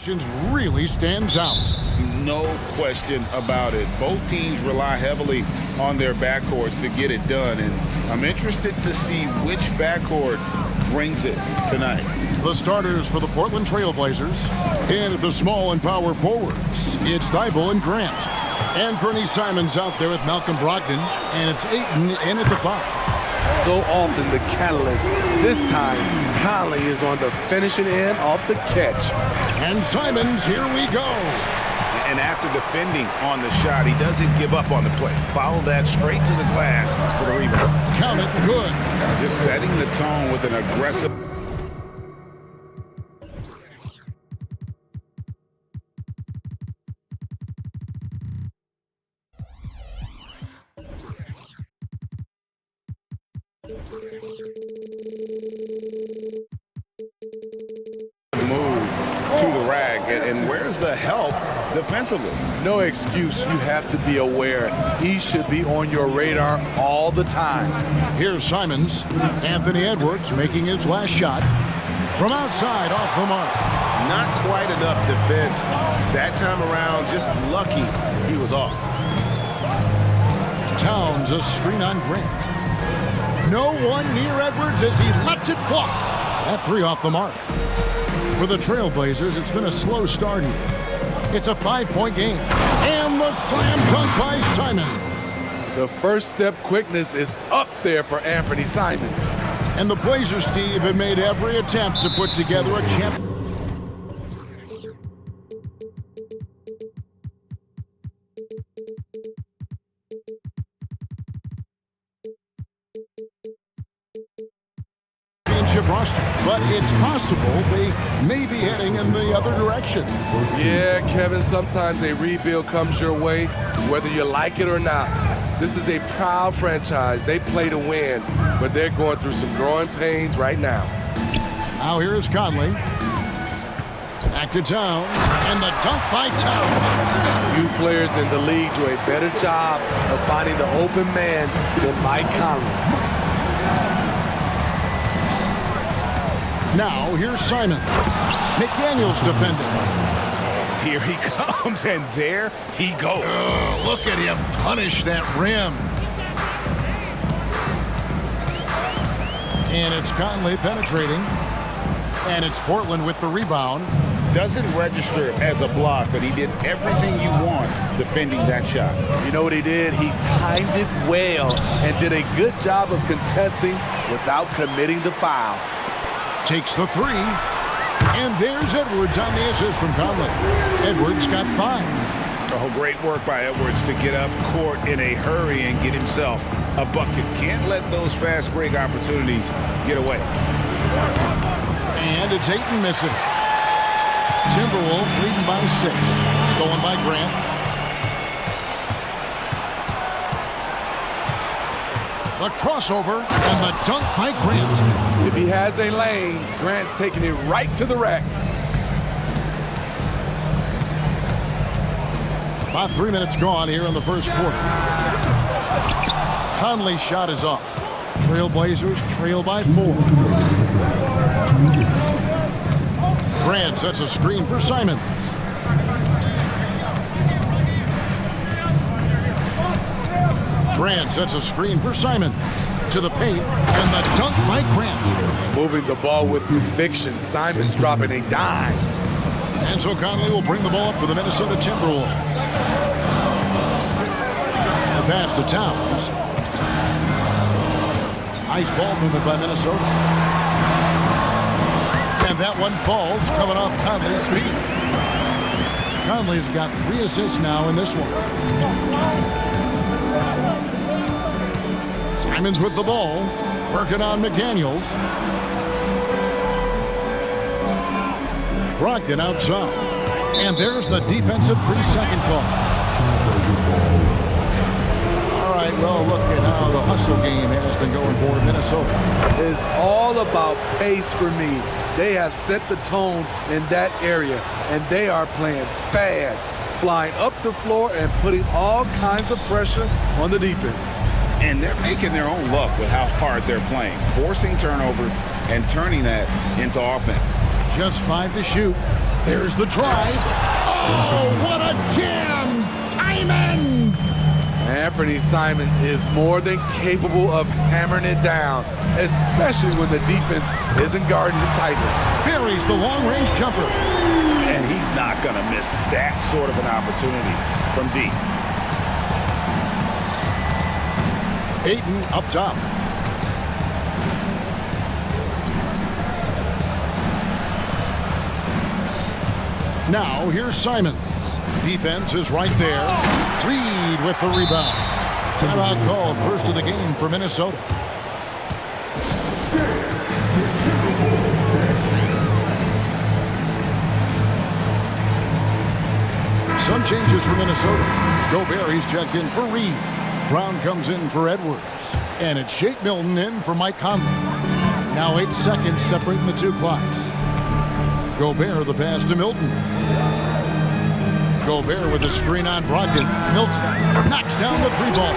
really stands out. No question about it. Both teams rely heavily on their backcourts to get it done, and I'm interested to see which backcourt brings it tonight. The starters for the Portland Trailblazers. And the small and power forwards, it's Thibault and Grant. And Fernie Simons out there with Malcolm Brogdon, and it's Ayton in at the 5. So often the catalyst. This time, Conley is on the finishing end off the catch. And Simons, here we go. And after defending on the shot, he doesn't give up on the play. Follow that straight to the glass for the rebound. Count it, good. Just setting the tone with an aggressive... move to the rack, and where's the help defensively? No excuse. You have to be aware. He should be on your radar all the time. Here's Simons. Anthony Edwards making his last shot. From outside, off the mark. Not quite enough defense. That time around, just lucky he was off. Towns, a screen on Grant. No one near Edwards as he lets it fly. That 3 off the mark. For the Trailblazers, it's been a slow start here. It's a 5-point game. And the slam dunk by Simons. The first step quickness is up there for Anthony Simons. And the Blazers, Steve, have made every attempt to put together a championship roster, but it's possible they may be heading in the other direction. Yeah, Kevin, sometimes a rebuild comes your way, whether you like it or not. This is a proud franchise. They play to win, but they're going through some growing pains right now. Now here's Conley. Back to Towns, and the dunk by Towns. Few players in the league do a better job of finding the open man than Mike Conley. Now, here's Simons. McDaniels defending. Here he comes, and there he goes. Oh, look at him punish that rim. And it's Conley penetrating. And it's Portland with the rebound. Doesn't register as a block, but he did everything you want defending that shot. You know what he did? He timed it well and did a good job of contesting without committing the foul. Takes the 3, and there's Edwards on the assist from Conley. Edwards got 5. Oh, great work by Edwards to get up court in a hurry and get himself a bucket. Can't let those fast break opportunities get away. And it's Ayton missing. Timberwolves leading by 6. Stolen by Grant. The crossover and the dunk by Grant. If he has a lane, Grant's taking it right to the rack. About 3 minutes gone here in the first quarter. Conley's shot is off. Trailblazers trail by 4. Grant sets a screen for Simons. Grant sets a screen for Simons. To the paint, and the dunk by Grant. Moving the ball with conviction. Simons dropping a dime. And so Conley will bring the ball up for the Minnesota Timberwolves. The pass to Towns. Nice ball movement by Minnesota. And that one falls, coming off Conley's feet. Conley's got 3 assists now in this one. Simons with the ball, working on McDaniels. Brogdon outside. And there's the defensive 3-second call. All right, well, look at how the hustle game has been going for Minnesota. It's all about pace for me. They have set the tone in that area, and they are playing fast, flying up the floor and putting all kinds of pressure on the defense. And they're making their own luck with how hard they're playing, forcing turnovers and turning that into offense. Just 5 to shoot. There's the drive. Oh, what a jam! Simons! Anthony Simons is more than capable of hammering it down, especially when the defense isn't guarding him tightly. Buries the long-range jumper. And he's not going to miss that sort of an opportunity from deep. Ayton up top. Now, here's Simons. Defense is right there. Reed with the rebound. Timeout called, first of the game for Minnesota. Some changes for Minnesota. Gobert, he's checked in for Reed. Brown comes in for Edwards. And it's Shake Milton in for Mike Conley. Now 8 seconds separating the two clocks. Gobert, the pass to Milton. Gobert with a screen on Brogdon. Milton knocks down the 3-ball.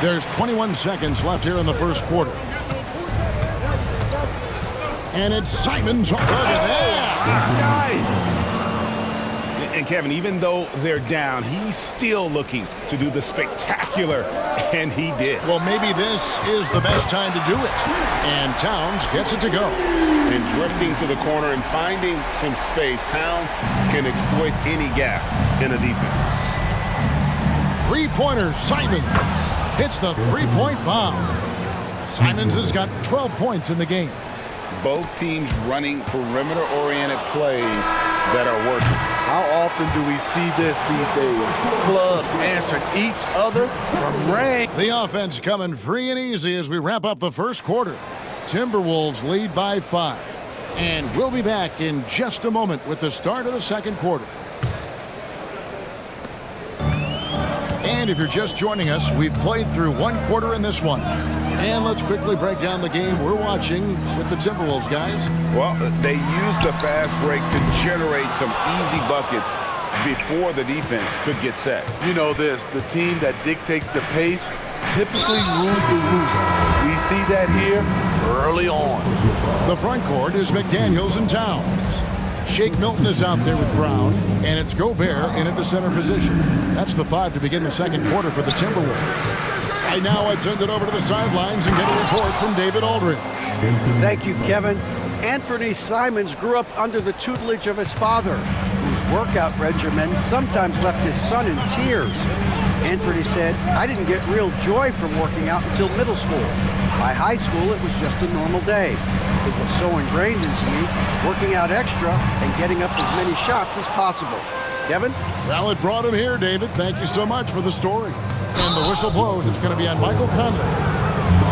There's 21 seconds left here in the first quarter. And it's Simons over there. Nice. And Kevin, even though they're down, he's still looking to do the spectacular, and he did. Well, maybe this is the best time to do it. And Towns gets it to go. And drifting to the corner and finding some space, Towns can exploit any gap in a defense. Three-pointer, Simons hits the three-point bomb. Simons has got 12 points in the game. Both teams running perimeter-oriented plays that are working. How often do we see this these days? Clubs answering each other from range. The offense coming free and easy as we wrap up the first quarter. Timberwolves lead by 5. And we'll be back in just a moment with the start of the second quarter. And if you're just joining us, we've played through one quarter in this one. And let's quickly break down the game we're watching with the Timberwolves, guys. Well, they used the fast break to generate some easy buckets before the defense could get set. You know this, the team that dictates the pace typically rules the roost. We see that here early on. The front court is McDaniels and Towns. Shake Milton is out there with Brown, and it's Gobert in at the center position. That's the 5 to begin the second quarter for the Timberwolves. And now I'd send it over to the sidelines and get a report from David Aldridge. Thank you, Kevin. Anthony Simons grew up under the tutelage of his father, whose workout regimen sometimes left his son in tears. Anthony said, "I didn't get real joy from working out until middle school. By high school, it was just a normal day. It was so ingrained into me, working out extra and getting up as many shots as possible." Kevin? Well, it brought him here, David. Thank you so much for the story. And the whistle blows. It's going to be on Michael Conley.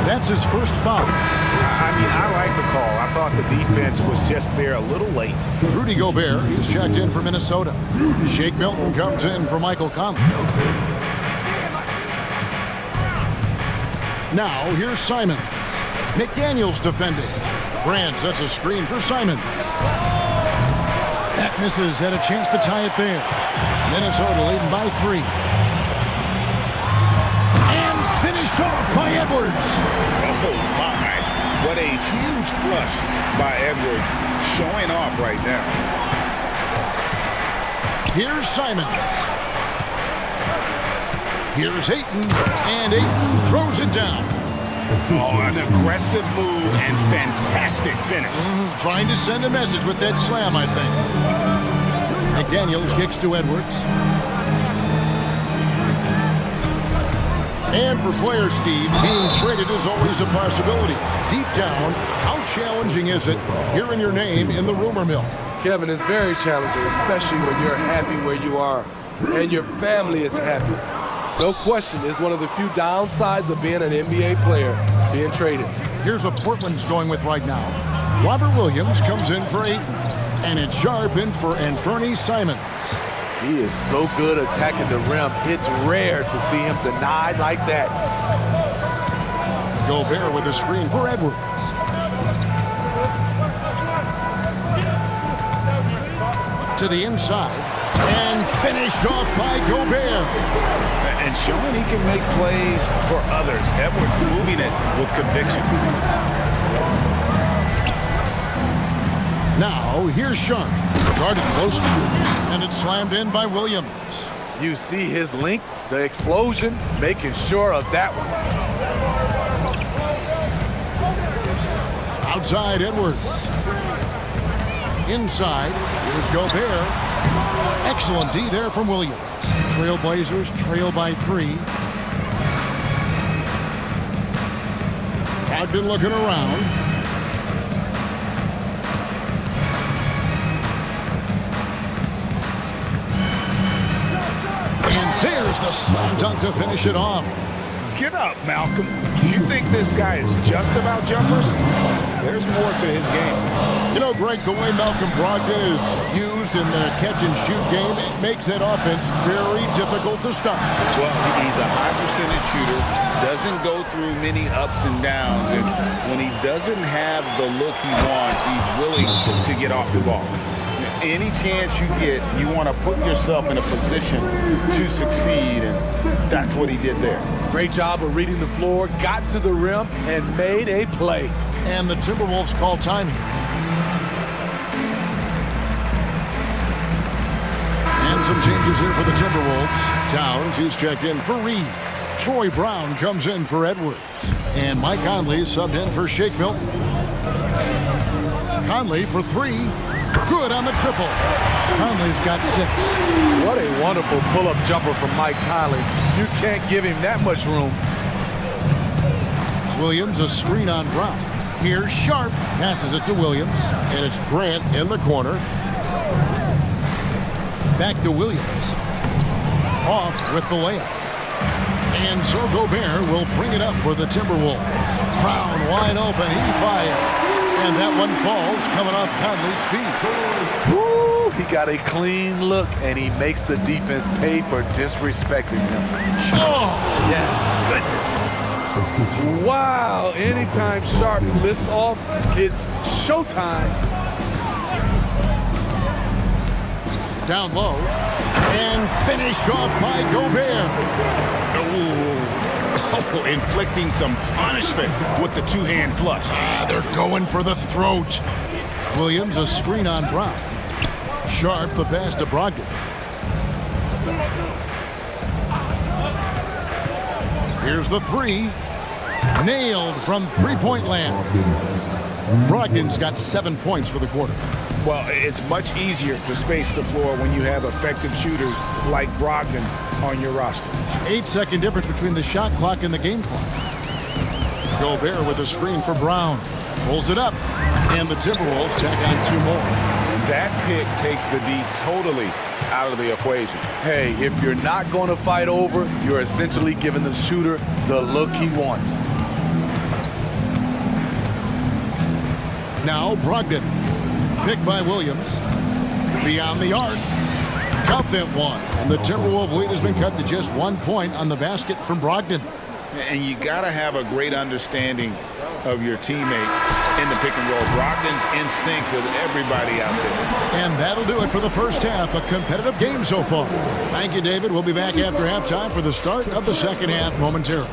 That's his first foul. I like the call. I thought the defense was just there a little late. Rudy Gobert, he's checked in for Minnesota. Shake Milton comes in for Michael Conley. Now, here's Simons. McDaniels defending. Brand sets a screen for Simons. That misses, had a chance to tie it there. Minnesota leading by 3. And finished off by Edwards. Oh, my. What a huge flush by Edwards, showing off right now. Here's Simons. Here's Ayton, and Ayton throws it down. Oh, an aggressive move and fantastic finish. Trying to send a message with that slam, I think. McDaniels kicks to Edwards. And for player Steve, being traded is always a possibility. Deep down, how challenging is it hearing your name in the rumor mill? Kevin, it's very challenging, especially when you're happy where you are and your family is happy. No question, it's one of the few downsides of being an NBA player, being traded. Here's what Portland's going with right now. Robert Williams comes in for Ayton, and it's Sharp in for Anthony Simons. He is so good attacking the rim. It's rare to see him denied like that. Gobert with a screen for Edwards. To the inside. And finished off by Gobert. And showing he can make plays for others. Edwards moving it with conviction. Now, here's Sean. Guarded closely. And it's slammed in by Williams. You see his length, the explosion, making sure of that one. Outside Edwards. Inside, here's Gobert. Excellent D there from Williams. Trailblazers trail by 3. Brogdon looking around. And there's the slam dunk to finish it off. Get up, Malcolm. You think this guy is just about jumpers? There's more to his game. You know, Greg, the way Malcolm Brogdon is used in the catch-and-shoot game, it makes that offense very difficult to stop. Well, he's a high percentage shooter, doesn't go through many ups and downs, and when he doesn't have the look he wants, he's willing to get off the ball. Any chance you get, you want to put yourself in a position to succeed, and that's what he did there. Great job of reading the floor, got to the rim, and made a play. And the Timberwolves call time here. And some changes here for the Timberwolves. Towns, he's checked in for Reed. Troy Brown comes in for Edwards. And Mike Conley subbed in for Shake Milton. Conley for 3. Good on the triple. Conley's got 6. What a wonderful pull-up jumper from Mike Conley. You can't give him that much room. Williams, a screen on Brown. Here's Sharp, passes it to Williams, and it's Grant in the corner. Back to Williams. Off with the layup. And so Gobert will bring it up for the Timberwolves. Brown wide open, he fires. And that one falls coming off Conley's feet. Woo, he got a clean look, and he makes the defense pay for disrespecting him. Oh, yes. Goodness. Wow, anytime Sharp lifts off, it's showtime. Down low. And finished off by Gobert. Oh, inflicting some punishment with the two-hand flush. They're going for the throat. Williams, a screen on Brown. Sharp, the pass to Brogdon. Here's the 3. Nailed from three-point land. Brogdon's got 7 points for the quarter. Well, it's much easier to space the floor when you have effective shooters like Brogdon on your roster. 8-second difference between the shot clock and the game clock. Gobert with a screen for Brown. Pulls it up. And the Timberwolves tack on 2 more. That pick takes the D totally out of the equation. Hey, if you're not going to fight over, you're essentially giving the shooter the look he wants. Now Brogdon. Picked by Williams. Beyond the arc. Count that one. And the Timberwolves lead has been cut to just 1 point on the basket from Brogdon. And you got to have a great understanding of your teammates in the pick and roll. Brogdon's in sync with everybody out there. And that'll do it for the first half. A competitive game so far. Thank you, David. We'll be back after halftime for the start of the second half momentarily.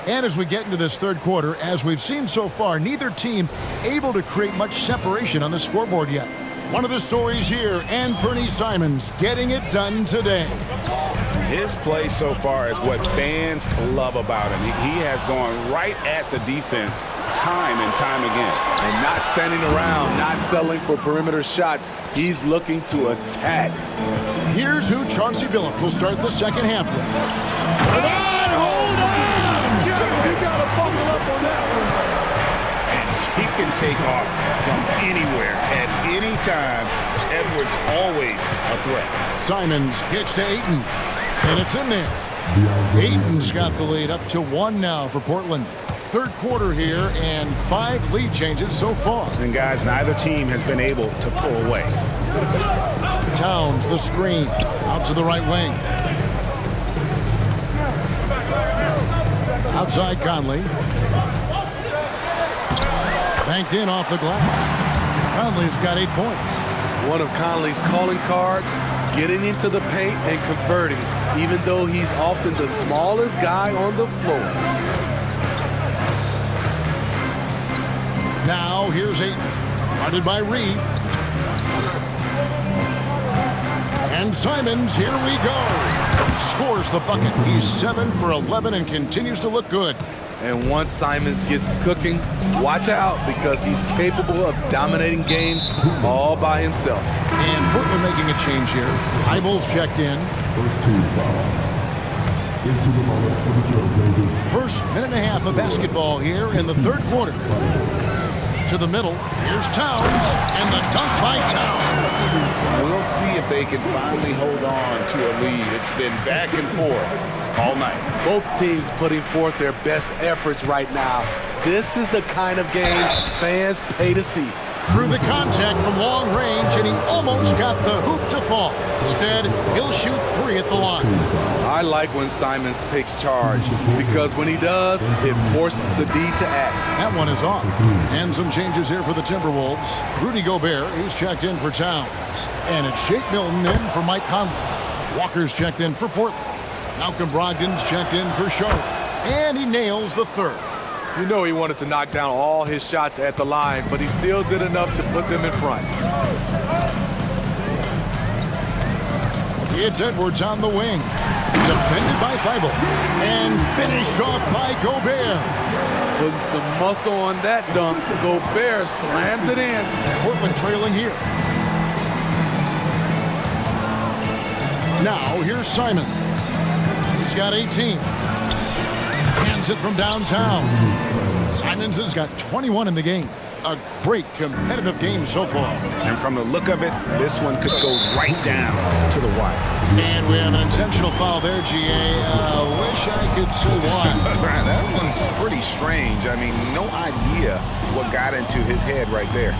And as we get into this third quarter, as we've seen so far, neither team able to create much separation on the scoreboard yet. One of the stories here, Anthony Simons getting it done today. His play so far is what fans love about him. He has gone right at the defense time and time again. And not standing around, not settling for perimeter shots. He's looking to attack. Here's who Chauncey Billups will start the second half with. Hold on! You gotta buckle up on that one. And he can take off from anywhere at any time. Edwards always a threat. Simons kicks to Ayton, and it's in there. Ayton's got the lead up to 1 now for Portland. third quarter here and 5 lead changes so far. And guys, neither team has been able to pull away. Towns, the screen, out to the right wing. Outside Conley. Banked in off the glass. Conley's got 8 points. One of Conley's calling cards, getting into the paint and converting, even though he's often the smallest guy on the floor. Now here's Ayton, guarded by Reed. And Simons, here we go. Scores the bucket. He's 7 for 11 and continues to look good. And once Simons gets cooking, watch out because he's capable of dominating games all by himself. And Portland making a change here. Eibel's checked in. First minute and a half of basketball here in the third quarter. To the middle, here's Towns, and the dunk by Towns. We'll see if they can finally hold on to a lead. It's been back and forth all night. Both teams putting forth their best efforts right now. This is the kind of game fans pay to see. Through the contact from long range, and he almost got the hoop to fall. Instead, he'll shoot 3 at the line. I like when Simons takes charge because when he does, it forces the D to act. That one is off. And some changes here for the Timberwolves. Rudy Gobert, he's checked in for Towns. And it's Shake Milton in for Mike Conley. Walker's checked in for Portland. Malcolm Brogdon's checked in for Charlotte. And he nails the third. You know he wanted to knock down all his shots at the line, but he still did enough to put them in front. It's Edwards on the wing. Defended by Thibault. And finished off by Gobert. Putting some muscle on that dunk. Gobert slams it in. Portland trailing here. Now here's Simons. He's got 18. Hands it from downtown. Simons has got 21 in the game. A great competitive game so far. And from the look of it, this one could go right down to the wire. And we have an intentional foul there, GA. Wish I could say why. That one's pretty strange. I mean, no idea what got into his head right there.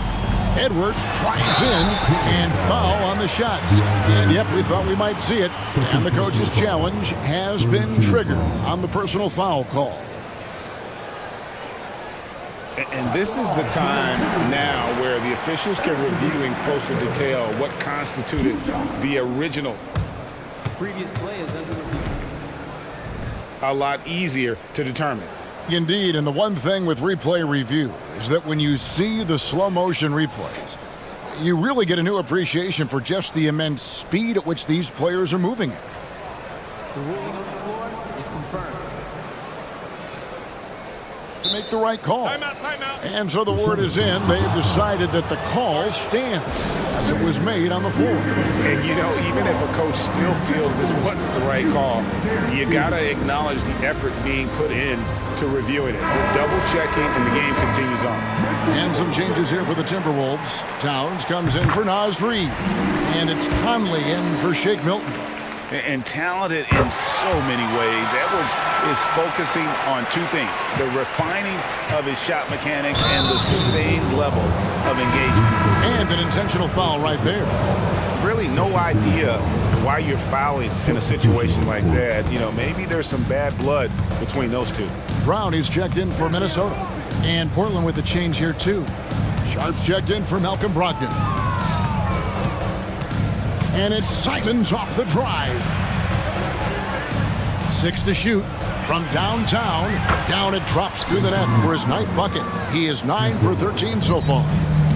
Edwards drives in and foul on the shots. And yep, we thought we might see it. And the coach's challenge has been triggered on the personal foul call. And this is the time now where the officials can review in closer detail what constituted the original. Previous play is under review. A lot easier to determine. Indeed, and the one thing with replay review is that when you see the slow motion replays, you really get a new appreciation for just the immense speed at which these players are moving at. The ruling on the floor is confirmed. To make the right call. Timeout, timeout. And so the word is in. They've decided that the call stands as it was made on the floor. And, you know, even if a coach still feels this wasn't the right call, you got to acknowledge the effort being put in to reviewing it. We're double-checking, and the game continues on. And some changes here for the Timberwolves. Towns comes in for Naz Reid. And it's Conley in for Shake Milton. And talented in so many ways. Edwards is focusing on 2 things: the refining of his shot mechanics and the sustained level of engagement. And an intentional foul right there. Really no idea why you're fouling in a situation like that. You know, maybe there's some bad blood between those two. Brown is checked in for Minnesota. And Portland with a change here too. Sharp's checked in for Malcolm Brogdon. And it's Simons off the drive. 6 to shoot from downtown. Down it drops through the net for his 9th bucket. He is 9 for 13 so far.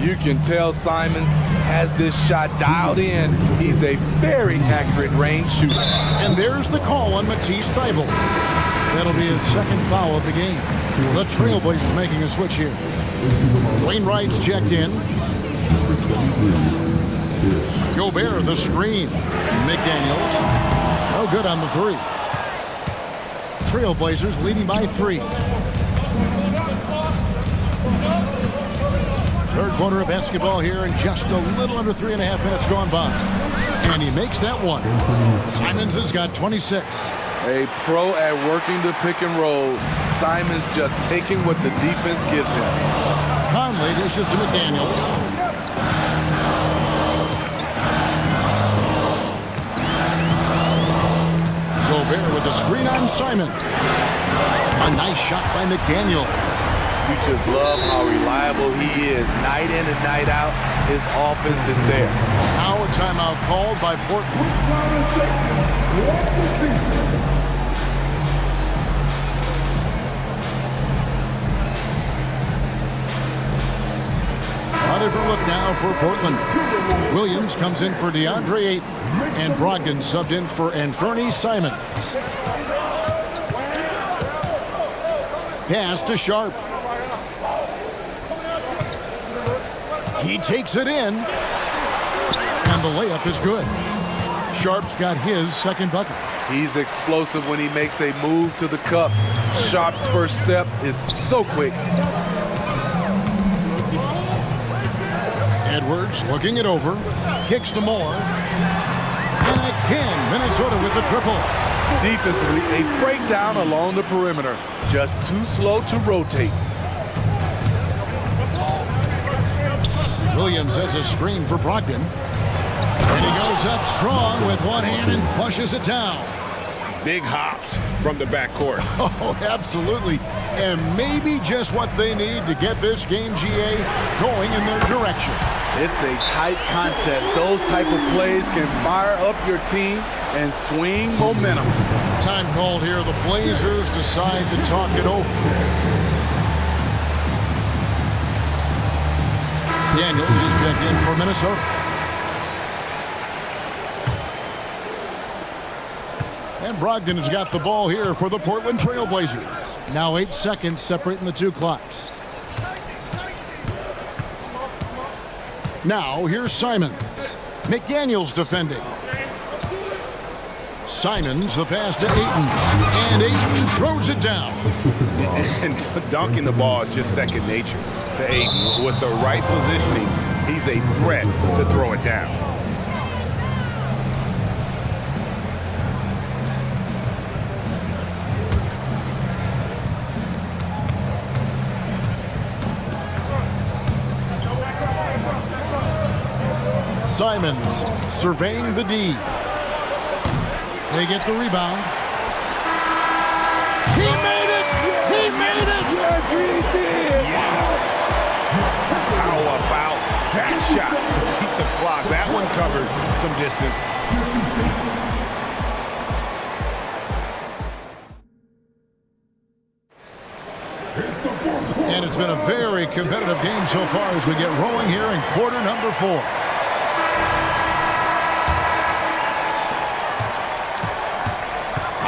You can tell Simons has this shot dialed in. He's a very accurate range shooter. And there's the call on Matisse Thybulle. That'll be his 2nd foul of the game. The Trailblazers making a switch here. Wainwright's checked in. Gobert, the screen. McDaniels. No good on the 3. Trailblazers leading by 3. Third quarter of basketball here, and just a little under 3.5 minutes gone by. And he makes that one. Simons has got 26. A pro at working the pick and roll. Simon's just taking what the defense gives him. Conley dishes to McDaniels. Gobert with the screen on Simon. A nice shot by McDaniels. You just love how reliable he is. Night in and night out, his offense is there. Now a timeout called by Portland. A different look now for Portland. Williams comes in for DeAndre Ayton, and Brogdon subbed in for Anthony Simons. Pass to Sharp. He takes it in, and the layup is good. Sharp's got his second bucket. He's explosive when he makes a move to the cup. Sharp's first step is so quick. Edwards looking it over, kicks to Moore, and again Minnesota with the triple. Defensively, a breakdown along the perimeter. Just too slow to rotate. Williams sets a screen for Brogdon, and he goes up strong with one hand and flushes it down. Big hops from the backcourt. Oh, absolutely. And maybe just what they need to get this game, GA, going in their direction. It's a tight contest. Those type of plays can fire up your team and swing momentum. Time called here. The Blazers decide to talk it over. Daniels is checked in for Minnesota. And Brogdon has got the ball here for the Portland Trail Blazers. Now 8 seconds separating the two clocks. Now here's Simons. McDaniels defending. Simons, the pass to Ayton. And Ayton throws it down. And dunking the ball is just second nature to Ayton. With the right positioning, he's a threat to throw it down. Simons surveying the D. They get the rebound. He made it! He made it! Yes, he did! Yeah. How about that shot to beat the clock? That one covered some distance. And it's been a very competitive game so far as we get rolling here in quarter number 4.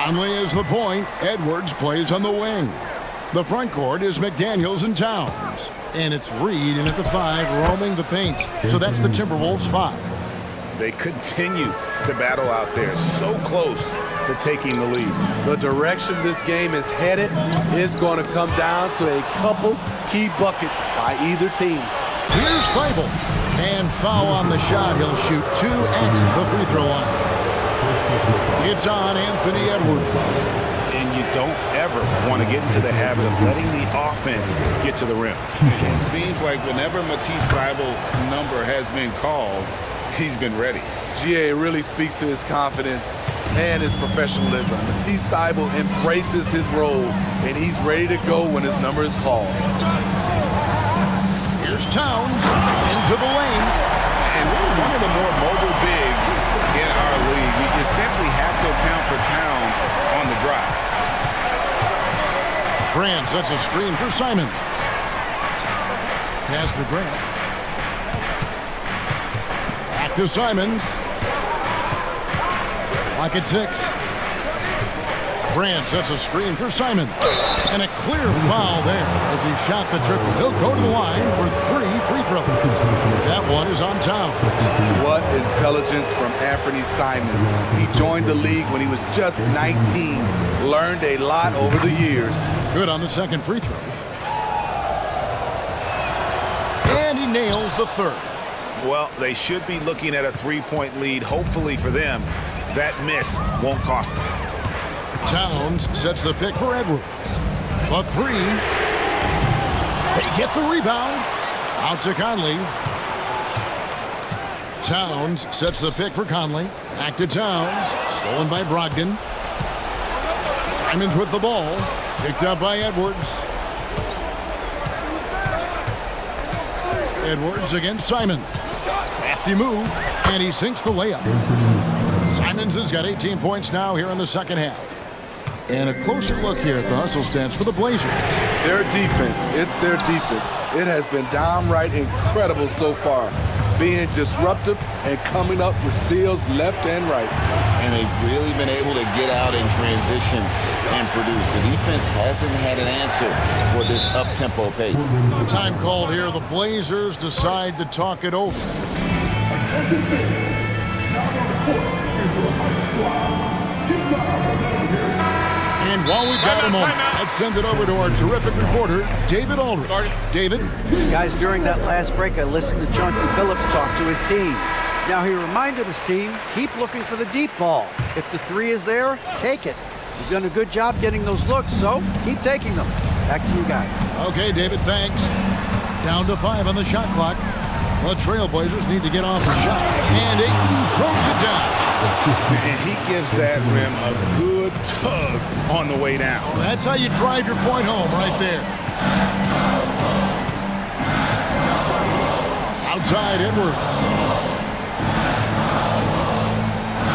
Conley is the point. Edwards plays on the wing. The front court is McDaniels and Towns. And it's Reed in at the 5, roaming the paint. So that's the Timberwolves 5. They continue to battle out there, so close to taking the lead. The direction this game is headed is going to come down to a couple key buckets by either team. Here's Feibel. And foul on the shot. He'll shoot 2 at the free throw line. It's on Anthony Edwards. And you don't ever want to get into the habit of letting the offense get to the rim. It seems like whenever Matisse Thybulle's number has been called, he's been ready. GA really speaks to his confidence and his professionalism. Matisse Thybulle embraces his role, and he's ready to go when his number is called. Here's Towns into the lane. And one of the more mobile bigs in our league. You simply have to account for Towns on the drive. Grant sets a screen for Simon. Pass to Grant. Back to Simons. Lock at 6. Grant sets a screen for Simon. And a clear foul there as he shot the triple. He'll go to the line for 3 free throws. That one is on Towns. What intelligence from Anthony Simons. He joined the league when he was just 19. Learned a lot over the years. Good on the second free throw. And he nails the third. Well, they should be looking at a 3-point lead. Hopefully for them, that miss won't cost them. Towns sets the pick for Edwards. A three. They get the rebound. Out to Conley. Towns sets the pick for Conley. Back to Towns. Stolen by Brogdon. Simons with the ball. Picked up by Edwards. Edwards against Simons. Crafty move, and he sinks the layup. Simons has got 18 points now here in the second half. And a closer look here at the hustle stance for the Blazers. Their defense, it's their defense. It has been downright incredible so far, being disruptive and coming up with steals left and right. And they've really been able to get out in transition and produce. The defense hasn't had an answer for this up-tempo pace. Time called here. The Blazers decide to talk it over. And while we've got a moment, let's send it over to our terrific reporter, David Aldridge. David? Guys, during that last break, I listened to Chauncey Billups talk to his team. Now, he reminded his team, keep looking for the deep ball. If the three is there, take it. You've done a good job getting those looks, so keep taking them. Back to you guys. Okay, David, thanks. Down to 5 on the shot clock. The Trailblazers need to get off the shot. And Ayton throws it down. And he gives that rim a good tug on the way down. That's how you drive your point home right there. Outside, Edwards.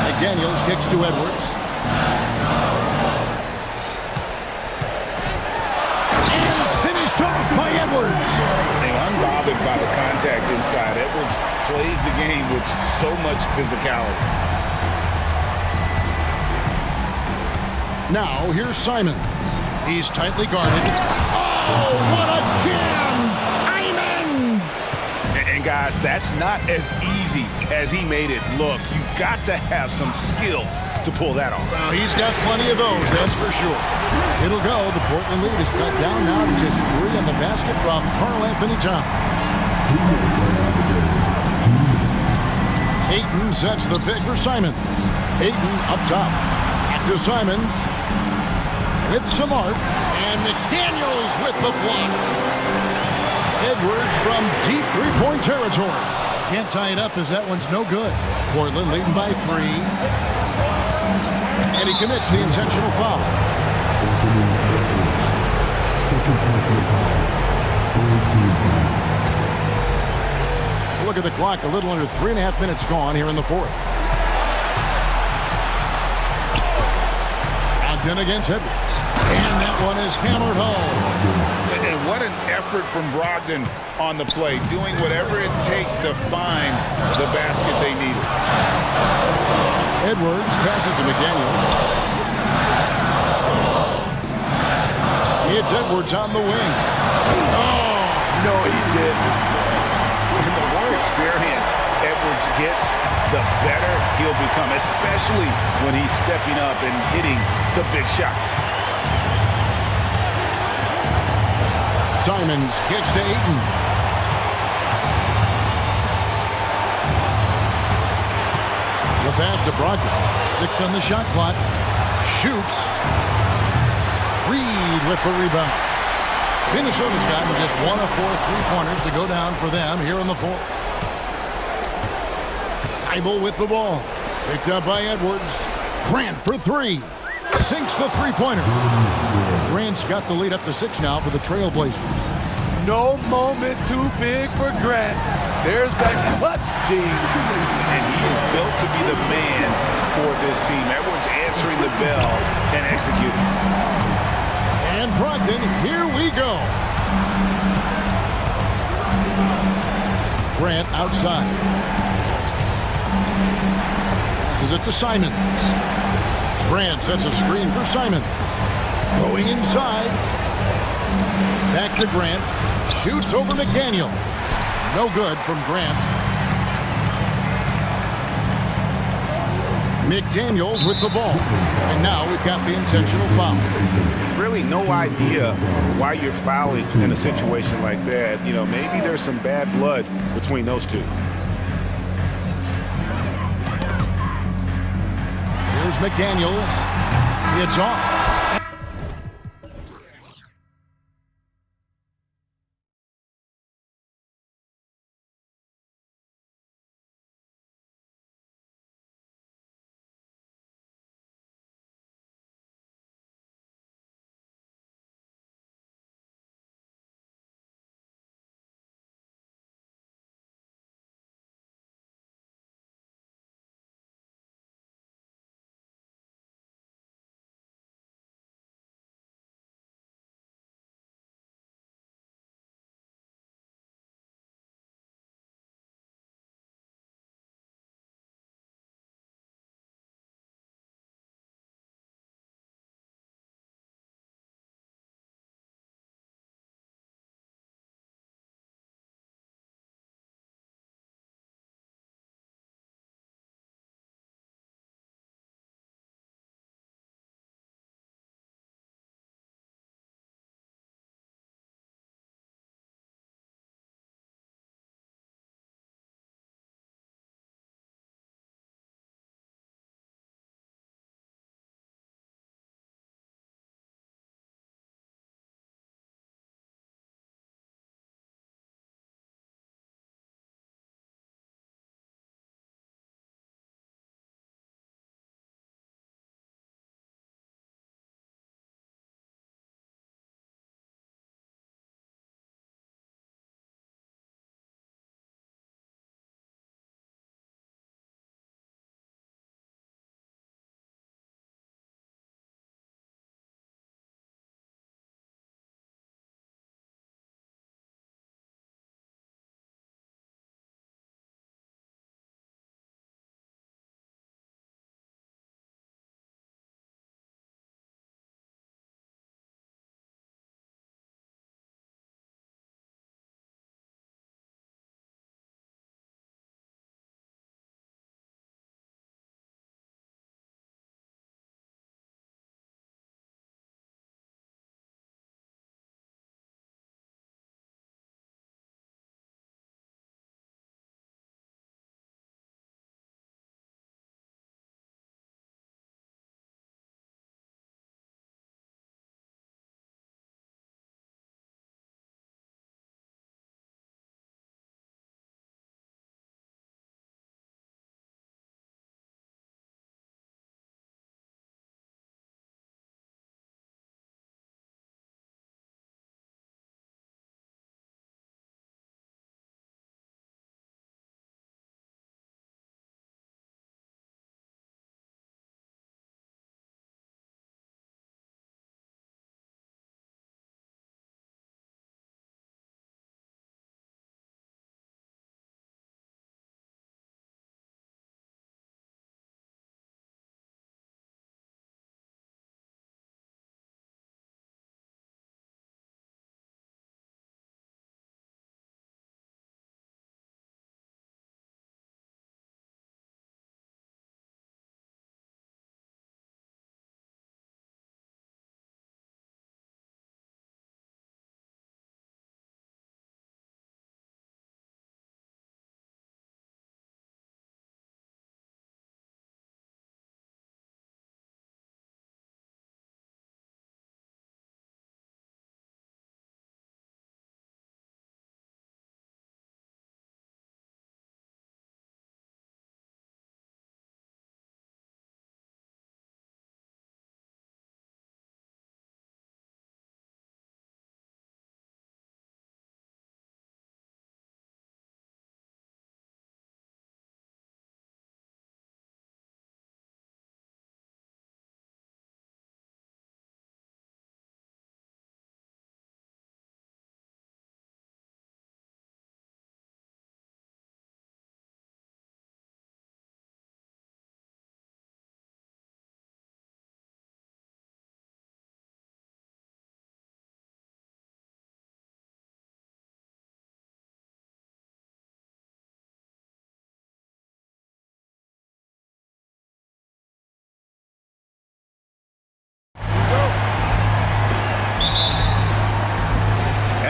McDaniels kicks to Edwards. And finished off by Edwards. And unbothered by the contact inside. Edwards plays the game with so much physicality. Now, here's Simons. He's tightly guarded. Oh, what a jam! Simons! And guys, that's not as easy as he made it look. You've got to have some skills to pull that off. Well, he's got plenty of those, that's for sure. It'll go. The Portland lead is cut down now to just 3 on the basket from Karl Anthony Towns. Ayton sets the pick for Simons. Ayton up top. Back to Simons. With some arc, and McDaniels with the block. Edwards from deep three-point territory. Can't tie it up as that one's no good. Portland leading by 3. And he commits the intentional foul. Look at the clock, a little under 3.5 minutes gone here in the fourth. Ogden against Edwards. And that one is hammered home. And what an effort from Brogdon on the play, doing whatever it takes to find the basket they needed. Edwards passes to McDaniels. It's Edwards on the wing. Oh! No, he didn't. And the more experience Edwards gets, the better he'll become, especially when he's stepping up and hitting the big shots. Simons kicks to Ayton. The pass to Brogdon. 6 on the shot clock. Shoots. Reed with the rebound. Minnesota's gotten just 1 of 4 three-pointers to go down for them here in the fourth. Eibel with the ball. Picked up by Edwards. Grant for 3. Sinks the three-pointer. Grant's got the lead up to 6 now for the Trailblazers. No moment too big for Grant. There's that clutch gene. And he is built to be the man for this team. Edwards answering the bell and executing. And Brogdon, here we go. Grant outside. Passes it to Simons. Grant sets a screen for Simons. Going inside. Back to Grant. Shoots over McDaniel. No good from Grant. McDaniels with the ball. And now we've got the intentional foul. Really no idea why you're fouling in a situation like that. You know, maybe there's some bad blood between those two. Here's McDaniels. It's off.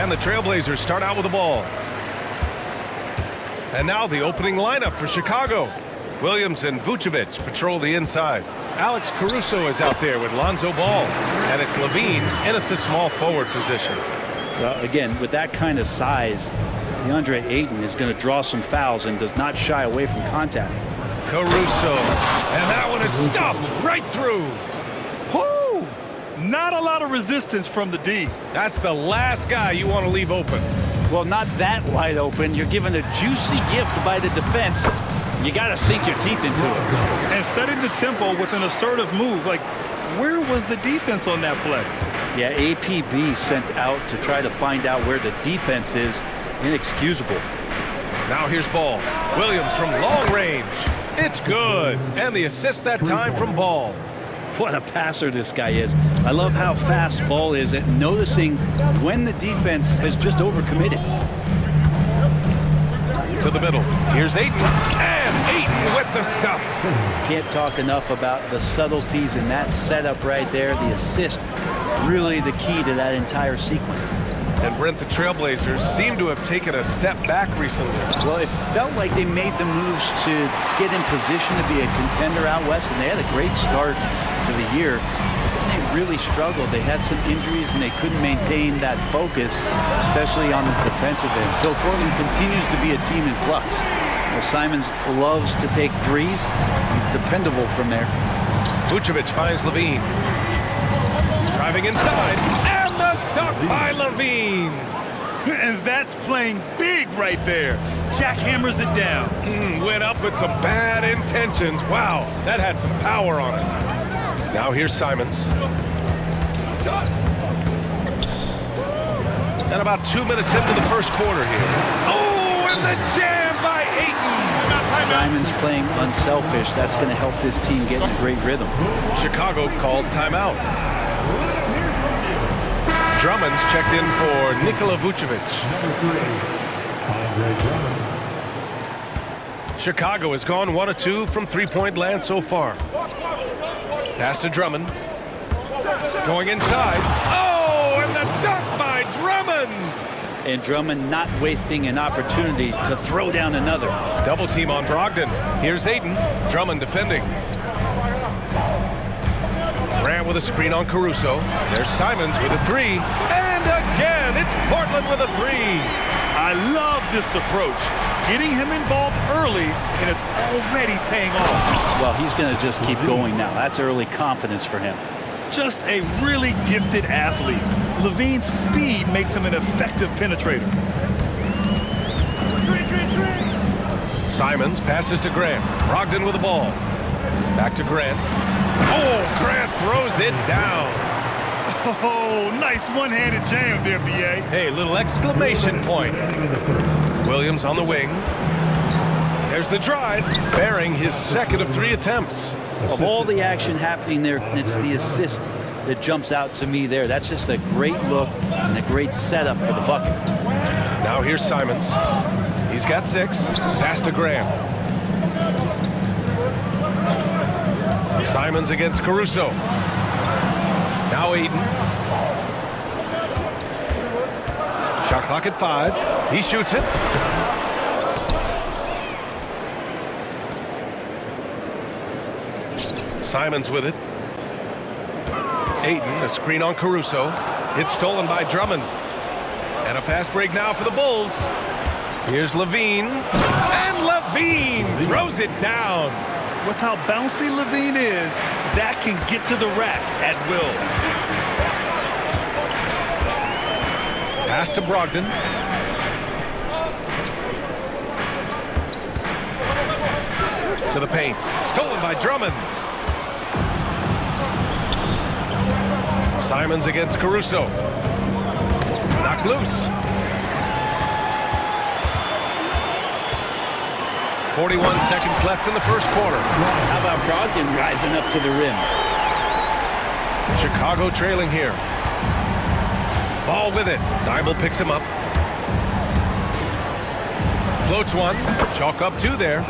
And the Trailblazers start out with the ball. And now the opening lineup for Chicago. Williams and Vucevic patrol the inside. Alex Caruso is out there with Lonzo Ball. And it's Levine in at the small forward position. Well, again, with that kind of size, DeAndre Ayton is going to draw some fouls and does not shy away from contact. Caruso. And that one is stuffed right through. Whoo! Not a lot of resistance from the D. That's the last guy you want to leave open. Well, not that wide open. You're given a juicy gift by the defense. You got to sink your teeth into it. And setting the tempo with an assertive move. Like, where was the defense on that play? Yeah, APB sent out to try to find out where the defense is. Inexcusable. Now here's Ball. Williams from long range. It's good. And the assist that time from Ball. What a passer this guy is. I love how fast Ball is at noticing when the defense has just overcommitted. To the middle. Here's Ayton. And Ayton with the stuff. Can't talk enough about the subtleties in that setup right there. The assist, really the key to that entire sequence. And Brent, the Trailblazers seem to have taken a step back recently. Well, it felt like they made the moves to get in position to be a contender out west, and they had a great start to the year. But then they really struggled. They had some injuries, and they couldn't maintain that focus, especially on the defensive end. So Portland continues to be a team in flux. Well, Simons loves to take threes. He's dependable from there. Vucevic finds Levine. Driving inside. And the dunk by Levine. And that's playing big right there. Jackhammers it down. Went up with some bad intentions. Wow, that had some power on it. Now here's Simons. And about 2 minutes into the first quarter here. Oh, and the jam by Ayton. Simons playing unselfish. That's going to help this team get in a great rhythm. Chicago calls timeout. Drummond's checked in for Nikola Vucevic. Chicago has gone 1 of 2 from three-point land so far. Pass to Drummond. Going inside. Oh, and the dunk by Drummond! And Drummond not wasting an opportunity to throw down another. Double team on Brogdon. Here's Ayton. Drummond defending. Grant with a screen on Caruso. There's Simons with a three. And again, it's Portland with a three. I love this approach. Getting him involved early, and it's already paying off. Well, he's going to just keep going now. That's early confidence for him. Just a really gifted athlete. Levine's speed makes him an effective penetrator. Simons passes to Grant. Brogdon with the ball. Back to Grant. Oh, Grant throws it down. Oh, nice one-handed jam there, B.A. Hey, little exclamation point. Williams on the wing. There's the drive, bearing his second of 3 attempts. Of all the action happening there, it's the assist that jumps out to me there. That's just a great look and a great setup for the bucket. Now here's Simons. He's got 6. Pass to Graham. Simons against Caruso. Now Ayton. Shot clock at 5. He shoots it. Simons with it. Ayton, a screen on Caruso. It's stolen by Drummond. And a fast break now for the Bulls. Here's Levine. And Levine throws it down. With how bouncy Levine is, Zach can get to the rack at will. Pass to Brogdon. To the paint. Stolen by Drummond. Simons against Caruso. Knocked loose. 41 seconds left in the first quarter. How about Brogdon rising up to the rim? Chicago trailing here. Ball with it. Dybel picks him up. Floats one. Chalk up 2 there.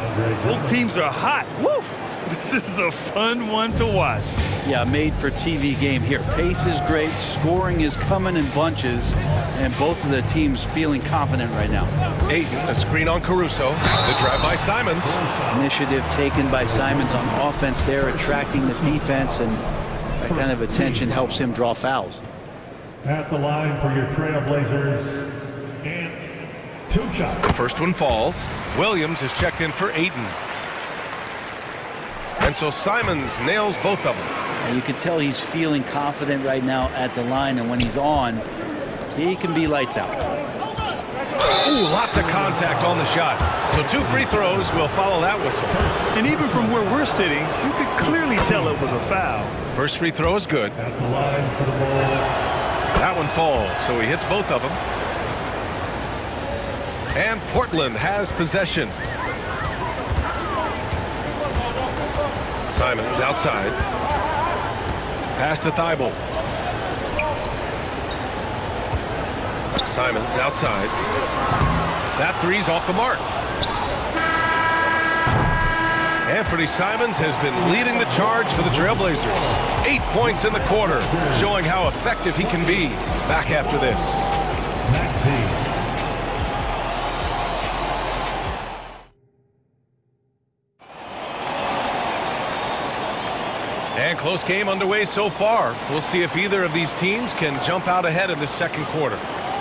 Both teams are hot. Woo! This is a fun one to watch. Yeah, made-for-TV game here. Pace is great, scoring is coming in bunches, and both of the teams feeling confident right now. Ayton, a screen on Caruso. The drive by Simons. Initiative taken by Simons on offense there, attracting the defense, and that kind of attention helps him draw fouls. At the line for your Trailblazers, and 2 shots. The first one falls. Williams is checked in for Ayton. And so Simons nails both of them. And you can tell he's feeling confident right now at the line, and when he's on, he can be lights out. Ooh, lots of contact on the shot. So 2 free throws will follow that whistle. And even from where we're sitting, you could clearly tell it was a foul. First free throw is good. At the line for the Bulls. That one falls, so he hits both of them. And Portland has possession. Simons outside. Pass to Thibault. Simons outside. That three's off the mark. Anthony Simons has been leading the charge for the Trailblazers. 8 points in the quarter, showing how effective he can be. Back after this. And close game underway so far. We'll see if either of these teams can jump out ahead in the second quarter.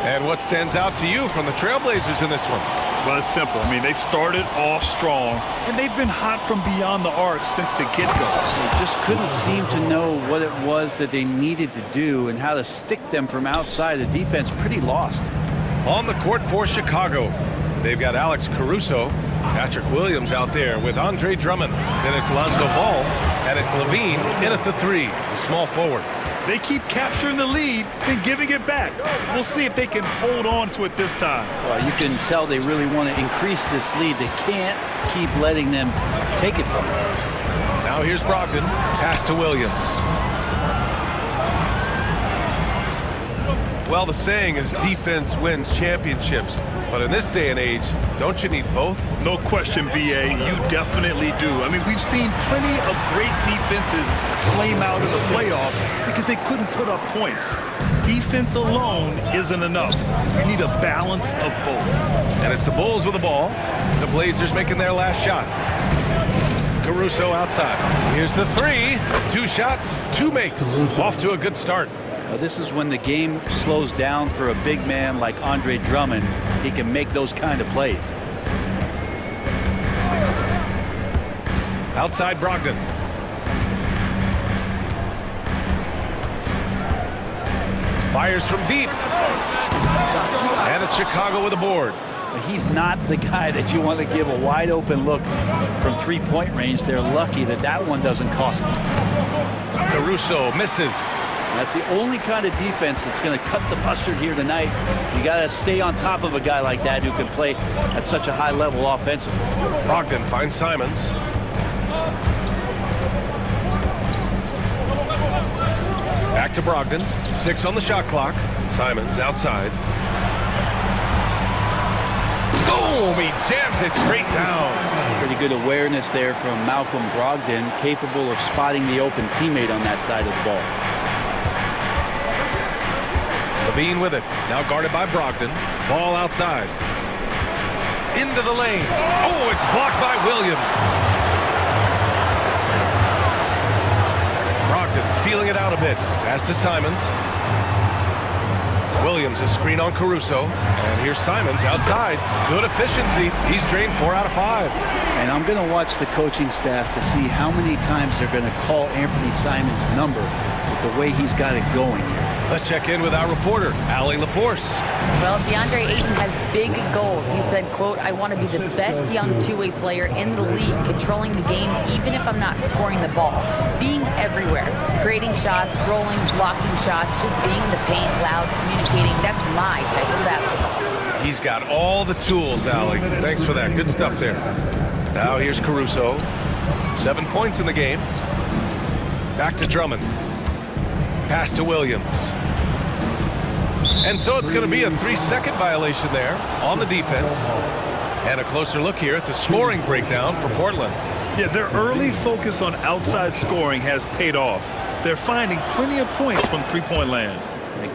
And what stands out to you from the Trailblazers in this one? Well, it's simple. I mean, they started off strong, and they've been hot from beyond the arc since the get-go. They just couldn't seem to know what it was that they needed to do and how to stick them from outside. The defense pretty lost. On the court for Chicago, they've got Alex Caruso, Patrick Williams out there with Andre Drummond. Then it's Lonzo Ball, and it's Levine in at the 3, the small forward. They keep capturing the lead and giving it back. We'll see if they can hold on to it this time. Well, you can tell they really want to increase this lead. They can't keep letting them take it from them. Now here's Brogdon. Pass to Williams. Well, the saying is defense wins championships. But in this day and age, don't you need both? No question, BA. You definitely do. I mean, we've seen plenty of great defenses flame out in the playoffs because they couldn't put up points. Defense alone isn't enough. You need a balance of both. And it's the Bulls with the ball. The Blazers making their last shot. Caruso outside. Here's the 3. 2 shots, 2 makes. Off to a good start. This is when the game slows down for a big man like Andre Drummond. He can make those kind of plays. Outside Brogdon. Fires from deep. And it's Chicago with a board. But he's not the guy that you want to give a wide open look from 3-point range. They're lucky that that one doesn't cost them. Caruso misses. That's the only kind of defense that's going to cut the mustard here tonight. You got to stay on top of a guy like that who can play at such a high level offensively. Brogdon finds Simons. Back to Brogdon. 6 on the shot clock. Simons outside. Boom! He jams it straight down. Pretty good awareness there from Malcolm Brogdon, capable of spotting the open teammate on that side of the ball. Levine with it. Now guarded by Brogdon. Ball outside. Into the lane. Oh, it's blocked by Williams. Brogdon feeling it out a bit. Pass to Simons. Williams a screen on Caruso. And here's Simons outside. Good efficiency. He's drained 4 out of 5. And I'm going to watch the coaching staff to see how many times they're going to call Anthony Simons' number with the way he's got it going here. Let's check in with our reporter, Allie LaForce. Well, DeAndre Ayton has big goals. He said, quote, "I want to be the best young two-way player in the league, controlling the game even if I'm not scoring the ball. Being everywhere, creating shots, rolling, blocking shots, just being in the paint, loud, communicating. That's my type of basketball." He's got all the tools, Allie. Thanks for that. Good stuff there. Now here's Caruso. 7 points in the game. Back to Drummond. Pass to Williams. And so it's going to be a 3-second violation there on the defense. And a closer look here at the scoring breakdown for Portland. Yeah, their early focus on outside scoring has paid off. they're finding plenty of points from three-point land.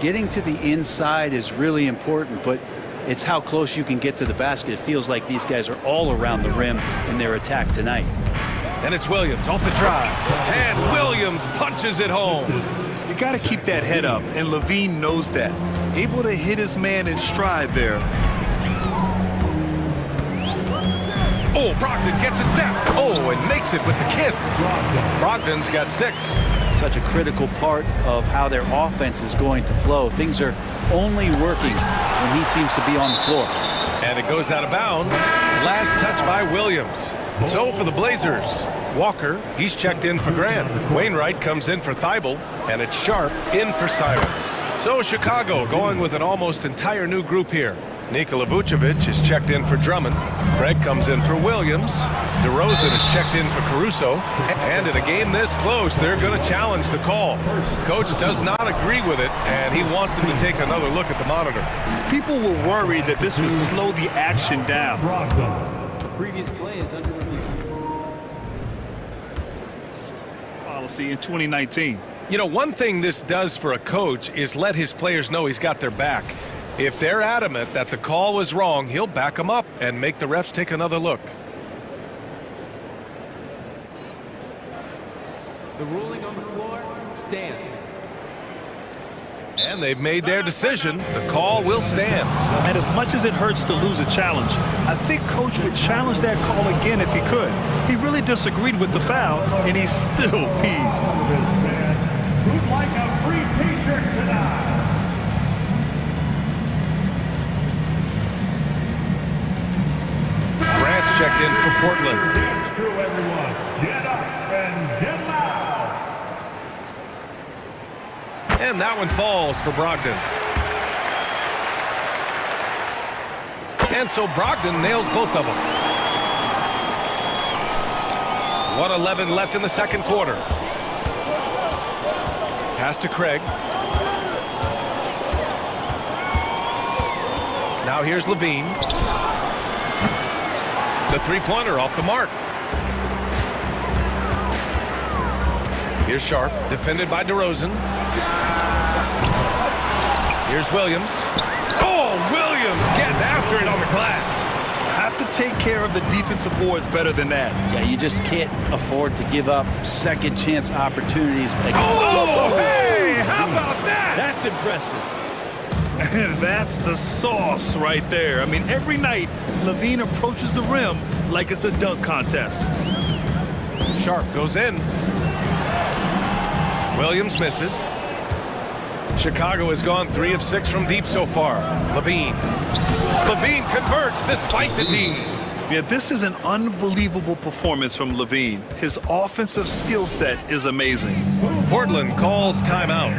Getting to the inside is really important, but it's how close you can get to the basket. It feels like these guys are all around the rim in their attack tonight. And it's Williams off the drive. And Williams punches it home. You got to keep that head up, and Levine knows that. Able to hit his man in stride there. Oh, Brogdon gets a step. Oh, and makes it with the kiss. Brogdon's got 6. Such a critical part of how their offense is going to flow. Things are only working when he seems to be on the floor. And it goes out of bounds. Last touch by Williams. So for the Blazers, Walker, he's checked in for Grant. Wainwright comes in for Thibault, and it's Sharp in for Simons. So Chicago going with an almost entire new group here. Nikola Vucevic is checked in for Drummond. Craig comes in for Williams. DeRozan is checked in for Caruso. And in a game this close, they're going to challenge the call. Coach does not agree with it, and he wants him to take another look at the monitor. People were worried that this would slow the action down. The previous play is under review. Policy in 2019. You know, one thing this does for a coach is let his players know he's got their back. If they're adamant that the call was wrong, he'll back them up and make the refs take another look. The ruling on the floor stands. And they've made their decision. The call will stand. And as much as it hurts to lose a challenge, I think Coach would challenge that call again if he could. He really disagreed with the foul, and he's still peeved. Who'd like a free t-shirt tonight? Grant's checked in for Portland. Dance crew, everyone. Get up and get loud. And that one falls for Brogdon. And so Brogdon nails both of them. 1:11 left in the second quarter. Pass to Craig. Now here's Levine. The three-pointer off the mark. Here's Sharp, defended by DeRozan. Here's Williams. Oh, Williams getting after it on the glass. Have to take care of the defensive boards better than that. Yeah, you just can't afford to give up second chance opportunities. Oh, hey, how about that? That's impressive. That's the sauce right there. I mean, every night, Levine approaches the rim like it's a dunk contest. Sharp goes in. Williams misses. Chicago has gone 3 of 6 from deep so far. Levine converts despite the D. Yeah, this is an unbelievable performance from Levine. His offensive skill set is amazing. Portland calls timeout.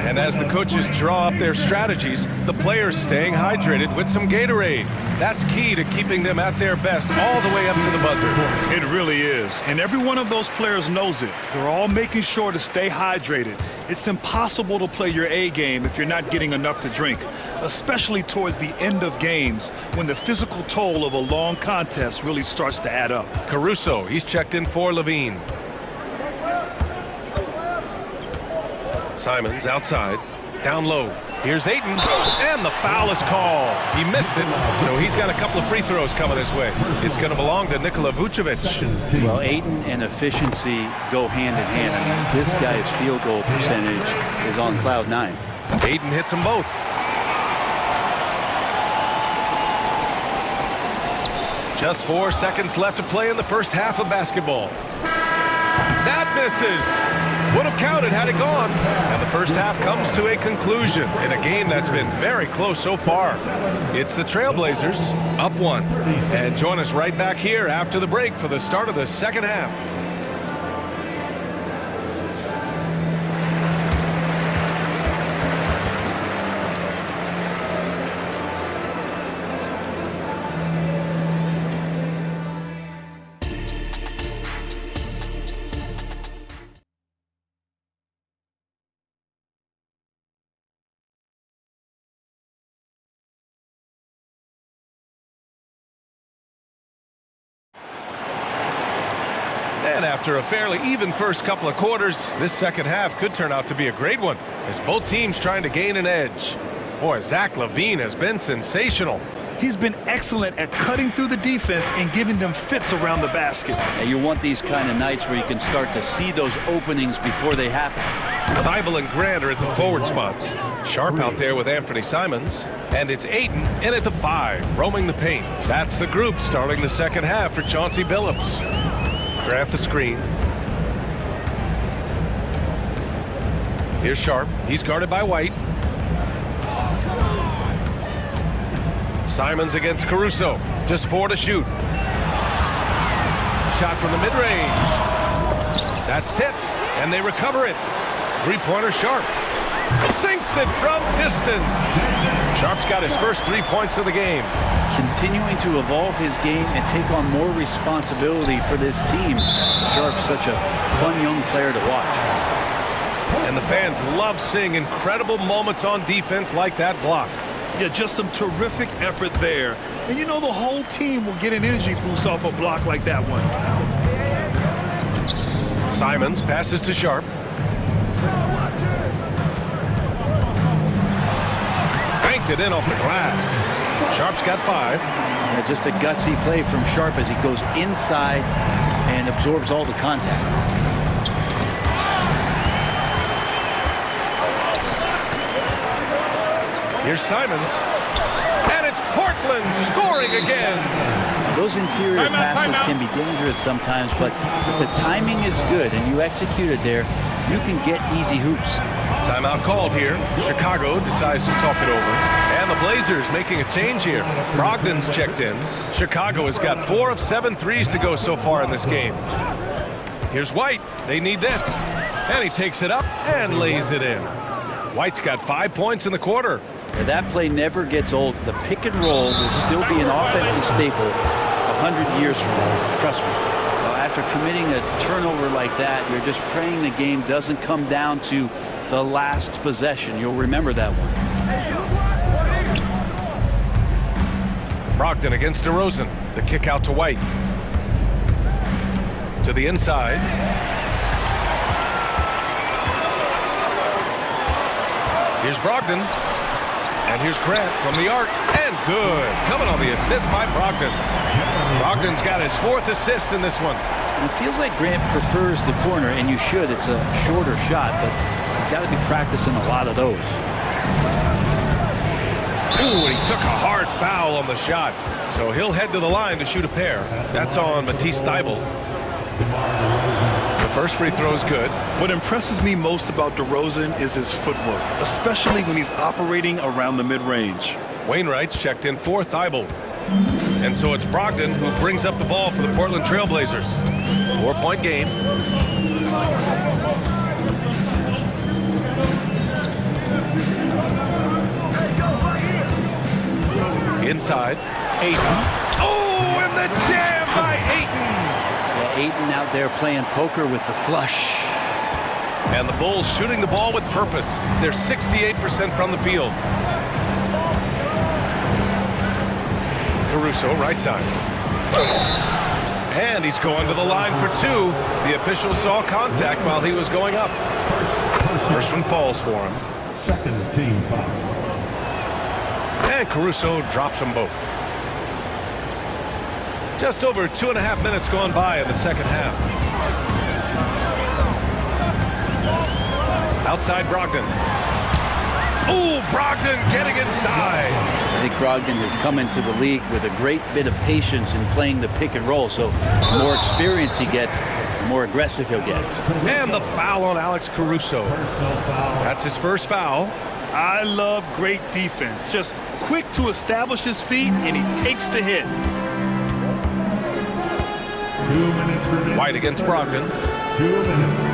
And as the coaches draw up their strategies, the players staying hydrated with some Gatorade. That's key to keeping them at their best all the way up to the buzzer. It really is. And every one of those players knows it. They're all making sure to stay hydrated. It's impossible to play your A game if you're not getting enough to drink, especially towards the end of games when the physical toll of a long contest really starts to add up. Caruso, he's checked in for Levine. Simons outside, down low. Here's Ayton, and the foul is called. He missed it, so he's got a couple of free throws coming his way. It's going to belong to Nikola Vucevic. Well, Ayton and efficiency go hand in hand. I mean, this guy's field goal percentage is on cloud 9. Ayton hits them both. Just 4 seconds left to play in the first half of basketball. That misses. Would have counted had it gone. And the first half comes to a conclusion in a game that's been very close so far. It's the Trailblazers up 1. And join us right back here after the break for the start of the second half. And after a fairly even first couple of quarters, this second half could turn out to be a great one, as both teams trying to gain an edge. Boy, Zach LaVine has been sensational. He's been excellent at cutting through the defense and giving them fits around the basket. And you want these kind of nights where you can start to see those openings before they happen. Thibault and Grant are at the forward spots. Sharp out there with Anthony Simons. And it's Ayton in at the 5, roaming the paint. That's the group starting the second half for Chauncey Billups. Grant the screen. Here's Sharp. He's guarded by White. Simons against Caruso. Just 4 to shoot. Shot from the mid-range. That's tipped, and they recover it. Three-pointer Sharp. Sinks it from distance. Sharp's got his first 3 points of the game. Continuing to evolve his game and take on more responsibility for this team. Sharp's such a fun young player to watch. And the fans love seeing incredible moments on defense like that block. Yeah, just some terrific effort there. And you know the whole team will get an energy boost off a block like that one. Simons passes to Sharp. Banked it in off the glass. Sharp's got 5. Yeah, just a gutsy play from Sharp as he goes inside and absorbs all the contact. Here's Simons. And it's Portland scoring again. Those interior passes can be dangerous sometimes, but if the timing is good and you execute it there, you can get easy hoops. Timeout called here. Chicago decides to talk it over. And the Blazers making a change here. Brogdon's checked in. Chicago has got 4 of 7 threes to go so far in this game. Here's White. They need this. And he takes it up and lays it in. White's got 5 points in the quarter. That play never gets old. The pick and roll will still be an offensive staple 100 years from now. Trust me. After committing a turnover like that, you're just praying the game doesn't come down to the last possession. You'll remember that one. Brogdon against DeRozan. The kick out to White. To the inside. Here's Brogdon. And here's Grant from the arc, and good. Coming on the assist by Brogdon. Brogdon's got his 4th assist in this one. It feels like Grant prefers the corner, and you should. It's a shorter shot, but he's got to be practicing a lot of those. Ooh, he took a hard foul on the shot. So he'll head to the line to shoot a pair. That's on Matisse Thybulle. The first free throw is good. What impresses me most about DeRozan is his footwork, especially when he's operating around the mid-range. Wainwright's checked in for Thybulle. And so it's Brogdon who brings up the ball for the Portland Trail Blazers. 4-point game. Inside. Ayton. Oh, and the jam by Ayton! Ayton out there playing poker with the flush. And the Bulls shooting the ball with purpose. They're 68% from the field. Caruso, right side. And he's going to the line for 2. The official saw contact while he was going up. First one falls for him. Second team foul. And Caruso drops them both. Just over 2.5 minutes gone by in the second half. Outside Brogdon. Oh, Brogdon getting inside. I think Brogdon has come into the league with a great bit of patience in playing the pick and roll. So the more experience he gets, the more aggressive he'll get. And the foul on Alex Caruso. That's his first foul. I love great defense. Just quick to establish his feet, and he takes the hit. 2 minutes remaining. White against Brogdon. 2 minutes.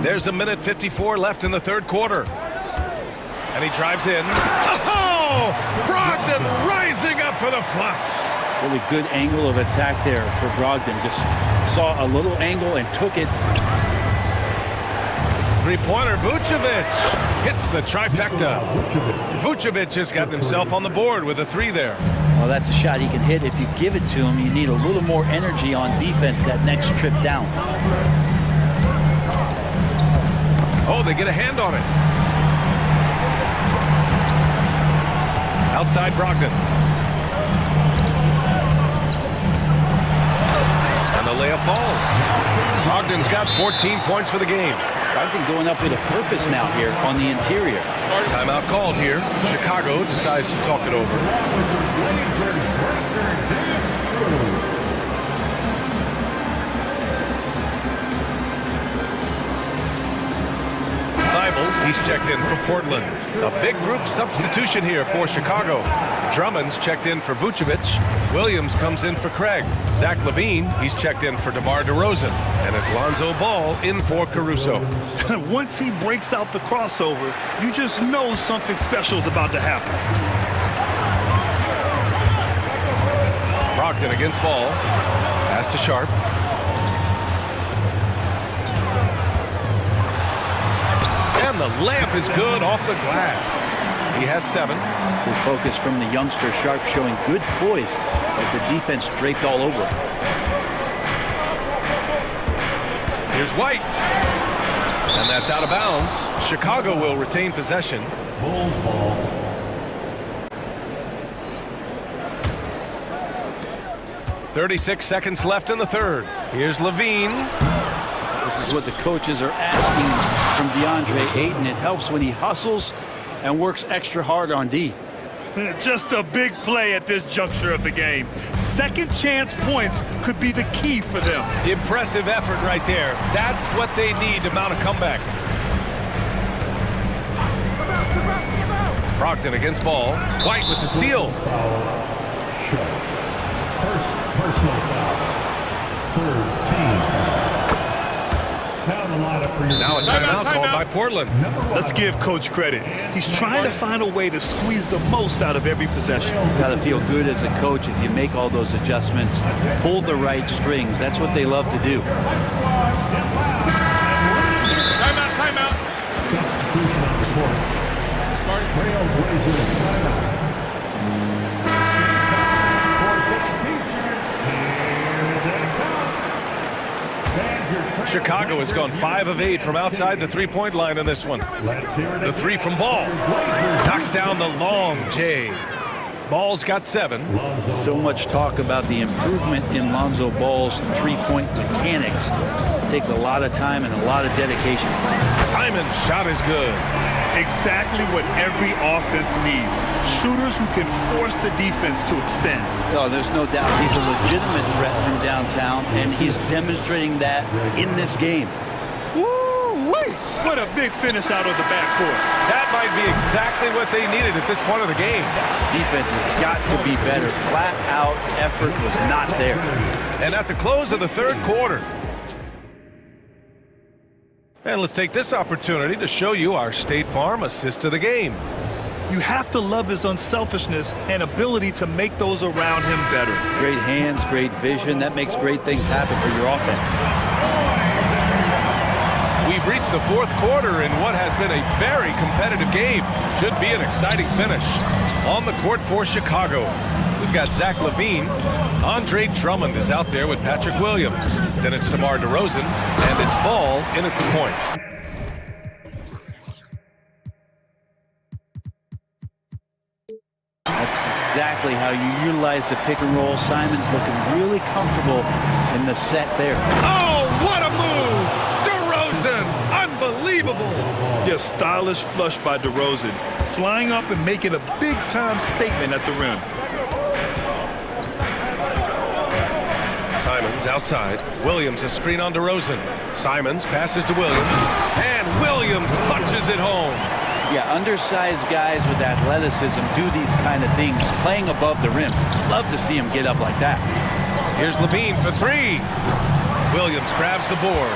There's 1:54 left in the third quarter. And he drives in. Oh! Brogdon rising up for the flush. Really good angle of attack there for Brogdon. Just saw a little angle and took it. Three-pointer, Vucevic hits the trifecta. Vucevic has got himself on the board with a three there. Well, that's a shot he can hit. If you give it to him, you need a little more energy on defense that next trip down. Oh, they get a hand on it. Outside Brogdon. And the layup falls. Brogdon's got 14 points for the game. Brogdon going up with a purpose now here on the interior. Timeout called here. Chicago decides to talk it over. He's checked in for Portland. A big group substitution here for Chicago. Drummond's checked in for Vucevic. Williams comes in for Craig. Zach LaVine, he's checked in for DeMar DeRozan. And it's Lonzo Ball in for Caruso. Once he breaks out the crossover, you just know something special is about to happen. Brogdon against Ball. Pass to Sharp. And the layup is good off the glass. He has 7. Good focus from the youngster. Sharp showing good poise, but the defense draped all over him. Here's White. And that's out of bounds. Chicago will retain possession. Bulls ball. .36 seconds left in the third. Here's LaVine. This is what the coaches are asking from DeAndre Ayton. It helps when he hustles and works extra hard on D. Just a big play at this juncture of the game. Second chance points could be the key for them. Impressive effort right there. That's what they need to mount a comeback. Brogdon against Ball. White with the steal. First personal foul. Third team foul. Now a timeout called by Portland. Let's give Coach credit. He's trying to find a way to squeeze the most out of every possession. Got to feel good as a coach if you make all those adjustments, pull the right strings. That's what they love to do. Timeout, timeout. Substitution on the court. Trailblazers timeout. Chicago has gone 5 of 8 from outside the three-point line in this one. The three from Ball. Knocks down the long J. Ball's got 7. So much talk about the improvement in Lonzo Ball's three-point mechanics. It takes a lot of time and a lot of dedication. Simon's shot is good. Exactly what every offense needs. Shooters who can force the defense to extend. Oh, there's no doubt. He's a legitimate threat from downtown, and he's demonstrating that in this game. Woo-wee! What a big finish out of the backcourt. That might be exactly what they needed at this point of the game. Defense has got to be better. Flat out effort was not there. And at the close of the third quarter, and let's take this opportunity to show you our State Farm assist of the game. You have to love his unselfishness and ability to make those around him better. Great hands, great vision. That makes great things happen for your offense. We've reached the fourth quarter in what has been a very competitive game. Should be an exciting finish. On the court for Chicago, we've got Zach LaVine. Andre Drummond is out there with Patrick Williams. Then it's DeMar DeRozan, and it's Ball in at the point. That's exactly how you utilize the pick and roll. Simon's looking really comfortable in the set there. Oh, what a move! DeRozan, unbelievable! Yes, stylish flush by DeRozan, flying up and making a big-time statement at the rim. Simons outside. Williams a screen on DeRozan. Simons passes to Williams. And Williams punches it home. Yeah, undersized guys with athleticism do these kind of things, playing above the rim. Love to see him get up like that. Here's LaVine for 3. Williams grabs the board.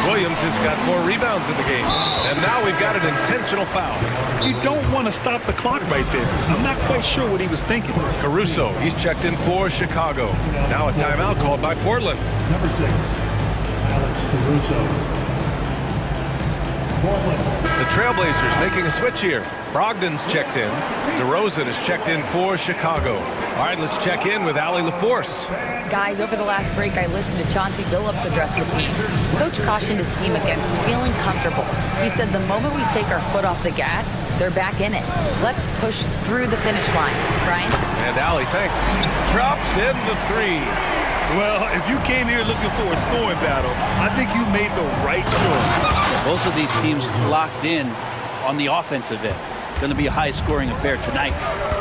Williams has got 4 rebounds in the game. And now we've got an intentional foul. You don't want to stop the clock right there. I'm not quite sure what he was thinking. Caruso, he's checked in for Chicago. Now a timeout called by Portland. Number 6, Alex Caruso. The Trailblazers making a switch here. Brogdon's checked in. DeRozan is checked in for Chicago. All right, let's check in with Allie LaForce. Guys, over the last break, I listened to Chauncey Billups address the team. Coach cautioned his team against feeling comfortable. He said the moment we take our foot off the gas, they're back in it. Let's push through the finish line. Brian? And Allie, thanks. Drops in the three. Well, if you came here looking for a scoring battle, I think you made the right choice. Both of these teams locked in on the offensive end. Going to be a high-scoring affair tonight.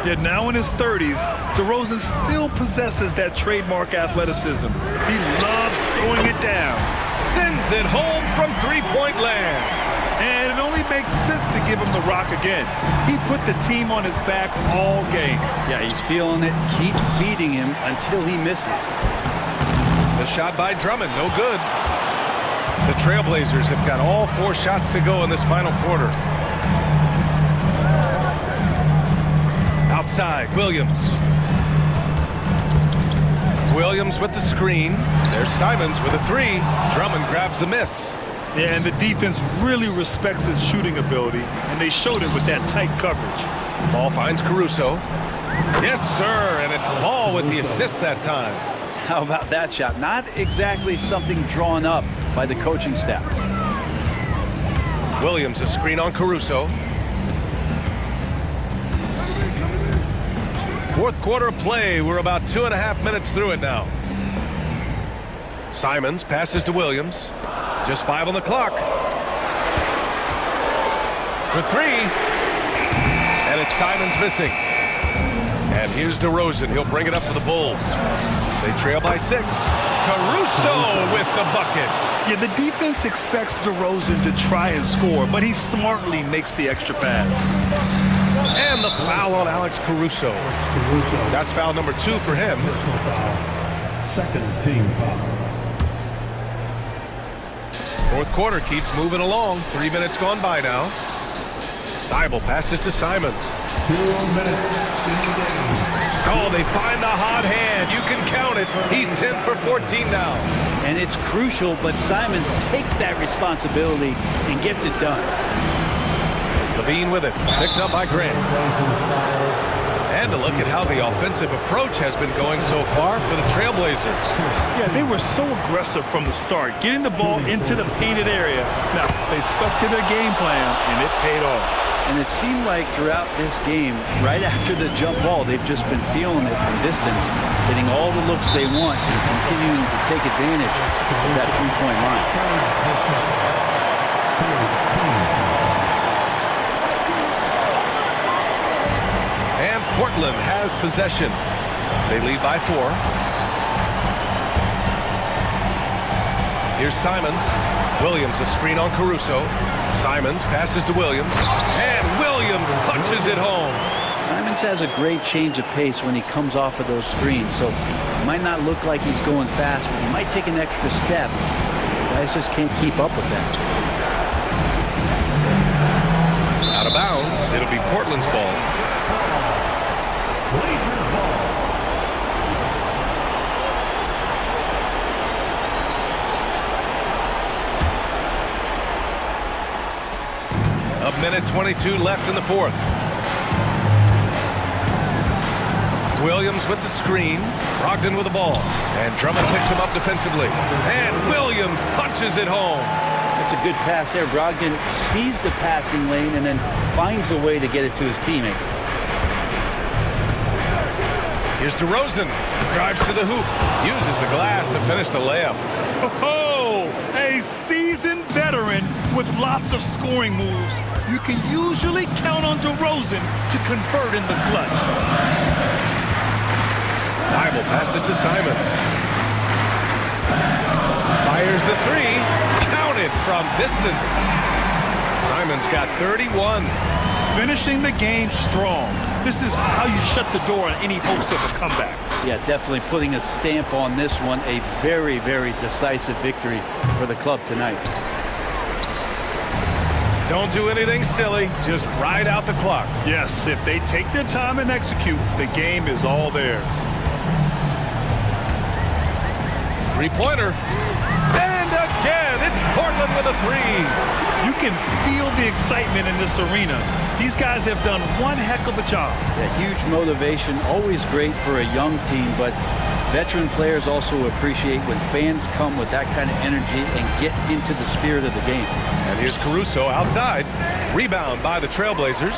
Yet now in his 30s, DeRozan still possesses that trademark athleticism. He loves throwing it down. Sends it home from three-point land. And it only makes sense to give him the rock again. He put the team on his back all game. Yeah, he's feeling it. Keep feeding him until he misses. The shot by Drummond, no good. The Trailblazers have got all 4 shots to go in this final quarter. Outside, Williams. Williams with the screen. There's Simons with a 3. Drummond grabs the miss. Yeah, and the defense really respects his shooting ability, and they showed it with that tight coverage. Ball finds Caruso. Yes, sir, and it's Ball with the assist that time. How about that shot? Not exactly something drawn up by the coaching staff. Williams, a screen on Caruso. Fourth quarter of play. We're about 2.5 minutes through it now. Simons passes to Williams. Just 5 on the clock. For 3. And it's Simons missing. And here's DeRozan. He'll bring it up for the Bulls. They trail by 6. Caruso with the bucket. Yeah, the defense expects DeRozan to try and score, but he smartly makes the extra pass. And the foul on Alex Caruso. That's foul number 2 for him. Second team foul. Fourth quarter keeps moving along. 3 minutes gone by now. Thibault passes to Simons. 2 minutes in the game. Oh, they find the hot hand. You can count it. He's 10 for 14 now. And it's crucial, but Simons takes that responsibility and gets it done. Levine with it. Picked up by Grant. And a look at how the offensive approach has been going so far for the Trailblazers. Yeah, they were so aggressive from the start, getting the ball into the painted area. Now, they stuck to their game plan, and it paid off. And it seemed like throughout this game, right after the jump ball, they've just been feeling it from distance, getting all the looks they want and continuing to take advantage of that three-point line. And Portland has possession. They lead by 4. Here's Simons. Williams, a screen on Caruso. Simons passes to Williams. And Williams punches it home. Simons has a great change of pace when he comes off of those screens, so it might not look like he's going fast, but he might take an extra step. Guys just can't keep up with that. Out of bounds. It'll be Portland's ball. Blazers ball. A minute 22 left in the fourth. Williams with the screen. Brogdon with the ball. And Drummond picks him up defensively. And Williams punches it home. That's a good pass there. Brogdon sees the passing lane and then finds a way to get it to his teammate. Here's DeRozan. Drives to the hoop. Uses the glass to finish the layup. Oh, a seasoned veteran with lots of scoring moves. You can usually count on DeRozan to convert in the clutch. Thibault passes to Simons. Fires the 3. Counted from distance. Simons got 31. Finishing the game strong. This is how you shut the door on any hopes of a comeback. Yeah, definitely putting a stamp on this one. A very, very decisive victory for the club tonight. Don't do anything silly. Just ride out the clock. Yes, if they take their time and execute, the game is all theirs. Three-pointer. And again, it's Portland with a three. You can feel the excitement in this arena. These guys have done one heck of a job. Yeah, huge motivation, always great for a young team, but veteran players also appreciate when fans come with that kind of energy and get into the spirit of the game. And here's Caruso outside. Rebound by the Trailblazers.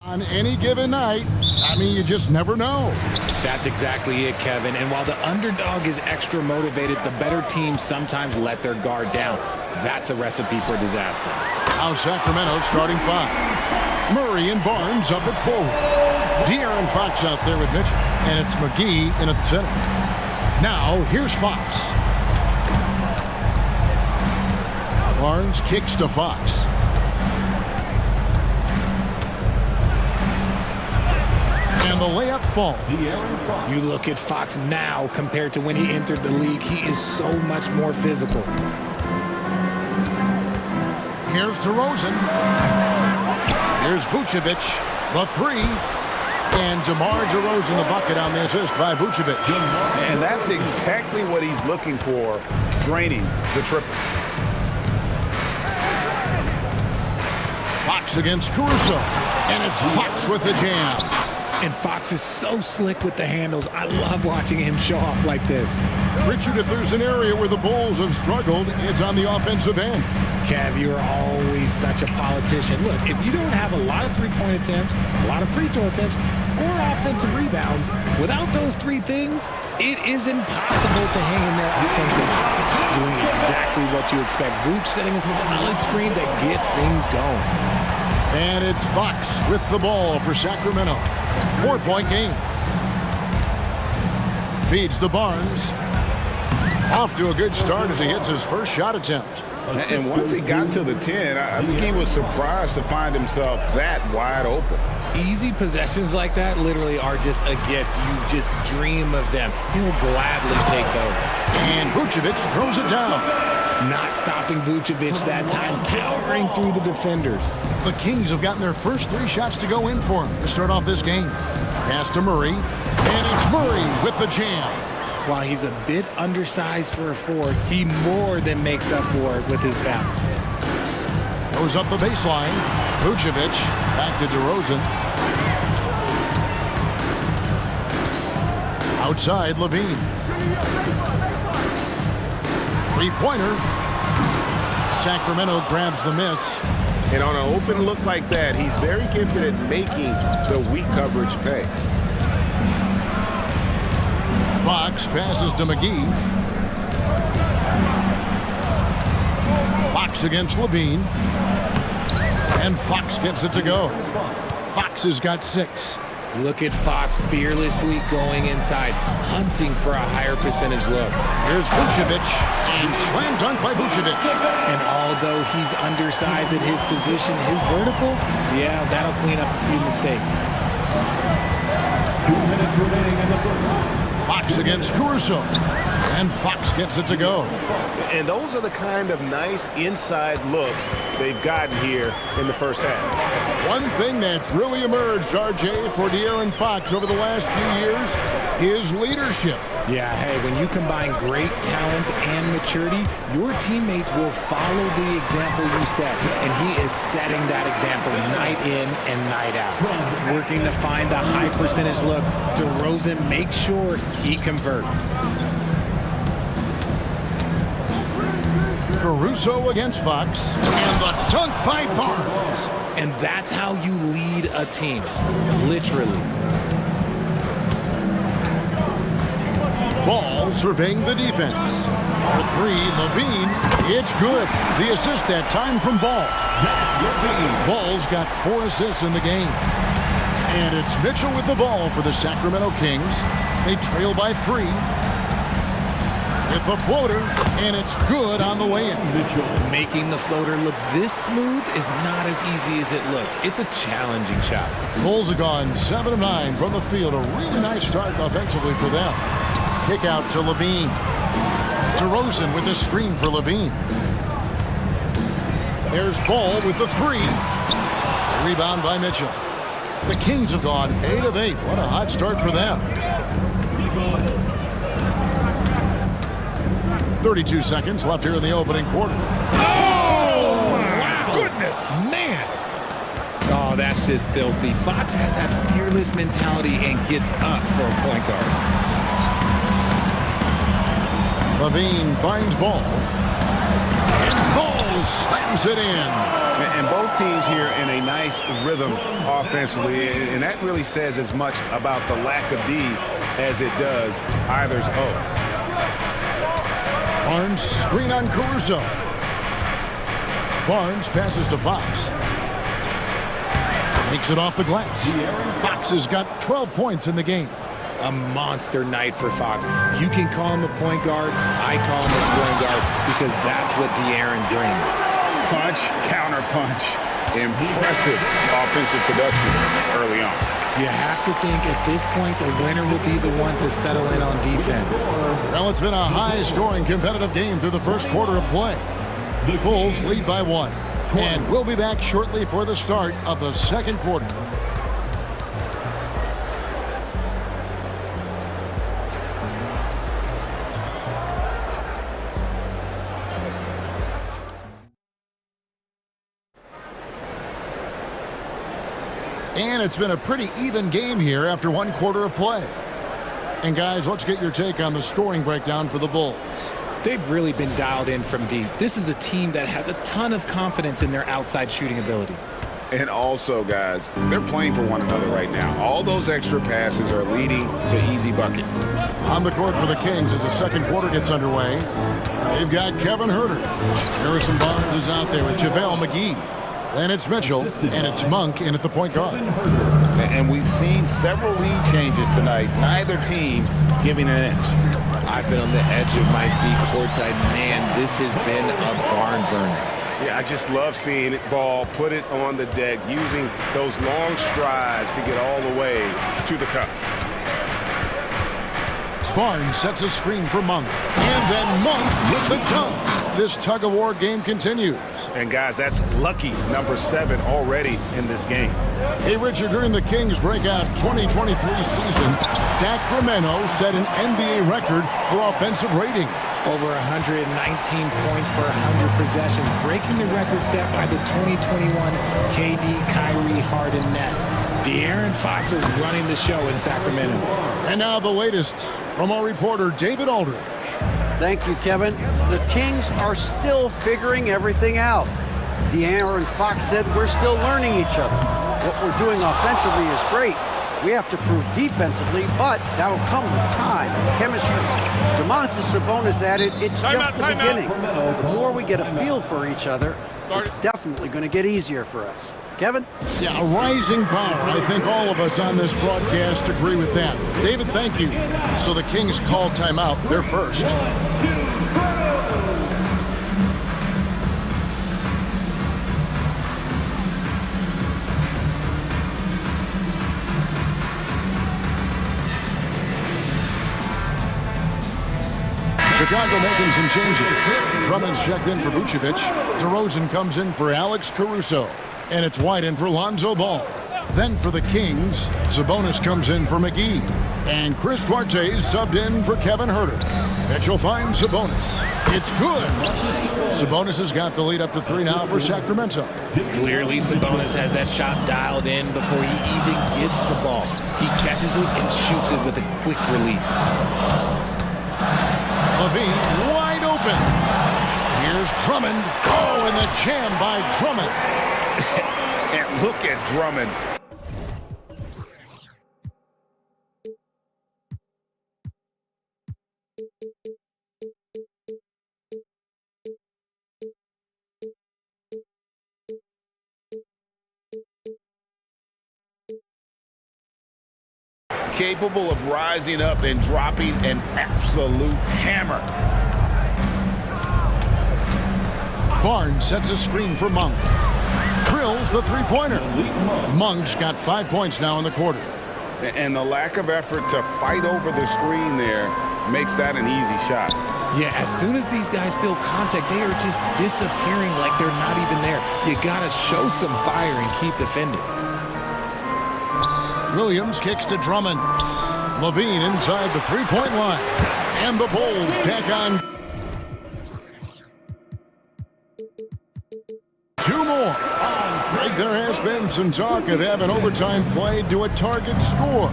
On any given night, I mean, you just never know. That's exactly it, Kevin. And while the underdog is extra motivated, the better teams sometimes let their guard down. That's a recipe for disaster. Now Sacramento starting 5. Murray and Barnes up at forward. De'Aaron Fox out there with Mitchell. And it's McGee in at the center. Now, here's Fox. Barnes kicks to Fox. And the layup falls. You look at Fox now compared to when he entered the league. He is so much more physical. Here's DeRozan. Here's Vucevic, the 3. And DeMar DeRozan, the bucket on the assist by Vucevic. And that's exactly what he's looking for, draining the triple. Fox against Caruso. And it's Fox with the jam. And Fox is so slick with the handles. I love watching him show off like this. Richard, if there's an area where the Bulls have struggled, it's on the offensive end. Kev, you're always such a politician. Look, if you don't have a lot of three-point attempts, a lot of free throw attempts, or offensive rebounds, without those 3 things, it is impossible to hang in there offensively. Doing exactly what you expect. Vooch setting a solid screen that gets things going. And it's Fox with the ball for Sacramento. 4-point game. Feeds to Barnes. Off to a good start as he hits his first shot attempt. And once he got to the 10, I think he was surprised to find himself that wide open. Easy possessions like that literally are just a gift. You just dream of them. He'll gladly take those. And Vucevic throws it down. Not stopping Vucevic that time, powering through the defenders. The Kings have gotten their first 3 shots to go in for him to start off this game. Pass to Murray, and it's Murray with the jam. While he's a bit undersized for a 4, he more than makes up for it with his bounce. Goes up the baseline. Vucevic back to DeRozan. Outside, Levine. 3-pointer. Sacramento grabs the miss. And on an open look like that, he's very gifted at making the weak coverage pay. Fox passes to McGee. Fox against Levine. And Fox gets it to go. Fox has got 6. Look at Fox fearlessly going inside, hunting for a higher percentage look. Here's Vucevic, and slam dunk by Vucevic. And although he's undersized at his position, his vertical, yeah, that'll clean up a few mistakes. 2 minutes remaining in the first. Fox against Caruso, and Fox gets it to go. And those are the kind of nice inside looks they've gotten here in the first half. One thing that's really emerged, RJ, for De'Aaron Fox over the last few years is leadership. Yeah, hey, when you combine great talent and maturity, your teammates will follow the example you set. And he is setting that example night in and night out. Working to find the high percentage look, DeRozan makes sure he converts. Caruso against Fox, and the dunk by Barnes. And that's how you lead a team, literally. Ball surveying the defense. For 3, Levine, it's good. The assist that time from Ball. Ball's got 4 assists in the game. And it's Mitchell with the ball for the Sacramento Kings. They trail by 3. With the floater, and it's good on the way in. Making the floater look this smooth is not as easy as it looks. It's a challenging shot. Bulls have gone 7 of 9 from the field. A really nice start offensively for them. Kick out to Levine. DeRozan with the screen for Levine. There's Ball with the 3. Rebound by Mitchell. The Kings have gone 8 of 8. What a hot start for them. 32 seconds left here in the opening quarter. Oh, wow. Goodness, man. Oh, that's just filthy. Fox has that fearless mentality and gets up for a point guard. Levine finds Ball. And Ball slams it in. And both teams here in a nice rhythm offensively, and that really says as much about the lack of D as it does either's O. Barnes screen on Caruso. Barnes passes to Fox. Makes it off the glass. Fox has got 12 points in the game. A monster night for Fox. You can call him a point guard. I call him a scoring guard because that's what De'Aaron brings. Punch, counter punch. Impressive offensive production early on. You have to think at this point the winner will be the one to settle in on defense. Well, it's been a high-scoring competitive game through the first quarter of play. The Bulls lead by 1. And we'll be back shortly for the start of the second quarter. And it's been a pretty even game here after one quarter of play. And guys, let's get your take on the scoring breakdown for the Bulls. They've really been dialed in from deep. This is a team that has a ton of confidence in their outside shooting ability. And also, guys, they're playing for one another right now. All those extra passes are leading to easy buckets. On the court for the Kings as the second quarter gets underway, they've got Kevin Huerter. Harrison Barnes is out there with JaVale McGee. Then it's Mitchell, and it's Monk in at the point guard. And we've seen several lead changes tonight. Neither team giving an edge. I've been on the edge of my seat courtside. Man, this has been a barn burner. Yeah, I just love seeing it ball, put it on the deck, using those long strides to get all the way to the cup. Barnes sets a screen for Monk. And then Monk with the dunk. This tug-of-war game continues. And guys, that's lucky number 7 already in this game. Hey, Richard, during the Kings breakout 2023 season, Sacramento set an NBA record for offensive rating. Over 119 points per 100 possessions, breaking the record set by the 2021 KD Kyrie Harden Nets. De'Aaron Fox was running the show in Sacramento. And now the latest from our reporter, David Aldridge. Thank you, Kevin. The Kings are still figuring everything out. De'Aaron Fox said we're still learning each other. What we're doing offensively is great. We have to prove defensively, but that'll come with time and chemistry. Domantas Sabonis added, it's just the beginning. The more we get a feel for each other, it's definitely going to get easier for us. Kevin? Yeah, a rising power. I think all of us on this broadcast agree with that. David, thank you. So the Kings call timeout. They're first. Chicago making some changes. Drummond's checked in for Vucevic. DeRozan comes in for Alex Caruso. And it's White in for Lonzo Ball. Then for the Kings, Sabonis comes in for McGee. And Chris Duarte's subbed in for Kevin Huerter. Mitchell finds Sabonis. It's good. Sabonis has got the lead up to 3 now for Sacramento. Clearly, Sabonis has that shot dialed in before he even gets the ball. He catches it and shoots it with a quick release. LaVine wide open. Here's Drummond. Oh, and the jam by Drummond. And look at Drummond. Capable of rising up and dropping an absolute hammer. Barnes sets a screen for Monk. Drills the three-pointer. Monk's got 5 points now in the quarter. And the lack of effort to fight over the screen there makes that an easy shot. Yeah, as soon as these guys feel contact, they are just disappearing like they're not even there. You gotta show some fire and keep defending. Williams kicks to Drummond. LaVine inside the three-point line. And the Bulls tack on 2 more. Greg, there has been some talk of having overtime played to a target score.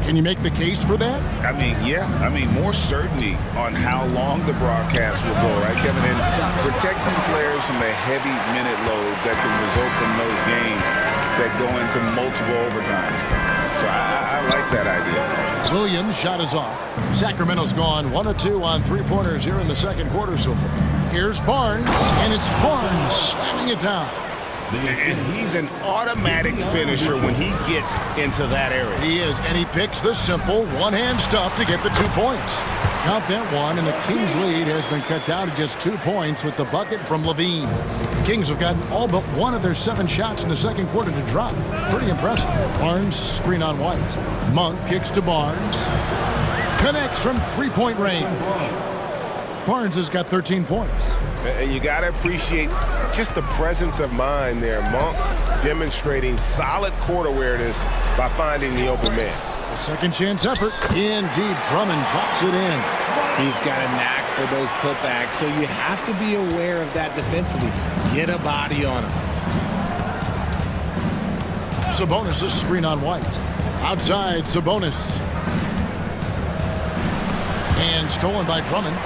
Can you make the case for that? I mean, yeah. I mean, more certainty on how long the broadcast will go, right, Kevin? And protecting players from the heavy minute loads that can result from those games that go into multiple overtimes. So I like that idea. Williams' shot is off. Sacramento's gone 1 of 2 on three-pointers here in the second quarter so far. Here's Barnes, and it's Barnes slamming it down. And he's an automatic finisher when he gets into that area. He is, and he picks the simple one-hand stuff to get the 2 points. Count that one, and the Kings' lead has been cut down to just 2 points with the bucket from Levine. The Kings have gotten all but one of their 7 shots in the second quarter to drop. Pretty impressive. Barnes, screen on White. Monk kicks to Barnes. Connects from three-point range. Barnes has got 13 points. And you got to appreciate just the presence of mind there. Monk demonstrating solid court awareness by finding the open man. A second chance effort. In deep, Drummond drops it in. He's got a knack for those putbacks, so you have to be aware of that defensively. Get a body on him. Sabonis' screen on White. Outside, Sabonis. And stolen by Drummond.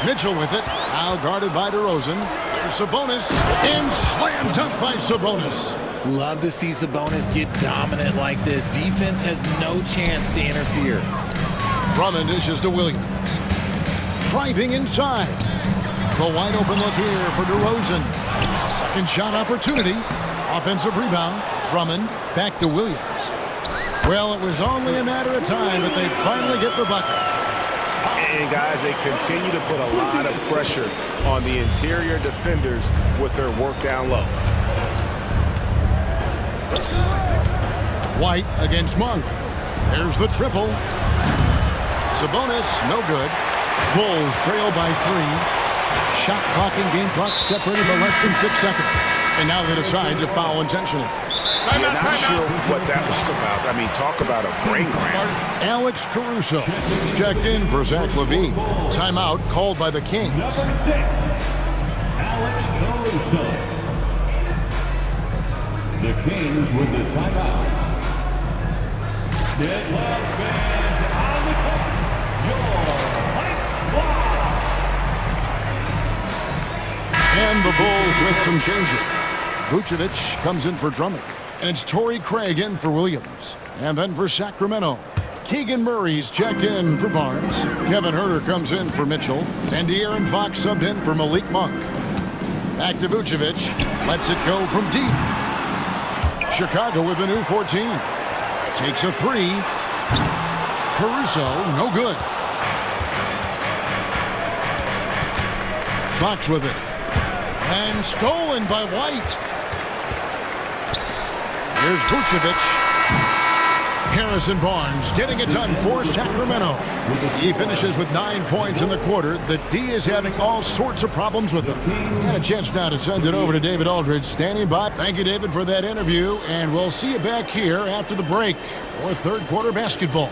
Mitchell with it, now guarded by DeRozan. Here's Sabonis, and slam dunk by Sabonis. Love to see Sabonis get dominant like this. Defense has no chance to interfere. Drummond dishes to Williams. Driving inside. The wide open look here for DeRozan. Second shot opportunity. Offensive rebound. Drummond back to Williams. Well, it was only a matter of time, but they finally get the bucket. And guys, they continue to put a lot of pressure on the interior defenders with their work down low. White against Monk. There's the triple. Sabonis, no good. Bulls trail by 3. Shot clock and game clock separated by less than 6 seconds. And now they decide to foul intentionally. I'm not sure what that was about. I mean, talk about a brain cramp. Alex Caruso checked in for Zach LaVine. Timeout called by the Kings. Number 6, Alex Caruso. The Kings with the timeout. Deadlock fans on the court. Your White Squad. And the Bulls with some changes. Vucevic comes in for Drummond. And it's Torrey Craig in for Williams. And then for Sacramento, Keegan Murray's checked in for Barnes. Kevin Huerter comes in for Mitchell. And De'Aaron Fox subbed in for Malik Monk. Back to Vucevic. Lets it go from deep. Chicago with a new 14. Takes a 3. Caruso, no good. Fox with it. And stolen by White. Here's Vucevic. Harrison Barnes getting it done for Sacramento. He finishes with 9 points in the quarter. The D is having all sorts of problems with him. And a chance now to send it over to David Aldridge standing by. Thank you, David, for that interview. And we'll see you back here after the break for third quarter basketball.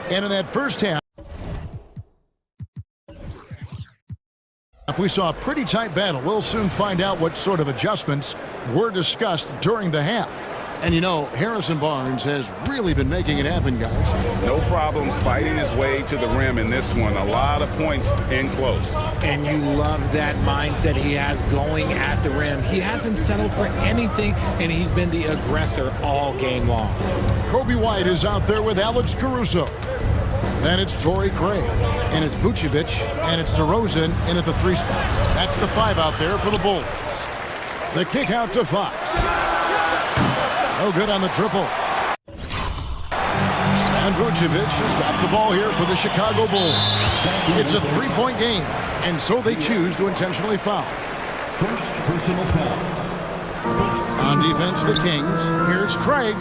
And in that first half, we saw a pretty tight battle. We'll soon find out what sort of adjustments were discussed during the half. And you know, Harrison Barnes has really been making it happen, guys. No problems fighting his way to the rim in this one. A lot of points in close. And you love that mindset he has going at the rim. He hasn't settled for anything, and he's been the aggressor all game long. Kobe White is out there with Alex Caruso. Then it's Torrey Craig, and it's Vucevic, and it's DeRozan in at the 3 spot. That's the 5 out there for the Bulls. The kick out to Fox. No good on the triple. And Vucevic has got the ball here for the Chicago Bulls. It's a 3-point game, and so they choose to intentionally foul. First personal foul. On defense, the Kings. Here's Craig.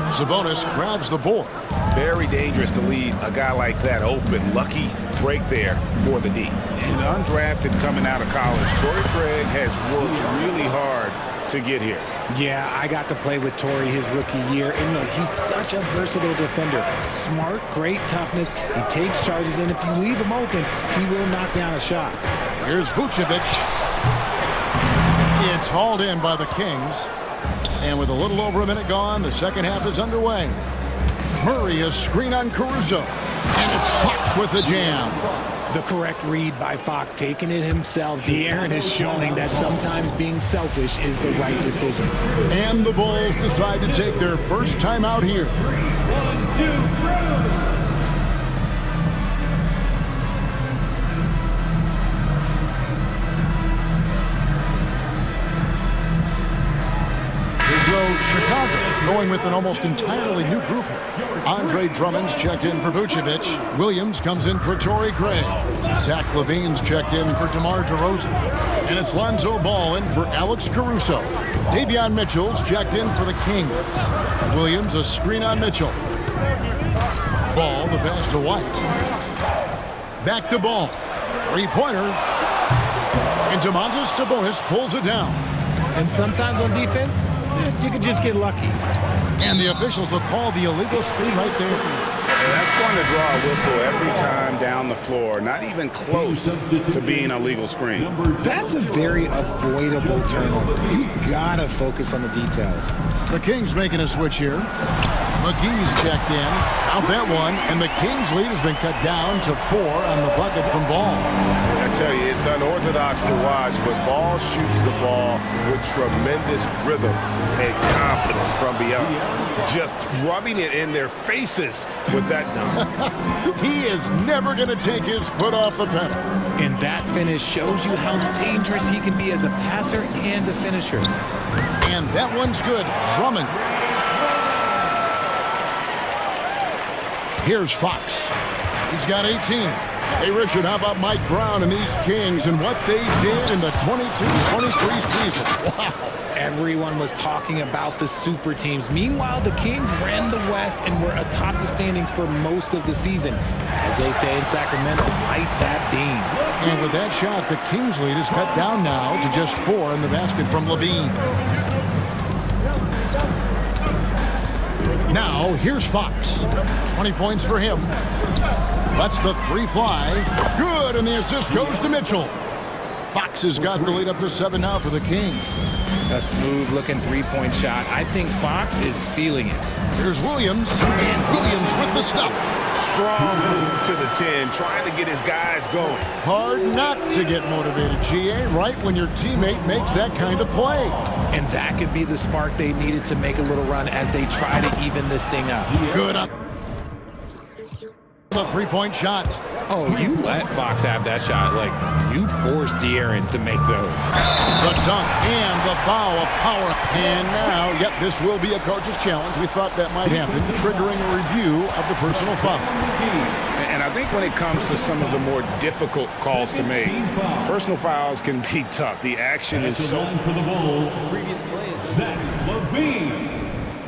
Sabonis grabs the board. Very dangerous to leave a guy like that open. Lucky break there for the D. And undrafted coming out of college, Torrey Craig has worked really hard to get here. Yeah, I got to play with Torrey his rookie year, and look, he's such a versatile defender. Smart, great toughness. He takes charges, and if you leave him open, he will knock down a shot. Here's Vucevic. It's hauled in by the Kings. And with a little over a minute gone, the second half is underway. Murray, a screen on Caruso. And it's Fox with the jam. The correct read by Fox, taking it himself. De'Aaron is showing that sometimes being selfish is the right decision. And the Bulls decide to take their first time out here. 1, 2, 3. So Chicago going with an almost entirely new group here. Andre Drummond's checked in for Vucevic. Williams comes in for Torrey Craig. Zach LaVine's checked in for DeMar DeRozan. And it's Lonzo Ball in for Alex Caruso. Davion Mitchell's checked in for the Kings. Williams a screen on Mitchell. Ball the pass to White. Back to Ball. Three-pointer. And Domantas Sabonis pulls it down. And sometimes on defense, you can just get lucky. And the officials will call the illegal screen right there. And that's going to draw a whistle every time down the floor. Not even close to being a legal screen. That's a very avoidable turnover. You gotta focus on the details. The Kings making a switch here. McGee's checked in. Out that one. And the Kings lead has been cut down to 4 on the bucket from Ball. I tell you, it's unorthodox to watch, but Ball shoots the ball with tremendous rhythm and confidence from beyond. Just rubbing it in their faces with that dunk. He is never going to take his foot off the pedal. And that finish shows you how dangerous he can be as a passer and a finisher. And that one's good. Drummond. Here's Fox. He's got 18. Hey, Richard, how about Mike Brown and these Kings and what they did in the 22-23 season? Wow. Everyone was talking about the super teams. Meanwhile, the Kings ran the West and were atop the standings for most of the season. As they say in Sacramento, light that beam. And with that shot, the Kings lead is cut down now to just 4 in the basket from Levine. Now, here's Fox. 20 points for him. Lets the 3 fly. Good, and the assist goes to Mitchell. Fox has got the lead up to 7 now for the Kings. A smooth-looking three-point shot. I think Fox is feeling it. Here's Williams, and Williams with the stuff. Strong move to the 10, trying to get his guys going. Hard not to get motivated, GA, right when your teammate makes that kind of play. And that could be the spark they needed to make a little run as they try to even this thing up. Good on the three-point shot. Oh, you let Fox have that shot. Like, you forced De'Aaron to make those. The dunk and the foul of power. And now, yep, this will be a coach's challenge. We thought that might happen, triggering a review of the personal foul. And I think when it comes to some of the more difficult calls to make, personal fouls can be tough. The action is so... For the Bulls, previous play is Zach LaVine.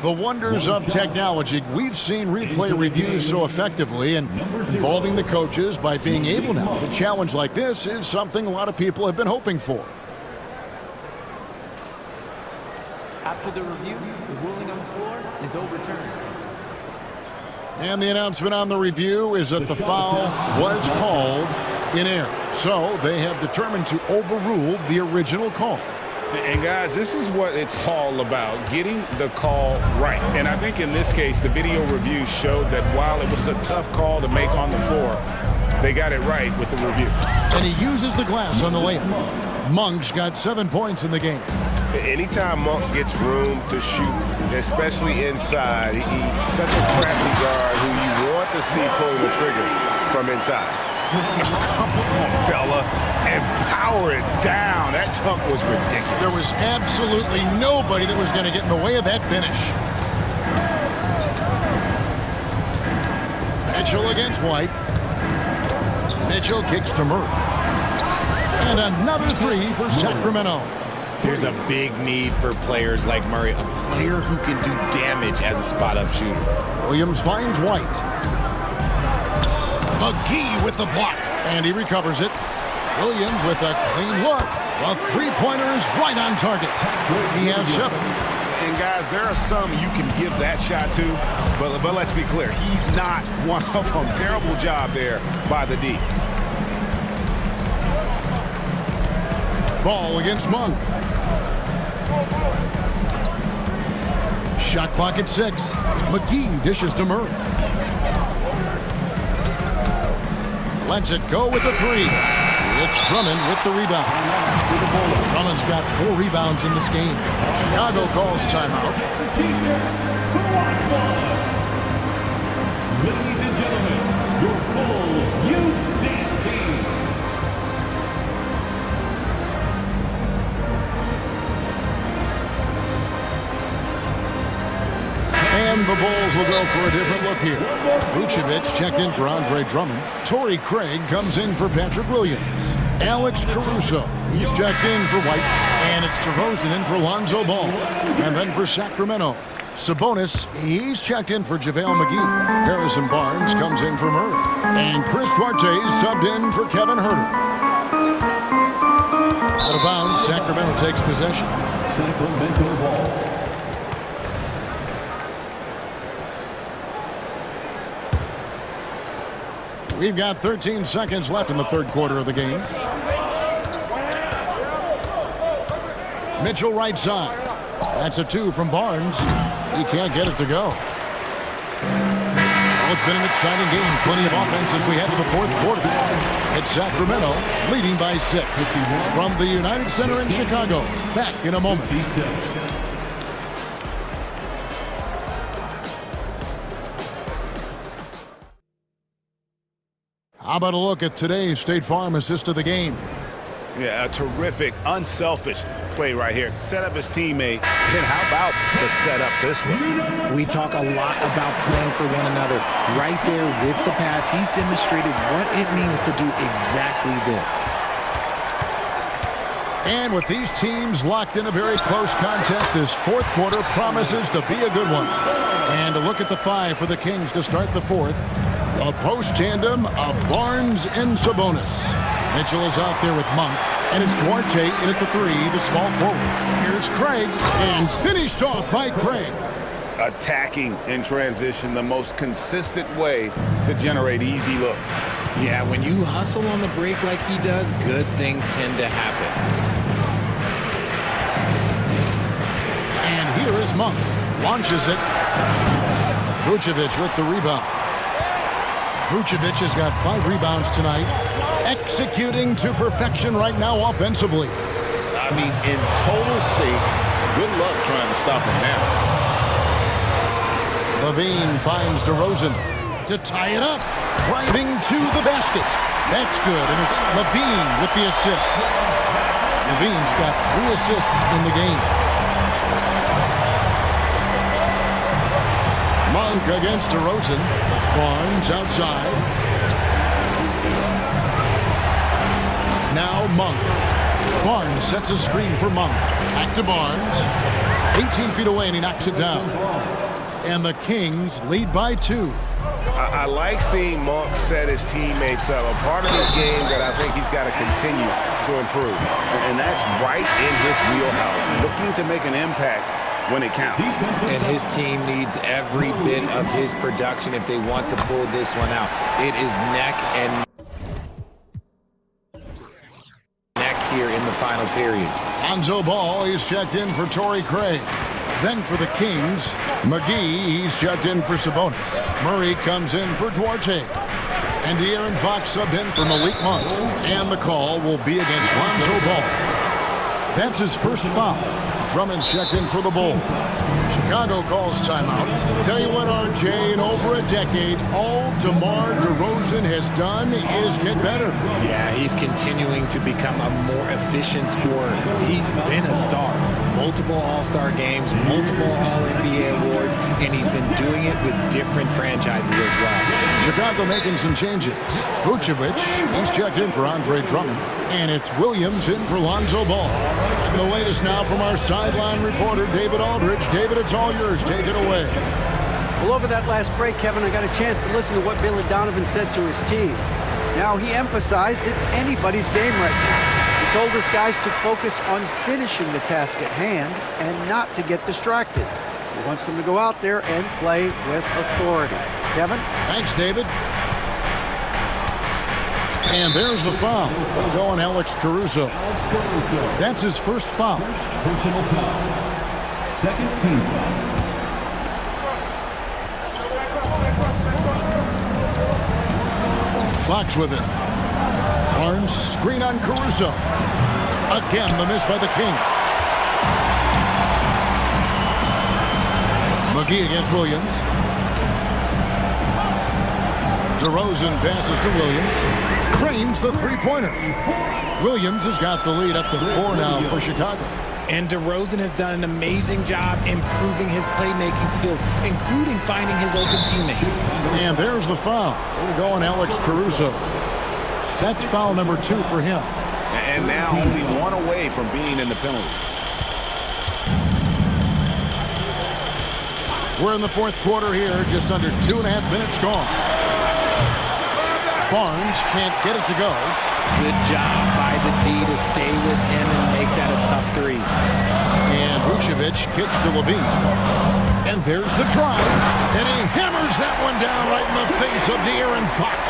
The wonders of technology. We've seen replay reviews so effectively, and involving the coaches by being able now to challenge like this is something a lot of people have been hoping for. After the review, the ruling on the floor is overturned. And the announcement on the review is that the foul was called in error. So they have determined to overrule the original call. And guys, this is what it's all about, getting the call right. And I think in this case, the video review showed that while it was a tough call to make on the floor, they got it right with the review. And he uses the glass on the layup. Monk's got 7 points in the game. Anytime Monk gets room to shoot, especially inside, he's such a crafty guard who you want to see pulling the trigger from inside. Come on, fella, and power it down. That dunk was ridiculous. There was absolutely nobody that was going to get in the way of that finish. Mitchell against White. Mitchell kicks to Murray. And another 3 for Sacramento. There's a big need for players like Murray, a player who can do damage as a spot-up shooter. Williams finds White. McGee with the block, and he recovers it. Williams with a clean look. A three-pointer is right on target. He has 7. And guys, there are some you can give that shot to, but let's be clear, he's not one of them. Terrible job there by the D. Ball against Monk. Shot clock at 6. McGee dishes to Murray. Lets it go with the 3. It's Drummond with the rebound. Drummond's got 4 rebounds in this game. Chicago calls timeout. Ladies and gentlemen, your full youth dance team. And the Bulls will go for a different look here. Vucevic checked in for Andre Drummond. Torrey Craig comes in for Patrick Williams. Alex Caruso, he's checked in for White. And it's DeRozan in for Lonzo Ball. And then for Sacramento, Sabonis, he's checked in for JaVale McGee. Harrison Barnes comes in for Murray. And Chris Duarte's subbed in for Kevin Huerter. Out of bounds, Sacramento takes possession. Sacramento ball. We've got 13 seconds left in the third quarter of the game. Mitchell right side. That's a 2 from Barnes. He can't get it to go. Well, it's been an exciting game. Plenty of offense as we head to the fourth quarter. It's Sacramento leading by 6. From the United Center in Chicago. Back in a moment. How about a look at today's State Farm assist of the game? Yeah, a terrific, unselfish play right here. Set up his teammate. And how about the setup this was? We talk a lot about playing for one another. Right there with the pass, he's demonstrated what it means to do exactly this. And with these teams locked in a very close contest, this fourth quarter promises to be a good one. And a look at the 5 for the Kings to start the fourth. A post tandem of Barnes and Sabonis. Mitchell is out there with Monk, and it's Duarte in at the 3, the small forward. Here's Craig, and finished off by Craig. Attacking in transition, the most consistent way to generate easy looks. Yeah, when you hustle on the break like he does, good things tend to happen. And here is Monk. Launches it. Vucevic with the rebound. Vucevic has got 5 rebounds tonight, executing to perfection right now offensively. I mean, in total sync. Good luck trying to stop him now. Levine finds DeRozan to tie it up, driving to the basket. That's good, and it's Levine with the assist. Levine's got 3 assists in the game. Monk against DeRozan. Barnes outside. Now Monk. Barnes sets a screen for Monk. Back to Barnes. 18 feet away, and he knocks it down. And the Kings lead by 2. I like seeing Monk set his teammates up. A part of this game that I think he's got to continue to improve. And that's right in his wheelhouse. Looking to make an impact when it counts. And his team needs every bit of his production if they want to pull this one out. It is neck and neck here in the final period. Lonzo Ball, he's checked in for Torrey Craig. Then for the Kings, McGee, he's checked in for Sabonis. Murray comes in for Duarte. And De'Aaron Fox subbed in for Malik Monk. And the call will be against Lonzo Ball. That's his first foul. Drummond's checked in for the Bulls. Chicago calls timeout. Tell you what, RJ, in over a decade, all DeMar DeRozan has done is get better. Yeah, he's continuing to become a more efficient scorer. He's been a star. Multiple All-Star games, multiple All-NBA awards, and he's been doing it with different franchises as well. Chicago making some changes. Vucevic, he's checked in for Andre Drummond. And it's Williams in for Lonzo Ball. And the latest now from our sideline reporter, David Aldridge. David, it's all yours. Take it away. Well, over that last break, Kevin, I got a chance to listen to what Billy Donovan said to his team. Now, he emphasized it's anybody's game right now. He told his guys to focus on finishing the task at hand and not to get distracted. He wants them to go out there and play with authority. Kevin? Thanks, David. And there's the foul. Going Alex Caruso. That's his first foul. Personal foul. Second team foul. Fox with it. Barnes, screen on Caruso. Again, the miss by the Kings. McGee against Williams. DeRozan passes to Williams. Cranes the three-pointer. Williams has got the lead up to 4 now for Chicago. And DeRozan has done an amazing job improving his playmaking skills, including finding his open teammates. And there's the foul. Going Alex Caruso. That's foul number 2 for him. And now only one away from being in the penalty. We're in the fourth quarter here, just under 2.5 minutes gone. Barnes can't get it to go. Good job by the D to stay with him and make that a tough three. And Vucevic kicks to Levine. And there's the drive. And he hammers that one down right in the face of De'Aaron Fox.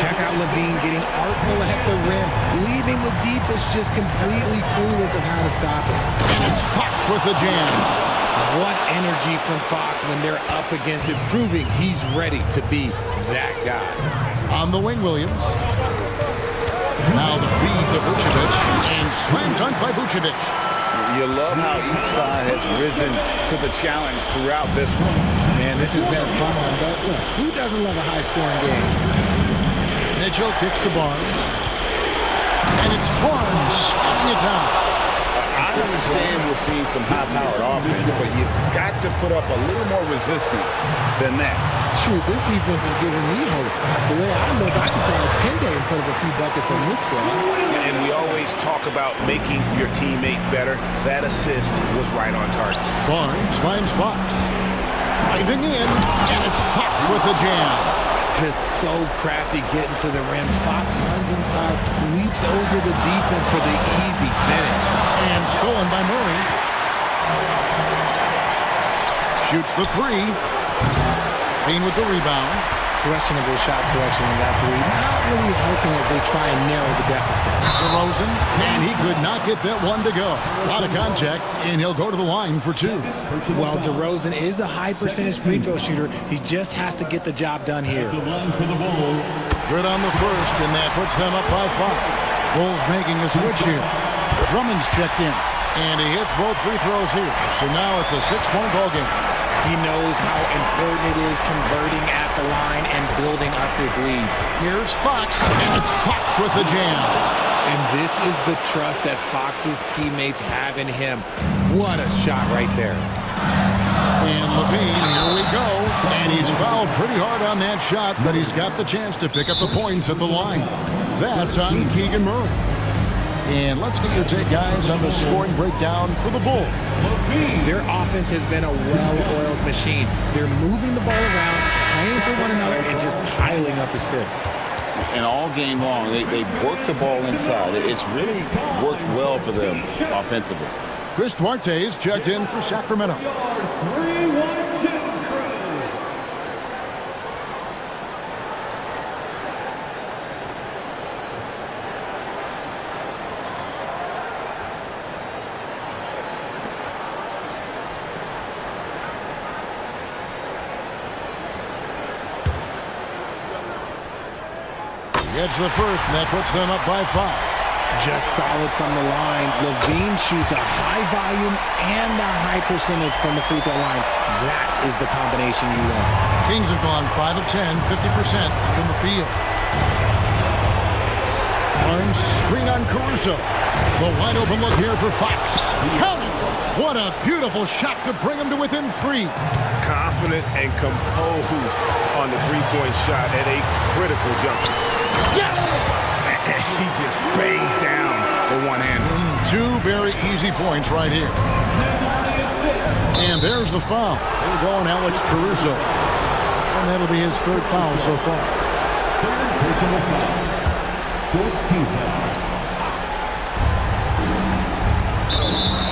Check out Levine getting artful at the rim, leaving the defense just completely clueless of how to stop it. And it's Fox with the jam. What energy from Fox when they're up against it, proving he's ready to be that guy. On the wing, Williams. Now the feed to Vucevic, and slam dunk by Vucevic. You love how each side has risen to the challenge throughout this one. Man, this has been a fun one, but look, who doesn't love a high-scoring game? Mitchell kicks to Barnes. And it's Barnes slamming it down. I understand we're seeing some high-powered offense, but you've got to put up a little more resistance than that. Shoot, this defense is giving me hope. The way I look, I can say a 10-day and put up a few buckets on this squad. And we always talk about making your teammate better. That assist was right on target. Barnes finds Fox. Driving in, and it's Fox with the jam. Just so crafty getting to the rim. Fox runs inside, leaps over the defense for the easy finish. And stolen by Murray. Shoots the three. Bean with the rebound. Questionable shot selection in that three. Not really helping as they try and narrow the deficit. DeRozan, and he could not get that one to go. A lot of contact, and he'll go to the line for 2. Well, DeRozan is a high-percentage free throw shooter. He just has to get the job done here. Good on the first, and that puts them up by 5. Bulls making a switch here. Drummond's checked in, and he hits both free throws here. So now it's a 6-point ball game. He knows how important it is converting at the line and building up this lead. Here's Fox, and it's Fox with the jam. And this is the trust that Fox's teammates have in him. What a shot right there. And Levine, here we go. And he's fouled pretty hard on that shot, but he's got the chance to pick up the points at the line. That's on Keegan Murray. And let's get your take, guys, on the scoring breakdown for the Bulls. Their offense has been a well-oiled machine. They're moving the ball around, playing for one another, and just piling up assists. And all game long, they've worked the ball inside. It's really worked well for them offensively. Chris Duarte's checked in for Sacramento. Gets the first, and that puts them up by 5. Just solid from the line. Levine shoots a high volume and a high percentage from the free throw line. That is the combination you want. Kings have gone 5 of 10, 50% from the field. Barnes, screen on Caruso. The wide open look here for Fox. Count it! What a beautiful shot to bring him to within 3. Confident and composed on the three-point shot at a critical juncture. Yes! He just bangs down the one-hander. Two very easy points right here. And there's the foul. They're going Alex Caruso. And that'll be his third foul so far. Third personal foul. Fourth team foul.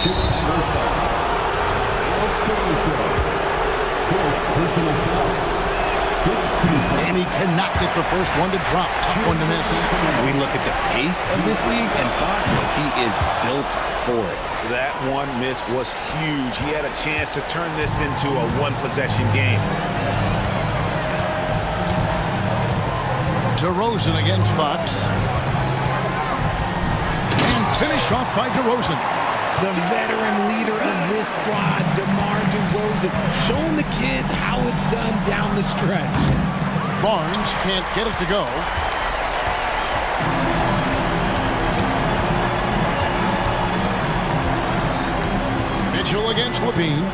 Chicago foul. Alex Caruso. Fourth personal foul. And he cannot get the first one to drop. Tough one to miss. We look at the pace of this league, and Fox, he is built for it. That one miss was huge. He had a chance to turn this into a one-possession game. DeRozan against Fox. And finished off by DeRozan. The veteran leader of this squad, DeMar DeRozan, showing the kids how it's done down the stretch. Barnes can't get it to go. Mitchell against Levine.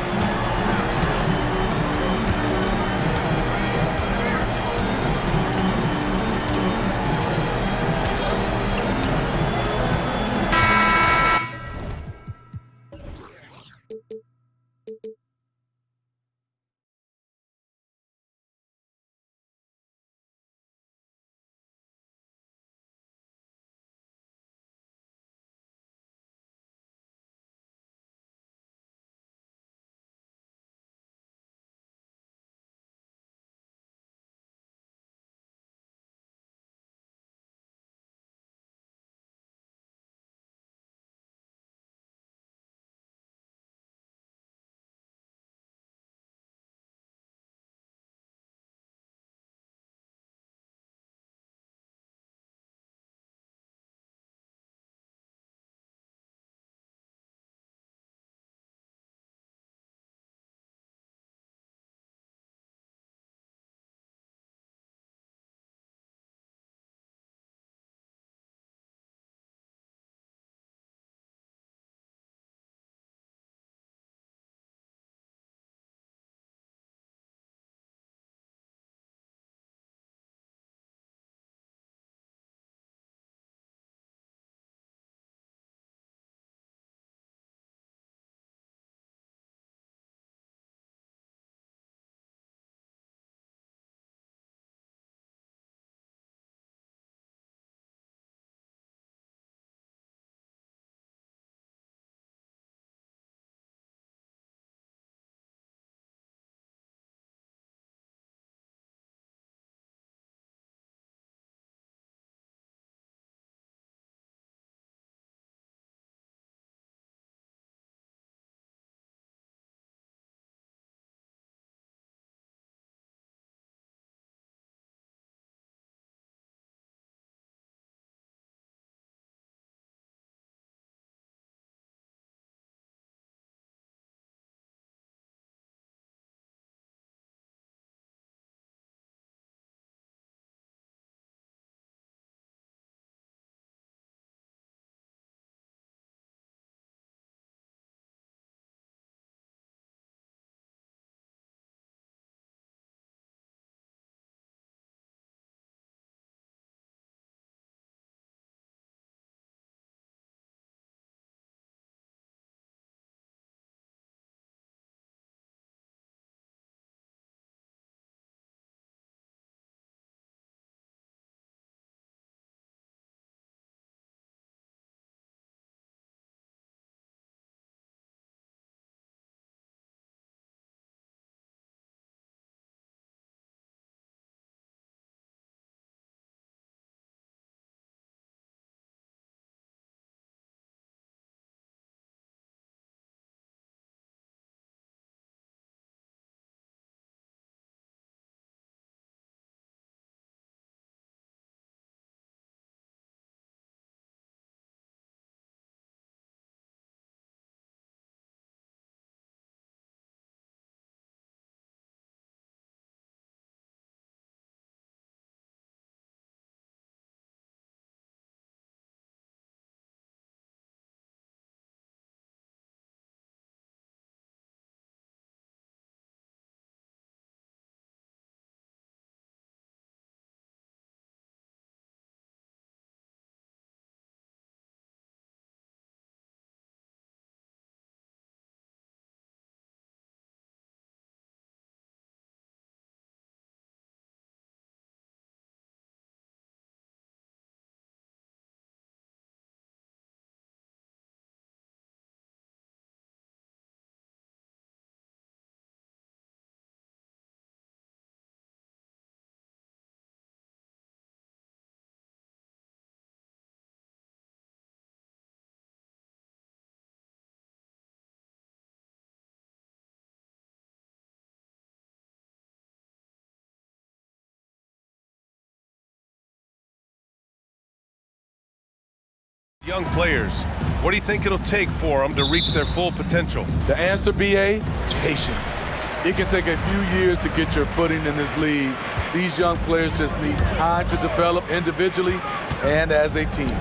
Young players, what do you think it'll take for them to reach their full potential? The answer, BA, patience. It can take a few years to get your footing in this league. These young players just need time to develop individually and as a team.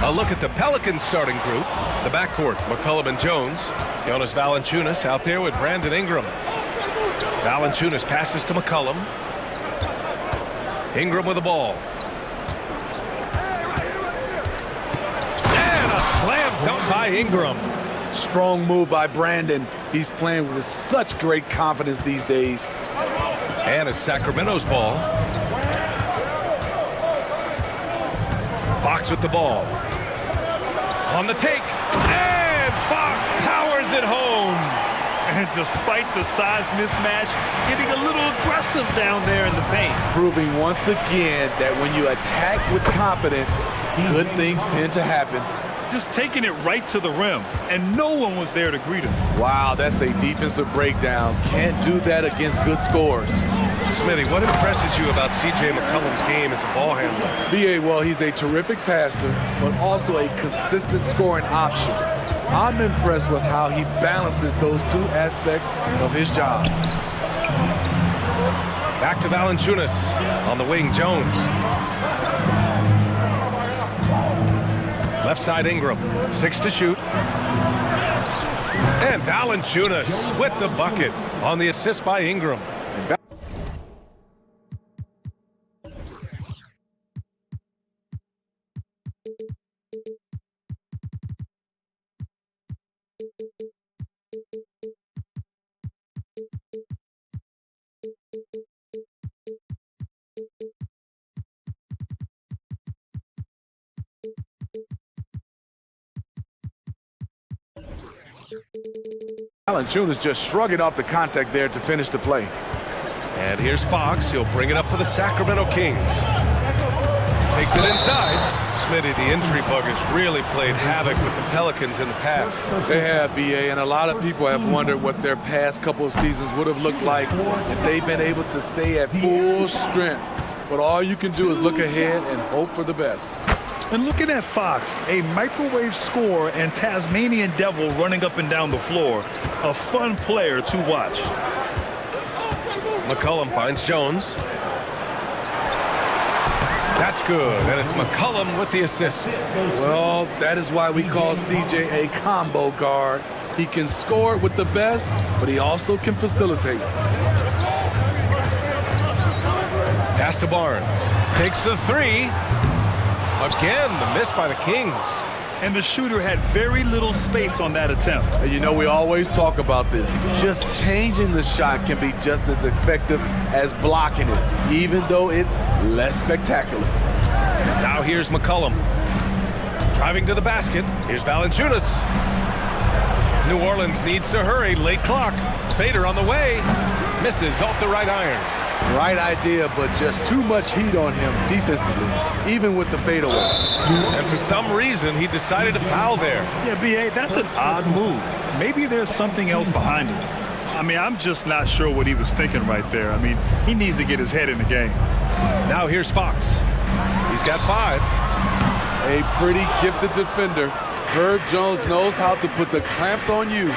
A look at the Pelicans starting group. The backcourt, McCollum and Jones. Jonas Valanciunas out there with Brandon Ingram. Valanciunas passes to McCollum. Ingram with the ball. And a slam dunk by Ingram. Strong move by Brandon. He's playing with such great confidence these days. And it's Sacramento's ball. Fox with the ball. On the take. And Fox powers it home. And despite the size mismatch, getting a little aggressive down there in the paint. Proving once again that when you attack with confidence, good things tend to happen. Just taking it right to the rim, and no one was there to greet him. Wow, that's a defensive breakdown. Can't do that against good scores. Smitty, what impresses you about C.J. McCollum's game as a ball handler? B.A., well, he's a terrific passer, but also a consistent scoring option. I'm impressed with how he balances those two aspects of his job. Back to Valanciunas. On the wing, Jones. Left side, Ingram. 6 to shoot. And Valanciunas with the bucket on the assist by Ingram. Valanciunas just shrugging off the contact there to finish the play. And here's Fox. He'll bring it up for the Sacramento Kings. Takes it inside. Smitty, the injury bug has really played havoc with the Pelicans in the past. They have, BA, and a lot of people have wondered what their past couple of seasons would have looked like if they've been able to stay at full strength. But all you can do is look ahead and hope for the best. And looking at Fox, a microwave scorer and Tasmanian devil running up and down the floor. A fun player to watch. McCollum finds Jones. That's good, and it's McCollum with the assist. Well, that is why we call CJ a combo guard. He can score with the best, but he also can facilitate. Pass to Barnes. Takes the three. Again, the miss by the Kings. And the shooter had very little space on that attempt. And you know, we always talk about this. Just changing the shot can be just as effective as blocking it, even though it's less spectacular. Now here's McCollum. Driving to the basket. Here's Valanciunas. New Orleans needs to hurry. Late clock. Fader on the way. Misses off the right iron. Right idea, but just too much heat on him defensively, even with the fadeaway. And for some reason, he decided to foul there. Yeah, B.A., that's an odd move. Maybe there's something else behind it. I mean, I'm just not sure what he was thinking right there. I mean, he needs to get his head in the game. Now here's Fox. He's got 5. A pretty gifted defender. Herb Jones knows how to put the clamps on you.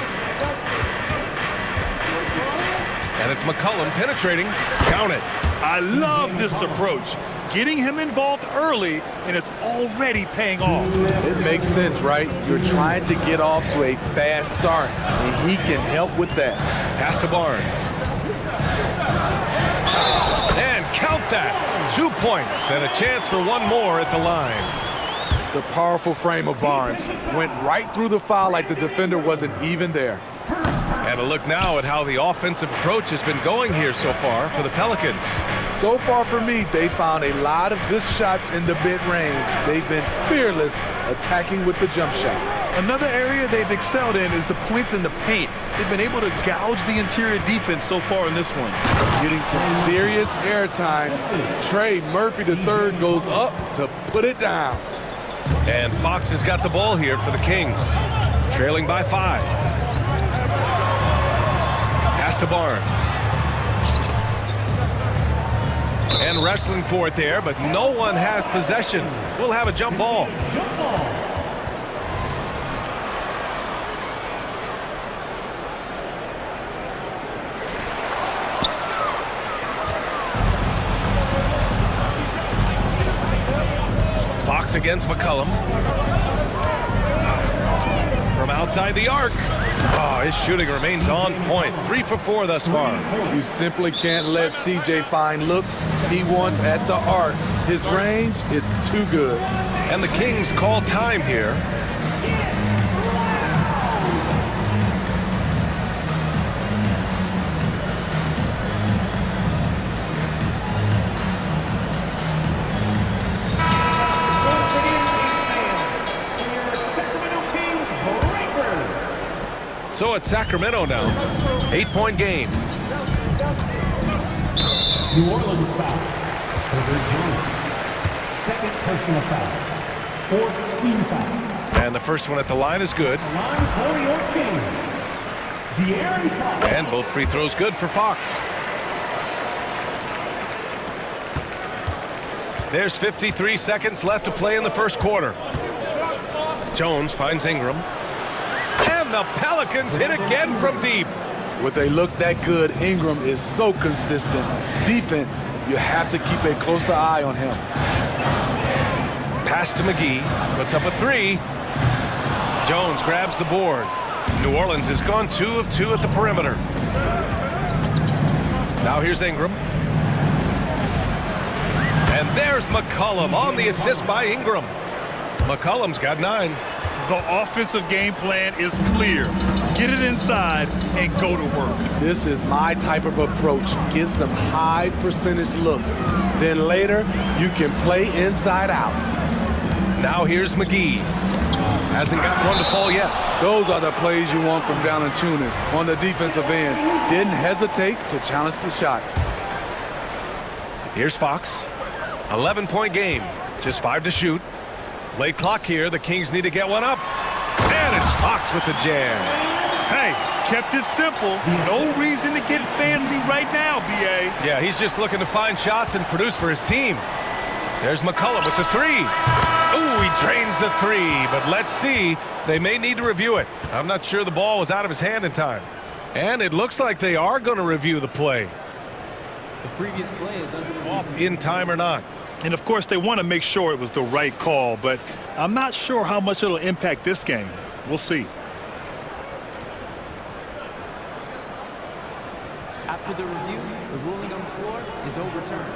And it's McCollum penetrating. Count it. I love this approach. Getting him involved early, and it's already paying off. It makes sense, right? You're trying to get off to a fast start, and he can help with that. Pass to Barnes. And count that. 2 points and a chance for one more at the line. The powerful frame of Barnes went right through the foul like the defender wasn't even there. And a look now at how the offensive approach has been going here so far for the Pelicans. So far for me, they found a lot of good shots in the mid-range. They've been fearless attacking with the jump shot. Another area they've excelled in is the points in the paint. They've been able to gouge the interior defense so far in this one. Getting some serious airtime. Trey Murphy III goes up to put it down. And Fox has got the ball here for the Kings. Trailing by 5. Pass to Barnes. And wrestling for it there, but no one has possession. We'll have a jump ball. against McCullum. From outside the arc. Oh, his shooting remains on point. 3 for 4 thus far. You simply can't let CJ find looks he wants at the arc. His range, it's too good. And the Kings call time here. So it's Sacramento now. 8-point game. New Orleans foul. Over Jones. Second personal foul. 4th team foul. And the first one at the line is good. Line for your Kings. De'Aaron Fox. And both free throws good for Fox. There's 53 seconds left to play in the first quarter. Jones finds Ingram. And the Pelicans hit again from deep. With a look that good, Ingram is so consistent. Defense, you have to keep a closer eye on him. Pass to McGee, puts up a 3. Jones grabs the board. New Orleans has gone 2 of 2 at the perimeter. Now here's Ingram. And there's McCullum on the assist by Ingram. McCullum's got 9. The offensive game plan is clear. Get it inside and go to work. This is my type of approach. Get some high percentage looks. Then later, you can play inside out. Now here's McGee. Hasn't got one to fall yet. Those are the plays you want from Valanciunas on the defensive end. Didn't hesitate to challenge the shot. Here's Fox. 11-point game. Just 5 to shoot. Late clock here. The Kings need to get one up. And it's Fox with the jam. Hey, kept it simple. No reason to get fancy right now, B.A. Yeah, he's just looking to find shots and produce for his team. There's McCullum with the 3. Ooh, he drains the 3. But let's see. They may need to review it. I'm not sure the ball was out of his hand in time. And it looks like they are going to review the play. The previous play is under off in time or not. And of course, they want to make sure it was the right call, but I'm not sure how much it'll impact this game. We'll see. After the review, the ruling on the floor is overturned.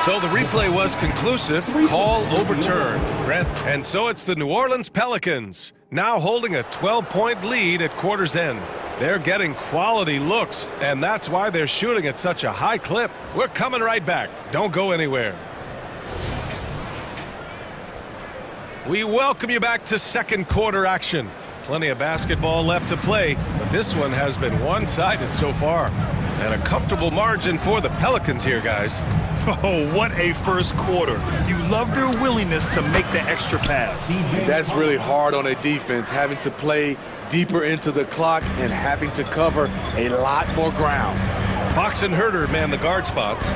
So the replay was conclusive. Call overturned. Grant. And so it's the New Orleans Pelicans now holding a 12-point lead at quarter's end. They're getting quality looks, and that's why they're shooting at such a high clip. We're coming right back. Don't go anywhere. We welcome you back to second quarter action. Plenty of basketball left to play, but this one has been one-sided so far. And a comfortable margin for the Pelicans here, guys. Oh, what a first quarter. You love their willingness to make the extra pass. That's really hard on a defense, having to play deeper into the clock and having to cover a lot more ground. Fox and Herter man the guard spots.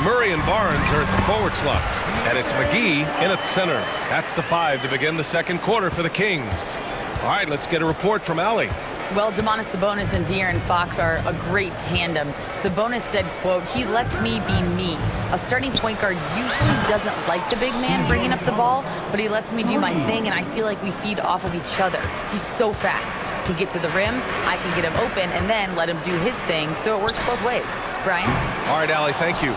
Murray and Barnes are at the forward slots. And it's McGee in at center. That's the 5 to begin the second quarter for the Kings. All right, let's get a report from Allie. Well, Domantas Sabonis and De'Aaron Fox are a great tandem. Sabonis said, quote, "He lets me be me. A starting point guard usually doesn't like the big man bringing up the ball, but he lets me do my thing, and I feel like we feed off of each other. He's so fast. He can get to the rim, I can get him open, and then let him do his thing, so it works both ways." Brian? All right, Allie, thank you.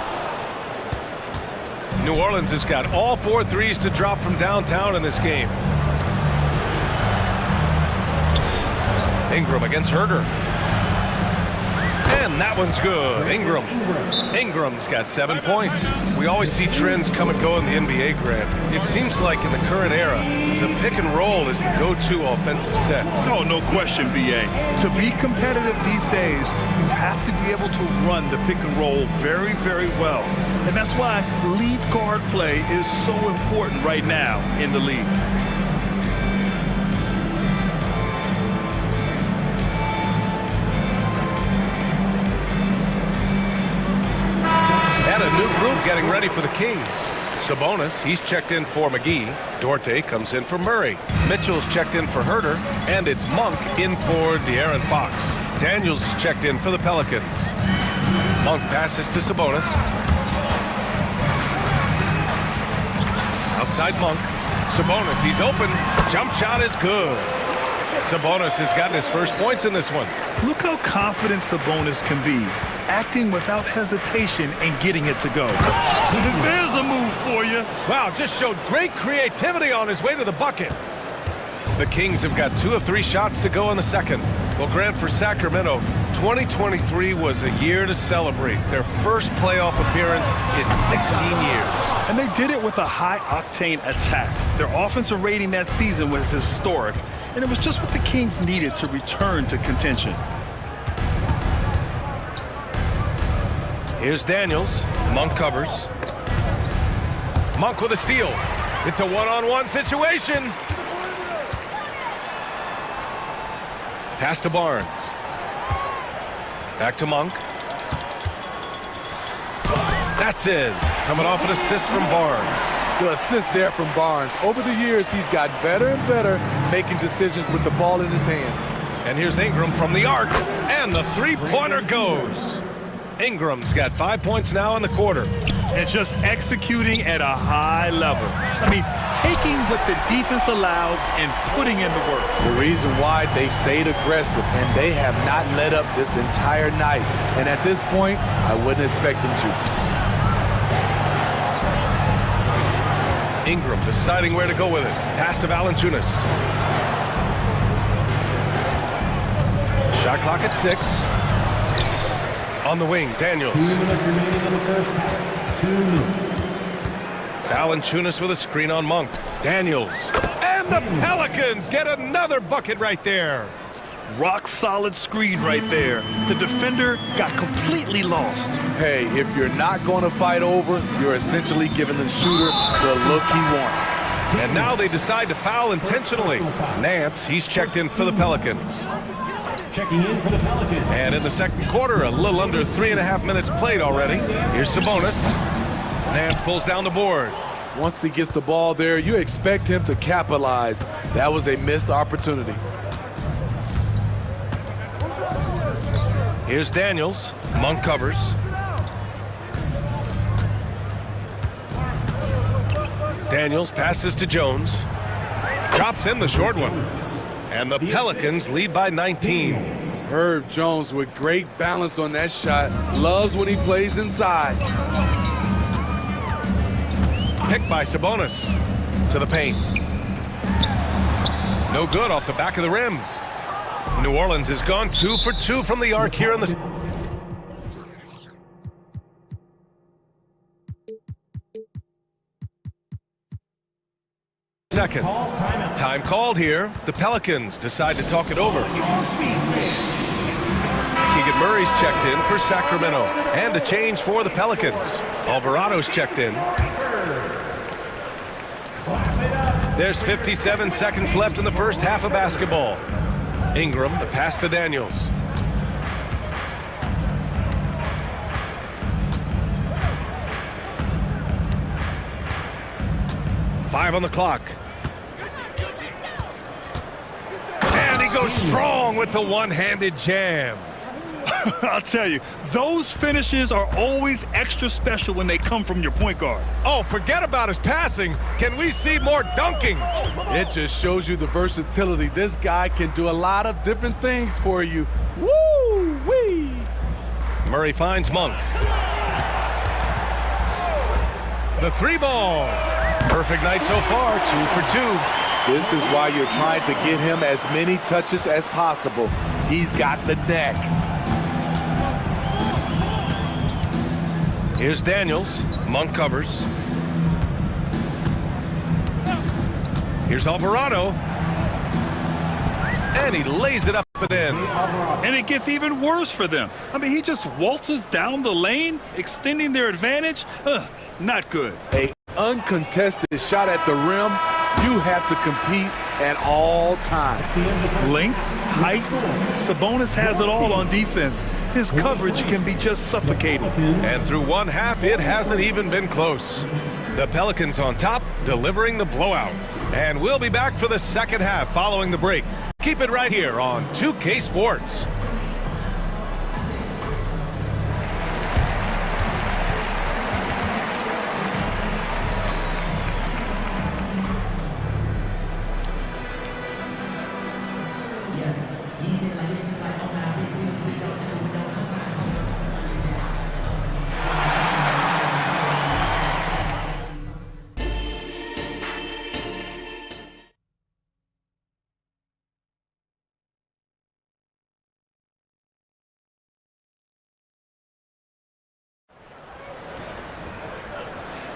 New Orleans has got all 4 threes to drop from downtown in this game. Ingram against Herter. And that one's good. Ingram's got 7 points. We always see trends come and go in the NBA, Grant. It seems like in the current era, the pick and roll is the go-to offensive set. Oh, no question, B.A. To be competitive these days, you have to be able to run the pick and roll very, very well. And that's why lead guard play is so important right now in the league. And a new group getting ready for the Kings. Sabonis, he's checked in for McGee. Dorte comes in for Murray. Mitchell's checked in for Herter. And it's Monk in for De'Aaron Fox. Daniels is checked in for the Pelicans. Monk passes to Sabonis. Outside Monk. Sabonis, he's open. Jump shot is good. Sabonis has gotten his first points in this one. Look how confident Sabonis can be, acting without hesitation and getting it to go. There's a move for you. Wow, just showed great creativity on his way to the bucket. The Kings have got 2 of 3 shots to go in the second. Well, Grant, for Sacramento, 2023 was a year to celebrate. Their first playoff appearance in 16 years. And they did it with a high-octane attack. Their offensive rating that season was historic, and it was just what the Kings needed to return to contention. Here's Daniels. Monk covers. Monk with a steal. It's a one-on-one situation. Pass to Barnes. Back to Monk. That's in. Coming off an assist from Barnes. The assist there from Barnes. Over the years, he's gotten better and better making decisions with the ball in his hands. And here's Ingram from the arc. And the three-pointer goes. Ingram's got 5 points now in the quarter. And just executing at a high level. I mean, taking what the defense allows and putting in the work. The reason why they stayed aggressive, and they have not let up this entire night. And at this point, I wouldn't expect them to. Ingram deciding where to go with it. Pass to Valanciunas. Shot clock at 6. On the wing, Daniels. 2 minutes remaining in the first half. 2 minutes. Valanciunas with a screen on Monk. Daniels. And the Pelicans get another bucket right there. Rock solid screen right there. The defender got completely lost. Hey, if you're not going to fight over, you're essentially giving the shooter the look he wants. And now they decide to foul intentionally. Nance, he's checked in for the Pelicans. Checking in for the Pelicans. And in the second quarter, a little under 3.5 minutes played already. Here's Sabonis. Nance pulls down the board. Once he gets the ball there, you expect him to capitalize. That was a missed opportunity. Here's Daniels. Monk covers. Daniels passes to Jones. Drops in the short one. And the Pelicans lead by 19. Herb Jones with great balance on that shot. Loves when he plays inside. Picked by Sabonis. To the paint. No good off the back of the rim. New Orleans has gone 2 for 2 from the arc here in the second. Time called here. The Pelicans decide to talk it over. Keegan Murray's checked in for Sacramento. And a change for the Pelicans. Alvarado's checked in. There's 57 seconds left in the first half of basketball. Ingram, the pass to Daniels. Five on the clock. And he goes strong with the one-handed jam. I'll tell you, those finishes are always extra special when they come from your point guard. Oh, forget about his passing. Can we see more dunking? It just shows you the versatility. This guy can do a lot of different things for you. Woo-wee! Murray finds Monk. The 3-ball. Perfect night so far, 2 for 2. This is why you're trying to get him as many touches as possible. He's got the neck. Here's Daniels. Monk covers. Here's Alvarado. And he lays it up and in. And it gets even worse for them. I mean, he just waltzes down the lane, extending their advantage. Not good. An uncontested shot at the rim, you have to compete at all times. Length, height, Sabonis has it all on defense. His coverage can be just suffocating. And through one half, it hasn't even been close. The Pelicans on top, delivering the blowout. And we'll be back for the second half following the break. Keep it right here on 2K Sports.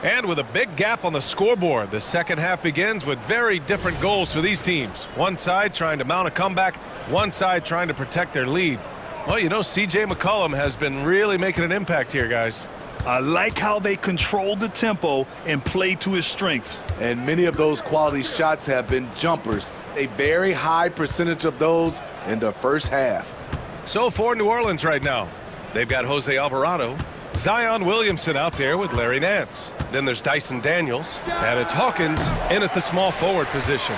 And with a big gap on the scoreboard, the second half begins with very different goals for these teams. One side trying to mount a comeback, one side trying to protect their lead. Well, you know, CJ McCollum has been really making an impact here, guys. I like how they control the tempo and play to his strengths. And many of those quality shots have been jumpers. A very high percentage of those in the first half. So for New Orleans right now, they've got Jose Alvarado, Zion Williamson out there with Larry Nance. Then there's Dyson Daniels, and it's Hawkins in at the small forward position.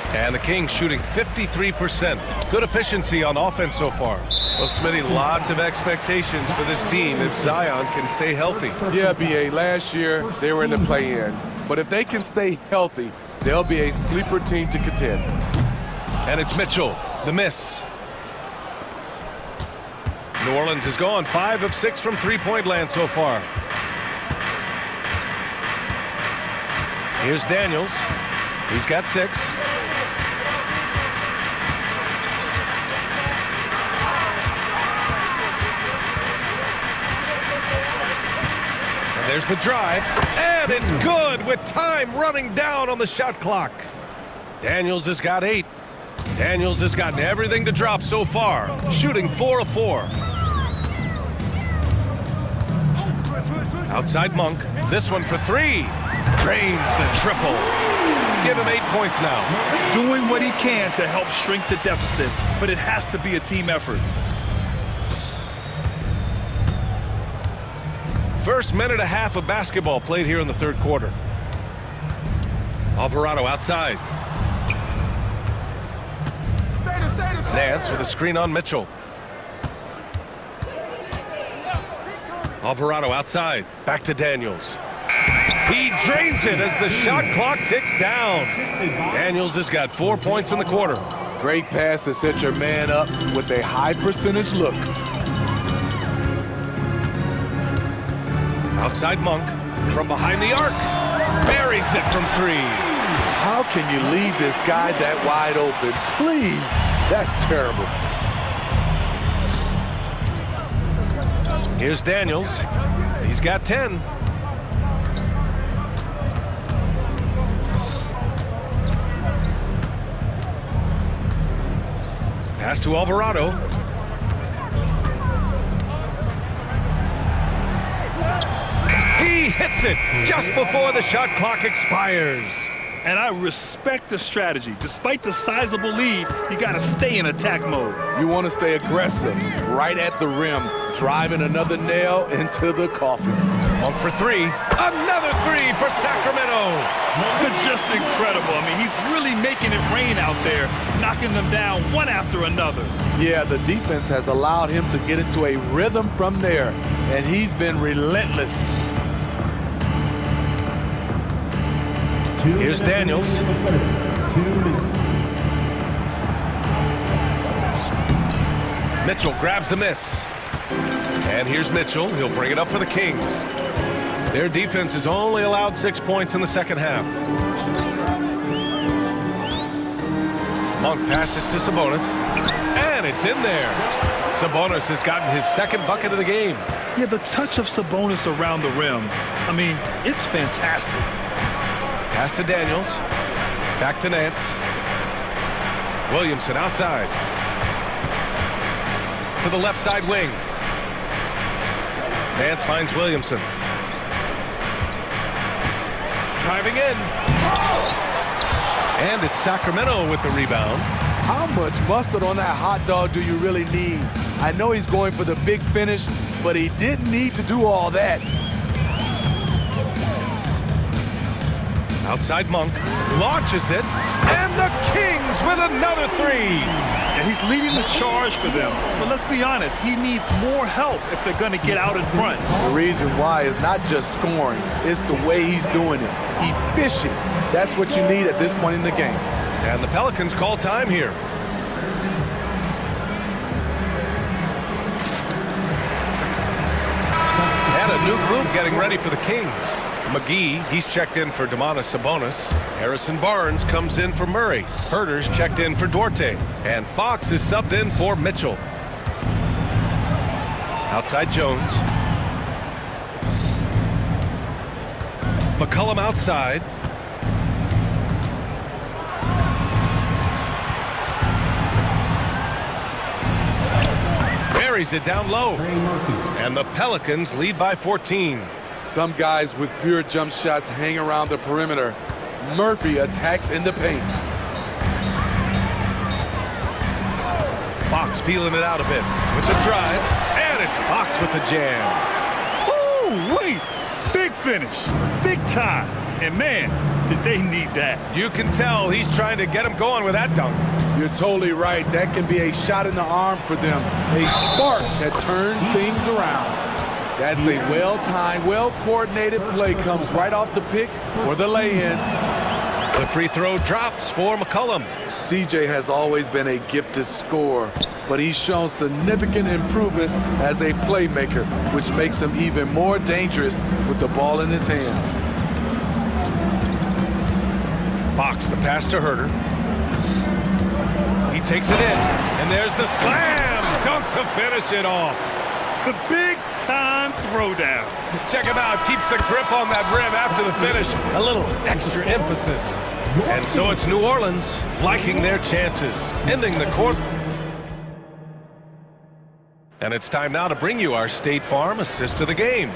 And the Kings shooting 53%. Good efficiency on offense so far. Well, Smitty, lots of expectations for this team if Zion can stay healthy. Yeah, B.A., last year they were in the play-in. But if they can stay healthy, they'll be a sleeper team to contend. And it's Mitchell, the miss. New Orleans has gone 5 of 6 from three-point land so far. Here's Daniels. He's got 6. And there's the drive. And it's good with time running down on the shot clock. Daniels has got 8. Daniels has gotten everything to drop so far, shooting 4 of 4. Outside Monk, this one for 3. Drains the triple. Give him 8 points now. Doing what he can to help shrink the deficit, but it has to be a team effort. First minute and a half of basketball played here in the third quarter. Alvarado outside. Nance with a screen on Mitchell. Alvarado outside. Back to Daniels. He drains it as the shot clock ticks down. Daniels has got 4 points in the quarter. Great pass to set your man up with a high percentage look. Outside Monk from behind the arc. Buries it from 3. How can you leave this guy that wide open? Please. That's terrible. Here's Daniels. He's got 10. Pass to Alvarado. He hits it just before the shot clock expires. And I respect the strategy. Despite the sizable lead, you got to stay in attack mode. You want to stay aggressive, right at the rim, driving another nail into the coffin. 1 for 3. Another 3 for Sacramento. Just incredible. I mean, he's really making it rain out there, knocking them down one after another. Yeah, the defense has allowed him to get into a rhythm from there, and he's been relentless. Here's Daniels. 2 minutes. Mitchell grabs the miss. And here's Mitchell. He'll bring it up for the Kings. Their defense has only allowed 6 points in the second half. Monk passes to Sabonis. And it's in there. Sabonis has gotten his second bucket of the game. Yeah, the touch of Sabonis around the rim, I mean, it's fantastic. Pass to Daniels. Back to Nance. Williamson outside. To the left side wing. Nance finds Williamson. Driving in. And it's Sacramento with the rebound. How much mustard on that hot dog do you really need? I know he's going for the big finish, but he didn't need to do all that. Outside Monk, launches it, and the Kings with another 3. And he's leading the charge for them. But let's be honest, he needs more help if they're going to get out in front. The reason why is not just scoring, it's the way he's doing it. Efficient. That's what you need at this point in the game. And the Pelicans call time here. And a new group getting ready for the Kings. McGee, he's checked in for Domantas Sabonis. Harrison Barnes comes in for Murray. Herter's checked in for Duarte. And Fox is subbed in for Mitchell. Outside Jones. McCollum outside. Buries it down low. And the Pelicans lead by 14. Some guys with pure jump shots hang around the perimeter. Murphy attacks in the paint. Fox feeling it out a bit with the drive. And it's Fox with the jam. Ooh, wait. Big finish. Big time. And man, did they need that. You can tell he's trying to get him going with that dunk. You're totally right. That can be a shot in the arm for them. A spark that turned things around. That's a well-timed, well-coordinated play. Comes right off the pick for the lay-in. The free throw drops for McCollum. CJ has always been a gifted scorer, but he's shown significant improvement as a playmaker, which makes him even more dangerous with the ball in his hands. Fox, the pass to Herter. He takes it in, and there's the slam dunk to finish it off. The big-time throwdown. Check him out. Keeps the grip on that rim after the finish. A little extra emphasis. And so it's New Orleans liking their chances, ending the quarter. And it's time now to bring you our State Farm assist of the game.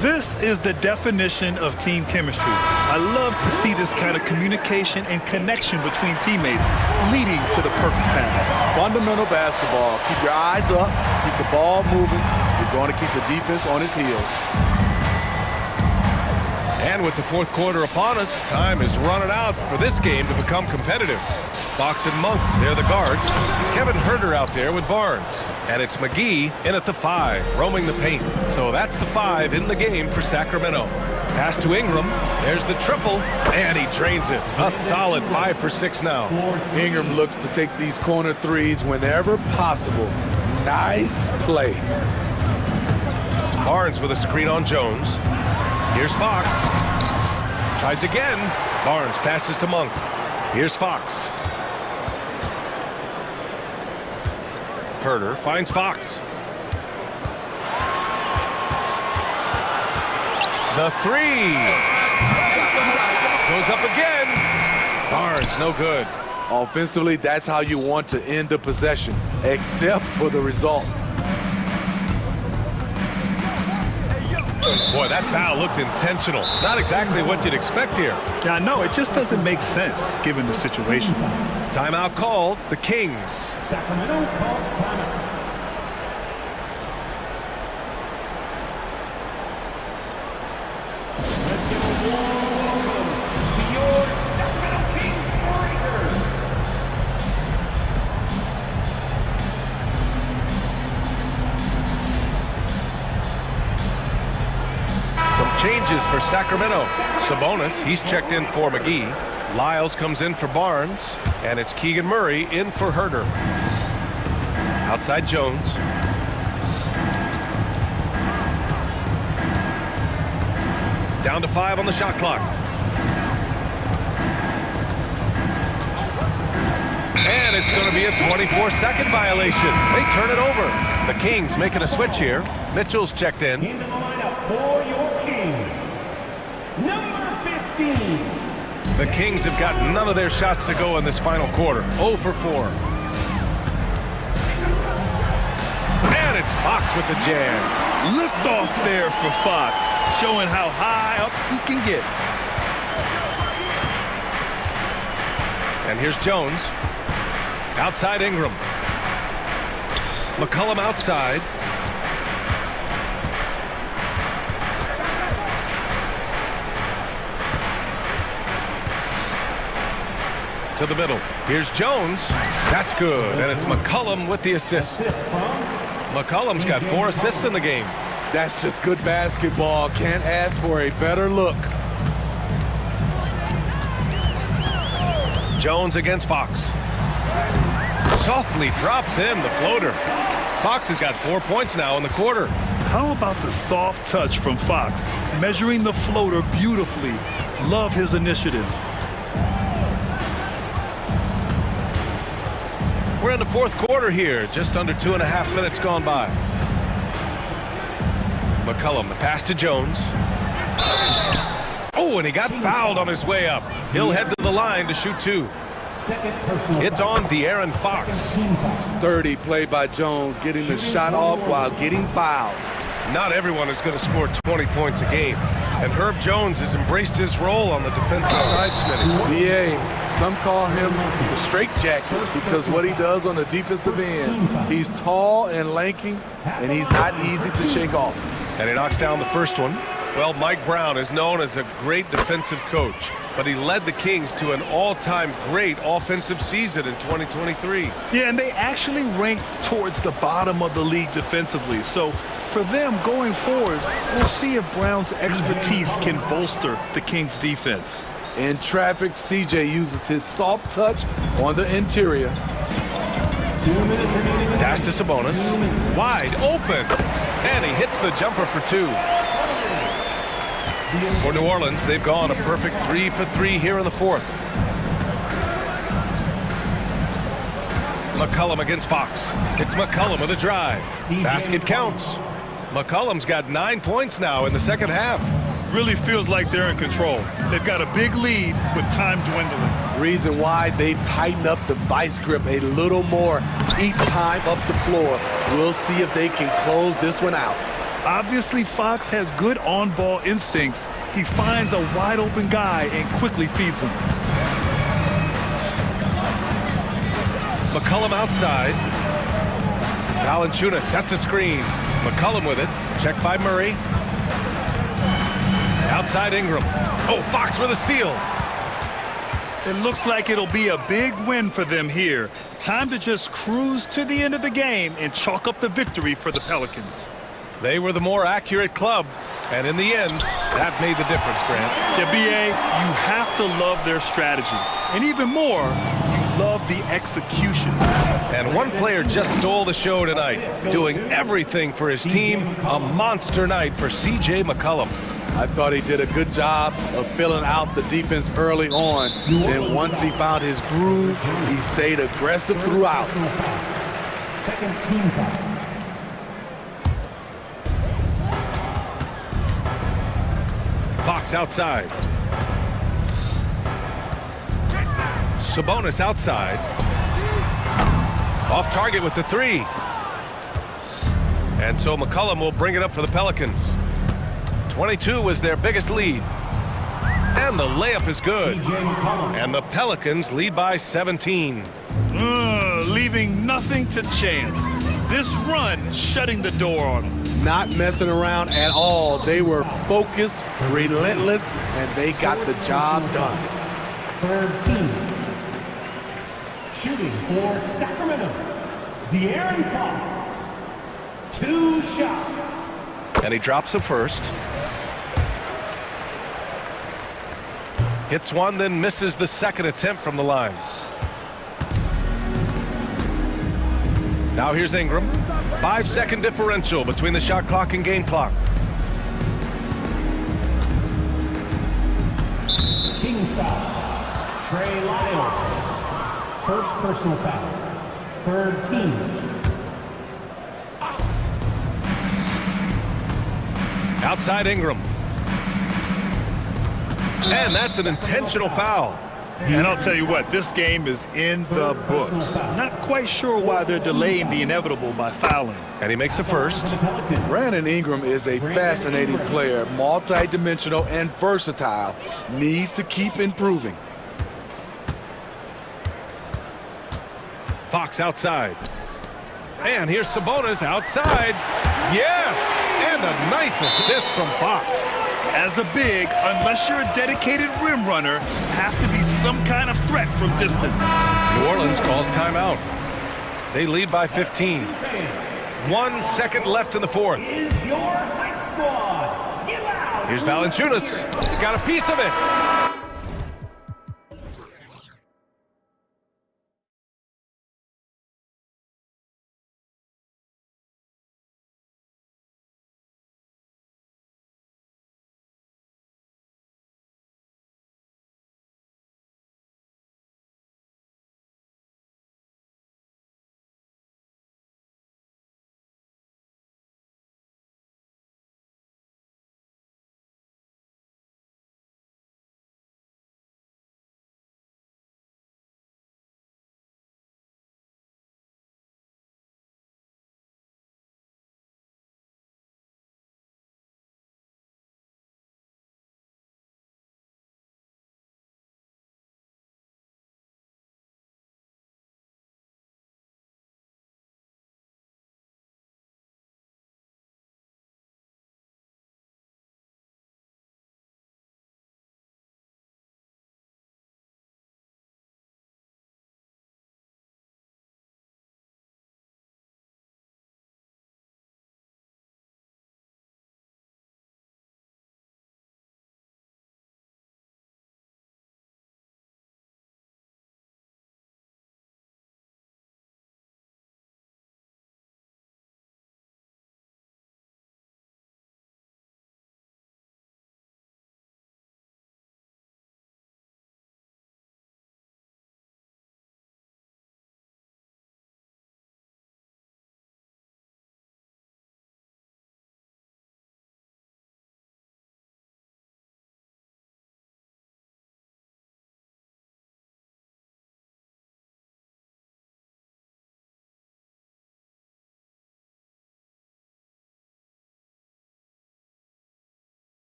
This is the definition of team chemistry. I love to see this kind of communication and connection between teammates leading to the perfect pass. Fundamental basketball. Keep your eyes up. Keep the ball moving. You're going to keep the defense on its heels. And with the fourth quarter upon us, time is running out for this game to become competitive. Fox and Monk, they're the guards. Kevin Herter out there with Barnes. And it's McGee in at the 5, roaming the paint. So that's the 5 in the game for Sacramento. Pass to Ingram. There's the triple, and he drains it. A solid 5 for 6 now. Ingram looks to take these corner threes whenever possible. Nice play. Barnes with a screen on Jones. Here's Fox. Tries again. Barnes passes to Monk. Here's Fox. Herter finds Fox. The 3. Goes up again. Barnes, no good. Offensively, that's how you want to end the possession, except for the result. Boy, that foul looked intentional. Not exactly what you'd expect here. Yeah, I know. It just doesn't make sense given the situation. Timeout called. The Kings. Sacramento calls timeout. Let's give a warm welcome to your Sacramento Kings Warriors. Some changes for Sacramento. Sabonis, he's checked in for McGee. Lyles comes in for Barnes, and it's Keegan Murray in for Herter. Outside Jones. Down to 5 on the shot clock. And it's going to be a 24-second violation. They turn it over. The Kings making a switch here. Mitchell's checked in. Into the lineup for your Kings, number 15. The Kings have got none of their shots to go in this final quarter. 0 for 4. And it's Fox with the jam. Lift off there for Fox, showing how high up he can get. And here's Jones. Outside Ingram. McCollum outside. To the middle. Here's Jones. That's good. And it's McCollum with the assist. McCollum's got 4 assists in the game. That's just good basketball. Can't ask for a better look. Jones against Fox. Softly drops in the floater. Fox has got 4 points now in the quarter. How about the soft touch from Fox, measuring the floater beautifully? Love his initiative. We're in the fourth quarter here, just under 2.5 minutes gone by. McCollum, the pass to Jones. Oh, and he got fouled on his way up. He'll head to the line to shoot two. It's on De'Aaron Fox. Sturdy play by Jones, getting the shot off while getting fouled. Not everyone is going to score 20 points a game, and Herb Jones has embraced his role on the defensive side, Smitty. BA, some call him the straitjacket because what he does on the defensive end, he's tall and lanky, and he's not easy to shake off. And he knocks down the first one. Well, Mike Brown is known as a great defensive coach, but he led the Kings to an all-time great offensive season in 2023. Yeah, and they actually ranked towards the bottom of the league defensively. So for them going forward, we'll see if Brown's expertise can bolster the Kings' defense. In traffic, CJ uses his soft touch on the interior. Pass to Sabonis. Wide open. And he hits the jumper for two. For New Orleans, they've gone a perfect 3 for 3 here in the fourth. McCollum against Fox. It's McCollum with a drive. Basket counts. McCollum's got 9 points now in the second half. Really feels like they're in control. They've got a big lead with time dwindling. Reason why they've tightened up the vice grip a little more each time up the floor. We'll see if they can close this one out. Obviously, Fox has good on-ball instincts. He finds a wide-open guy and quickly feeds him. McCollum outside. Valanciunas sets a screen. McCollum with it. Checked by Murray. Outside Ingram. Oh, Fox with a steal. It looks like it'll be a big win for them here. Time to just cruise to the end of the game and chalk up the victory for the Pelicans. They were the more accurate club, and in the end, that made the difference, Grant. Yeah, BA, you have to love their strategy. And even more, you love the execution. And one player just stole the show tonight, doing everything for his team. A monster night for C.J. McCollum. I thought he did a good job of filling out the defense early on. Then once he found his groove, he stayed aggressive throughout. Second team foul. Fox outside. Sabonis outside. Off target with the three. And so McCollum will bring it up for the Pelicans. 22 was their biggest lead. And the layup is good. And the Pelicans lead by 17. Leaving nothing to chance. This run shutting the door on them. Not messing around at all. They were focused, relentless, and they got the job done. Third team. Shooting for Sacramento, De'Aaron Fox. 2 shots. And he drops the first. Hits one, then misses the second attempt from the line. Now here's Ingram. 5-second differential between the shot clock and game clock. Kings foul. Trey Lyles. First personal foul. Third team. Outside Ingram. And that's an intentional foul. And I'll tell you what, this game is in the books. Not quite sure why they're delaying the inevitable by fouling. And he makes the first. Brandon Ingram is a fascinating player, multi-dimensional and versatile. Needs to keep improving. Fox outside. And here's Sabonis outside. Yes! And a nice assist from Fox. As a big, unless you're a dedicated rim runner, have to be some kind of threat from distance. New Orleans calls timeout. They lead by 15. 1 second left in the fourth. Is your hype squad. Get out. Here's Valanciunas. Got a piece of it.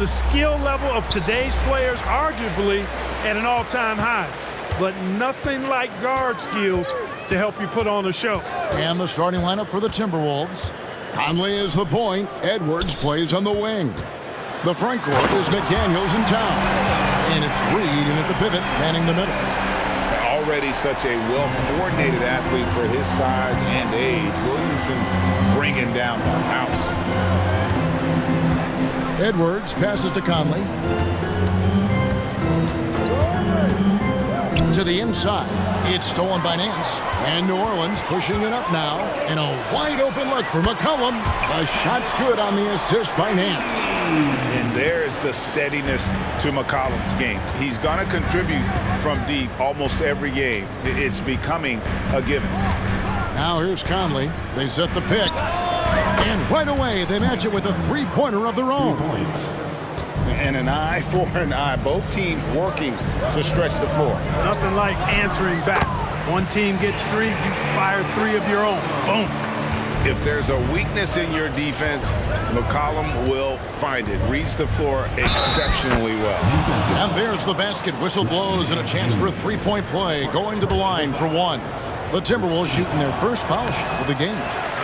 the skill level of today's players, arguably at an all-time high. But nothing like guard skills to help you put on a show. And the starting lineup for the Timberwolves. Conley is the point. Edwards plays on the wing. The front court is McDaniels in town. And it's Reed in at the pivot, manning the middle. Already such a well-coordinated athlete for his size and age. Williamson bringing down the house. Edwards passes to Conley. To the inside. It's stolen by Nance. And New Orleans pushing it up now. And a wide-open look for McCollum. A shot's good on the assist by Nance. And there's the steadiness to McCollum's game. He's going to contribute from deep almost every game. It's becoming a given. Now here's Conley. They set the pick. And right away, they match it with a three-pointer of their own. And an eye for an eye. Both teams working to stretch the floor. Nothing like answering back. One team gets three, you fire three of your own. Boom. If there's a weakness in your defense, McCollum will find it. Reads the floor exceptionally well. And there's the basket. Whistle blows and a chance for a three-point play. Going to the line for one. The Timberwolves shooting their first foul shot of the game.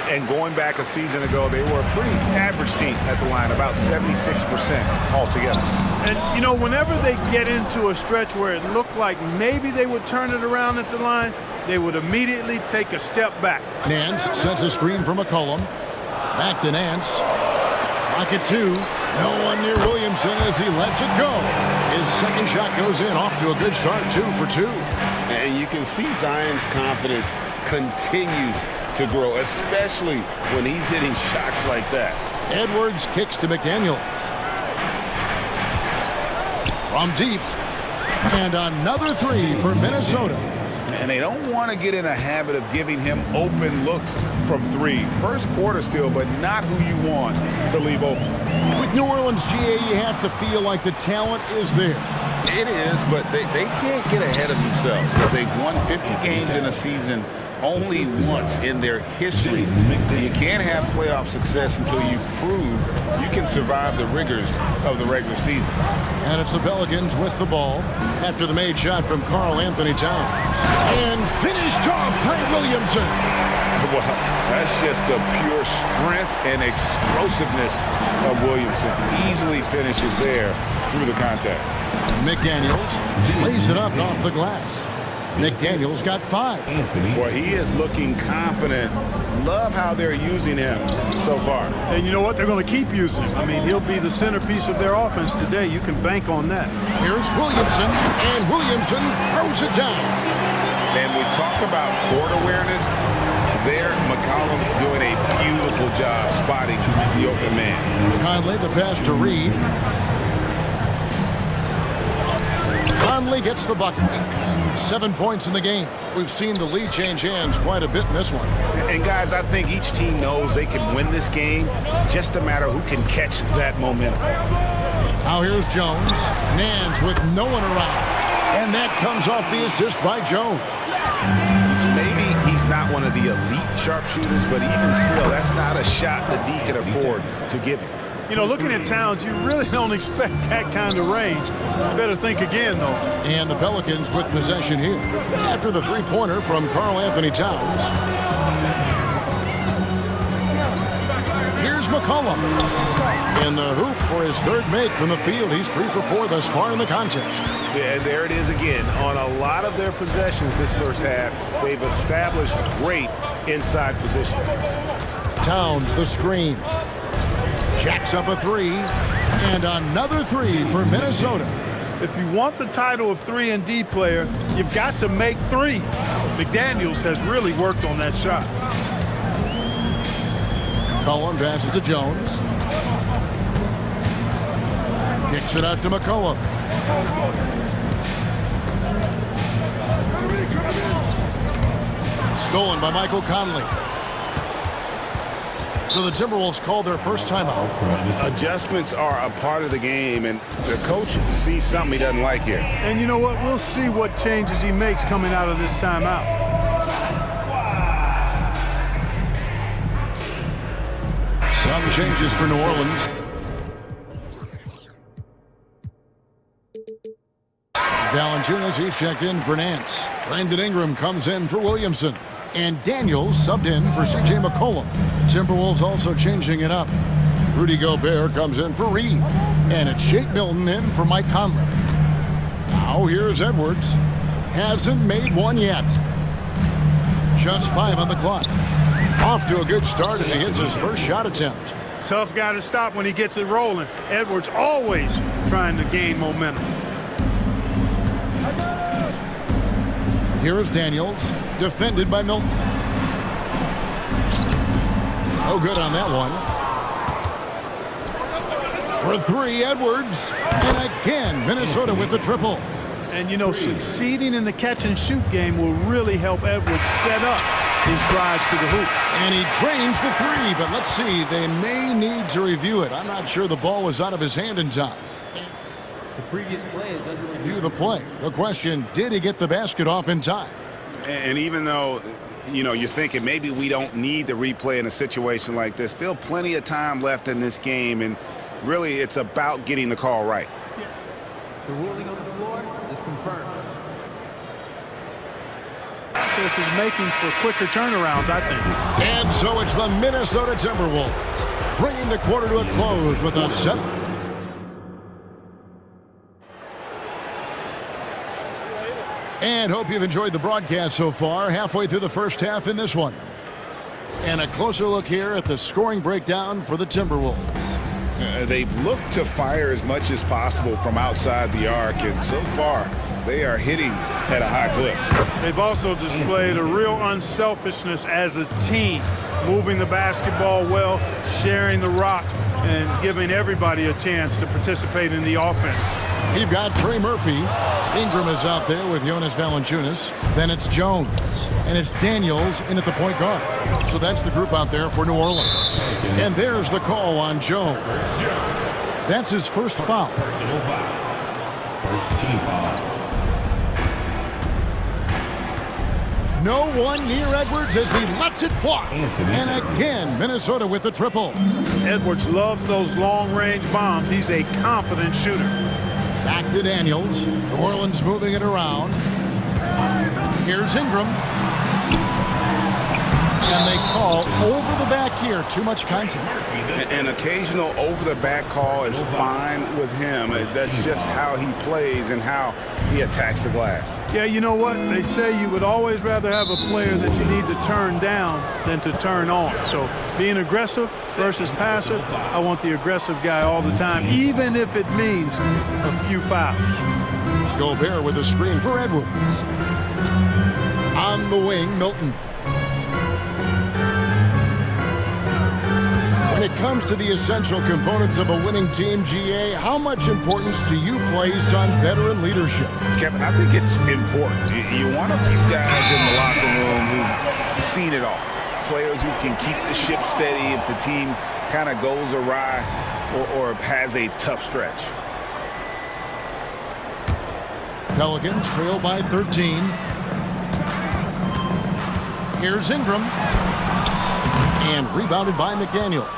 And going back a season ago, they were a pretty average team at the line, about 76% altogether. And, you know, whenever they get into a stretch where it looked like maybe they would turn it around at the line, they would immediately take a step back. Nance sends a screen for McCollum. Back to Nance. Pocket two. No one near Williamson as he lets it go. His second shot goes in, off to a good start, 2 for 2. And you can see Zion's confidence continues to grow, especially when he's hitting shots like that. Edwards kicks to McDaniels. From deep. And another three for Minnesota. And they don't want to get in a habit of giving him open looks from three. First quarter still, but not who you want to leave open. With New Orleans, GA, you have to feel like the talent is there. It is, but they can't get ahead of themselves. They've won 50 games in a season only once in their history. You can't have playoff success until you prove you can survive the rigors of the regular season. And it's the Pelicans with the ball after the made shot from Karl Anthony Towns. And finished off by Williamson. Well, that's just the pure strength and explosiveness of Williamson. Easily finishes there through the contact. McDaniels lays it up and off the glass. McDaniels got 5. Well, he is looking confident. Love how they're using him so far. And you know what? They're going to keep using him. I mean, he'll be the centerpiece of their offense today. You can bank on that. Here's Williamson, and Williamson throws it down. And we talk about court awareness. There, McCollum doing a beautiful job spotting the open man. Conley, the pass to Reed. Conley gets the bucket. 7 points in the game. We've seen the lead change hands quite a bit in this one. And guys, I think each team knows they can win this game. Just a matter who can catch that momentum. Now here's Jones. Nance with no one around. And that comes off the assist by Jones. Maybe he's not one of the elite sharpshooters, but even still, that's not a shot the D can afford to give him. You know, looking at Towns, you really don't expect that kind of range. You better think again, though. And the Pelicans with possession here. After the three-pointer from Karl Anthony Towns. Here's McCollum. In the hoop for his third make from the field. He's 3 for 4 thus far in the contest. And there it is again. On a lot of their possessions this first half, they've established great inside position. Towns, the screen. Jacks up a 3, and another 3 for Minnesota. If you want the title of 3-and-D player, you've got to make threes. McDaniels has really worked on that shot. Cullen passes to Jones. Kicks it out to McCollum. Stolen by Michael Conley. So the Timberwolves call their first timeout. Adjustments are a part of the game, and the coach sees something he doesn't like here. And you know what? We'll see what changes he makes coming out of this timeout. Some changes for New Orleans. Valanciunas, he's checked in for Nance. Brandon Ingram comes in for Williamson. And Daniels subbed in for C.J. McCollum. Timberwolves also changing it up. Rudy Gobert comes in for Reed. And it's Shake Milton in for Mike Conley. Now here's Edwards. Hasn't made one yet. Just 5 on the clock. Off to a good start as he hits his first shot attempt. Tough guy to stop when he gets it rolling. Edwards always trying to gain momentum. Here is Daniels, defended by Milton. No good on that one. For 3, Edwards. And again, Minnesota with the triple. And, you know, succeeding in the catch-and-shoot game will really help Edwards set up his drives to the hoop. And he drains the 3, but let's see, they may need to review it. I'm not sure the ball was out of his hand in time. The previous play is under review. Review the play. The question, did he get the basket off in time? And even though, you know, you're thinking maybe we don't need the replay in a situation like this, still plenty of time left in this game, and really it's about getting the call right. The ruling on the floor is confirmed. This is making for quicker turnarounds, I think. And so it's the Minnesota Timberwolves bringing the quarter to a close with a 7. And hope you've enjoyed the broadcast so far. Halfway through the first half in this one. And a closer look here at the scoring breakdown for the Timberwolves. They've looked to fire as much as possible from outside the arc, and so far they are hitting at a high clip. They've also displayed a real unselfishness as a team, moving the basketball well, sharing the rock, and giving everybody a chance to participate in the offense. You've got Trey Murphy. Ingram is out there with Jonas Valanciunas. Then it's Jones. And it's Daniels in at the point guard. So that's the group out there for New Orleans. And there's the call on Jones. That's his first foul. Personal foul. First team foul. No one near Edwards as he lets it fly. And again, Minnesota with the triple. Edwards loves those long-range bombs. He's a confident shooter. Back to Daniels. New Orleans moving it around. Here's Ingram. And they call over the back here. Too much content. An occasional over-the-back call is fine with him. That's just how he plays and how he attacks the glass. Yeah, you know what? They say you would always rather have a player that you need to turn down than to turn on. So being aggressive versus passive, I want the aggressive guy all the time, even if it means a few fouls. Gobert with a screen for Edwards. On the wing, Milton. When it comes to the essential components of a winning team, GA, how much importance do you place on veteran leadership? Kevin, I think it's important. You want a few guys in the locker room who've seen it all. Players who can keep the ship steady if the team kind of goes awry or has a tough stretch. Pelicans trail by 13. Here's Ingram. And rebounded by McDaniels.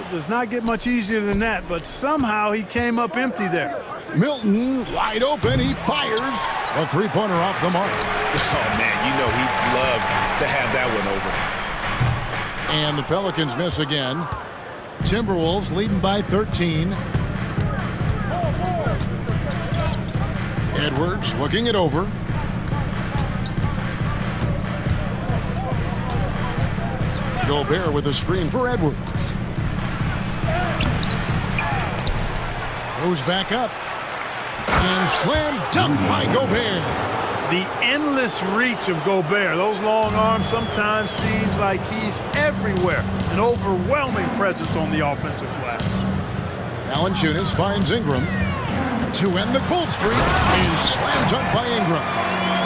It does not get much easier than that, but somehow he came up empty there. Milton wide open. He fires. A three-pointer off the mark. Oh, man, you know he'd love to have that one over. And the Pelicans miss again. Timberwolves leading by 13. Edwards looking it over. Gobert with a screen for Edwards. Goes back up. And slam dunk by Gobert. The endless reach of Gobert. Those long arms sometimes seems like he's everywhere. An overwhelming presence on the offensive glass. Valanciunas finds Ingram to end the cold streak. And slam dunk by Ingram.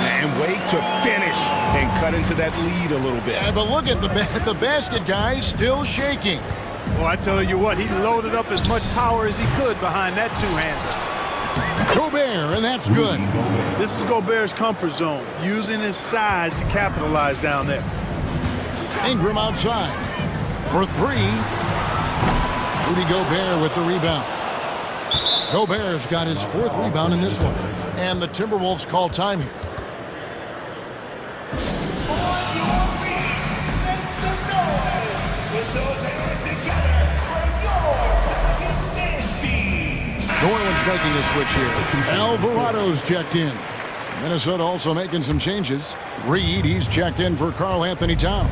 And wait to finish and cut into that lead a little bit. Yeah, but look at the basket guy still shaking. Well, I tell you what, he loaded up as much power as he could behind that two-hander. Gobert, and that's good. This is Gobert's comfort zone, using his size to capitalize down there. Ingram outside for 3. Rudy Gobert with the rebound. Gobert's got his 4th rebound in this one. And the Timberwolves call time here. New Orleans making a switch here. Alvarado's checked in. Minnesota also making some changes. Reed, he's checked in for Karl Anthony Towns.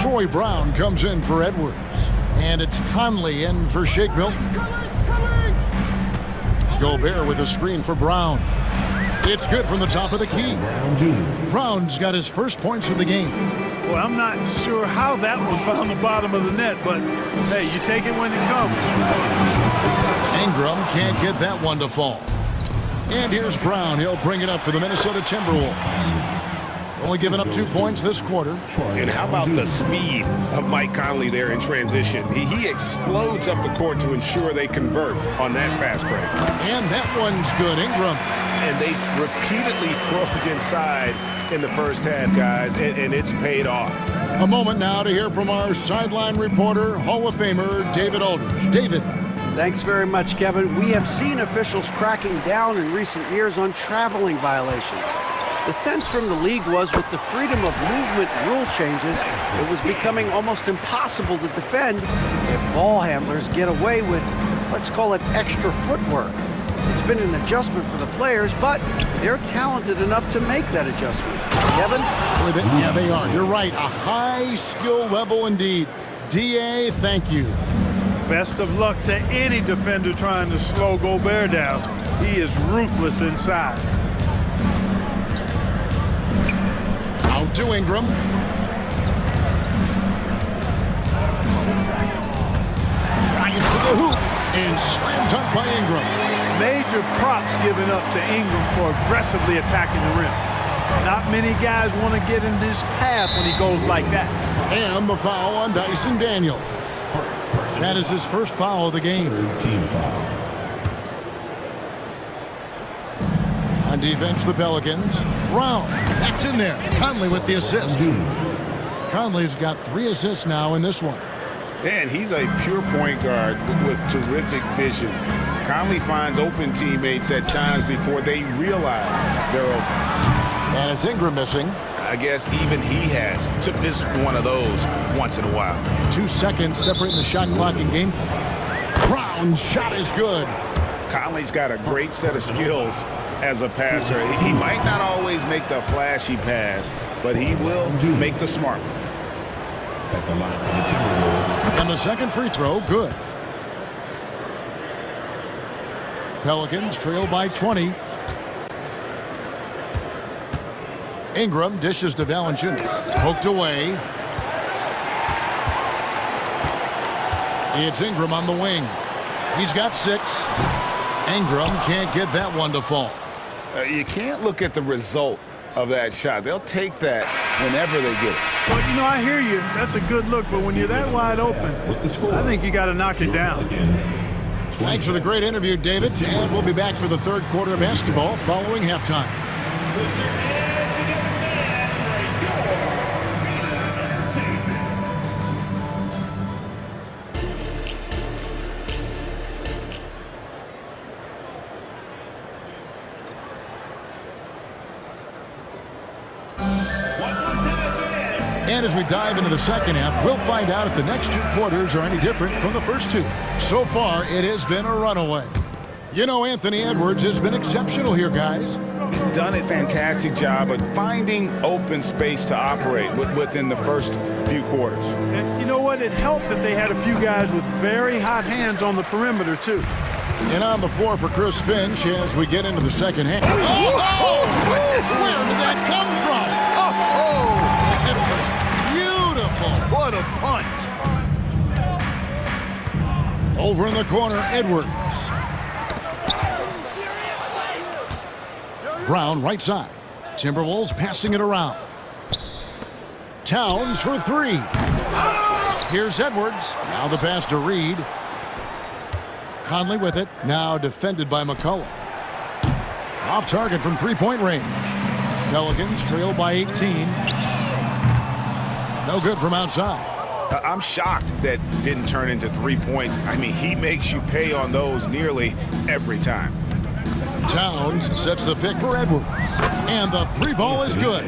Troy Brown comes in for Edwards. And it's Conley in for Shake Milton. Gobert with a screen for Brown. It's good from the top of the key. Brown's got his first points of the game. Well, I'm not sure how that one found the bottom of the net, but hey, you take it when it comes. Ingram can't get that one to fall. And here's Brown. He'll bring it up for the Minnesota Timberwolves. Only giving up 2 points this quarter. And how about the speed of Mike Conley there in transition? He explodes up the court to ensure they convert on that fast break. And that one's good. Ingram. And they repeatedly probed inside in the first half, guys, and it's paid off. A moment now to hear from our sideline reporter, Hall of Famer David Aldridge. David. Thanks very much, Kevin. We have seen officials cracking down in recent years on traveling violations. The sense from the league was with the freedom of movement rule changes, it was becoming almost impossible to defend if ball handlers get away with, let's call it, extra footwork. It's been an adjustment for the players, but they're talented enough to make that adjustment. Kevin? Yeah, they are. You're right. A high skill level indeed. DA, thank you. Best of luck to any defender trying to slow Gobert down. He is ruthless inside. Out to Ingram. Right to the hoop. And slam dunk by Ingram. Major props given up to Ingram for aggressively attacking the rim. Not many guys want to get in this path when he goes like that. And the foul on Dyson Daniel. That is his first foul of the game. Team foul. On defense, the Pelicans. Brown, that's in there. Conley with the assist. Conley's got 3 assists now in this one. And he's a pure point guard with terrific vision. Conley finds open teammates at times before they realize they're open. And it's Ingram missing. I guess even he has to miss one of those once in a while. 2 seconds separating the shot clock and game clock. Brown's shot is good. Conley's got a great set of skills as a passer. He might not always make the flashy pass, but he will make the smart one. At the line for the Timberwolves. And the second free throw, good. Pelicans trail by 20. Ingram dishes to Valanciunas. Poked away. It's Ingram on the wing. He's got 6. Ingram can't get that one to fall. You can't look at the result of that shot. They'll take that whenever they get it. Well, you know, I hear you. That's a good look, but when you're that wide open, I think you got to knock it down. Thanks for the great interview, David. And we'll be back for the third quarter of basketball following halftime. And as we dive into the second half, we'll find out if the next 2 quarters are any different from the first 2. So far, it has been a runaway. You know, Anthony Edwards has been exceptional here, guys. He's done a fantastic job of finding open space to operate within the first few quarters. And you know what? It helped that they had a few guys with very hot hands on the perimeter, too. And on the floor for Chris Finch as we get into the second half. Oh, goodness! Where did that come from? It was beautiful. What a punch. Over in the corner, Edwards. Brown right side. Timberwolves passing it around. Towns for 3. Here's Edwards. Now the pass to Reed. Conley with it. Now defended by McCullough. Off target from 3-point range. Pelicans trail by 18. No good from outside. I'm shocked that didn't turn into 3 points. I mean, he makes you pay on those nearly every time. Towns sets the pick for Edwards. And the three ball is good.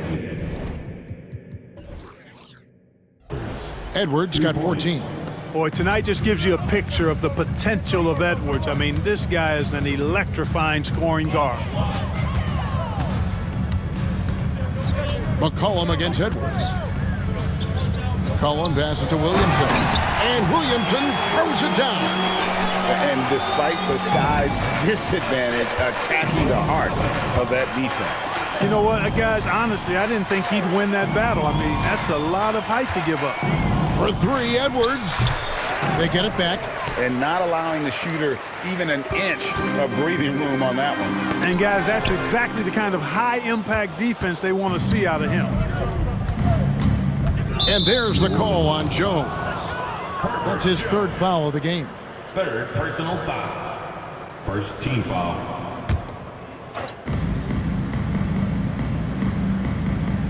Edwards got 14. Boy, tonight just gives you a picture of the potential of Edwards. I mean, this guy is an electrifying scoring guard. McCollum against Edwards. McCollum passes to Williamson. And Williamson throws it down. And despite the size disadvantage, attacking the heart of that defense. You know what, guys, honestly, I didn't think he'd win that battle. I mean, that's a lot of height to give up. For three, Edwards. They get it back. And not allowing the shooter even an inch of breathing room on that one. And, guys, that's exactly the kind of high-impact defense they want to see out of him. And there's the call on Jones. That's his third foul of the game. Third personal foul. First team foul.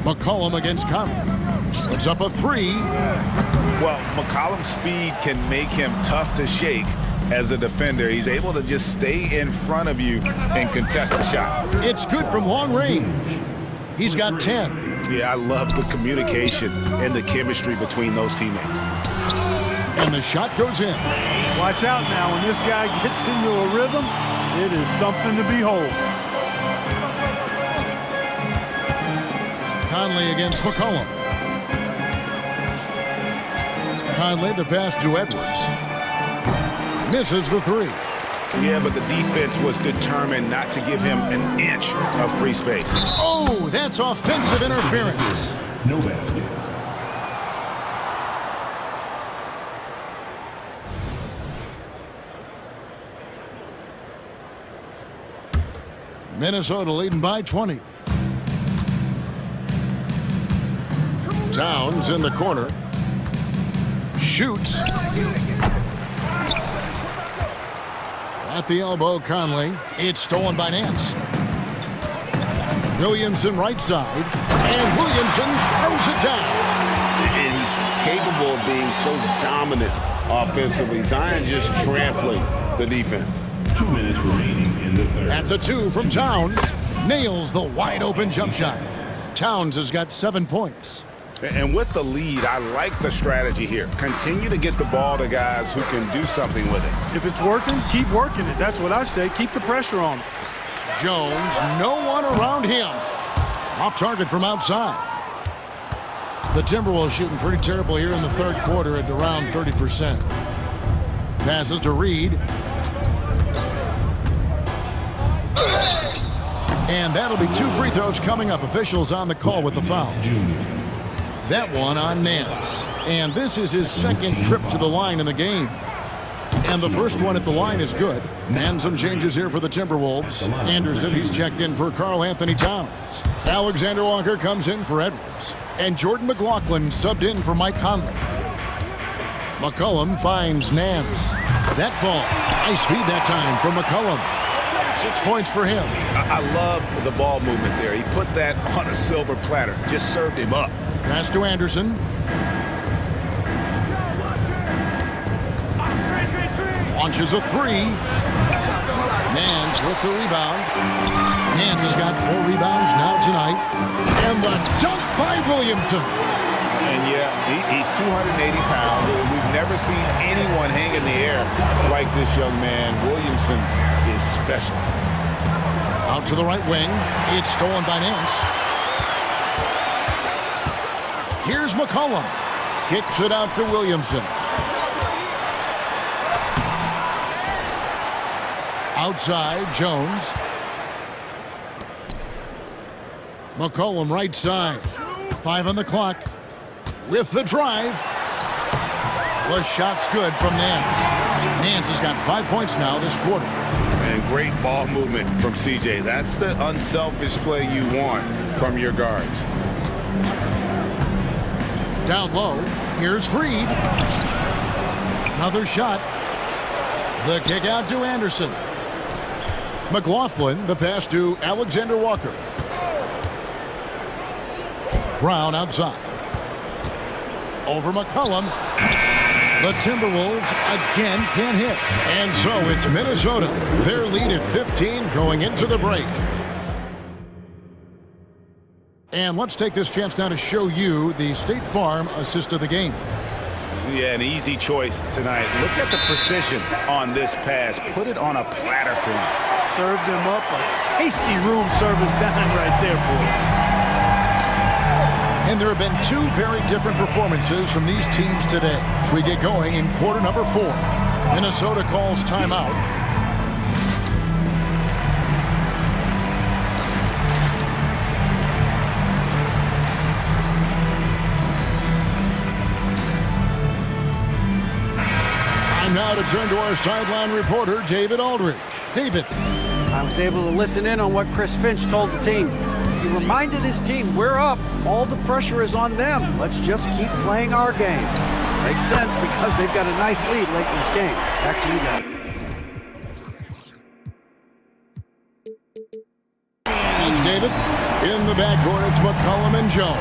McCollum against Conley. It's up a three. Well, McCollum's speed can make him tough to shake as a defender. He's able to just stay in front of you and contest the shot. It's good from long range. He's got 10. Yeah, I love the communication and the chemistry between those teammates. And the shot goes in. Watch out now. When this guy gets into a rhythm, it is something to behold. Conley against McCollum. Conley, the pass to Edwards. Misses the three. Yeah, but the defense was determined not to give him an inch of free space. Oh, that's offensive interference. No basket. Minnesota leading by 20. Towns in the corner. Shoots. At the elbow, Conley. It's stolen by Nance. Williamson right side. And Williamson throws it down. And he's capable of being so dominant offensively. Zion just trampling the defense. 2 minutes remaining in the third. That's a two from Towns. Nails the wide open jump shot. Towns has got 7 points. And with the lead, I like the strategy here. Continue to get the ball to guys who can do something with it. If it's working, keep working it. That's what I say. Keep the pressure on him. Jones, no one around him. Off target from outside. The Timberwolves shooting pretty terrible here in the third quarter at around 30%. Passes to Reed. And that'll be 2 free throws coming up. Officials on the call with the foul. That one on Nance. And this is his second trip to the line in the game. And the first one at the line is good. And some changes here for the Timberwolves. Anderson, he's checked in for Karl Anthony Towns. Alexander Walker comes in for Edwards. And Jordan McLaughlin subbed in for Mike Conley. McCollum finds Nance. That falls. Nice feed that time from McCollum. 6 points for him. I love the ball movement there. He put that on a silver platter. Just served him up. Pass to Anderson. Launches a three. Nance with the rebound. Nance has got 4 rebounds now tonight. And the dunk by Williamson. And yeah, he's 280 pounds. We've never seen anyone hang in the air like this young man. Williamson is special. Out to the right wing. It's stolen by Nance. Here's McCollum. Kicks it out to Williamson. Outside, Jones. McCollum right side. 5 on the clock. With the drive. The shot's good from Nance. Nance has got 5 points now this quarter. And great ball movement from CJ. That's the unselfish play you want from your guards. Down low. Here's Reed. Another shot. The kick out to Anderson. McLaughlin, the pass to Alexander Walker. Brown outside. Over McCollum. The Timberwolves again can't hit. And so it's Minnesota. Their lead at 15 going into the break. And let's take this chance now to show you the State Farm assist of the game. Yeah, an easy choice tonight. Look at the precision on this pass. Put it on a platter for him. Served him up a tasty room service dime right there, boy. And there have been two very different performances from these teams today. As we get going in quarter number 4. Minnesota calls timeout. Time now to turn to our sideline reporter, David Aldridge. David. I was able to listen in on what Chris Finch told the team. He reminded his team, we're up. All the pressure is on them. Let's just keep playing our game. Makes sense because they've got a nice lead late in this game. Back to you guys. Thanks, David. In the backcourt, it's McCollum and Jones.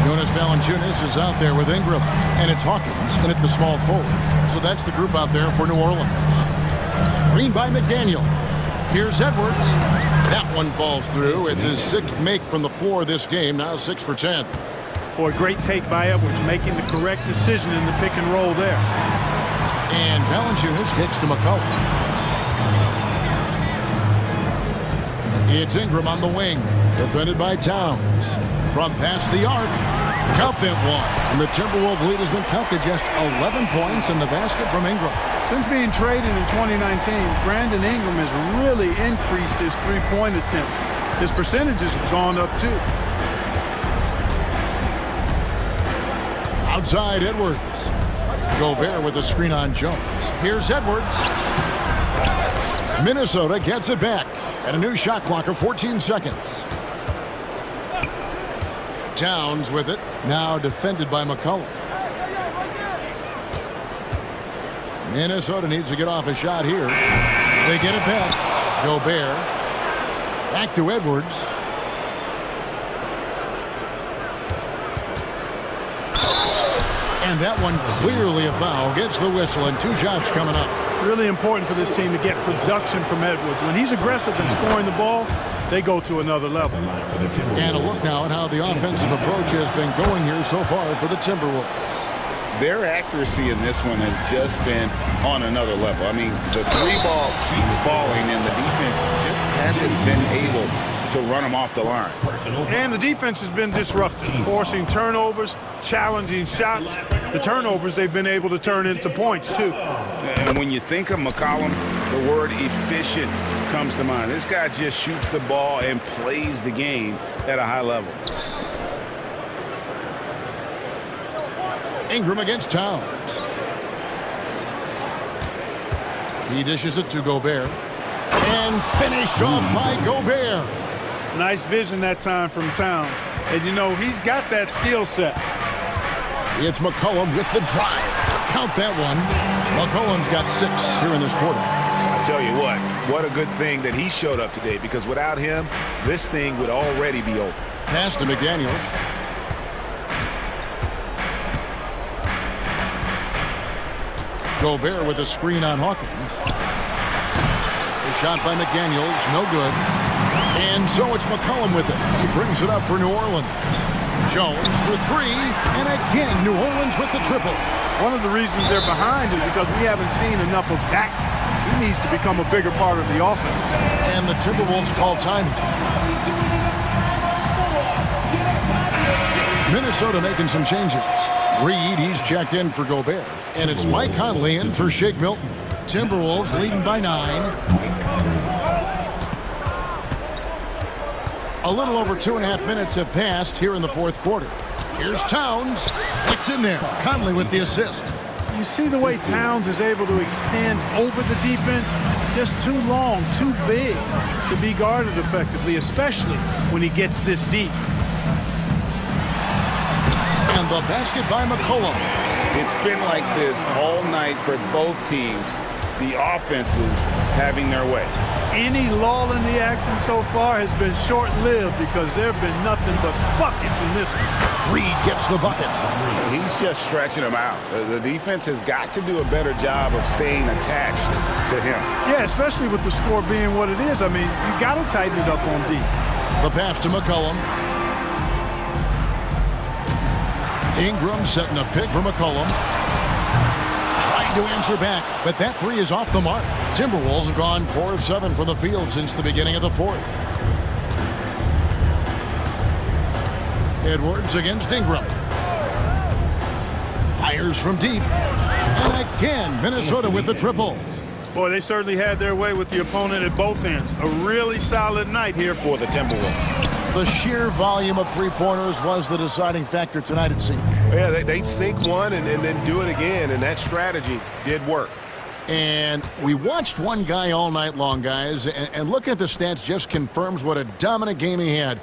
Jonas Valanciunas is out there with Ingram, and it's Hawkins in at the small forward. So that's the group out there for New Orleans. Screen by McDaniel. Here's Edwards. That one falls through. It's his 6th make from the floor this game, now 6 for 10. Boy, great take by Edwards, making the correct decision in the pick and roll there. And Valanciunas kicks to McCollum. It's Ingram on the wing, defended by Towns. From past the arc, count that one. And the Timberwolves lead has been cut to just 11 points in the basket from Ingram. Since being traded in 2019, Brandon Ingram has really increased his three-point attempt. His percentages have gone up too. Outside Edwards. Gobert with a screen on Jones. Here's Edwards. Minnesota gets it back. And a new shot clock of 14 seconds. Towns with it. Now defended by McCollum. Minnesota needs to get off a shot here. They get it back. Gobert. Back to Edwards. And that one clearly a foul. Gets the whistle and 2 shots coming up. Really important for this team to get production from Edwards. When he's aggressive and scoring the ball, they go to another level. And a look now at how the offensive approach has been going here so far for the Timberwolves. Their accuracy in this one has just been on another level. I mean, the 3-ball keeps falling, and the defense just hasn't been able to run them off the line. And the defense has been disruptive, forcing turnovers, challenging shots. The turnovers they've been able to turn into points, too. And when you think of McCollum, the word efficient comes to mind. This guy just shoots the ball and plays the game at a high level. Ingram against Towns. He dishes it to Gobert. And finished off by Gobert. Nice vision that time from Towns. And, you know, he's got that skill set. It's McCollum with the drive. Count that one. McCollum's got 6 here in this quarter. I tell you what a good thing that he showed up today, because without him, this thing would already be over. Pass to McDaniels. Gobert with a screen on Hawkins. A shot by McDaniels, no good. And so it's McCollum with it. He brings it up for New Orleans. Jones for 3, and again New Orleans with the triple. One of the reasons they're behind is because we haven't seen enough of that. He needs to become a bigger part of the offense. And the Timberwolves call time. Minnesota making some changes. Reed, he's checked in for Gobert. And it's Mike Conley in for Shake Milton. Timberwolves leading by 9. A little over 2.5 minutes have passed here in the 4th quarter. Here's Towns. It's in there. Conley with the assist. You see the way Towns is able to extend over the defense? Just too long, too big to be guarded effectively, especially when he gets this deep. And the basket by McCollum. It's been like this all night for both teams. the offenses having their way. Any lull in the action so far has been short-lived because there have been nothing but buckets in this one. Reed gets the bucket. He's just stretching them out. The defense has got to do a better job of staying attached to him. Yeah, especially with the score being what it is. I mean, you got to tighten it up on D. The pass to McCollum. Ingram setting a pick for McCollum. Trying to answer back, but that three is off the mark. Timberwolves have gone 4 of 7 from the field since the beginning of the fourth. Edwards against Ingram. Fires from deep. And again, Minnesota with the triple. Boy, they certainly had their way with the opponent at both ends. A really solid night here for the Timberwolves. The sheer volume of three-pointers was the deciding factor tonight, it seemed. Yeah, they'd sink one and then do it again, and that strategy did work. And we watched one guy all night long, guys, and looking at the stats just confirms what a dominant game he had.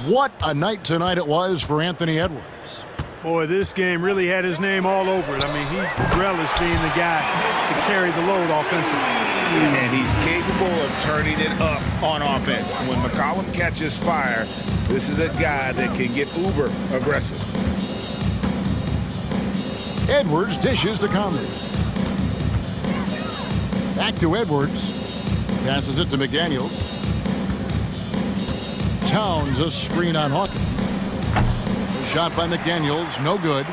What a night tonight it was for Anthony Edwards. Boy, this game really had his name all over it. I mean, he relished being the guy to carry the load offensively. And he's capable of turning it up on offense. When McCollum catches fire, this is a guy that can get uber aggressive. Edwards dishes to Conley. Back to Edwards. Passes it to McDaniels. Towns a screen on Hawkins. Shot by McDaniels, no good.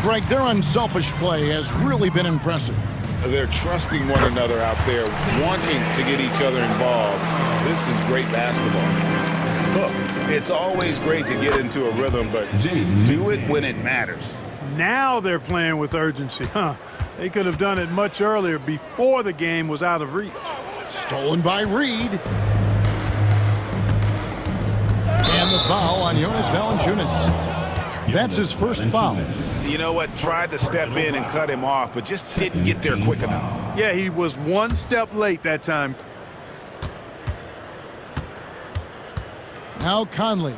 Greg, their unselfish play has really been impressive. They're trusting one another out there, wanting to get each other involved. This is great basketball. Look, it's always great to get into a rhythm, but do it when it matters. Now they're playing with urgency, huh? They could have done it much earlier, before the game was out of reach. Stolen by Reed. And the foul on Jonas Valanciunas. That's his first foul. You know what? Tried to step in and cut him off, but just didn't get there quick enough. Yeah, he was one step late that time. Now Conley.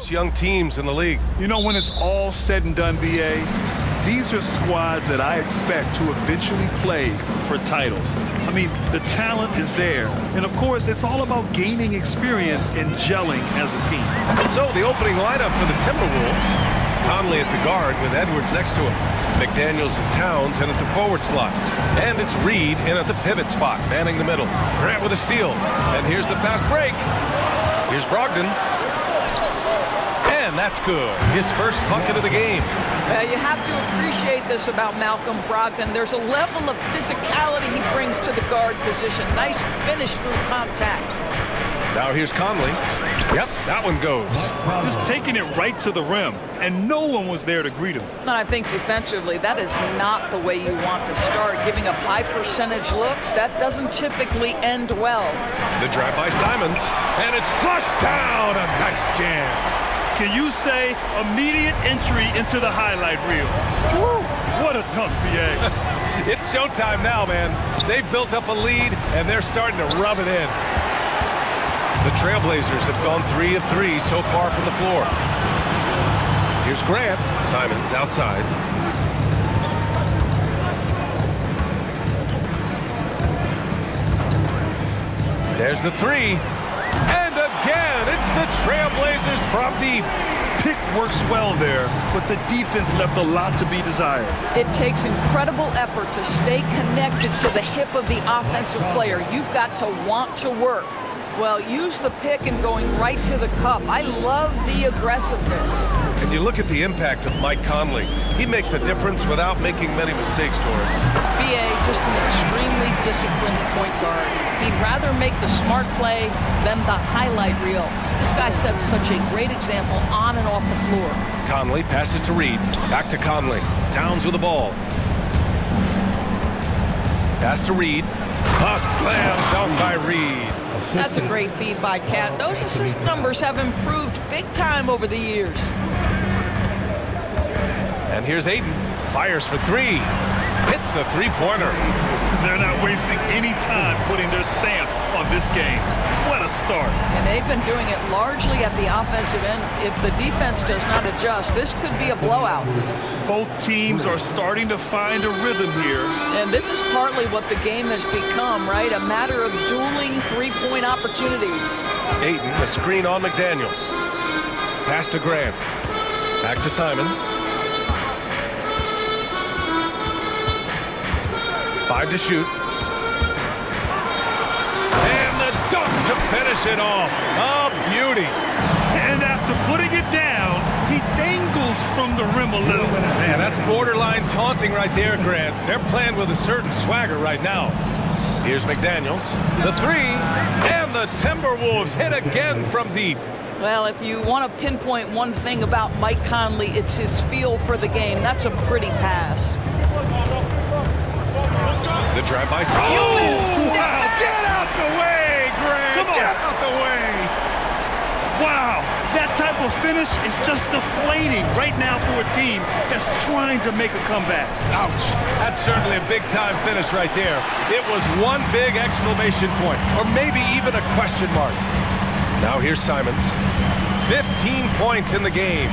Young teams in the league. You know, when it's all said and done, BA, these are squads that I expect to eventually play for titles. I mean, the talent is there. And of course, it's all about gaining experience and gelling as a team. So the opening lineup for the Timberwolves. Conley at the guard with Edwards next to him. McDaniels and Towns in at the forward slots. And it's Reed in at the pivot spot, manning the middle. Grant with a steal. And here's the fast break. Here's Brogdon. And that's good. His first bucket of the game. You have to appreciate this about Malcolm Brogdon. There's a level of physicality he brings to the guard position. Nice finish through contact. Now here's Conley. Yep, that one goes. Just taking it right to the rim, and no one was there to greet him. And I think defensively, that is not the way you want to start. Giving up high percentage looks, that doesn't typically end well. The drive by Simons, and it's flushed down. A nice jam. Can you say immediate entry into the highlight reel? Woo, what a dunk, BA. It's showtime now, man. They've built up a lead, and they're starting to rub it in. The Trailblazers have gone 3 of 3 so far from the floor. Here's Grant. Simons outside. There's the 3. And again, it's the Trailblazers from deep. Pick works well there, but the defense left a lot to be desired. It takes incredible effort to stay connected to the hip of the offensive player. You've got to want to work. Well, use the pick and going right to the cup. I love the aggressiveness. And you look at the impact of Mike Conley. He makes a difference without making many mistakes, Doris. BA, just an extremely disciplined point guard. He'd rather make the smart play than the highlight reel. This guy sets such a great example on and off the floor. Conley passes to Reed. Back to Conley. Towns with the ball. Pass to Reed. A slam dunk by Reed. That's a great feed by Cat. Those assist numbers have improved big time over the years. And here's Aiden. Fires for 3. Hits a three-pointer. They're not wasting any time putting their stamp on this game. What a start. And they've been doing it largely at the offensive end. If the defense does not adjust, this could be a blowout. Both teams are starting to find a rhythm here. And this is partly what the game has become, right? A matter of dueling three-point opportunities. Aiden, a screen on McDaniels. Pass to Grant. Back to Simons. 5 to shoot. And the dunk to finish it off. A beauty. And after putting it down, he dangles from the rim a little. Man, that's borderline taunting right there, Grant. They're playing with a certain swagger right now. Here's McDaniels. The 3. And the Timberwolves hit again from deep. Well, if you want to pinpoint one thing about Mike Conley, it's his feel for the game. That's a pretty pass. The drive by. Oh, wow. Get out the way, Grant. Come on. Get out the way. Wow, that type of finish is just deflating right now for a team that's trying to make a comeback. Ouch. That's certainly a big-time finish right there. It was one big exclamation point, or maybe even a question mark. Now here's Simons. 15 points in the game.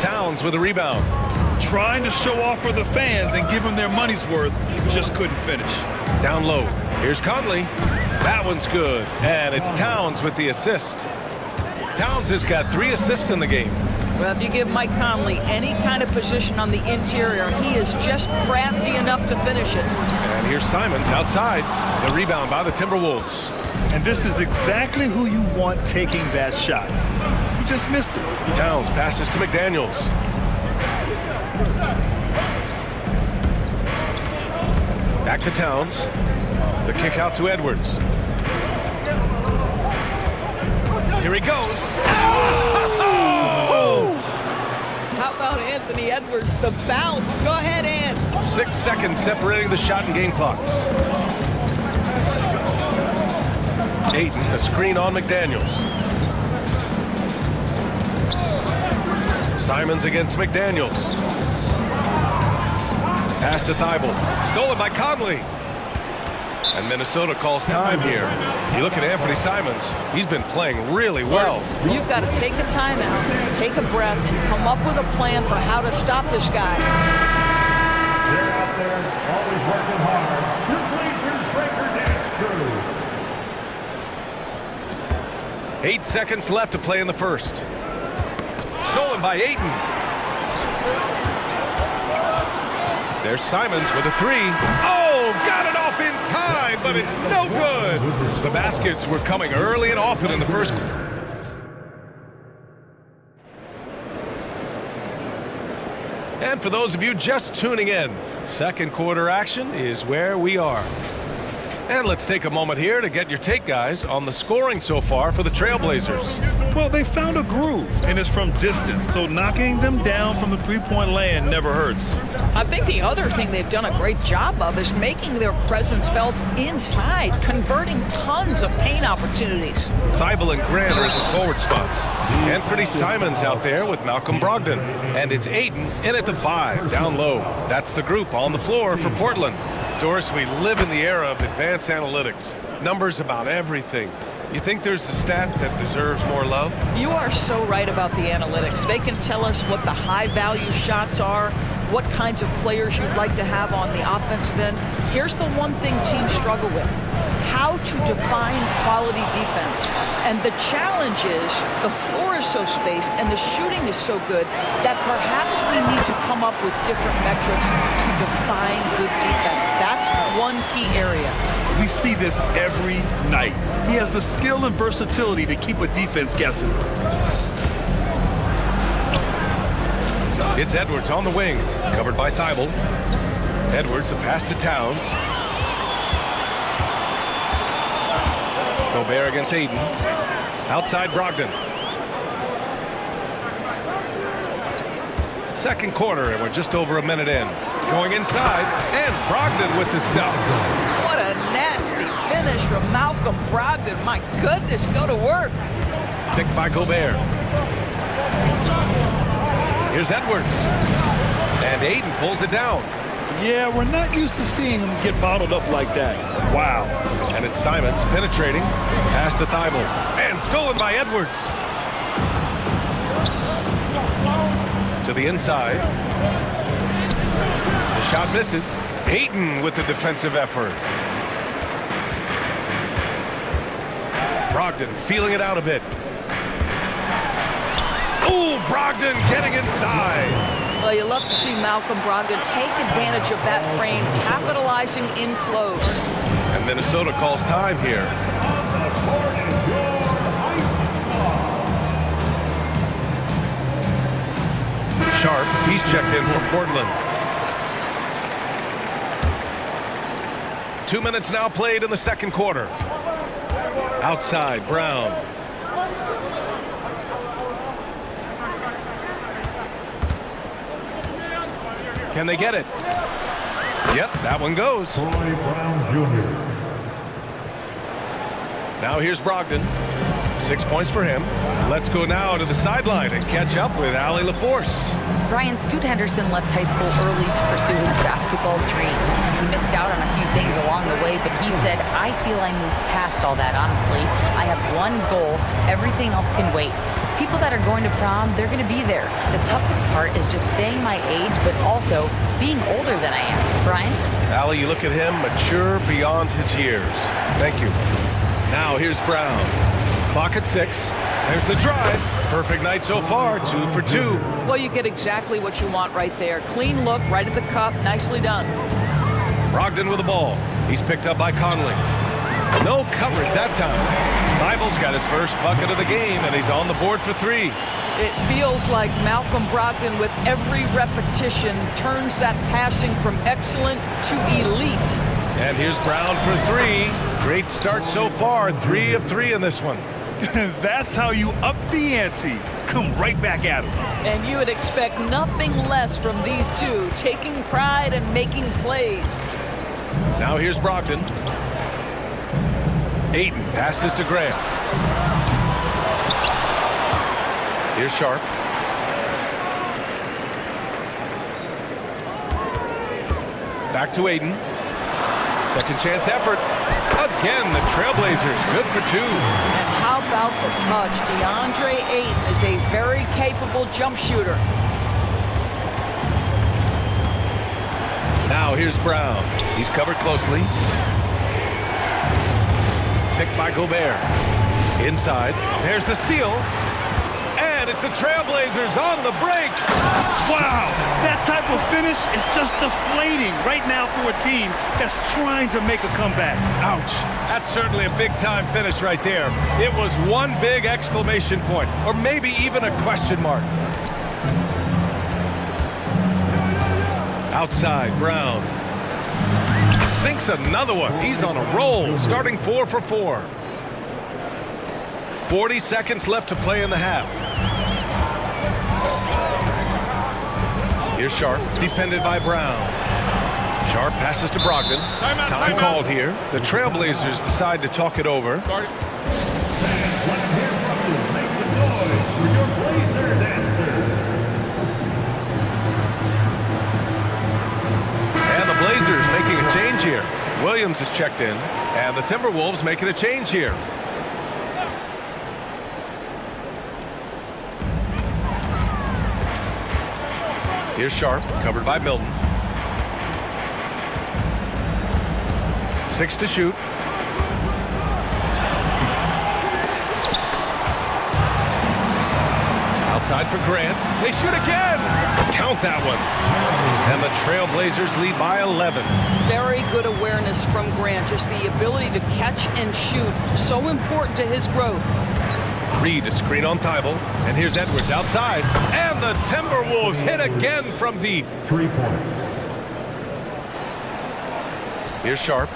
Towns with a rebound. Trying to show off for the fans and give them their money's worth, just couldn't finish. Down low. Here's Conley. That one's good. And it's Towns with the assist. Towns has got 3 assists in the game. Well, if you give Mike Conley any kind of position on the interior, he is just crafty enough to finish it. And here's Simons outside. The rebound by the Timberwolves. And this is exactly who you want taking that shot. He just missed it. Towns passes to McDaniels. Back to Towns. The kick out to Edwards. Here he goes. Oh! How about Anthony Edwards, the bounce? Go ahead, Ant. 6 seconds separating the shot and game clocks. Ayton, a screen on McDaniels. Simons against McDaniels. Pass to Thibault. Stolen by Conley. And Minnesota calls time here. You look at Anthony Simons, he's been playing really well. You've got to take a timeout, take a breath, and come up with a plan for how to stop this guy. They're out there, always working hard. Your Blazers breaker dance crew. 8 seconds left to play in the first. Stolen by Ayton. There's Simons with a three. Oh, got it off in time, but it's no good. The baskets were coming early and often in the first. And for those of you just tuning in, second quarter action is where we are. And let's take a moment here to get your take, guys, on the scoring so far for the Trailblazers. Well, they found a groove, and it's from distance, so knocking them down from the three-point land never hurts. I think the other thing they've done a great job of is making their presence felt inside, converting tons of paint opportunities. Thibault and Grant are in the forward spots. Anthony Simons out there with Malcolm Brogdon. And it's Ayton in at the 5, down low. That's the group on the floor for Portland. Doris, we live in the era of advanced analytics. Numbers about everything. You think there's a stat that deserves more love? You are so right about the analytics. They can tell us what the high-value shots are, what kinds of players you'd like to have on the offensive end. Here's the one thing teams struggle with: how to define quality defense. And the challenge is the floor is so spaced and the shooting is so good that perhaps we need to come up with different metrics to define good defense. That's one key area. We see this every night. He has the skill and versatility to keep a defense guessing. It's Edwards on the wing, covered by Thibault. Edwards, a pass to Towns. Gobert against Ayton. Outside Brogdon. Second quarter, and we're just over a minute in. Going inside, and Brogdon with the stuff. What a nasty finish from Malcolm Brogdon. My goodness, go to work. Picked by Gobert. Here's Edwards. And Ayton pulls it down. Yeah, we're not used to seeing him get bottled up like that. Wow. And it's Simons penetrating. Pass to Thibault. And stolen by Edwards. To the inside. The shot misses. Ayton with the defensive effort. Brogdon feeling it out a bit. Ooh, Brogdon getting inside. Well, you love to see Malcolm Brogdon take advantage of that frame, capitalizing in close. And Minnesota calls time here. Sharp, he's checked in for Portland. 2 minutes now played in the second quarter. Outside, Brown. Can they get it? Yep, that one goes. Brown Jr. Now here's Brogdon. 6 points for him. Let's go now to the sideline and catch up with Allie LaForce. Brian, Scoot Henderson left high school early to pursue his basketball dreams. He missed out on a few things along the way, but he said, I feel I moved past all that, honestly. I have one goal. Everything else can wait. People that are going to prom, they're going to be there. The toughest part is just staying my age, but also being older than I am. Brian? Allie, you look at him, mature beyond his years. Thank you. Now here's Brown. Clock at 6. There's the drive. Perfect night so far, 2 for 2. Well, you get exactly what you want right there. Clean look, right at the cup, nicely done. Brogdon with the ball. He's picked up by Conley. No coverage that time. Thibault's got his first bucket of the game, and he's on the board for 3. It feels like Malcolm Brogdon, with every repetition, turns that passing from excellent to elite. And here's Brown for 3. Great start so far. 3 of 3 in this one. That's how you up the ante. Come right back at him. And you would expect nothing less from these two, taking pride and making plays. Now here's Brogdon. Ayton passes to Graham. Here's Sharp. Back to Ayton. Second chance effort. Again, the Trailblazers good for 2. And how about the touch? DeAndre Ayton is a very capable jump shooter. Now here's Brown. He's covered closely. Picked by Gobert. Inside. There's the steal. And it's the Trailblazers on the break. Wow, that type of finish is just deflating right now for a team that's trying to make a comeback. Ouch. That's certainly a big-time finish right there. It was one big exclamation point, or maybe even a question mark. Outside, Brown. Sinks another one. He's on a roll, starting 4 for 4. 40 seconds left to play in the half. Here's Sharp, defended by Brown. Sharp passes to Brogdon. Time called here. The Trailblazers decide to talk it over. And the Blazers making a change here. Williams is checked in, and the Timberwolves making a change here. Here's Sharp, covered by Milton. 6 to shoot. Outside for Grant. They shoot again. Count that one. And the Trailblazers lead by 11. Very good awareness from Grant. Just the ability to catch and shoot. So important to his growth. Reed, a screen on Thibault, and here's Edwards outside, and the Timberwolves hit again from deep. 3 points. Here's Sharp,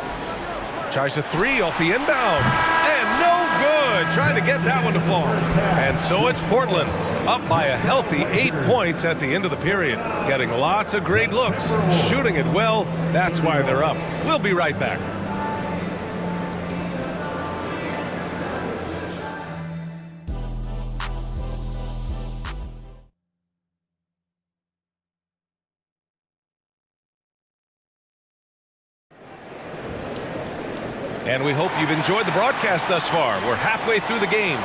tries a 3 off the inbound, and no good, trying to get that one to fall. And so it's Portland, up by a healthy 8 points at the end of the period, getting lots of great looks, shooting it well, that's why they're up. We'll be right back. And we hope you've enjoyed the broadcast thus far. We're halfway through the game.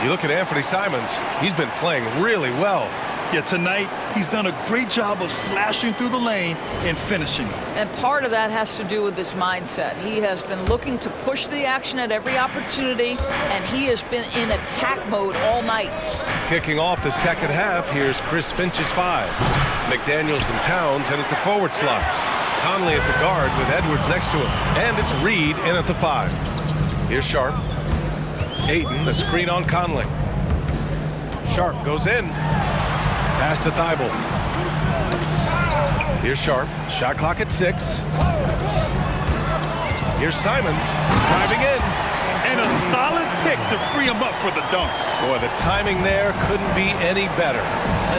You look at Anthony Simons, he's been playing really well. Yeah, tonight he's done a great job of slashing through the lane and finishing. And part of that has to do with his mindset. He has been looking to push the action at every opportunity, and he has been in attack mode all night. Kicking off the second half, here's Chris Finch's 5. McDaniels and Towns in at the forward slots. Conley at the guard with Edwards next to him. And it's Reed in at the 5. Here's Sharp. Ayton, the screen on Conley. Sharp goes in. Pass to Thibault. Here's Sharp. Shot clock at 6. Here's Simons driving in. And a solid pick to free him up for the dunk. Boy, the timing there couldn't be any better.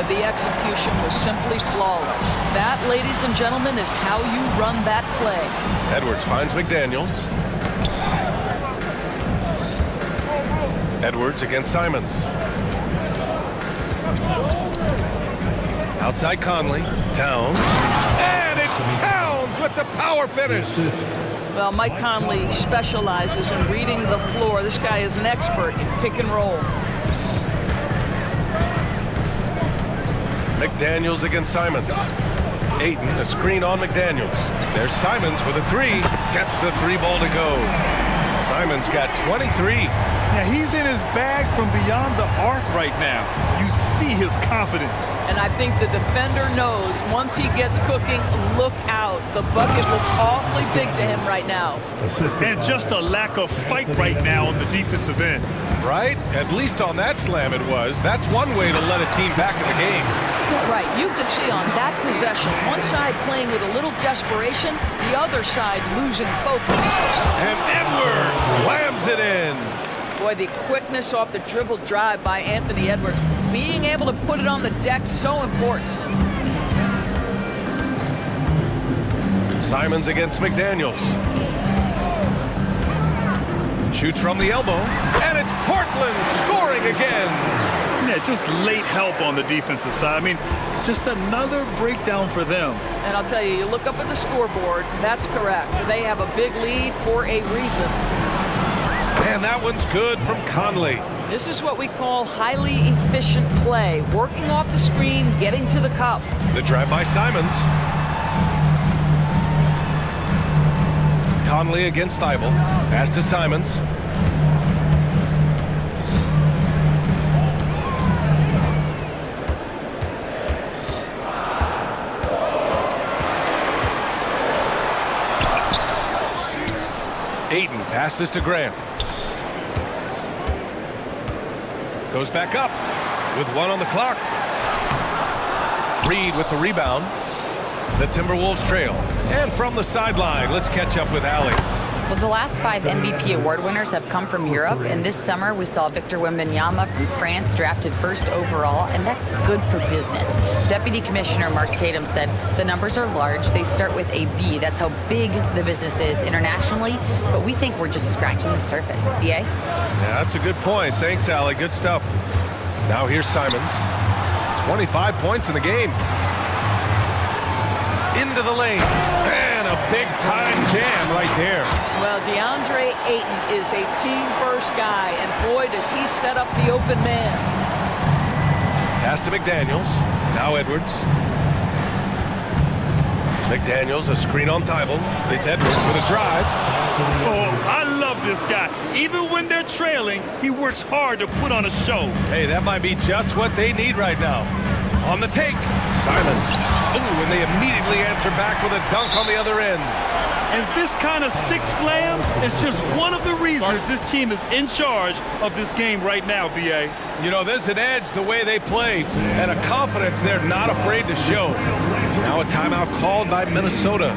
The execution was simply flawless. That, ladies and gentlemen, is how you run that play. Edwards finds McDaniels. Edwards against Simons. Outside Conley. Towns. And it's Towns with the power finish. Well, Mike Conley specializes in reading the floor. This guy is an expert in pick and roll. McDaniels against Simons. Ayton, a screen on McDaniels. There's Simons with a 3. Gets the 3 ball to go. Simons got 23. Yeah, he's in his bag from beyond the arc right now. You see his confidence. And I think the defender knows once he gets cooking, look out. The bucket looks awfully big to him right now. And just a lack of fight right now on the defensive end. Right? At least on that slam it was. That's one way to let a team back in the game. Right. You could see on that possession, one side playing with a little desperation, the other side losing focus. And Edwards slams it in. Boy, the quickness off the dribble drive by Anthony Edwards. Being able to put it on the deck, so important. Simons against McDaniels. Shoots from the elbow, and it's Portland scoring again. Yeah, just late help on the defensive side. I mean, just another breakdown for them. And I'll tell you, you look up at the scoreboard, that's correct. They have a big lead for a reason. And that one's good from Conley. This is what we call highly efficient play. Working off the screen, getting to the cup. The drive by Simons. Conley against Thibault. Pass to Simons. Ayton passes to Graham. Goes back up with 1 on the clock. Reed with the rebound. The Timberwolves trail. And from the sideline, let's catch up with Allie. Well, the last 5 MVP award winners have come from Europe, and this summer we saw Victor Wembanyama from France drafted 1st overall, and that's good for business. Deputy Commissioner Mark Tatum said the numbers are large. They start with a B. That's how big the business is internationally, but we think we're just scratching the surface. BA? Yeah, that's a good point. Thanks, Allie. Good stuff. Now here's Simons. 25 points in the game. Into the lane. And a big-time jam right there. Well, DeAndre Ayton is a team-first guy, and boy, does he set up the open man. Pass to McDaniels. Now Edwards. McDaniels, a screen on Thibault. It's Edwards with a drive. Oh, I love this guy. Even when they're trailing, he works hard to put on a show. Hey, that might be just what they need right now. On the take, Simons. Ooh, and they immediately answer back with a dunk on the other end. And this kind of sick slam is just one of the reasons this team is in charge of this game right now, BA. You know, there's an edge the way they play and a confidence they're not afraid to show. Now a timeout called by Minnesota.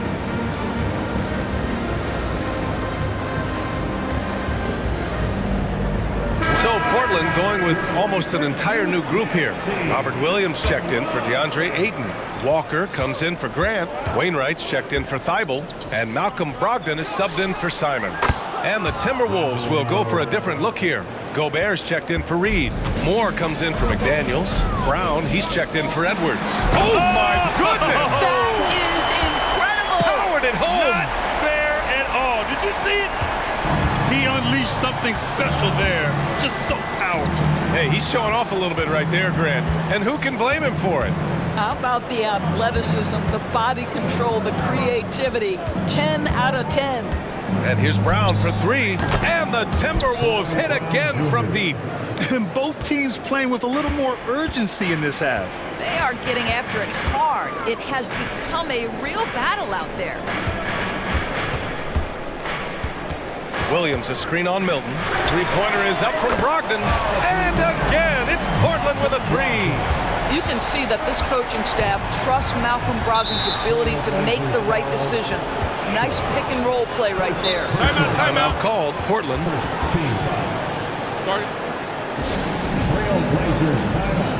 So Portland going with almost an entire new group here. Robert Williams checked in for DeAndre Ayton. Walker comes in for Grant. Wainwright's checked in for Thibault. And Malcolm Brogdon is subbed in for Simons. And the Timberwolves will go for a different look here. Gobert's checked in for Reed. Moore comes in for McDaniels. Brown, he's checked in for Edwards. Oh my goodness! That is incredible! Powered it home! Not fair at all. Did you see it? He unleashed something special there. Just so powerful. Hey, he's showing off a little bit right there, Grant. And who can blame him for it? How about the athleticism, the body control, the creativity? 10 out of 10. And here's Brown for 3. And the Timberwolves hit again from deep. And both teams playing with a little more urgency in this half. They are getting after it hard. It has become a real battle out there. Williams, a screen on Milton. Three-pointer is up from Brogdon. And again, it's Portland with a 3. You can see that this coaching staff trusts Malcolm Brogdon's ability to make the right decision. Nice pick-and-roll play right there. Timeout called. Portland. Trailblazers timeout.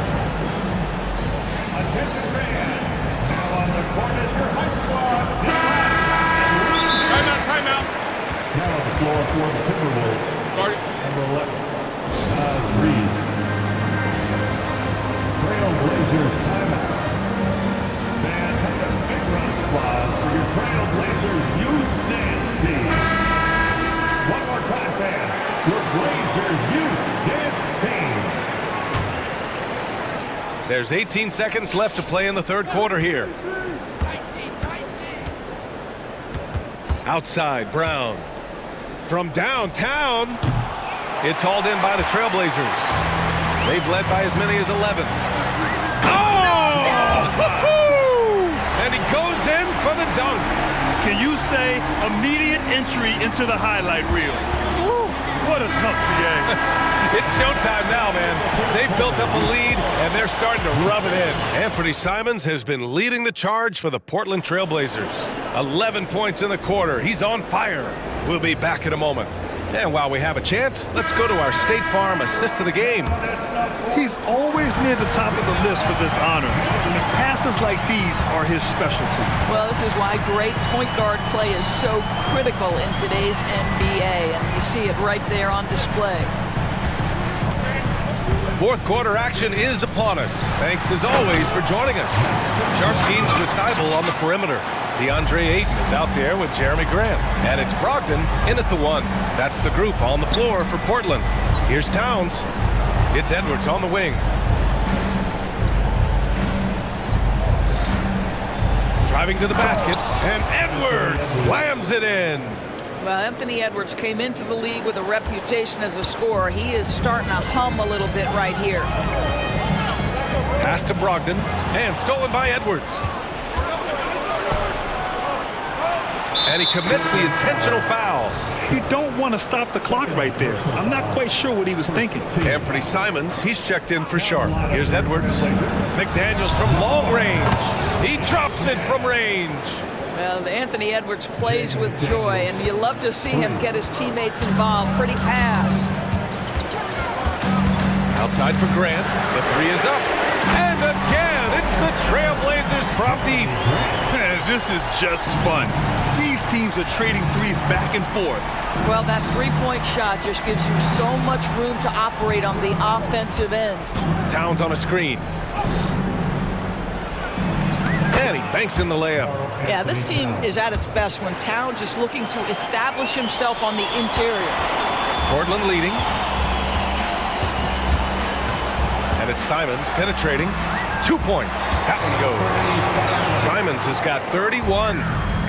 Attention fans. Now on the court is your hype squad. Timeout. Now on the floor for the Timberwolves. Number 11, Reed. Trailblazers timeout. Fans, have a big round of applause for your Trailblazers youth dance team. One more time, fans. Your Blazers youth dance team. There's 18 seconds left to play in the third quarter here. Outside, Brown. From downtown, it's hauled in by the Trailblazers. They've led by as many as 11. Oh! And he goes in for the dunk. Can you say immediate entry into the highlight reel? What a tough BA. It's showtime now, man. They've built up a lead, and they're starting to rub it in. Anthony Simons has been leading the charge for the Portland Trailblazers. 11 points in the quarter. He's on fire. We'll be back in a moment. And while we have a chance, let's go to our State Farm assist of the game. He's always near the top of the list for this honor. And passes like these are his specialty. Well, this is why great point guard play is so critical in today's NBA, and you see it right there on display. Fourth quarter action is upon us. Thanks as always for joining us. Sharp teams with Thibault on the perimeter. DeAndre Ayton is out there with Jeremy Grant. And it's Brogdon in at the 1. That's the group on the floor for Portland. Here's Towns. It's Edwards on the wing. Driving to the basket, and Edwards slams it in. Well, Anthony Edwards came into the league with a reputation as a scorer. He is starting to hum a little bit right here. Pass to Brogdon, and stolen by Edwards. And he commits the intentional foul. You don't want to stop the clock right there. I'm not quite sure what he was thinking. Anthony Simons, he's checked in for Sharp. Here's Edwards. McDaniels from long range. He drops it from range. Well, Anthony Edwards plays with joy, and you love to see him get his teammates involved. Pretty pass. Outside for Grant. The 3 is up. And again, it's the Trailblazers from deep. This is just fun. These teams are trading threes back and forth. Well, that three-point shot just gives you so much room to operate on the offensive end. Towns on a screen. And he banks in the layup. Yeah, this team is at its best when Towns is looking to establish himself on the interior. Portland leading. And it's Simons penetrating. 2 points. That one goes. Simons has got 31.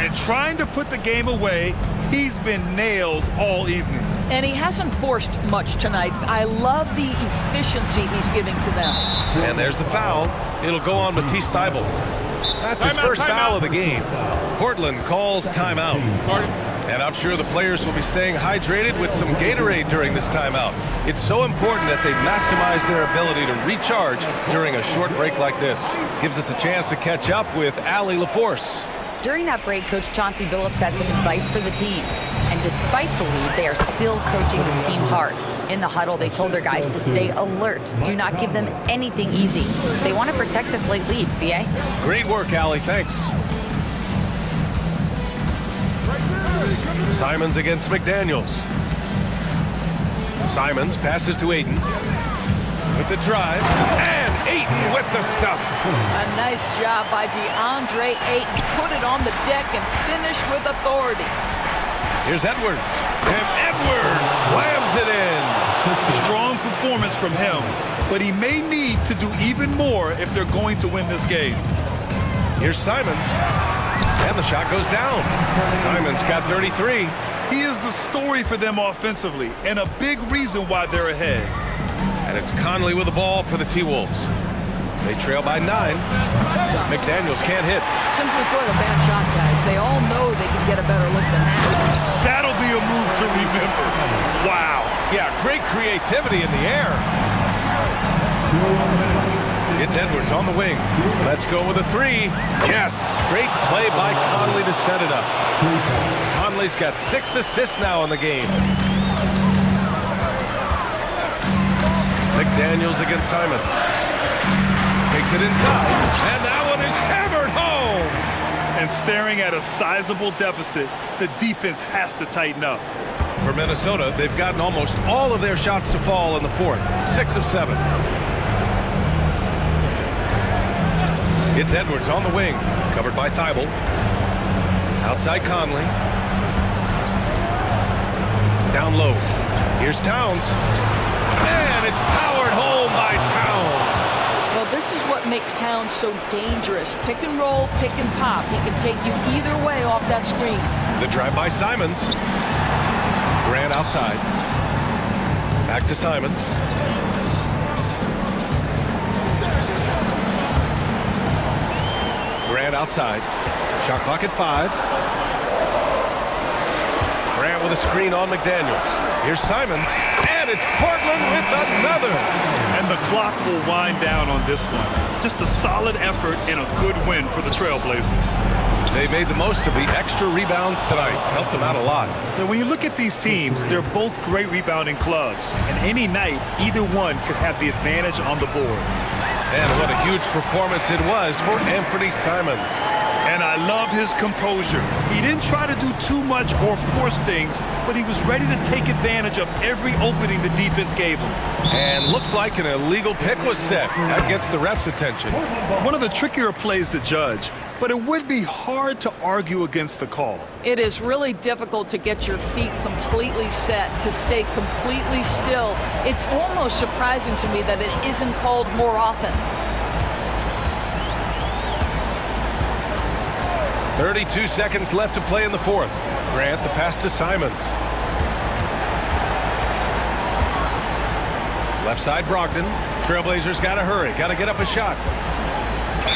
And trying to put the game away, he's been nails all evening. And he hasn't forced much tonight. I love the efficiency he's giving to them. And there's the foul. It'll go on Matisse Thybulle. That's his first foul of the game. Portland calls timeout. And I'm sure the players will be staying hydrated with some Gatorade during this timeout. It's so important that they maximize their ability to recharge during a short break like this. Gives us a chance to catch up with Allie LaForce. During that break, Coach Chauncey Billups had some advice for the team. And despite the lead, they are still coaching this team hard. In the huddle, they told their guys to stay alert. Do not give them anything easy. They want to protect this late lead, BA. Great work, Allie. Thanks. Simons against McDaniels. Simons passes to Ayton. With the drive, and Ayton with the stuff. A nice job by DeAndre Ayton. Put it on the deck and finish with authority. Here's Edwards. And Edwards slams it in. Strong performance from him, but he may need to do even more if they're going to win this game. Here's Simons. And the shot goes down. Simons got 33. He is the story for them offensively, and a big reason why they're ahead. And it's Conley with the ball for the T-Wolves. They trail by 9. McDaniels can't hit. Simply put, a bad shot, guys. They all know they can get a better look than that. That'll be a move to remember. Wow. Yeah, great creativity in the air. It's Edwards on the wing. Let's go with a 3. Yes, great play by Conley to set it up. Conley's got 6 assists now in the game. McDaniels against Simons. Takes it inside, and that one is hammered home. And staring at a sizable deficit, the defense has to tighten up. For Minnesota, they've gotten almost all of their shots to fall in the 4th. 6 of 7. It's Edwards on the wing, covered by Thybulle. Outside Conley. Down low. Here's Towns. And it's powered home by Towns. Well, this is what makes Towns so dangerous. Pick and roll, pick and pop. He can take you either way off that screen. The drive by Simons. Grant outside. Back to Simons. Grant outside. Shot clock at 5. Grant with a screen on McDaniels. Here's Simons. And it's Portland with another. And the clock will wind down on this one. Just a solid effort and a good win for the Trailblazers. They made the most of the extra rebounds tonight. Helped them out a lot. Now, when you look at these teams, they're both great rebounding clubs. And any night, either one could have the advantage on the boards. And what a huge performance it was for Anthony Simons. And I love his composure. He didn't try to do too much or force things, but he was ready to take advantage of every opening the defense gave him. And looks like an illegal pick was set. That gets the ref's attention. One of the trickier plays to judge, but it would be hard to argue against the call. It is really difficult to get your feet completely set, to stay completely still. It's almost surprising to me that it isn't called more often. 32 seconds left to play in the fourth. Grant the pass to Simons. Left side Brogdon. Trailblazers got to hurry. Got to get up a shot.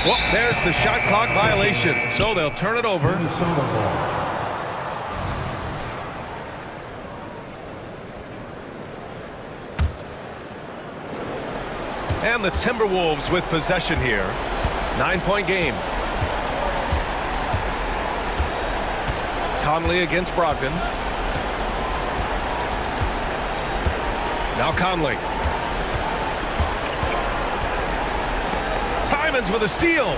Well, there's the shot clock violation. So they'll turn it over. And the Timberwolves with possession here. 9-point game. Conley against Brogdon. Now Conley. Simons with a steal.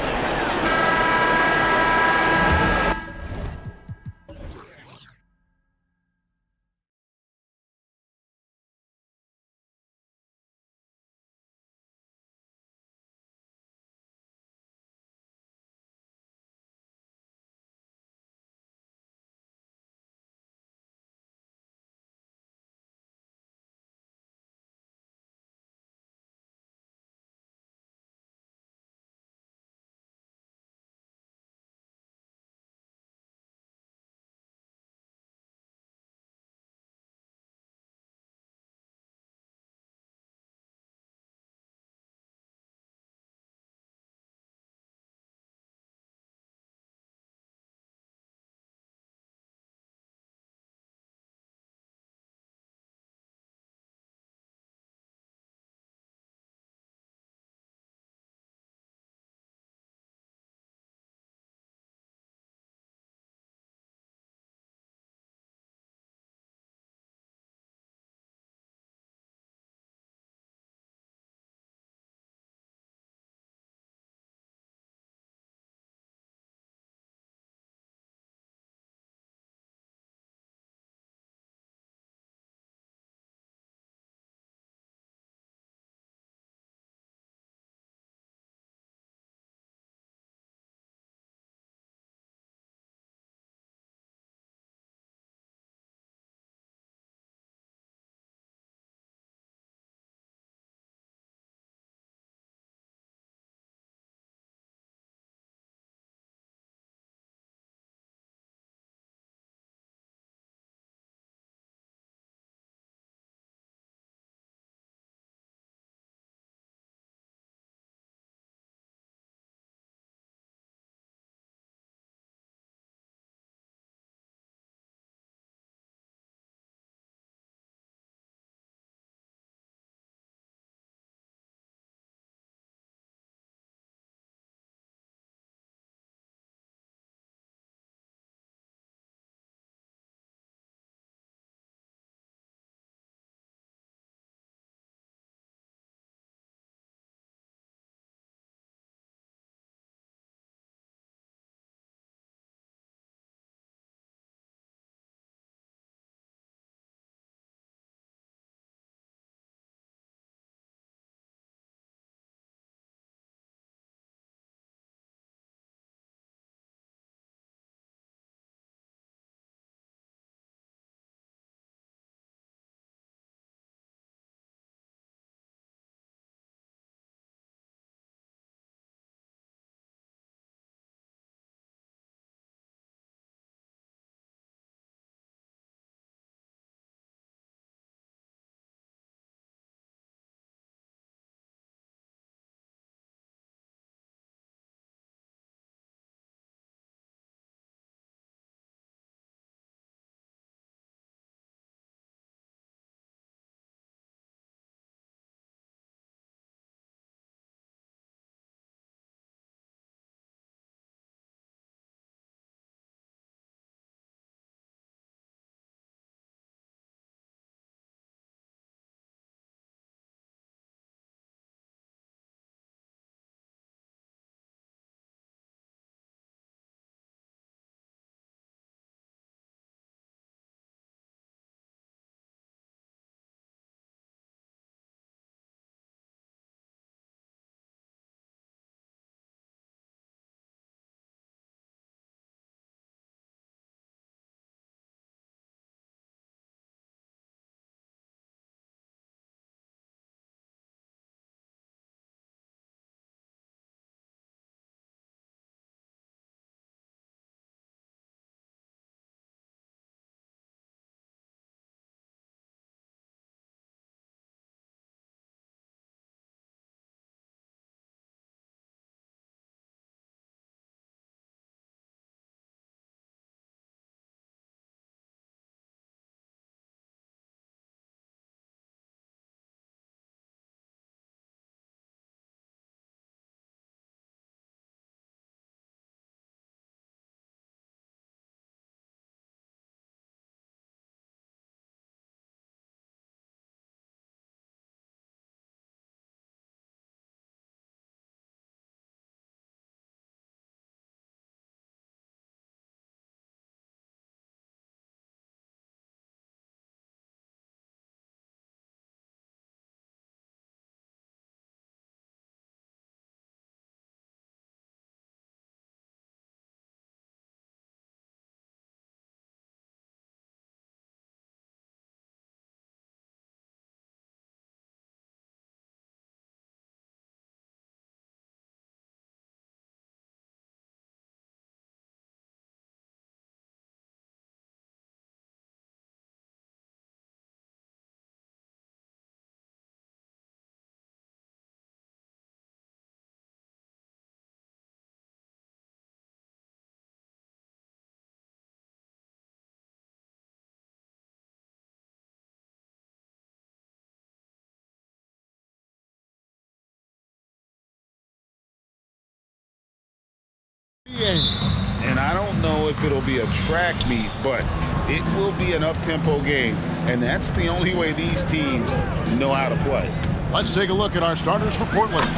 game. And I don't know if it'll be a track meet, but it will be an up-tempo game. And that's the only way these teams know how to play. Let's take a look at our starters for Portland.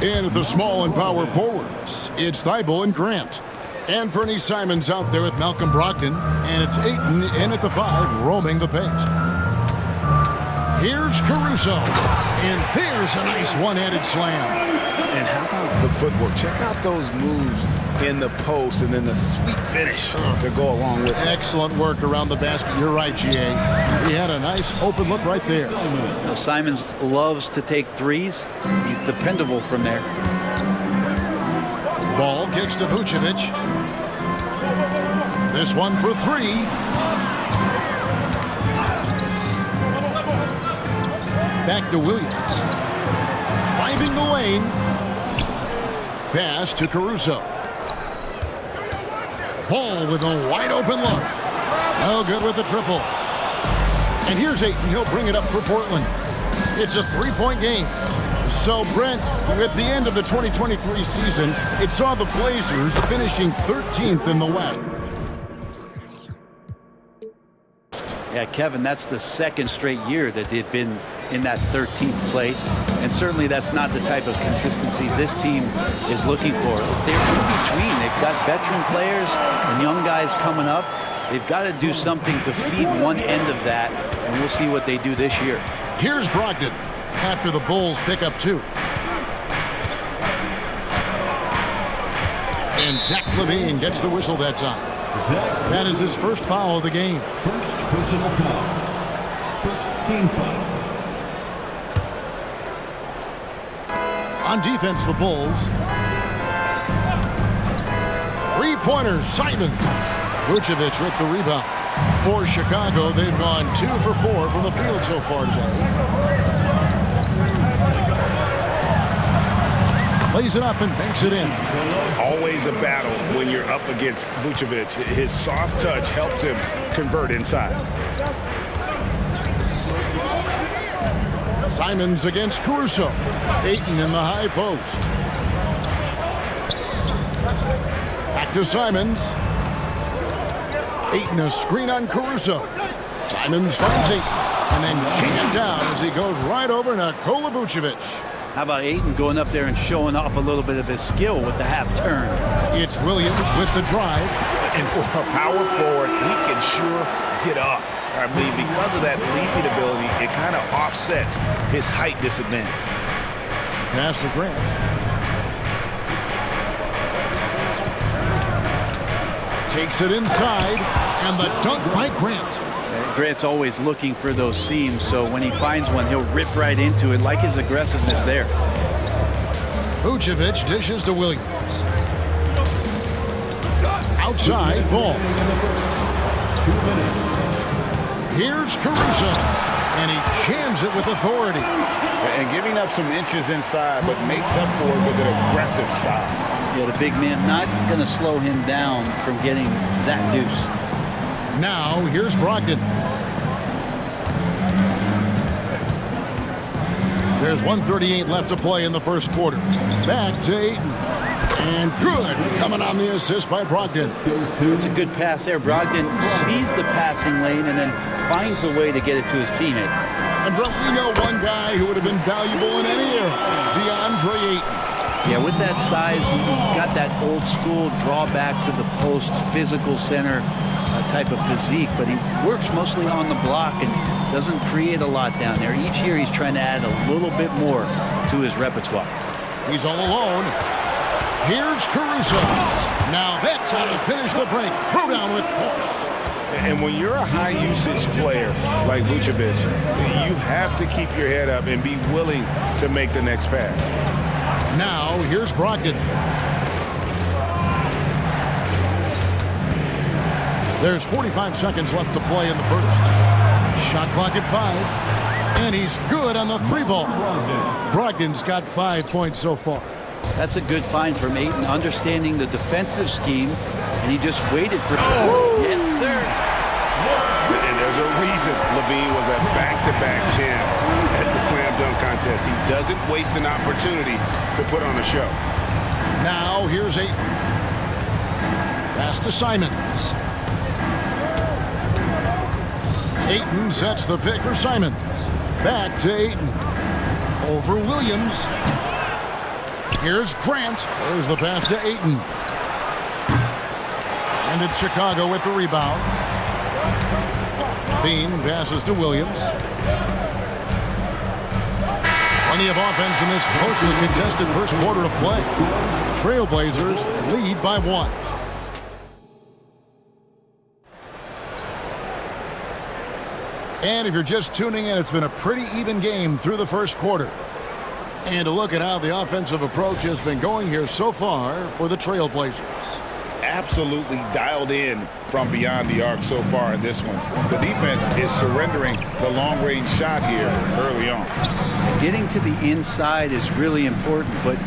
In at the small and power forwards, it's Thibault and Grant. Anthony Simons out there with Malcolm Brogdon, and it's Ayton in at the 5, roaming the paint. Here's Caruso, and there's a nice one-handed slam. And how about the footwork? Check out those moves in the post and then the sweet finish to go along with it. Excellent work around the basket. You're right, GA. He had a nice open look right there. Well, Simons loves to take threes. He's dependable from there. Ball kicks to Vucevic. This one for 3. Back to Williams. Climbing the lane. Pass to Caruso. Ball with a wide open look. No good with the triple. And here's Ayton. He'll bring it up for Portland. It's a 3-point game. So, Brent, at the end of the 2023 season, it saw the Blazers finishing 13th in the West. Yeah, Kevin, that's the second straight year that they've been in that 13th place. And certainly that's not the type of consistency this team is looking for. They're in between. They've got veteran players and young guys coming up. They've got to do something to feed one end of that, and we'll see what they do this year. Here's Brogdon after the Bulls pick up 2. And Zach LaVine gets the whistle that time. That is his first foul of the game. First personal foul. First team foul. On defense, the Bulls. 3-pointers, Simon. Vucevic with the rebound. For Chicago, they've gone 2 for 4 from the field so far today. Lays it up and banks it in. Always a battle when you're up against Vucevic. His soft touch helps him convert inside. Simons against Caruso. Ayton in the high post. Back to Simons. Ayton a screen on Caruso. Simons finds Ayton and then jammed down as he goes right over Nikola Vucevic. How about Ayton going up there and showing off a little bit of his skill with the half turn? It's Williams with the drive. And for a power forward, he can sure get up. I mean, because of that leaping ability, it kind of offsets his height disadvantage. Pass to Grant. Takes it inside, and the dunk by Grant. Grant's always looking for those seams, so when he finds one, he'll rip right into it, like his aggressiveness there. Vucevic dishes to Williams. Outside, ball. 2 minutes. Here's Caruso, and he jams it with authority. And giving up some inches inside, but makes up for it with an aggressive style. Yeah, the big man not going to slow him down from getting that deuce. Now, here's Brogdon. There's 1:38 left to play in the first quarter. Back to Ayton. And good coming on the assist by Brogdon. It's a good pass there. Brogdon sees the passing lane and then finds a way to get it to his teammate. And Brent, we know one guy who would have been valuable in any era, DeAndre Ayton. Yeah, with that size, he got that old school draw back to the post, physical center type of physique, but he works mostly on the block and doesn't create a lot down there. Each year he's trying to add a little bit more to his repertoire. He's all alone. Here's Caruso. Now that's how to finish the break. Throw down with force. And when you're a high-usage player like Vucevic, you have to keep your head up and be willing to make the next pass. Now, here's Brogdon. There's 45 seconds left to play in the first. Shot clock at 5. And he's good on the 3-ball. Brogdon's got 5 points so far. That's a good find from Ayton, understanding the defensive scheme, and he just waited for... Yes, sir. And there's a reason LaVine was a back-to-back champ at the slam dunk contest. He doesn't waste an opportunity to put on a show. Now, here's Ayton. Pass to Simons. Ayton sets the pick for Simons. Back to Ayton. Over Williams. Here's Grant. There's the pass to Ayton. And it's Chicago with the rebound. Bean passes to Williams. Plenty of offense in this closely contested first quarter of play. Trailblazers lead by 1. And if you're just tuning in, it's been a pretty even game through the first quarter. And to look at how the offensive approach has been going here so far for the Trailblazers. Absolutely dialed in from beyond the arc so far in this one. The defense is surrendering the long-range shot here early on. Getting to the inside is really important, but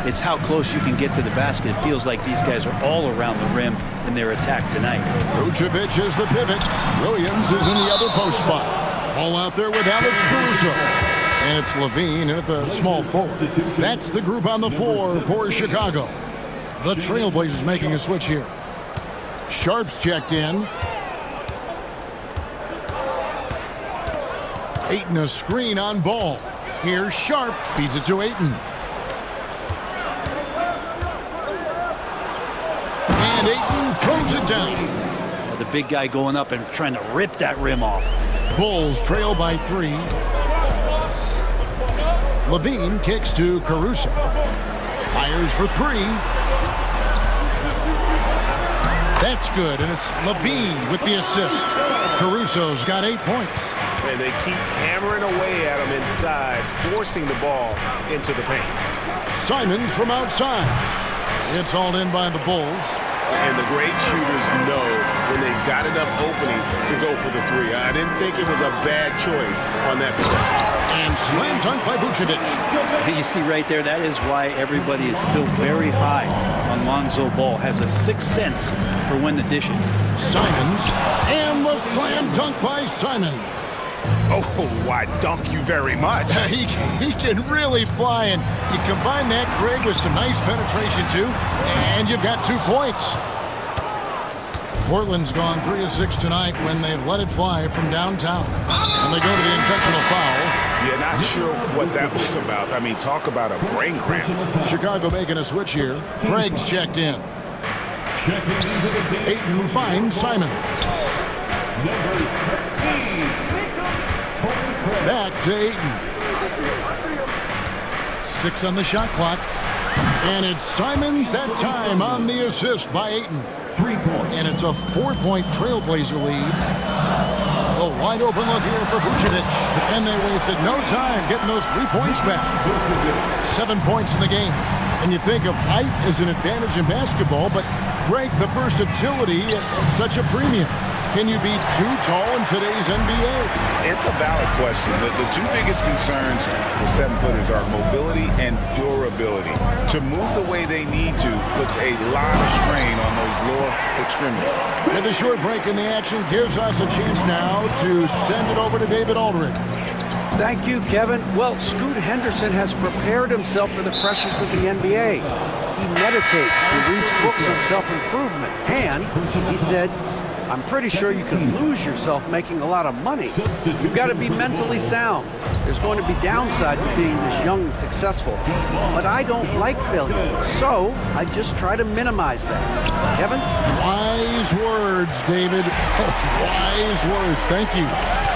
it's how close you can get to the basket. It feels like these guys are all around the rim in their attack tonight. Vucevic is the pivot. Williams is in the other post spot. All out there with Alex Caruso. And it's Levine at the small forward. That's the group on the floor for Chicago. The Trailblazers making a switch here. Sharp's checked in. Ayton a screen on ball. Here's Sharp, feeds it to Ayton. And Ayton throws it down. The big guy going up and trying to rip that rim off. Bulls trail by 3. Levine kicks to Caruso. Fires for 3. That's good, and it's Levine with the assist. Caruso's got 8 points. And they keep hammering away at him inside, forcing the ball into the paint. Simons from outside. It's all in by the Bulls. And the great shooters know when they've got enough opening to go for the 3. I didn't think it was a bad choice on that possession. And slam dunk by Vucevic. You see right there, that is why everybody is still very high on Lonzo Ball. Has a sixth sense for when to dish it. Simons, and the slam dunk by Simons. Oh, why dunk you very much. He can really fly, and you combine that, Greg, with some nice penetration too, and you've got 2 points. Portland's gone 3 of 6 tonight when they've let it fly from downtown. And they go to the intentional foul. Yeah, not sure what that was about. I mean, talk about a brain cramp. Chicago making a switch here. Craig's checked in. Ayton finds Simons. Back to Ayton. 6 on the shot clock. And it's Simons that time on the assist by Ayton. 3 points. And it's a 4-point Trailblazer lead. A wide open look here for Vucevic. And they wasted no time getting those 3 points back. 7 points in the game. And you think of height as an advantage in basketball, but Greg, the versatility at such a premium. Can you be too tall in today's NBA? It's a valid question. The 2 biggest concerns for 7-footers are mobility and durability. To move the way they need to puts a lot of strain on those lower extremities. With a short break in the action gives us a chance now to send it over to David Aldridge. Thank you, Kevin. Well, Scoot Henderson has prepared himself for the pressures of the NBA. He meditates, he reads books on self-improvement, and he said, I'm pretty sure you can lose yourself making a lot of money. You've got to be mentally sound. There's going to be downsides of being this young and successful. But I don't like failure, so I just try to minimize that. Kevin? Wise words, David. Wise words. Thank you.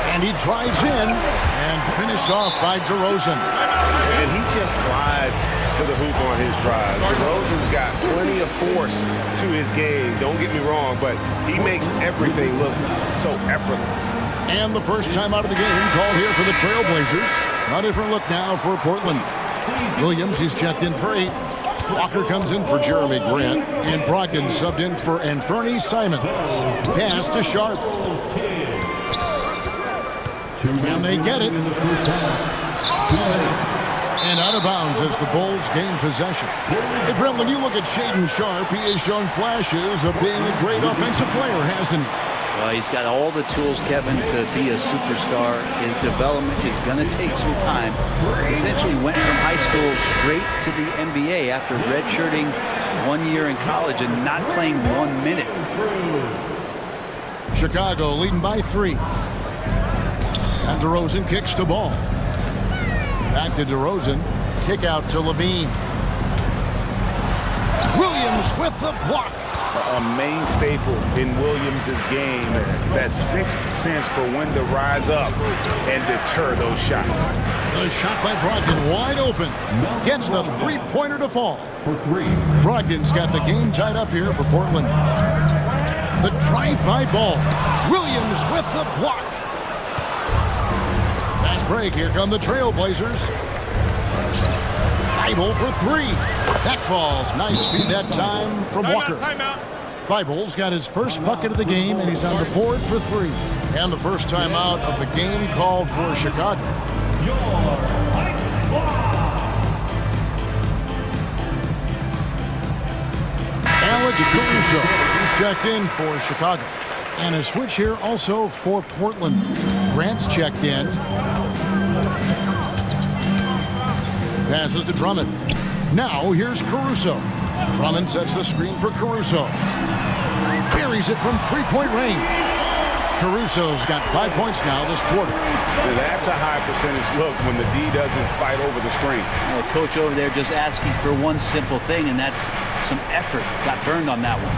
And he drives in and finished off by DeRozan. And he just glides to the hoop on his drive. DeRozan's got plenty of force to his game. Don't get me wrong, but he makes everything look so effortless. And the first time out of the game called here for the Trailblazers. A different look now for Portland. Williams, he's checked in for 8. Walker comes in for Jeremy Grant. And Brogdon subbed in for Anthony Simons. Pass to Sharp. And they get it. And out of bounds as the Bulls gain possession. Hey, Brent, when you look at Shaedon Sharp, he has shown flashes of being a great offensive player, hasn't he? Well, he's got all the tools, Kevin, to be a superstar. His development is going to take some time. He essentially went from high school straight to the NBA after redshirting 1 year in college and not playing 1 minute. Chicago leading by 3. And DeRozan kicks the ball. Back to DeRozan. Kick out to Levine. Williams with the block. A main staple in Williams' game, that sixth sense for when to rise up and deter those shots. The shot by Brogdon wide open. Gets the three-pointer to fall. Brogdon's got the game tied up here for Portland. The drive-by ball. Williams with the block. Fast break. Here come the Trailblazers. Thibault for 3. That falls. Nice feed that time from Walker. Thibault's got his first bucket of the game, and he's on the board for 3. And the first timeout of the game called for Chicago. Alex Caruso, he's checked in for Chicago. And a switch here also for Portland. Grant's checked in. Passes to Drummond. Now here's Caruso. Drummond sets the screen for Caruso. Buries it from three-point range. Caruso's got 5 points now this quarter. That's a high percentage look when the D doesn't fight over the screen. Well, coach over there just asking for one simple thing, and that's some effort. Got burned on that one.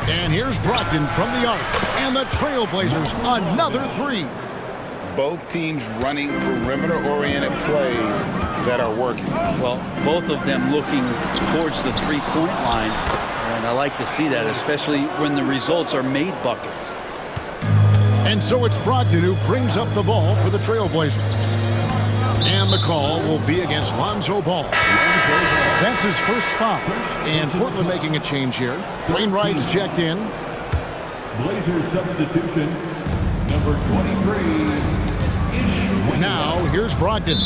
And here's Brogdon from the arc. And the Trailblazers, another 3. Both teams running perimeter-oriented plays that are working. Well, both of them looking towards the three-point line, and I like to see that, especially when the results are made buckets. And so it's Brogdon who brings up the ball for the Trailblazers. And the call will be against Lonzo Ball. That's his first foul. And Portland making a change here. Wainwright's checked in. Blazers substitution, number 23. Now, here's Brogdon.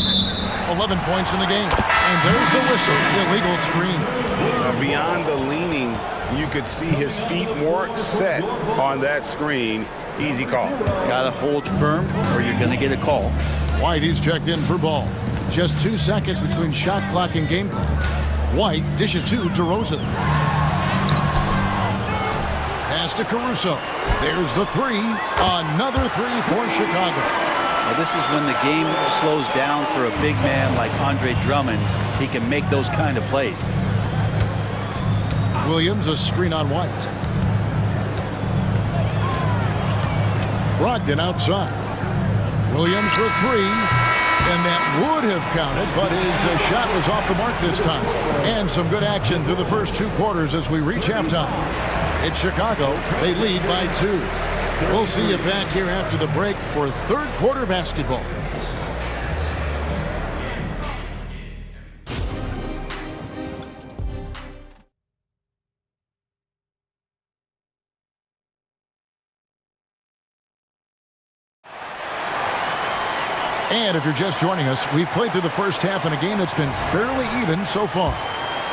11 points in the game. And there's the whistle. Illegal screen. Beyond the leaning, you could see his feet more set on that screen. Easy call. Gotta hold firm or you're gonna get a call. White, he's checked in for Ball. Just 2 seconds between shot clock and game clock. White dishes to DeRozan. Pass to Caruso. There's the 3. Another 3 for Chicago. Now this is when the game slows down for a big man like Andre Drummond. He can make those kind of plays. Williams, a screen on White. Brogdon outside. Williams for 3. And that would have counted, but his shot was off the mark this time. And some good action through the first 2 quarters as we reach halftime. It's Chicago. They lead by 2. We'll see you back here after the break for third quarter basketball. And if you're just joining us, we've played through the first half in a game that's been fairly even so far.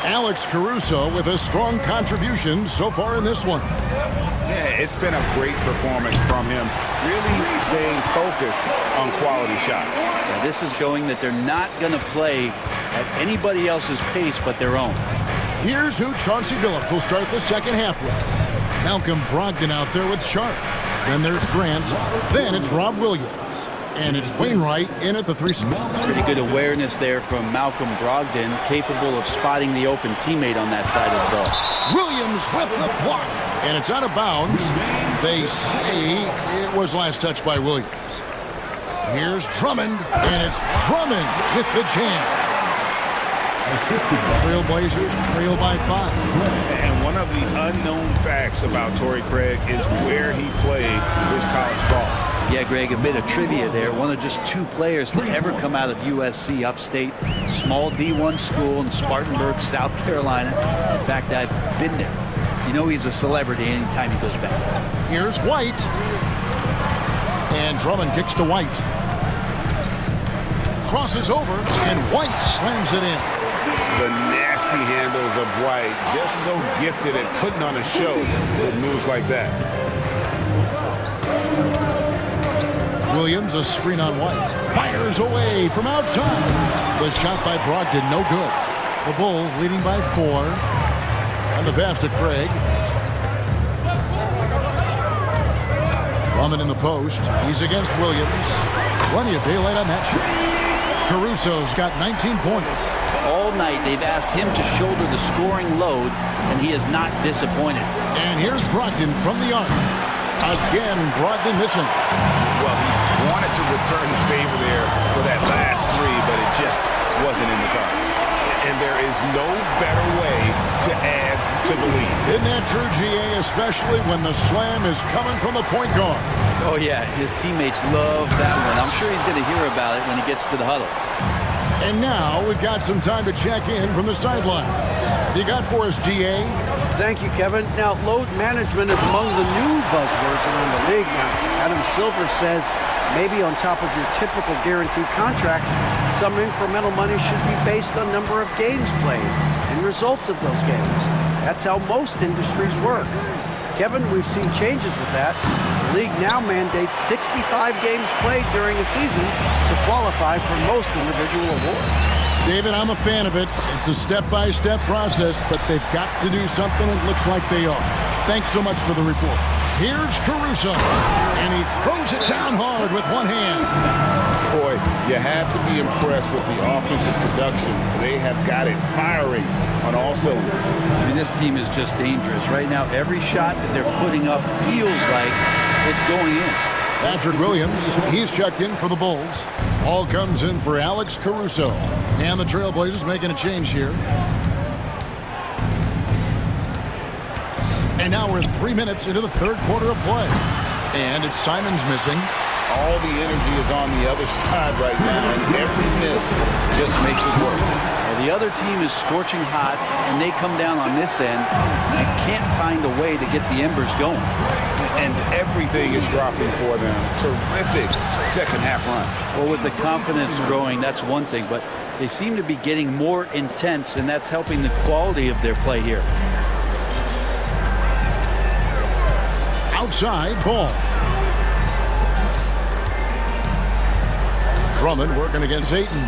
Alex Caruso with a strong contribution so far in this one. Yeah, it's been a great performance from him. Really staying focused on quality shots. Now, this is showing that they're not going to play at anybody else's pace but their own. Here's who Chauncey Billups will start the second half with. Malcolm Brogdon out there with Sharp. Then there's Grant. Then it's Rob Williams. And it's Wainwright in at the 3 spot. Pretty good awareness there from Malcolm Brogdon, capable of spotting the open teammate on that side of the ball. Williams with the block. And it's out of bounds. They say it was last touched by Williams. Here's Drummond. And it's Drummond with the jam. Trailblazers trail by 5. And one of the unknown facts about Torrey Craig is where he played his college ball. Yeah, Greg, a bit of trivia there. One of just 2 players to ever come out of USC upstate. Small D1 school in Spartanburg, South Carolina. In fact, I've been there. You know he's a celebrity anytime he goes back. Here's White. And Drummond kicks to White. Crosses over, and White slams it in. The nasty handles of White, just so gifted at putting on a show with moves like that. Williams, a screen on White. Fires away from outside. The shot by Brogdon, no good. The Bulls leading by 4. And the pass to Craig. Drummond in the post. He's against Williams. Plenty of daylight on that shot. Caruso's got 19 points. All night they've asked him to shoulder the scoring load, and he is not disappointed. And here's Brogdon from the arc. Again, Brogdon missing. Well, he wanted to return the favor there for that last three, but it just wasn't in the cards. And there is no better way to add to the lead. Isn't that true, GA, especially when the slam is coming from the point guard? Oh, yeah, his teammates love that one. I'm sure he's going to hear about it when he gets to the huddle. And now we've got some time to check in from the sidelines. You got for us, GA? Thank you, Kevin. Now, load management is among the new buzzwords around the league. Now, Adam Silver says maybe on top of your typical guaranteed contracts, some incremental money should be based on number of games played and results of those games. That's how most industries work. Kevin, we've seen changes with that. The league now mandates 65 games played during a season to qualify for most individual awards. David, I'm a fan of it. It's a step-by-step process, but they've got to do something. It looks like they are. Thanks so much for the report. Here's Caruso, and he throws it down hard with one hand. Boy, you have to be impressed with the offensive production. They have got it firing on all cylinders. I mean, this team is just dangerous. Right now, every shot that they're putting up feels like it's going in. Patrick Williams, he's checked in for the Bulls. Ball comes in for Alex Caruso. And the Trailblazers making a change here. And now we're 3 minutes into the third quarter of play. And it's Simons missing. All the energy is on the other side right now, and every miss just makes it worse. Well, the other team is scorching hot, and they come down on this end and can't find a way to get the embers going. And everything is dropping for them. Terrific second half run. Well, with the confidence growing, that's one thing, but they seem to be getting more intense, and that's helping the quality of their play here. Outside ball. Drummond working against Ayton.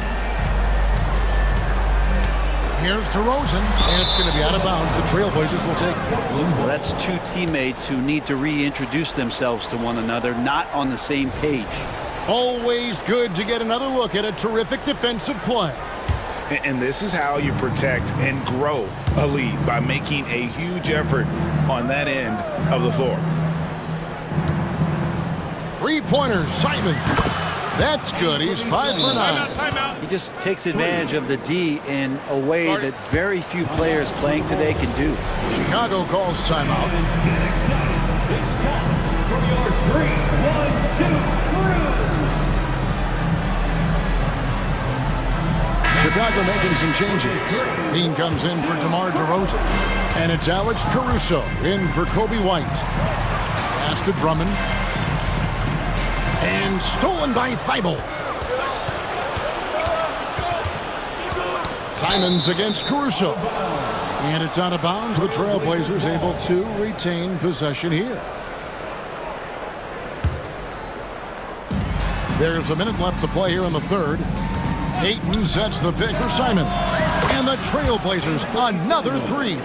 Here's DeRozan, and it's going to be out of bounds. The Trailblazers will take it. Well, that's two teammates who need to reintroduce themselves to one another, not on the same page. Always good to get another look at a terrific defensive play. And this is how you protect and grow a lead, by making a huge effort on that end of the floor. Three-pointers, Simon. That's good. He's 5 for 9. He just takes advantage of the D in a way that very few players playing today can do. Chicago calls timeout. Chicago making some changes. Bean comes in for DeMar DeRozan. And it's Alex Caruso in for Kobe White. Pass to Drummond. And stolen by Thibault. Simons against Caruso. And it's out of bounds. The Trailblazers able to retain possession here. There's a minute left to play here in the third. Ayton sets the pick for Simon. And the Trailblazers, another three.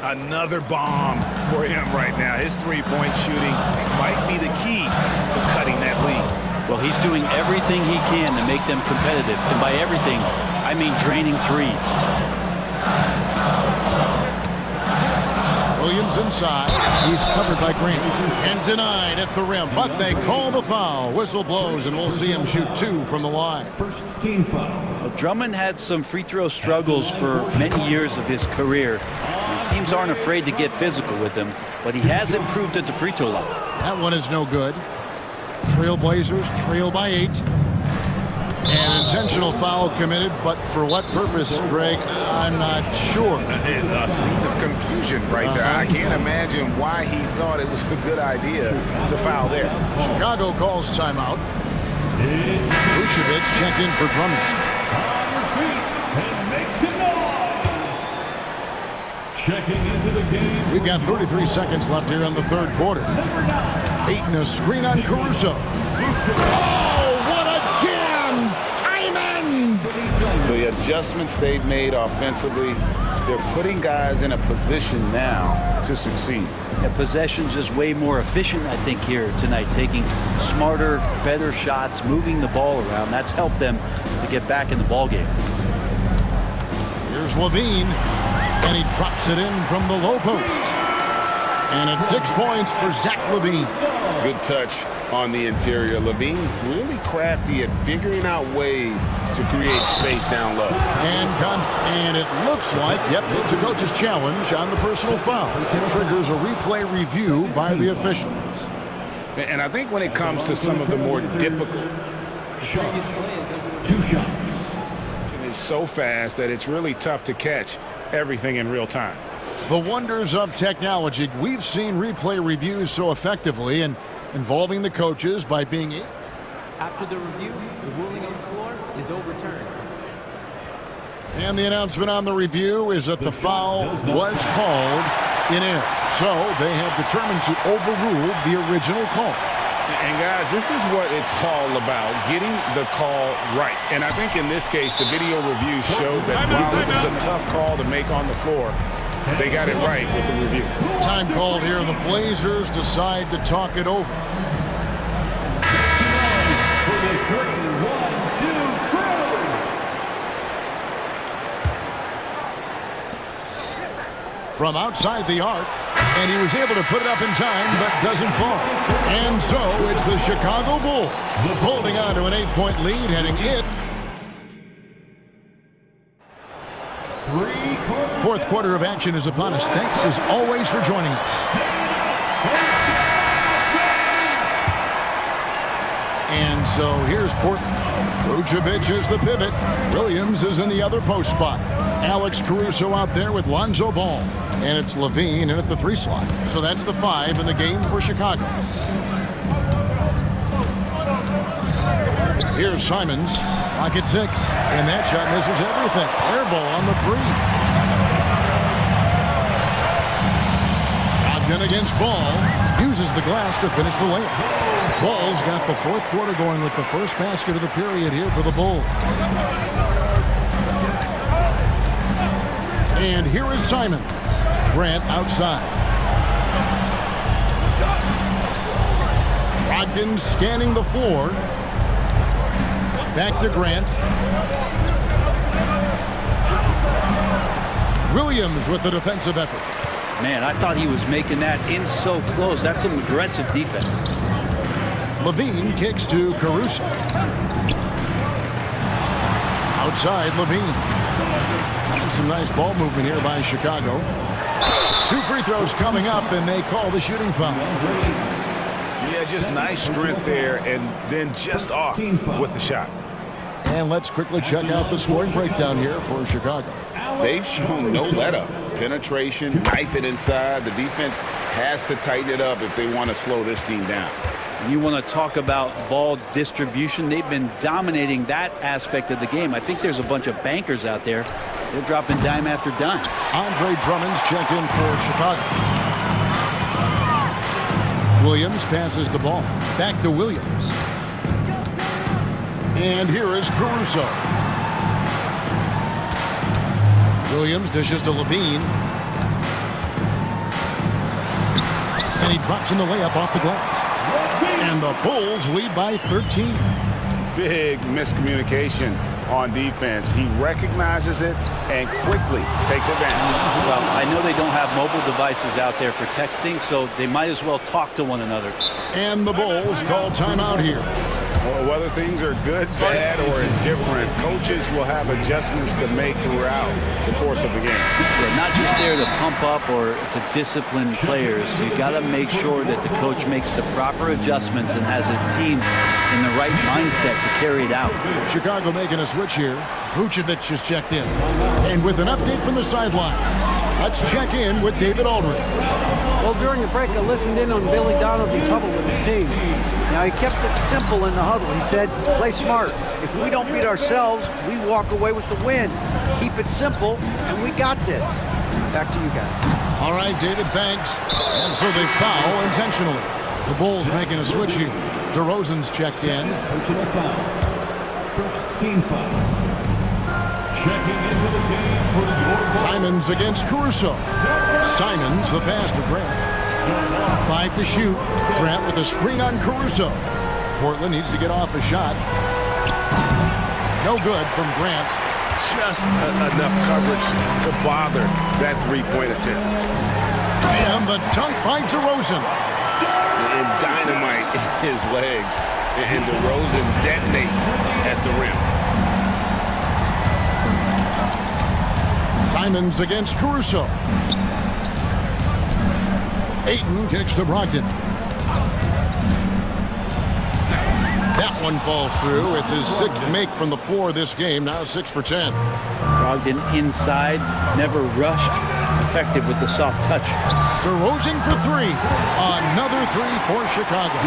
Another bomb for him right now. His three-point shooting might be the key to cutting that lead. Well, he's doing everything he can to make them competitive. And by everything, I mean draining threes. Williams inside. He's covered by Grant. And denied at the rim. But they call the foul. Whistle blows, and we'll see him shoot 2 from the line. First team foul. Well, Drummond had some free throw struggles for many years of his career. And teams aren't afraid to get physical with him, but he has improved at the free throw line. That one is no good. Trailblazers trail by 8. An intentional foul committed, but for what purpose, Greg? I'm not sure. A scene of confusion right there. I can't imagine why he thought it was a good idea to foul there. Chicago calls timeout. Vucevic checked in for Drummond. Checking into the game. We've got 33 seconds left here in the third quarter. Ayton a screen on Caruso. Oh, what a jam! Simons! The adjustments they've made offensively, they're putting guys in a position now to succeed. Yeah, possession's just way more efficient, I think, here tonight, taking smarter, better shots, moving the ball around. That's helped them to get back in the ball game. Here's Levine, and he drops it in from the low post. And it's 6 points for Zach Levine. Good touch on the interior. Levine really crafty at figuring out ways to create space down low. And it looks like, yep, it's a coach's challenge on the personal foul. It triggers a replay review by the officials. And I think when it comes to some of the more difficult shots, 2 shots. It's so fast that it's really tough to catch everything in real time. The wonders of technology. We've seen replay reviews so effectively and involving the coaches by being... After the review, the ruling on the floor is overturned. And the announcement on the review is that the foul was called in error. So they have determined to overrule the original call. And guys, this is what it's all about, getting the call right. And I think in this case, the video review showed that while it was a tough call to make on the floor, they got it right with the review. Time called here. The Blazers decide to talk it over. From outside the arc, and he was able to put it up in time, but doesn't fall. And so it's the Chicago Bulls holding on to an 8-point lead, heading in. Fourth quarter of action is upon us. Thanks as always for joining us. And so here's Portland. Vucevic is the pivot. Williams is in the other post spot. Alex Caruso out there with Lonzo Ball. And it's Levine in at the 3 slot. So that's the 5 in the game for Chicago. Here's Simons. Pocket 6. And that shot misses everything. Air ball on the 3. Ogden against Ball. Uses the glass to finish the layup. Ball's got the fourth quarter going with the first basket of the period here for the Bulls. And here is Simons. Grant outside. Ogden scanning the floor. Back to Grant. Williams with the defensive effort. Man, I thought he was making that in so close. That's some aggressive defense. Levine kicks to Caruso. Outside Levine. Some nice ball movement here by Chicago. 2 free throws coming up, and they call the shooting foul. Yeah, just nice strength there, and then just off with the shot. And let's quickly check out the scoring breakdown here for Chicago. They've shown no let-up. Penetration, knife it inside. The defense has to tighten it up if they want to slow this team down. You want to talk about ball distribution. They've been dominating that aspect of the game. I think there's a bunch of bankers out there. They're dropping dime after dime. Andre Drummond's checked in for Chicago. Williams passes the ball. Back to Williams. And here is Caruso. Williams dishes to Levine. And he drops in the layup off the glass. And the Bulls lead by 13. Big miscommunication on defense. He recognizes it and quickly takes advantage. Well, I know they don't have mobile devices out there for texting, so they might as well talk to one another. And the Bulls call timeout here. Well, whether things are good, bad, or indifferent, coaches will have adjustments to make throughout the course of the game. Yeah, not just there to pump up or to discipline players. You got to make sure that the coach makes the proper adjustments and has his team in the right mindset to carry it out. Chicago making a switch here. Vucevic is checked in. And with an update from the sideline, let's check in with David Aldridge. Well, during the break, I listened in on Billy Donovan's huddle with his team. Now, he kept it simple in the huddle. He said, play smart. If we don't beat ourselves, we walk away with the win. Keep it simple, and we got this. Back to you guys. All right, David, thanks. And so they foul intentionally. The Bulls making a switch here. DeRozan's checked in. Personal foul. First team foul. Checking into the game for your Simons against Caruso. Simons, the pass to Grant. 5 to shoot. Grant with a screen on Caruso. Portland needs to get off a shot. No good from Grant. Just enough coverage to bother that three-point attempt. And the dunk by DeRozan. And dynamite in his legs. And DeRozan detonates at the rim. Simons against Caruso. Ayton kicks to Brogdon. That one falls through. It's his 6th make from the floor this game. Now 6 for 10. Brogdon inside, never rushed, effective with the soft touch. DeRozan for 3. Another 3 for Chicago.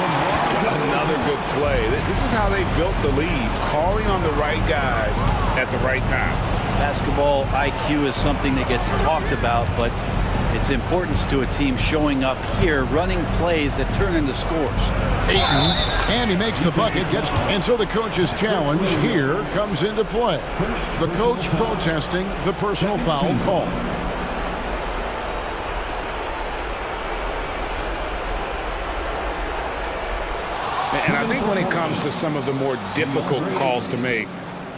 Another good play. This is how they built the lead, calling on the right guys at the right time. Basketball IQ is something that gets talked about, but its importance to a team showing up here, running plays that turn into scores. Ayton, and he makes the bucket, and so the coach's challenge here comes into play. The coach protesting the personal foul call. And I think when it comes to some of the more difficult calls to make,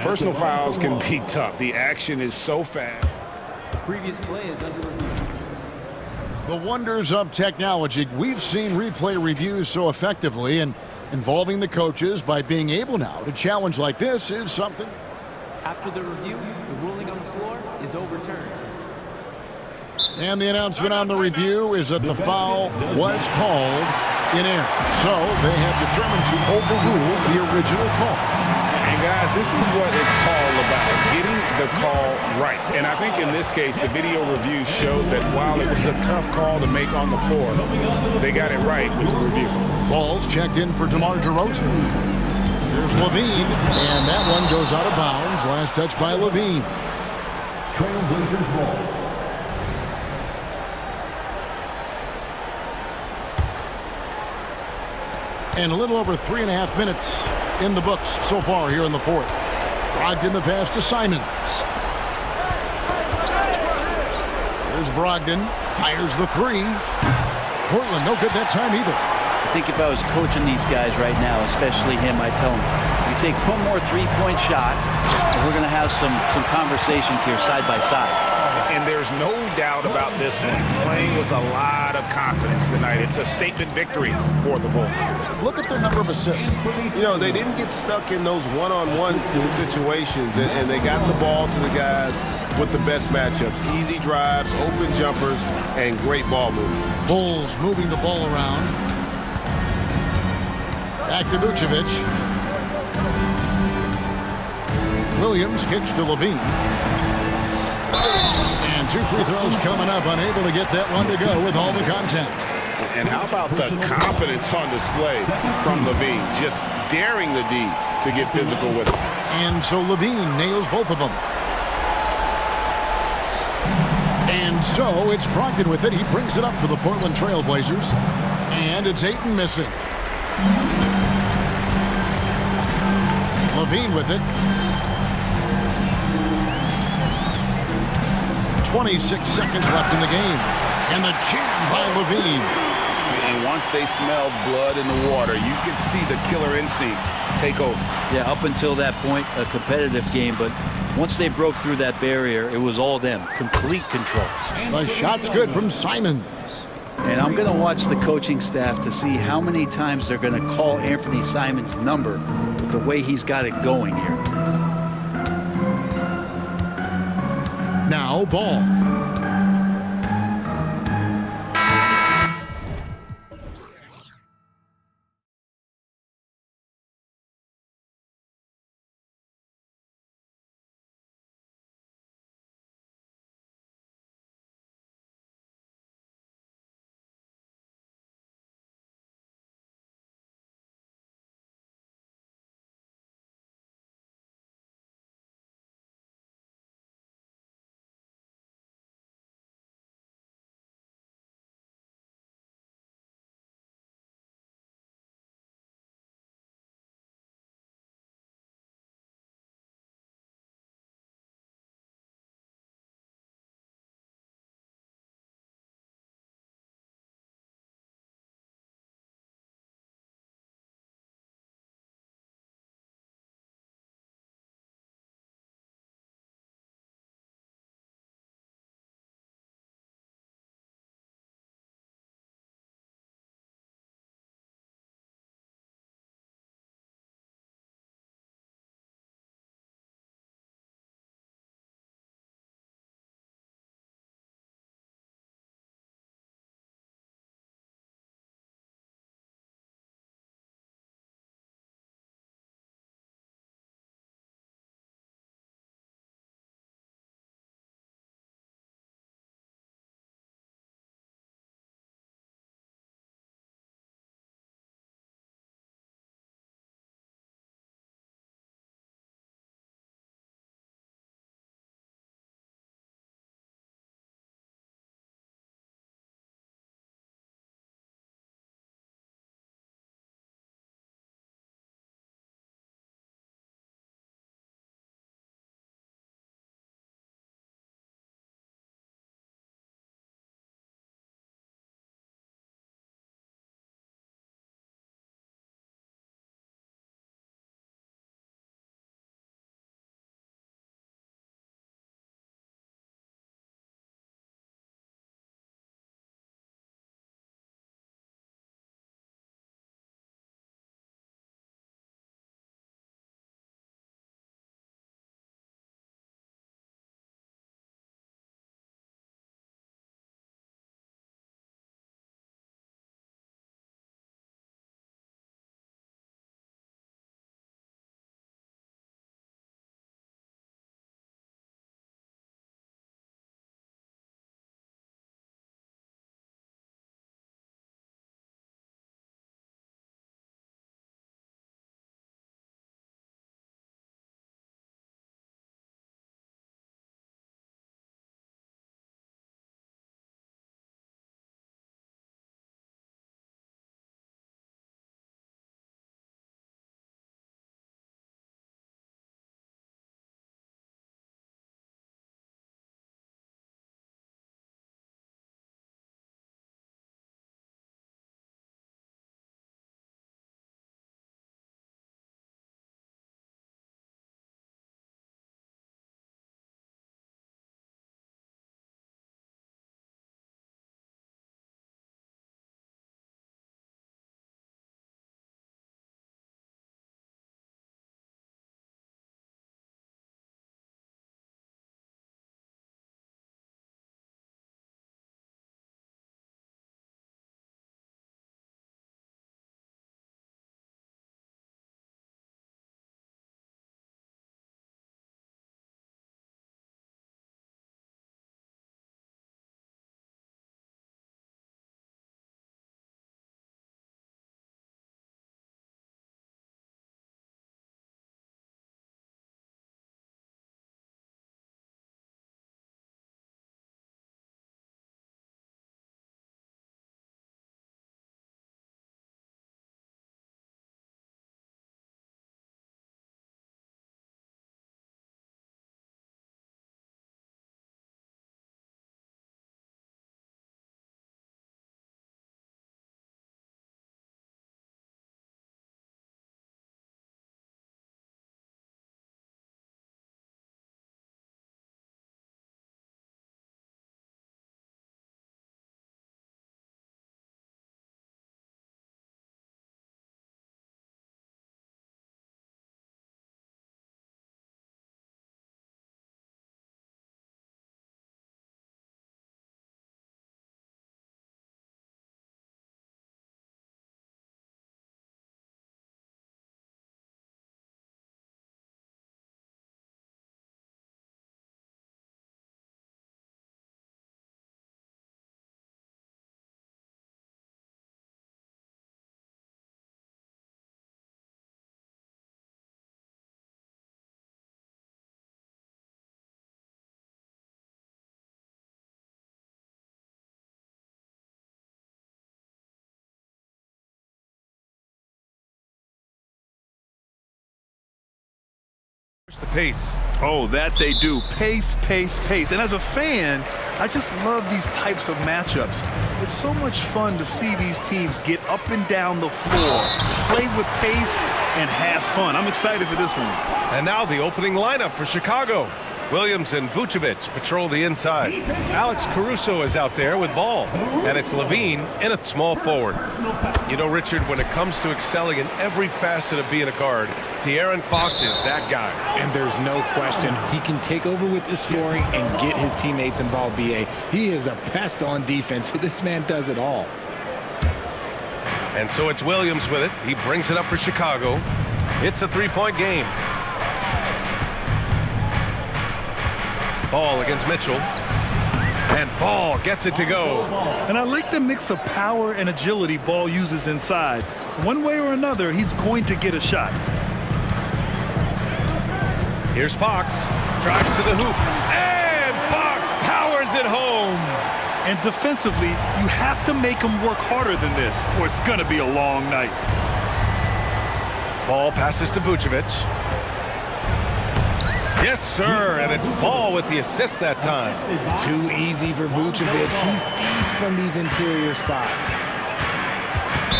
personal fouls can be tough. The action is so fast. The previous play is under review. The wonders of technology. We've seen replay reviews so effectively, and involving the coaches by being able now to challenge like this is something. After the review, the ruling on the floor is overturned. And the announcement on the review is that the foul was called in air. So they have determined to overrule the original call. And guys, this is what it's all about, getting the call right. And I think in this case, the video review showed that while it was a tough call to make on the floor, they got it right with the review. Ball's checked in for DeMar DeRozan. Here's Levine, and that one goes out of bounds. Last touch by Levine. Trailblazers ball. And a little over 3.5 minutes in the books so far here in the fourth. Brogdon the pass to Simons. Here's Brogdon, fires the 3. Portland no good that time either. I think if I was coaching these guys right now, especially him, I'd tell him, you take one more three-point shot, and we're going to have some conversations here side by side. And there's no doubt about this one. Playing with a lot of confidence tonight. It's a statement victory for the Bulls. Look at their number of assists. You know, they didn't get stuck in those one-on-one situations, and they got the ball to the guys with the best matchups. Easy drives, open jumpers, and great ball movement. Bulls moving the ball around. Back to Vucevic. Williams kicks to Levine. And 2 free throws coming up, unable to get that one to go with all the contact. And how about the confidence on display from Levine, just daring the D to get physical with it. And so Levine nails both of them. And so it's Brogdon with it. He brings it up for the Portland Trailblazers. And it's Ayton missing. Levine with it. 26 seconds left in the game. And the jam by Levine. And once they smelled blood in the water, you could see the killer instinct take over. Yeah, up until that point, a competitive game, but once they broke through that barrier, it was all them. Complete control. The shot's good from Simons. And I'm going to watch the coaching staff to see how many times they're going to call Anthony Simons' number with the way he's got it going here. Now Ball. pace. Oh, that they do. Pace, pace, pace. And as a fan, I just love these types of matchups. It's so much fun to see these teams get up and down the floor, play with pace, and have fun. I'm excited for this one. And now the opening lineup for Chicago. Williams and Vucevic patrol the inside. Alex Caruso is out there with ball. And it's Levine in a small forward. You know, Richard, when it comes to excelling in every facet of being a guard, De'Aaron Fox is that guy. And there's no question he can take over with the scoring and get his teammates involved, BA. He is a pest on defense. This man does it all. And so it's Williams with it. He brings it up for Chicago. It's a three-point game. Ball against Mitchell. And Ball gets it to go. And I like the mix of power and agility Ball uses inside. One way or another, he's going to get a shot. Here's Fox. Drives to the hoop. And Fox powers it home. And defensively, you have to make him work harder than this, or it's going to be a long night. Ball passes to Vucevic. Yes, sir, and it's Ball with the assist that time. Too easy for Vucevic. He feasts from these interior spots.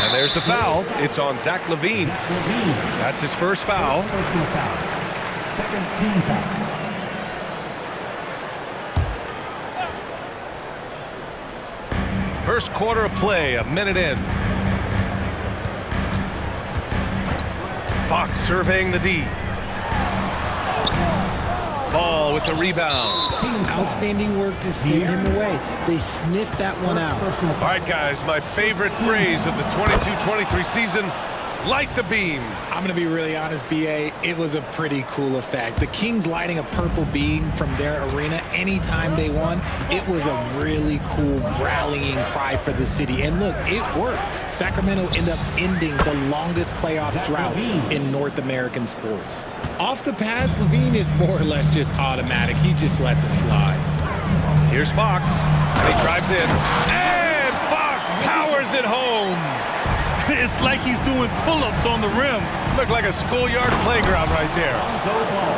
And there's the foul. It's on Zach Levine. That's his first foul. Second team foul. First quarter of play, a minute in. Fox surveying the D. Ball with the rebound. Outstanding work to send him away. They sniffed that one out. All right, guys, my favorite phrase of the 22-23 season, light the beam. I'm going to be really honest, BA. It was a pretty cool effect. The Kings lighting a purple beam from their arena anytime they won. It was a really cool rallying cry for the city. And look, it worked. Sacramento ended up ending the longest playoff drought in North American sports. Off the pass, Levine is more or less just automatic. He just lets it fly. Here's Fox. And he drives in. And Fox powers it home. It's like he's doing pull-ups on the rim. Looked like a schoolyard playground right there.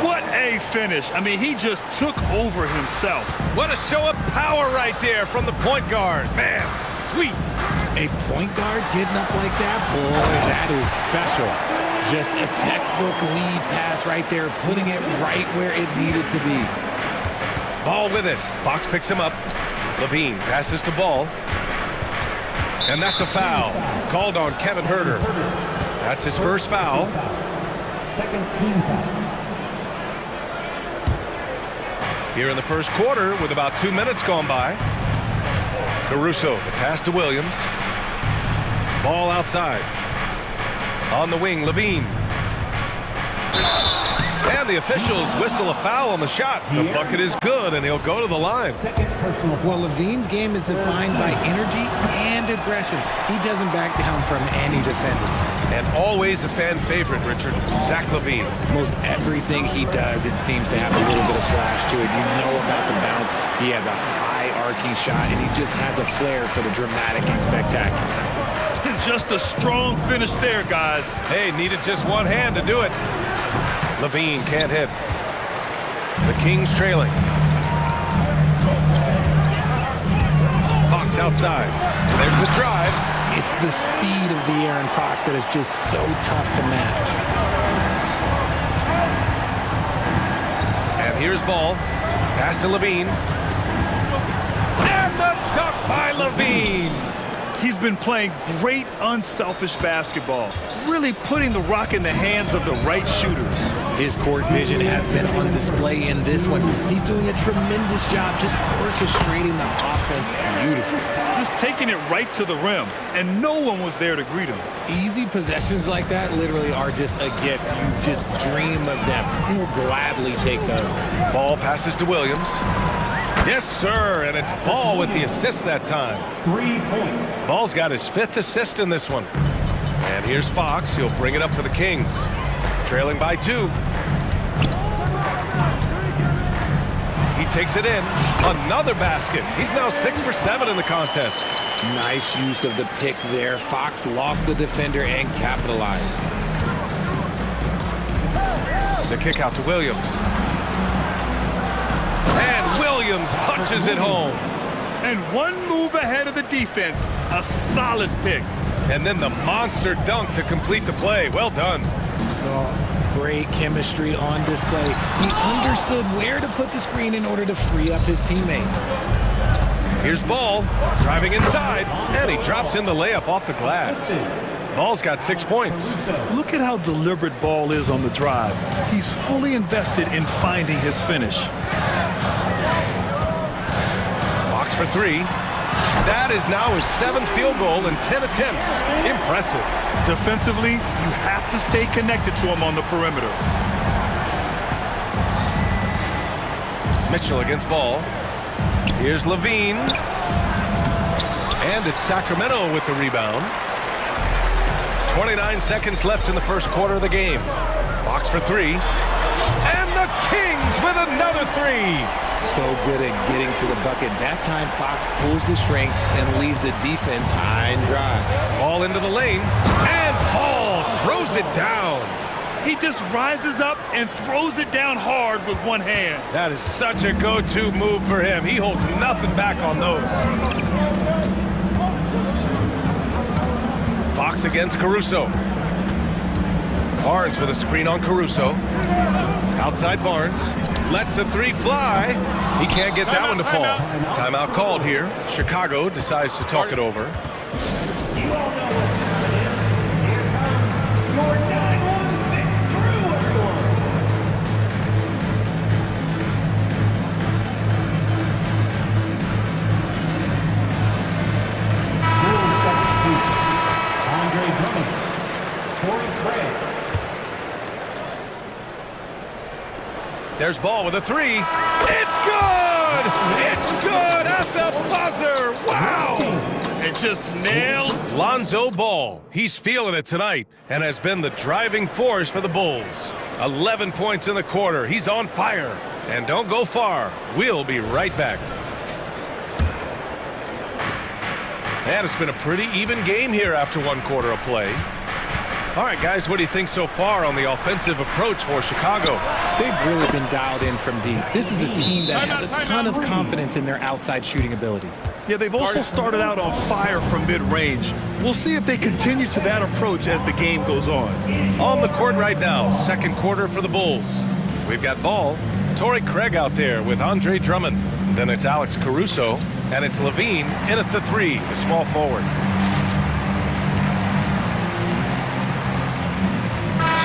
What a finish. I mean, he just took over himself. What a show of power right there from the point guard. Man, sweet. A point guard getting up like that? Boy, that is special. Just a textbook lead pass right there, putting it right where it needed to be. Ball with it. Fox picks him up. Levine passes to Ball. And that's a foul. Called on Kevin Huerter. That's his first foul. Second team foul. Here in the first quarter with about 2 minutes gone by. Caruso, the pass to Williams. Ball outside. On the wing, Levine. And the officials whistle a foul on the shot. The bucket is good, and he'll go to the line. Well, Levine's game is defined by energy and aggression. He doesn't back down from any defender. And always a fan favorite, Richard, Zach Levine. Most everything he does, it seems to have a little bit of flash to it. You know about the bounce. He has a high arcing shot, and he just has a flair for the dramatic and spectacular. Just a strong finish there, guys. Hey, needed just one hand to do it. Levine can't hit. The Kings trailing. Fox outside. There's the drive. It's the speed of De'Aaron Fox that is just so tough to match. And here's Ball. Pass to Levine. And the dunk by Levine. He's been playing great, unselfish basketball, really putting the rock in the hands of the right shooters. His court vision has been on display in this one. He's doing a tremendous job just orchestrating the offense beautifully. Just taking it right to the rim, and no one was there to greet him. Easy possessions like that literally are just a gift. You just dream of them. He'll gladly take those. Ball passes to Williams. Yes, sir, and it's Ball with the assist that time. 3 points. Ball's got his 5th assist in this one. And here's Fox. He'll bring it up for the Kings. Trailing by 2. He takes it in. Another basket. He's now 6 for 7 in the contest. Nice use of the pick there. Fox lost the defender and capitalized. The kick out to Williams. And Williams punches it home. And one move ahead of the defense. A solid pick. And then the monster dunk to complete the play. Well done. Oh, great chemistry on display. He understood where to put the screen in order to free up his teammate. Here's Ball, driving inside, and he drops in the layup off the glass. Ball's got 6 points. Look at how deliberate Ball is on the drive. He's fully invested in finding his finish. Fox for 3. That is now his 7th field goal in 10 attempts. Impressive. Defensively, you have to stay connected to him on the perimeter. Mitchell against Ball. Here's Levine. And it's Sacramento with the rebound. 29 seconds left in the first quarter of the game. Fox for 3. And the Kings with another 3. So good at getting to the bucket. That time, Fox pulls the string and leaves the defense high and dry. Ball into the lane. And Ball throws it down. He just rises up and throws it down hard with one hand. That is such a go-to move for him. He holds nothing back on those. Fox against Caruso. Barnes with a screen on Caruso. Outside Barnes. Lets the 3 fly. He can't get that one to fall. Timeout called here. Chicago decides to talk it over. There's Ball with a 3. It's good! It's good at the buzzer! Wow! And just nailed Lonzo Ball. He's feeling it tonight and has been the driving force for the Bulls. 11 points in the quarter. He's on fire. And don't go far. We'll be right back. And it's been a pretty even game here after 1 quarter of play. All right, guys, what do you think so far on the offensive approach for Chicago? They've really been dialed in from deep. This is a team that has a ton of confidence in their outside shooting ability. Yeah, they've also started out on fire from mid-range. We'll see if they continue to that approach as the game goes on. On the court right now, second quarter for the Bulls. We've got Ball, Torrey Craig out there with Andre Drummond. Then it's Alex Caruso, and it's Levine in at the 3, the small forward.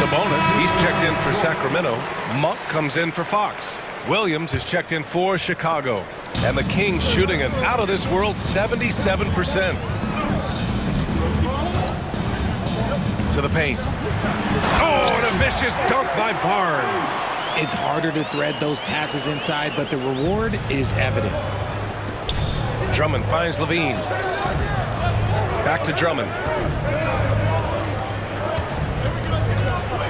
Sabonis, he's checked in for Sacramento. Monk comes in for Fox. Williams is checked in for Chicago. And the Kings shooting an out-of-this-world 77%. To the paint. Oh, and a vicious dunk by Barnes. It's harder to thread those passes inside, but the reward is evident. Drummond finds Levine. Back to Drummond.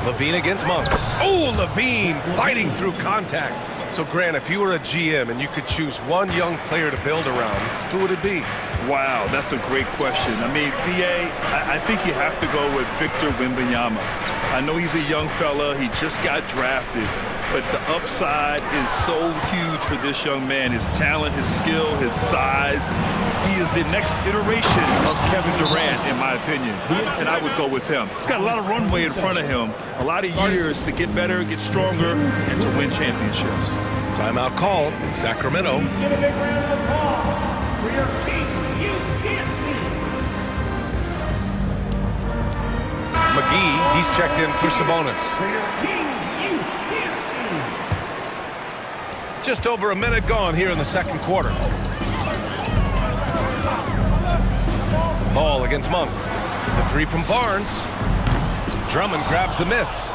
Levine against Monk. Oh, Levine fighting through contact. So, Grant, if you were a GM and you could choose one young player to build around, who would it be? Wow, that's a great question. I mean, BA, I think you have to go with Victor Wembanyama. I know he's a young fella. He just got drafted. But the upside is so huge for this young man. His talent, his skill, his size. He is the next iteration of Kevin Durant, in my opinion. And I would go with him. He's got a lot of runway in front of him. A lot of years to get better, get stronger, and to win championships. Timeout called. Sacramento. McGee, he's checked in for Sabonis. Just over a minute gone here in the second quarter. Ball against Monk. The 3 from Barnes. Drummond grabs the miss.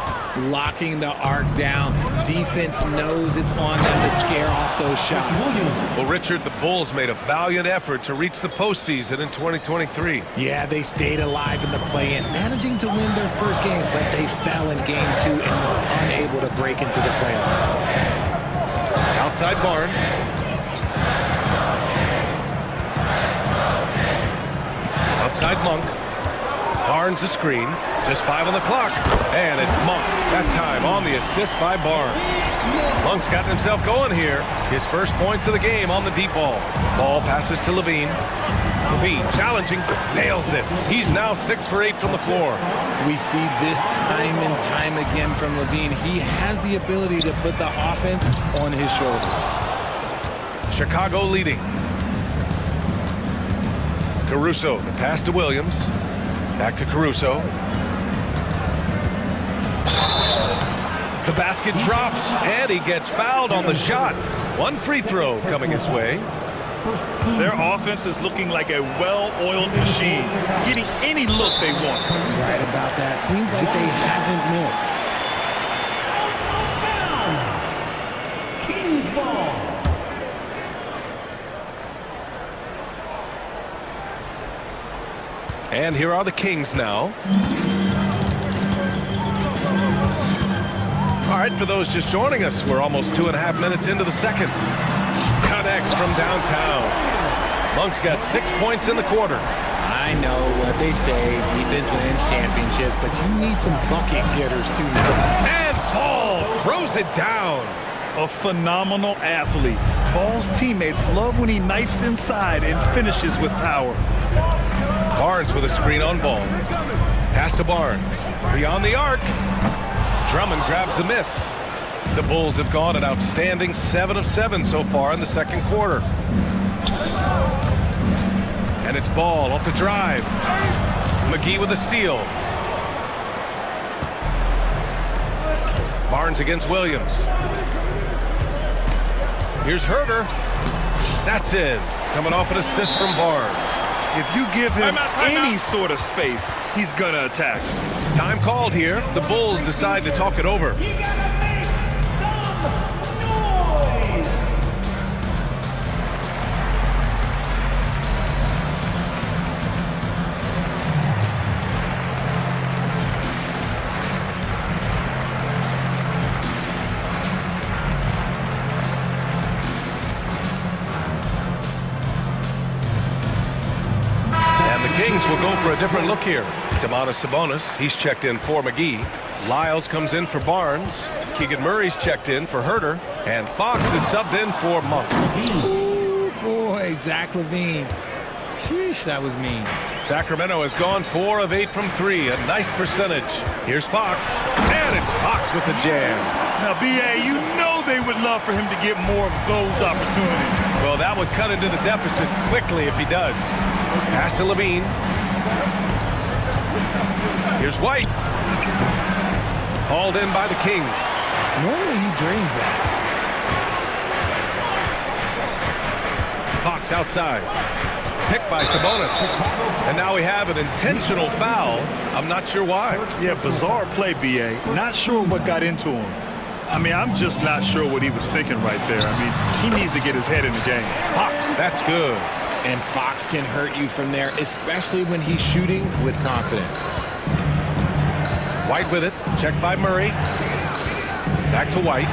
Locking the arc down. Defense knows it's on them to scare off those shots. Well, Richard, the Bulls made a valiant effort to reach the postseason in 2023. Yeah, they stayed alive in the play-in, managing to win their first game, but they fell in game 2 and were unable to break into the playoffs. Outside Barnes. Outside Monk. Barnes a screen. Just 5 on the clock. And it's Monk. That time on the assist by Barnes. Monk's gotten himself going here. His first points of the game on the deep ball. Ball passes to Levine. Levine challenging, nails it. He's now 6 for 8 from the floor. We see this time and time again from Levine. He has the ability to put the offense on his shoulders. Chicago leading. Caruso, the pass to Williams. Back to Caruso. The basket drops, and he gets fouled on the shot. One free throw coming his way. Their offense is looking like a well-oiled machine, getting any look they want. Right about that. Seems like they haven't missed. Kings ball. And here are the Kings now. All right, for those just joining us, we're almost 2.5 minutes into the second. Connects from downtown. Monk's got 6 points in the quarter. I know what they say, defense wins championships, but you need some bucket getters too now. And Ball throws it down. A phenomenal athlete. Ball's teammates love when he knifes inside and finishes with power. Barnes with a screen on Ball. Pass to Barnes. Beyond the arc. Drummond grabs the miss. The Bulls have gone an outstanding 7 of 7 so far in the second quarter. And it's Ball off the drive. McGee with a steal. Barnes against Williams. Here's Herter. That's in. Coming off an assist from Barnes. If you give him any sort of space, he's gonna attack. Time called here. The Bulls decide to talk it over. Kings will go for a different look here. Domantas Sabonis, he's checked in for McGee. Lyles comes in for Barnes. Keegan Murray's checked in for Herter. And Fox is subbed in for Monk. Ooh, boy, Zach Levine. Sheesh, that was mean. Sacramento has gone 4 of 8 from 3, a nice percentage. Here's Fox, and it's Fox with the jam. Now, B.A., you know they would love for him to get more of those opportunities. Well, that would cut into the deficit quickly if he does. Pass to Levine. Here's White. Hauled in by the Kings. Normally he drains that. Fox outside. Picked by Sabonis. And now we have an intentional foul. I'm not sure why. Yeah, bizarre play, B.A. Not sure what got into him. I mean, I'm just not sure what he was thinking right there. I mean, he needs to get his head in the game. Fox, that's good. And Fox can hurt you from there, especially when he's shooting with confidence. White with it. Checked by Murray. Back to White.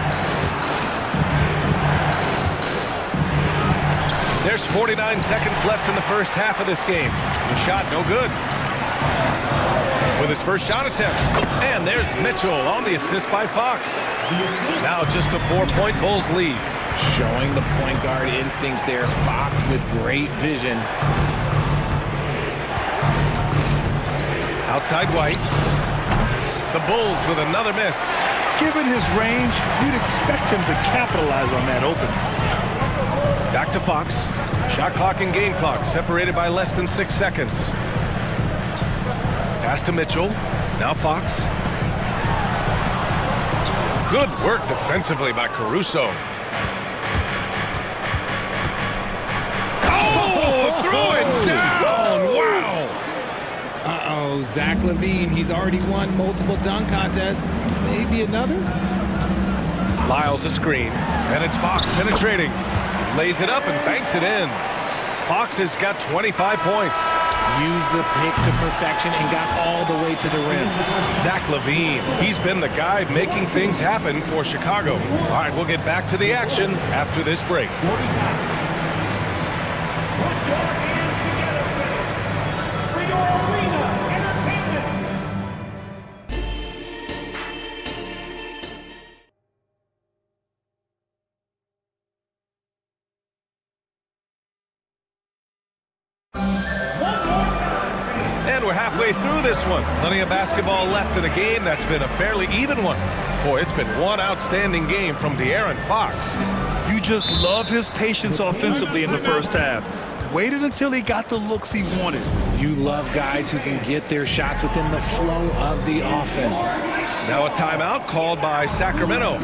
There's 49 seconds left in the first half of this game. The shot no good. With his first shot attempt. And there's Mitchell on the assist by Fox. Now just a 4-point Bulls lead. Showing the point guard instincts there. Fox with great vision. Outside White. The Bulls with another miss. Given his range, you'd expect him to capitalize on that opening. Back to Fox. Shot clock and game clock separated by less than 6 seconds. Pass to Mitchell. Now Fox. Good work defensively by Caruso. Oh, throw it down! Wow! Uh-oh, Zach Levine, he's already won multiple dunk contests. Maybe another? Lyles a screen, and it's Fox penetrating. Lays it up and banks it in. Fox has got 25 points. Used the pick to perfection and got all the way to the rim. Zach Levine, he's been the guy making things happen for Chicago. All right, we'll get back to the action after this break. through this one. Plenty of basketball left in the game. That's been a fairly even one. Boy, it's been one outstanding game from De'Aaron Fox. You just love his patience offensively in the first half. Waited until he got the looks he wanted. You love guys who can get their shots within the flow of the offense. Now a timeout called by Sacramento.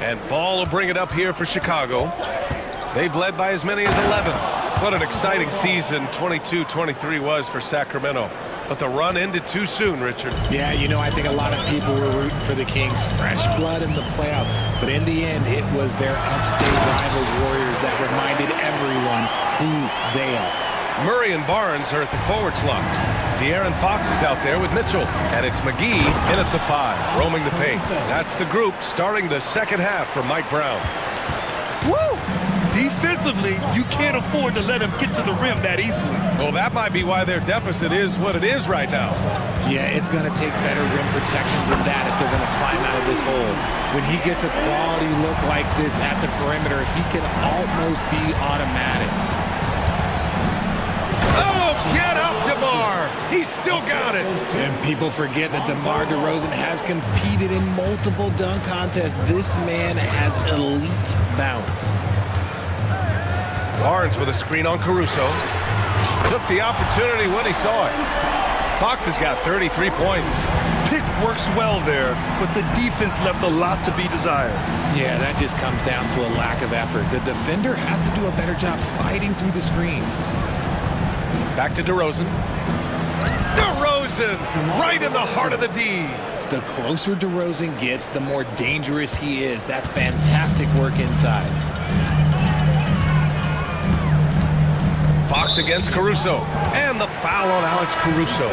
And Ball will bring it up here for Chicago. They've led by as many as 11. What an exciting season 22-23 was for Sacramento. But the run ended too soon, Richard. Yeah, you know, I think a lot of people were rooting for the Kings' fresh blood in the playoffs. But in the end, it was their upstate rivals Warriors that reminded everyone who they are. Murray and Barnes are at the forward slots. De'Aaron Fox is out there with Mitchell. And it's McGee in at the 5, roaming the paint. That's the group starting the second half for Mike Brown. Woo! Defensively, you can't afford to let him get to the rim that easily. Well, that might be why their deficit is what it is right now. Yeah, it's going to take better rim protection than that if they're going to climb out of this hole. When he gets a quality look like this at the perimeter, he can almost be automatic. Oh, get up, DeMar! He's still got it. And people forget that DeMar DeRozan has competed in multiple dunk contests. This man has elite bounce. Barnes with a screen on Caruso. Took the opportunity when he saw it. Fox has got 33 points. Pick works well there, but the defense left a lot to be desired. Yeah, that just comes down to a lack of effort. The defender has to do a better job fighting through the screen. Back to DeRozan. DeRozan! Right in the heart of the D. The closer DeRozan gets, the more dangerous he is. That's fantastic work inside. Fox against Caruso. And the foul on Alex Caruso.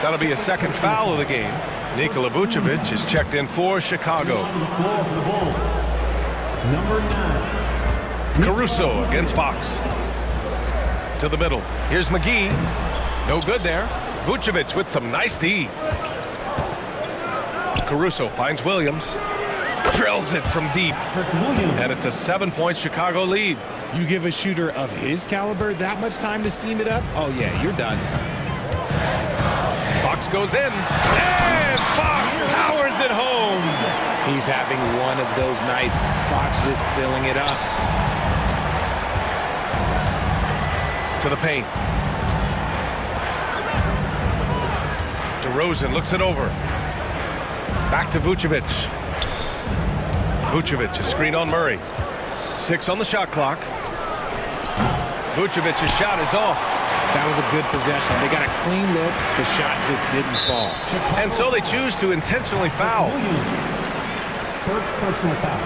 That'll be a second foul of the game. Nikola Vucevic is checked in for Chicago. Number 9. Caruso against Fox. To the middle. Here's McGee. No good there. Vucevic with some nice D. Caruso finds Williams. Drills it from deep. And it's a 7-point Chicago lead. You give a shooter of his caliber that much time to seam it up? Oh, yeah, you're done. Fox goes in. And Fox powers it home. He's having one of those nights. Fox just filling it up. To the paint. DeRozan looks it over. Back to Vucevic. Vucevic, a screen on Murray. 6 on the shot clock. Vucevic's shot is off. That was a good possession. They got a clean look. The shot just didn't fall. And so they choose to intentionally foul. First personal foul.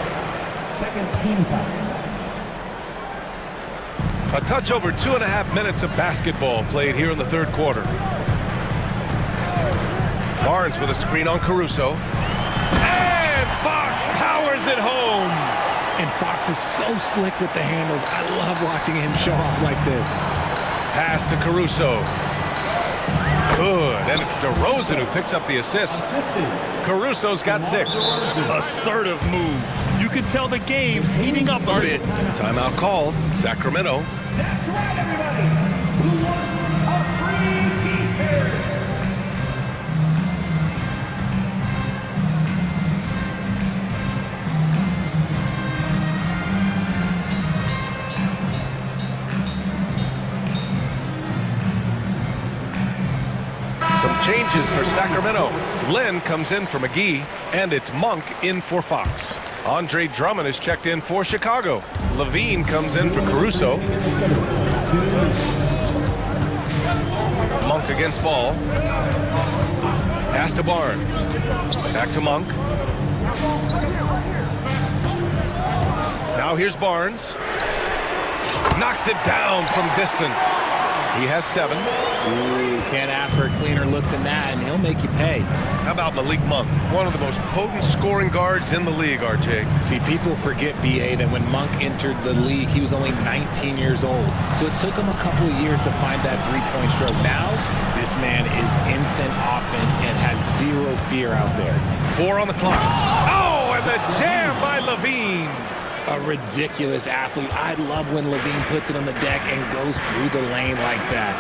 Second team foul. A touch over 2.5 minutes of basketball played here in the third quarter. Barnes with a screen on Caruso. And Fox powers it home. And Fox is so slick with the handles. I love watching him show off like this. Pass to Caruso. Good. And it's DeRozan who picks up the assist. Caruso's got 6. Assertive move. You can tell the game's heating up a bit. Timeout called. Sacramento. That's right, everybody. Who wants a free t-shirt? Changes for Sacramento. Lynn comes in for McGee, and it's Monk in for Fox. Andre Drummond is checked in for Chicago. Levine comes in for Caruso. Monk against Ball. Pass to Barnes. Back to Monk. Now here's Barnes. Knocks it down from distance. He has 7. Ooh, can't ask for a cleaner look than that, and he'll make you pay. How about Malik Monk, one of the most potent scoring guards in the league, RJ? See, people forget, BA, that when Monk entered the league, he was only 19 years old. So it took him a couple of years to find that three-point stroke. Now, this man is instant offense and has zero fear out there. 4 on the clock. Oh, and the jam by Levine. A ridiculous athlete. I love when Levine puts it on the deck and goes through the lane like that.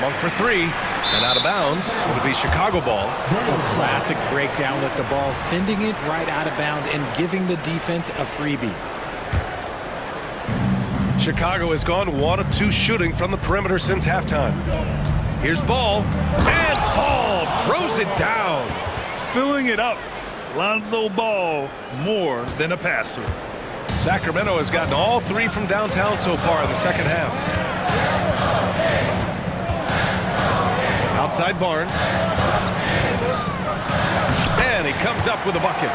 Monk for 3, and out of bounds. It'll be Chicago ball. A classic breakdown with the ball, sending it right out of bounds and giving the defense a freebie. Chicago has gone 1 of 2 shooting from the perimeter since halftime. Here's ball, and Ball throws it down. Filling it up. Lonzo Ball, more than a passer. Sacramento has gotten all 3 from downtown so far in the second half. Outside Barnes. And he comes up with a bucket.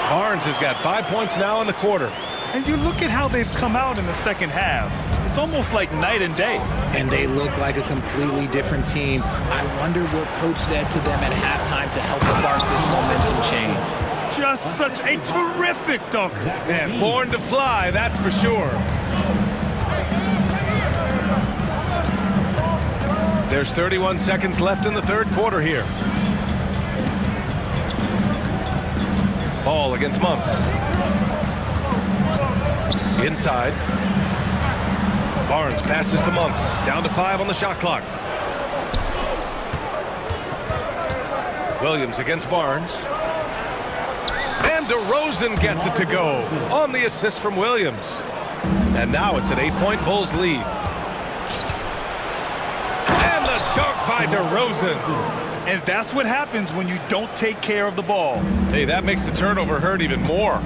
Barnes has got 5 points now in the quarter. And you look at how they've come out in the second half. It's almost like night and day. And they look like a completely different team. I wonder what coach said to them at halftime to help spark this momentum change. Just such a terrific dunker. And born to fly, that's for sure. There's 31 seconds left in the third quarter here. Ball against Monk. Inside. Barnes passes to Monk. Down to 5 on the shot clock. Williams against Barnes. And DeRozan gets it to go on the assist from Williams. And now it's an 8-point Bulls lead. And the dunk by DeRozan. And that's what happens when you don't take care of the ball. Hey, that makes the turnover hurt even more.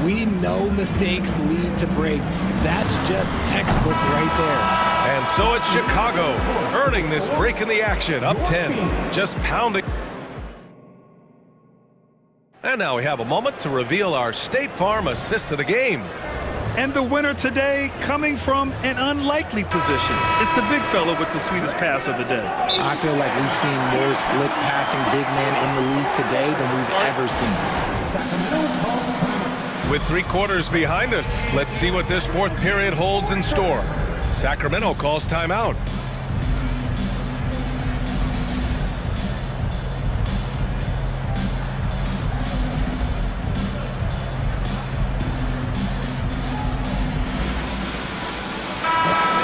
We know mistakes lead to breaks. That's just textbook right there. And so it's Chicago earning this break in the action, up 10, just pounding. And now we have a moment to reveal our State Farm assist of the game. And the winner today coming from an unlikely position. It's the big fella with the sweetest pass of the day. I feel like we've seen more slick passing big men in the league today than we've ever seen. With 3 quarters behind us, let's see what this fourth period holds in store. Sacramento calls timeout.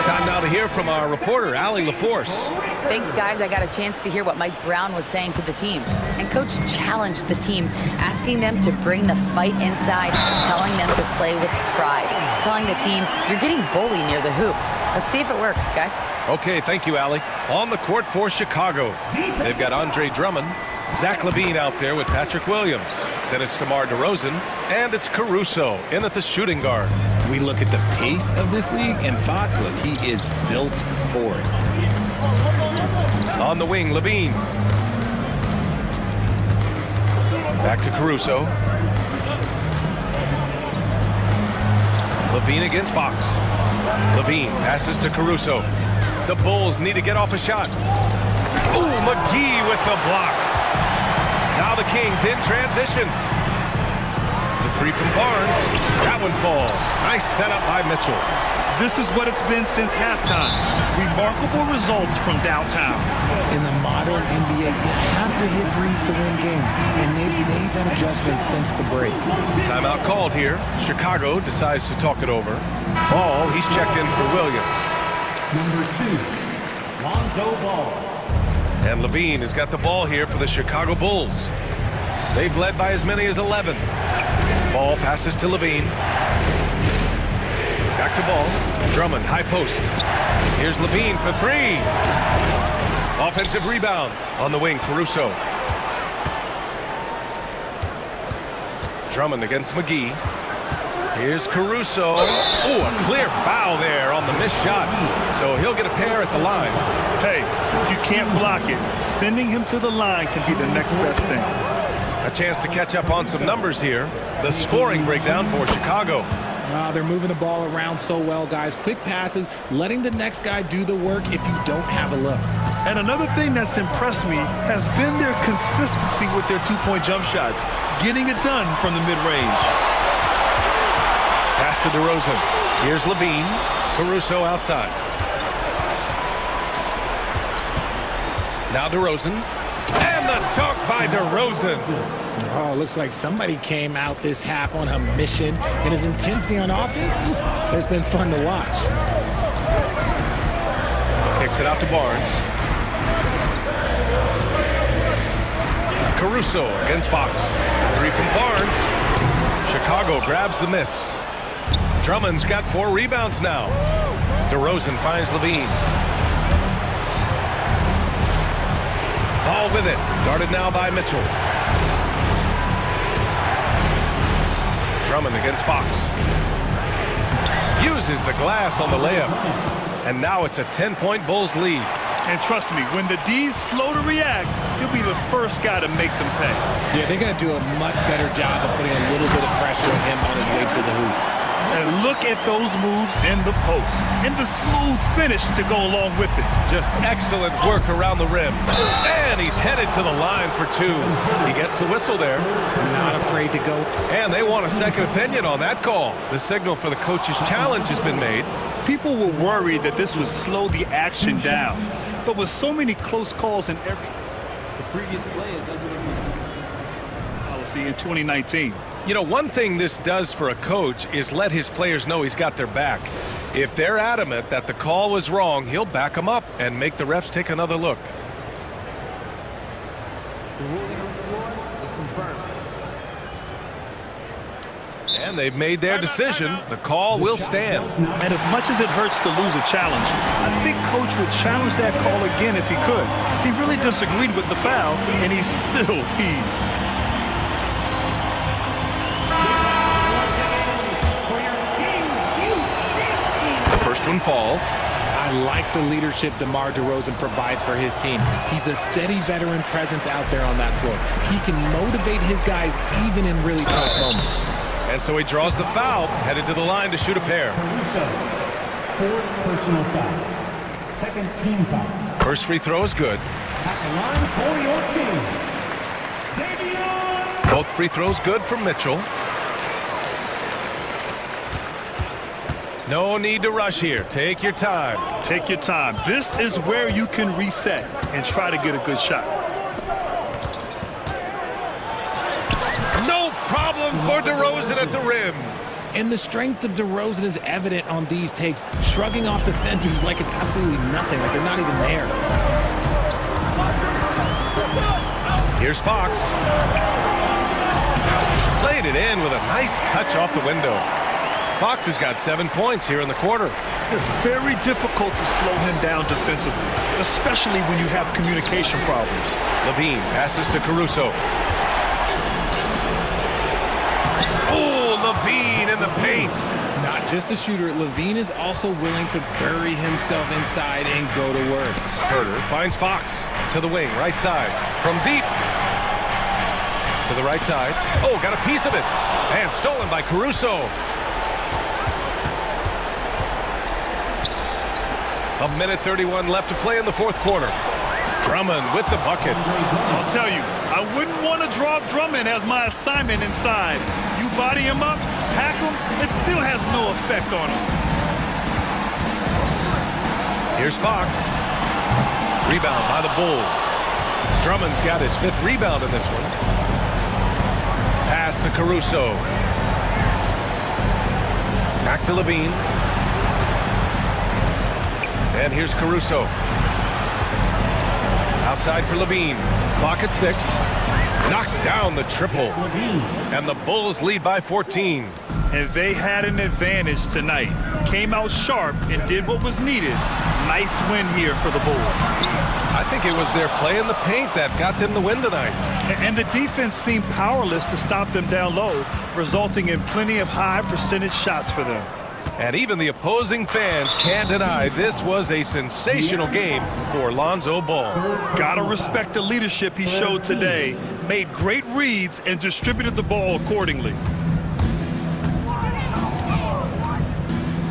Time now to hear from our reporter, Allie LaForce. Thanks, guys. I got a chance to hear what Mike Brown was saying to the team. And Coach challenged the team, asking them to bring the fight inside, telling them to play with pride, telling the team, you're getting bullied near the hoop. Let's see if it works, guys. Okay, thank you, Allie. On the court for Chicago, they've got Andre Drummond, Zach LaVine out there with Patrick Williams. Then it's DeMar DeRozan, and it's Caruso in at the shooting guard. We look at the pace of this league, and Fox, look, he is built for it. On the wing, LaVine. Back to Caruso. LaVine against Fox. LaVine passes to Caruso. The Bulls need to get off a shot. Ooh, McGee with the block. Now the Kings in transition. The 3 from Barnes. That one falls. Nice setup by Mitchell. This is what it's been since halftime. Remarkable results from downtown. In the modern NBA, you have to hit threes to win games, and they've made that adjustment since the break. Timeout called here. Chicago decides to talk it over. Ball, he's checked in for Williams. Number 2, Lonzo Ball. And LaVine has got the ball here for the Chicago Bulls. They've led by as many as 11. Ball passes to LaVine. Back to Ball. Drummond, high post. Here's LaVine for 3. Offensive rebound. On the wing, Caruso. Drummond against McGee. Here's Caruso. Ooh, a clear foul there on the missed shot. So he'll get a pair at the line. Hey, you can't block it. Sending him to the line can be the next best thing. A chance to catch up on some numbers here. The scoring breakdown for Chicago. They're moving the ball around so well, guys. Quick passes, letting the next guy do the work if you don't have a look. And another thing that's impressed me has been their consistency with their two-point jump shots, getting it done from the mid-range. Pass to DeRozan. Here's Levine. Caruso outside. Now DeRozan. And the dunk by DeRozan. Oh, looks like somebody came out this half on a mission. And his intensity on offense has been fun to watch. Kicks it out to Barnes. Caruso against Fox. 3 from Barnes. Chicago grabs the miss. Drummond's got 4 rebounds now. DeRozan finds Levine. Ball with it. Guarded now by Mitchell. Drummond against Fox. Uses the glass on the layup. And now it's a 10-point Bulls lead. And trust me, when the D's slow to react, he'll be the first guy to make them pay. Yeah, they're going to do a much better job of putting a little bit of pressure on him on his way to the hoop. And look at those moves in the post. And the smooth finish to go along with it. Just excellent work around the rim. And he's headed to the line for 2. He gets the whistle there. Not afraid to go. And they want a second opinion on that call. The signal for the coach's challenge has been made. People were worried that this would slow the action down. But with so many close calls in every... The previous play is under the policy in 2019. You know, one thing this does for a coach is let his players know he's got their back. If they're adamant that the call was wrong, he'll back them up and make the refs take another look. The ruling on the floor is confirmed. And they've made their decision. The call will stand. And as much as it hurts to lose a challenge, I think Coach would challenge that call again if he could. He really disagreed with the foul, and he still heaved. First one falls. I like the leadership DeMar DeRozan provides for his team. He's a steady veteran presence out there on that floor. He can motivate his guys even in really tough moments. And so he draws the foul, headed to the line to shoot a pair. 4th personal foul. 2nd team foul. First free throw is good. At the line for your Kings, Davion. Both free throws good from Mitchell. No need to rush here. Take your time. Take your time. This is where you can reset and try to get a good shot. No problem for DeRozan at the rim. And the strength of DeRozan is evident on these takes, shrugging off defenders like it's absolutely nothing, like they're not even there. Here's Fox. Laid it in with a nice touch off the window. Fox has got 7 points here in the quarter. It's very difficult to slow him down defensively, especially when you have communication problems. Levine passes to Caruso. Oh, Levine in the paint. Not just a shooter, Levine is also willing to bury himself inside and go to work. Herter finds Fox to the wing, right side. From deep. To the right side. Oh, got a piece of it. And stolen by Caruso. A minute 31 left to play in the 4th quarter. Drummond with the bucket. I'll tell you, I wouldn't want to drop Drummond as my assignment inside. You body him up, pack him, it still has no effect on him. Here's Fox. Rebound by the Bulls. Drummond's got his 5th rebound in this one. Pass to Caruso. Back to Levine. And here's Caruso. Outside for Levine. Clock at 6. Knocks down the triple. And the Bulls lead by 14. And they had an advantage tonight. Came out sharp and did what was needed. Nice win here for the Bulls. I think it was their play in the paint that got them the win tonight. And the defense seemed powerless to stop them down low, resulting in plenty of high percentage shots for them. And even the opposing fans can't deny this was a sensational game for Lonzo Ball. Gotta respect the leadership he showed today. Made great reads and distributed the ball accordingly.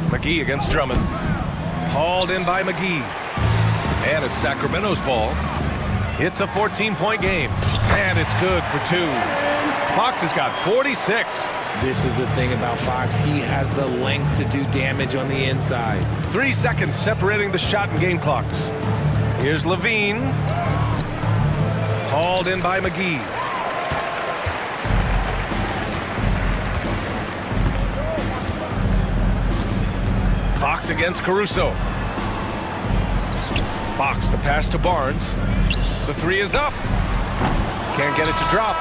McGee against Drummond. Hauled in by McGee. And it's Sacramento's ball. It's a 14-point game. And it's good for 2. Fox has got 46. This is the thing about Fox. He has the length to do damage on the inside. 3 seconds separating the shot and game clocks. Here's Levine. Hauled in by McGee. Fox against Caruso. Fox, the pass to Barnes. The 3 is up. Can't get it to drop.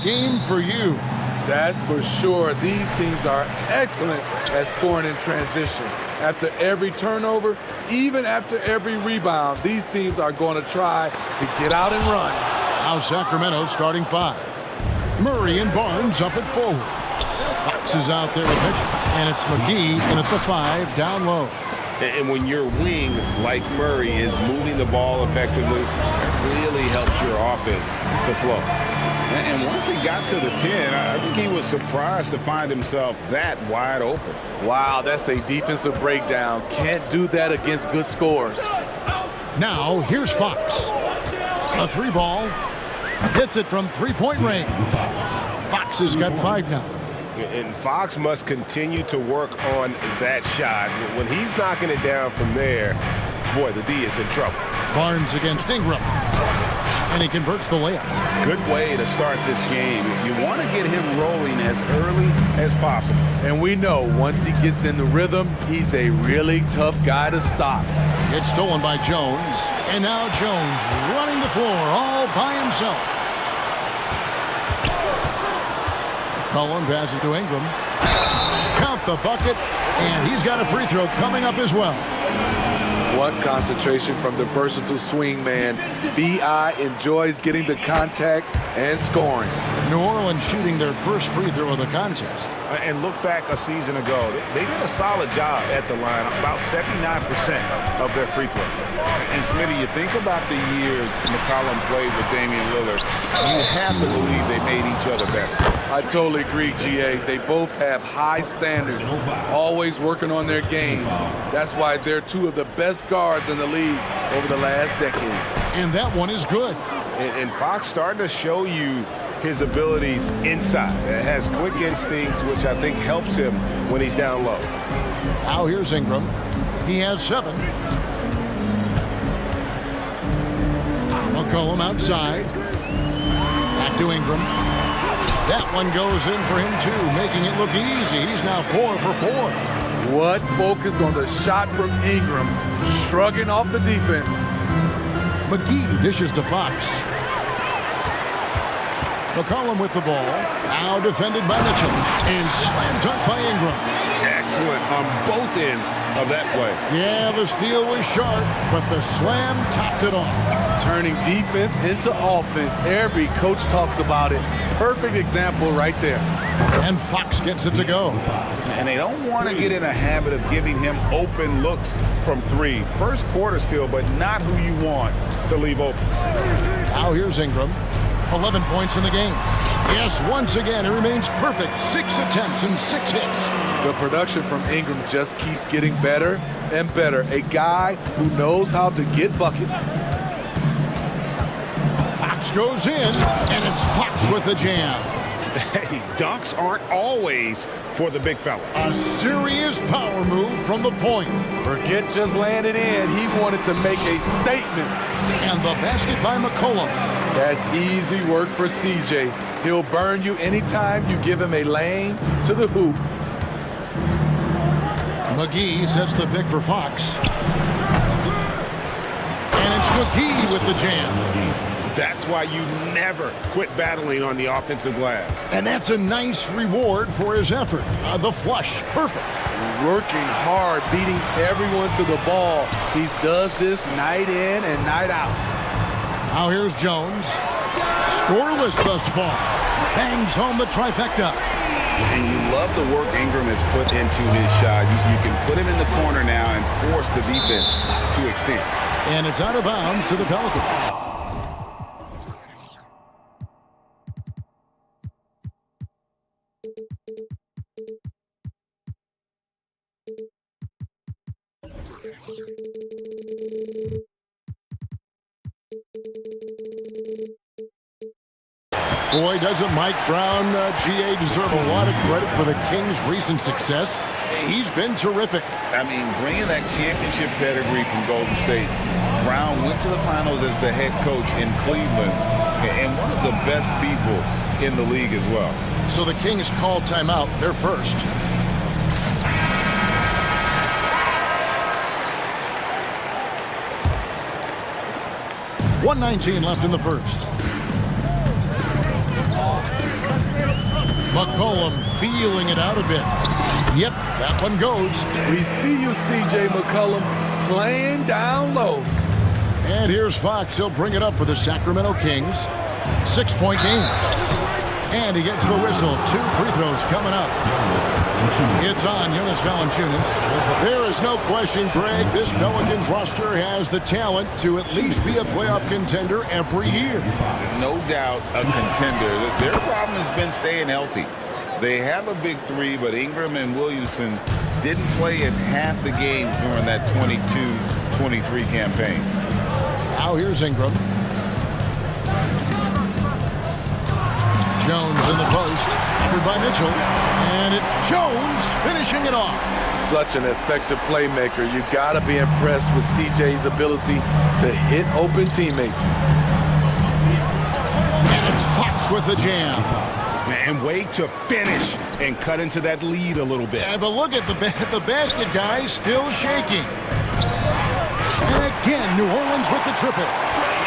game for you. That's for sure. These teams are excellent at scoring in transition. After every turnover, even after every rebound, these teams are going to try to get out and run. Now Sacramento starting 5. Murray and Barnes up at forward. Fox is out there with Mitchell, and it's McGee in at the 5 down low. And when your wing, like Murray, is moving the ball effectively, it really helps your offense to flow. And once he got to the 10, I think he was surprised to find himself that wide open. Wow, that's a defensive breakdown. Can't do that against good scores. Now, here's Fox. A 3-ball. Hits it from 3-point range. Fox has got 5 now. And Fox must continue to work on that shot. When he's knocking it down from there, boy, the D is in trouble. Barnes against Ingram. And he converts the layup. Good way to start this game. You want to get him rolling as early as possible. And we know once he gets in the rhythm, he's a really tough guy to stop. It's stolen by Jones. And now Jones running the floor all by himself. Cullen passes to Ingram. Count the bucket. And he's got a free throw coming up as well. What concentration from the versatile swing man. B.I. enjoys getting the contact and scoring. New Orleans shooting their first free throw of the contest. And look back a season ago. They did a solid job at the line, about 79% of their free throws. And Smitty, you think about the years McCollum played with Damian Lillard, you have to believe they made each other better. I totally agree, G.A. They both have high standards, always working on their games. That's why they're two of the best guards in the league over the last decade. And that one is good. And Fox starting to show you his abilities inside. It has quick instincts, which I think helps him when he's down low. Now here's Ingram. He has 7. McCollum outside. Back to Ingram. That one goes in for him too, making it look easy. He's now 4 for 4. What focus on the shot from Ingram, shrugging off the defense. McGee dishes to Fox. McCollum with the ball. Now defended by Mitchell. And slam dunk by Ingram. Excellent on both ends of that play. Yeah, the steal was sharp, but the slam topped it off. Turning defense into offense. Every coach talks about it. Perfect example right there. And Fox gets it to go. And they don't want to get in a habit of giving him open looks from 3. First quarter still, but not who you want to leave open. Now here's Ingram. 11 points in the game. Yes, once again, it remains perfect. 6 attempts and 6 hits. The production from Ingram just keeps getting better and better. A guy who knows how to get buckets. Fox goes in, and it's Fox with the jam. Hey, dunks aren't always for the big fella. A serious power move from the point. Forget just laying it in. He wanted to make a statement. And the basket by McCollum. That's easy work for CJ. He'll burn you anytime you give him a lane to the hoop. McGee sets the pick for Fox. And it's McGee with the jam. That's why you never quit battling on the offensive glass. And that's a nice reward for his effort. The flush, perfect. Working hard, beating everyone to the ball. He does this night in and night out. Now here's Jones. Scoreless thus far. Bangs home the trifecta. And you love the work Ingram has put into his shot. You can put him in the corner now and force the defense to extend. And it's out of bounds to the Pelicans. Boy, doesn't Mike Brown, GA, deserve a lot of credit for the Kings' recent success. He's been terrific. I mean, bringing that championship pedigree from Golden State. Brown went to the finals as the head coach in Cleveland and one of the best people in the league as well. So the Kings call timeout. They're first. .119 left in the first. McCollum feeling it out a bit. Yep, that one goes. We see you, C.J. McCollum, playing down low. And here's Fox. He'll bring it up for the Sacramento Kings. 6-point game. And he gets the whistle. 2 free throws coming up. It's on Jonas Valanciunas. There is no question, Greg, this Pelicans roster has the talent to at least be a playoff contender every year. No doubt a contender. Their problem has been staying healthy. They have a big three, but Ingram and Williamson didn't play in half the games during that 22-23 campaign. Now here's Ingram. Jones in the post, covered by Mitchell, and it's Jones finishing it off. Such an effective playmaker. You gotta be impressed with CJ's ability to hit open teammates. And it's Fox with the jam. And wait to finish and cut into that lead a little bit. Yeah, but look at the basket guy still shaking. And again, New Orleans with the triple.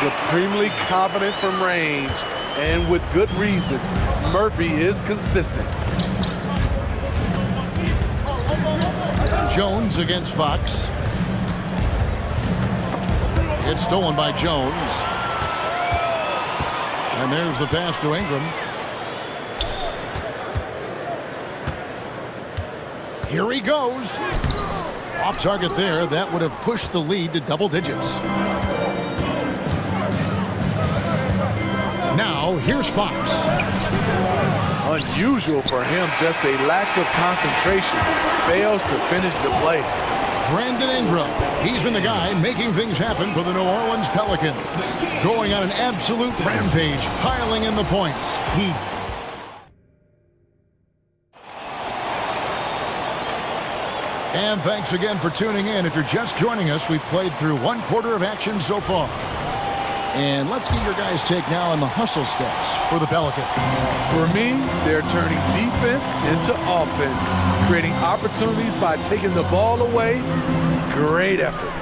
Supremely confident from range. And with good reason, Murphy is consistent. Jones against Fox. It's stolen by Jones. And there's the pass to Ingram. Here he goes. Off target there. That would have pushed the lead to double digits. Now, here's Fox. Unusual for him, just a lack of concentration. Fails to finish the play. Brandon Ingram. He's been the guy making things happen for the New Orleans Pelicans. Going on an absolute rampage, piling in the points. And thanks again for tuning in. If you're just joining us, we've played through 1/4 of action so far. And let's get your guys' take now on the hustle stats for the Pelicans. For me, they're turning defense into offense, creating opportunities by taking the ball away. Great effort.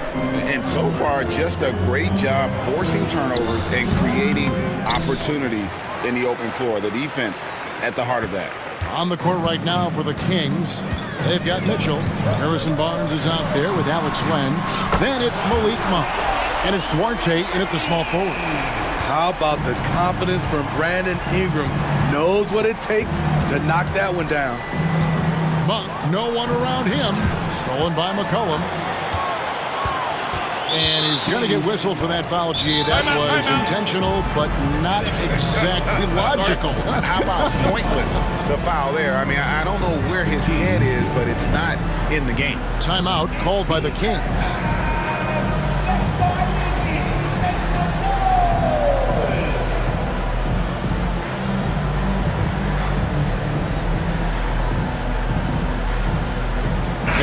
And so far, just a great job forcing turnovers and creating opportunities in the open floor. The defense at the heart of that. On the court right now for the Kings, they've got Mitchell. Harrison Barnes is out there with Alex Len. Then it's Malik Monk. And it's Duarte in at the small forward. How about the confidence from Brandon Ingram? Knows what it takes to knock that one down. Monk, no one around him. Stolen by McCollum. And he's going to get whistled for that foul, G. That was intentional, but not exactly logical. How about pointless to foul there? I mean, I don't know where his head is, but it's not in the game. Timeout called by the Kings.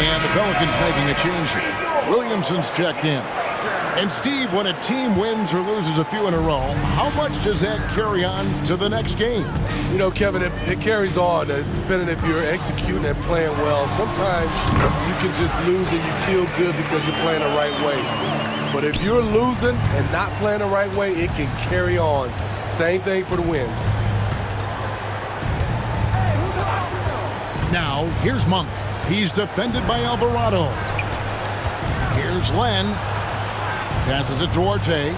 And the Pelicans making a change here. Williamson's checked in. And Steve, when a team wins or loses a few in a row, how much does that carry on to the next game? You know, Kevin, it carries on. It's depending if you're executing and playing well. Sometimes you can just lose and you feel good because you're playing the right way. But if you're losing and not playing the right way, it can carry on. Same thing for the wins. Now, here's Monk. He's defended by Alvarado. Here's Len. Passes it to Duarte.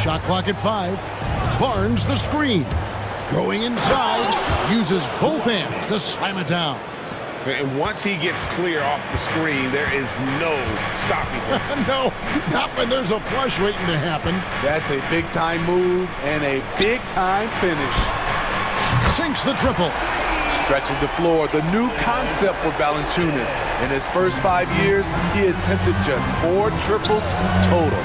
Shot clock at 5. Barnes the screen. Going inside. Uses both hands to slam it down. And once he gets clear off the screen, there is no stopping him. No, not when there's a flush waiting to happen. That's a big-time move and a big-time finish. Sinks the triple. Stretching the floor, the new concept for Valanciunas. In his first 5 years, he attempted just 4 triples total.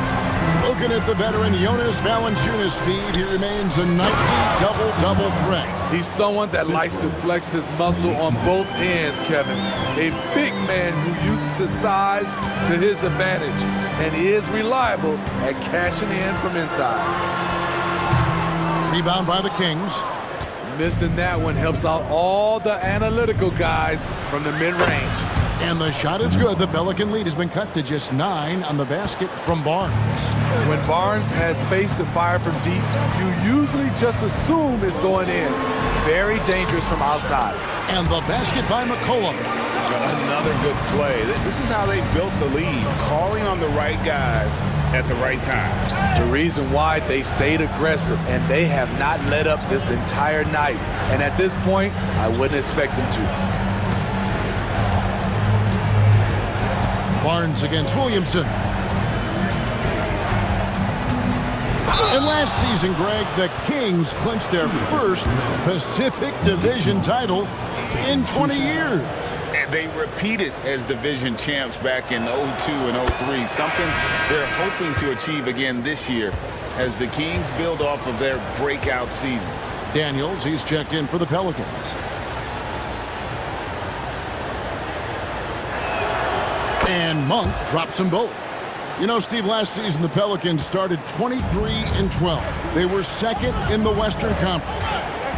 Looking at the veteran Jonas Valanciunas, Steve, he remains a nightly double-double threat. He's someone that likes to flex his muscle on both ends, Kevin. A big man who uses his size to his advantage, and he is reliable at cashing in from inside. Rebound by the Kings. Missing that one helps out all the analytical guys from the mid-range. And the shot is good. The Pelican lead has been cut to just 9 on the basket from Barnes. When Barnes has space to fire from deep, you usually just assume it's going in. Very dangerous from outside. And the basket by McCollum. Another good play. This is how they built the lead, calling on the right guys at the right time. The reason why they stayed aggressive, and they have not let up this entire night. And at this point, I wouldn't expect them to. Barnes against Williamson. And last season, Greg, the Kings clinched their first Pacific Division title in 20 years. And they repeated as division champs back in 02 and 03, something they're hoping to achieve again this year as the Kings build off of their breakout season. Daniels, he's checked in for the Pelicans. And Monk drops them both. You know, Steve, last season the Pelicans started 23-12. They were second in the Western Conference,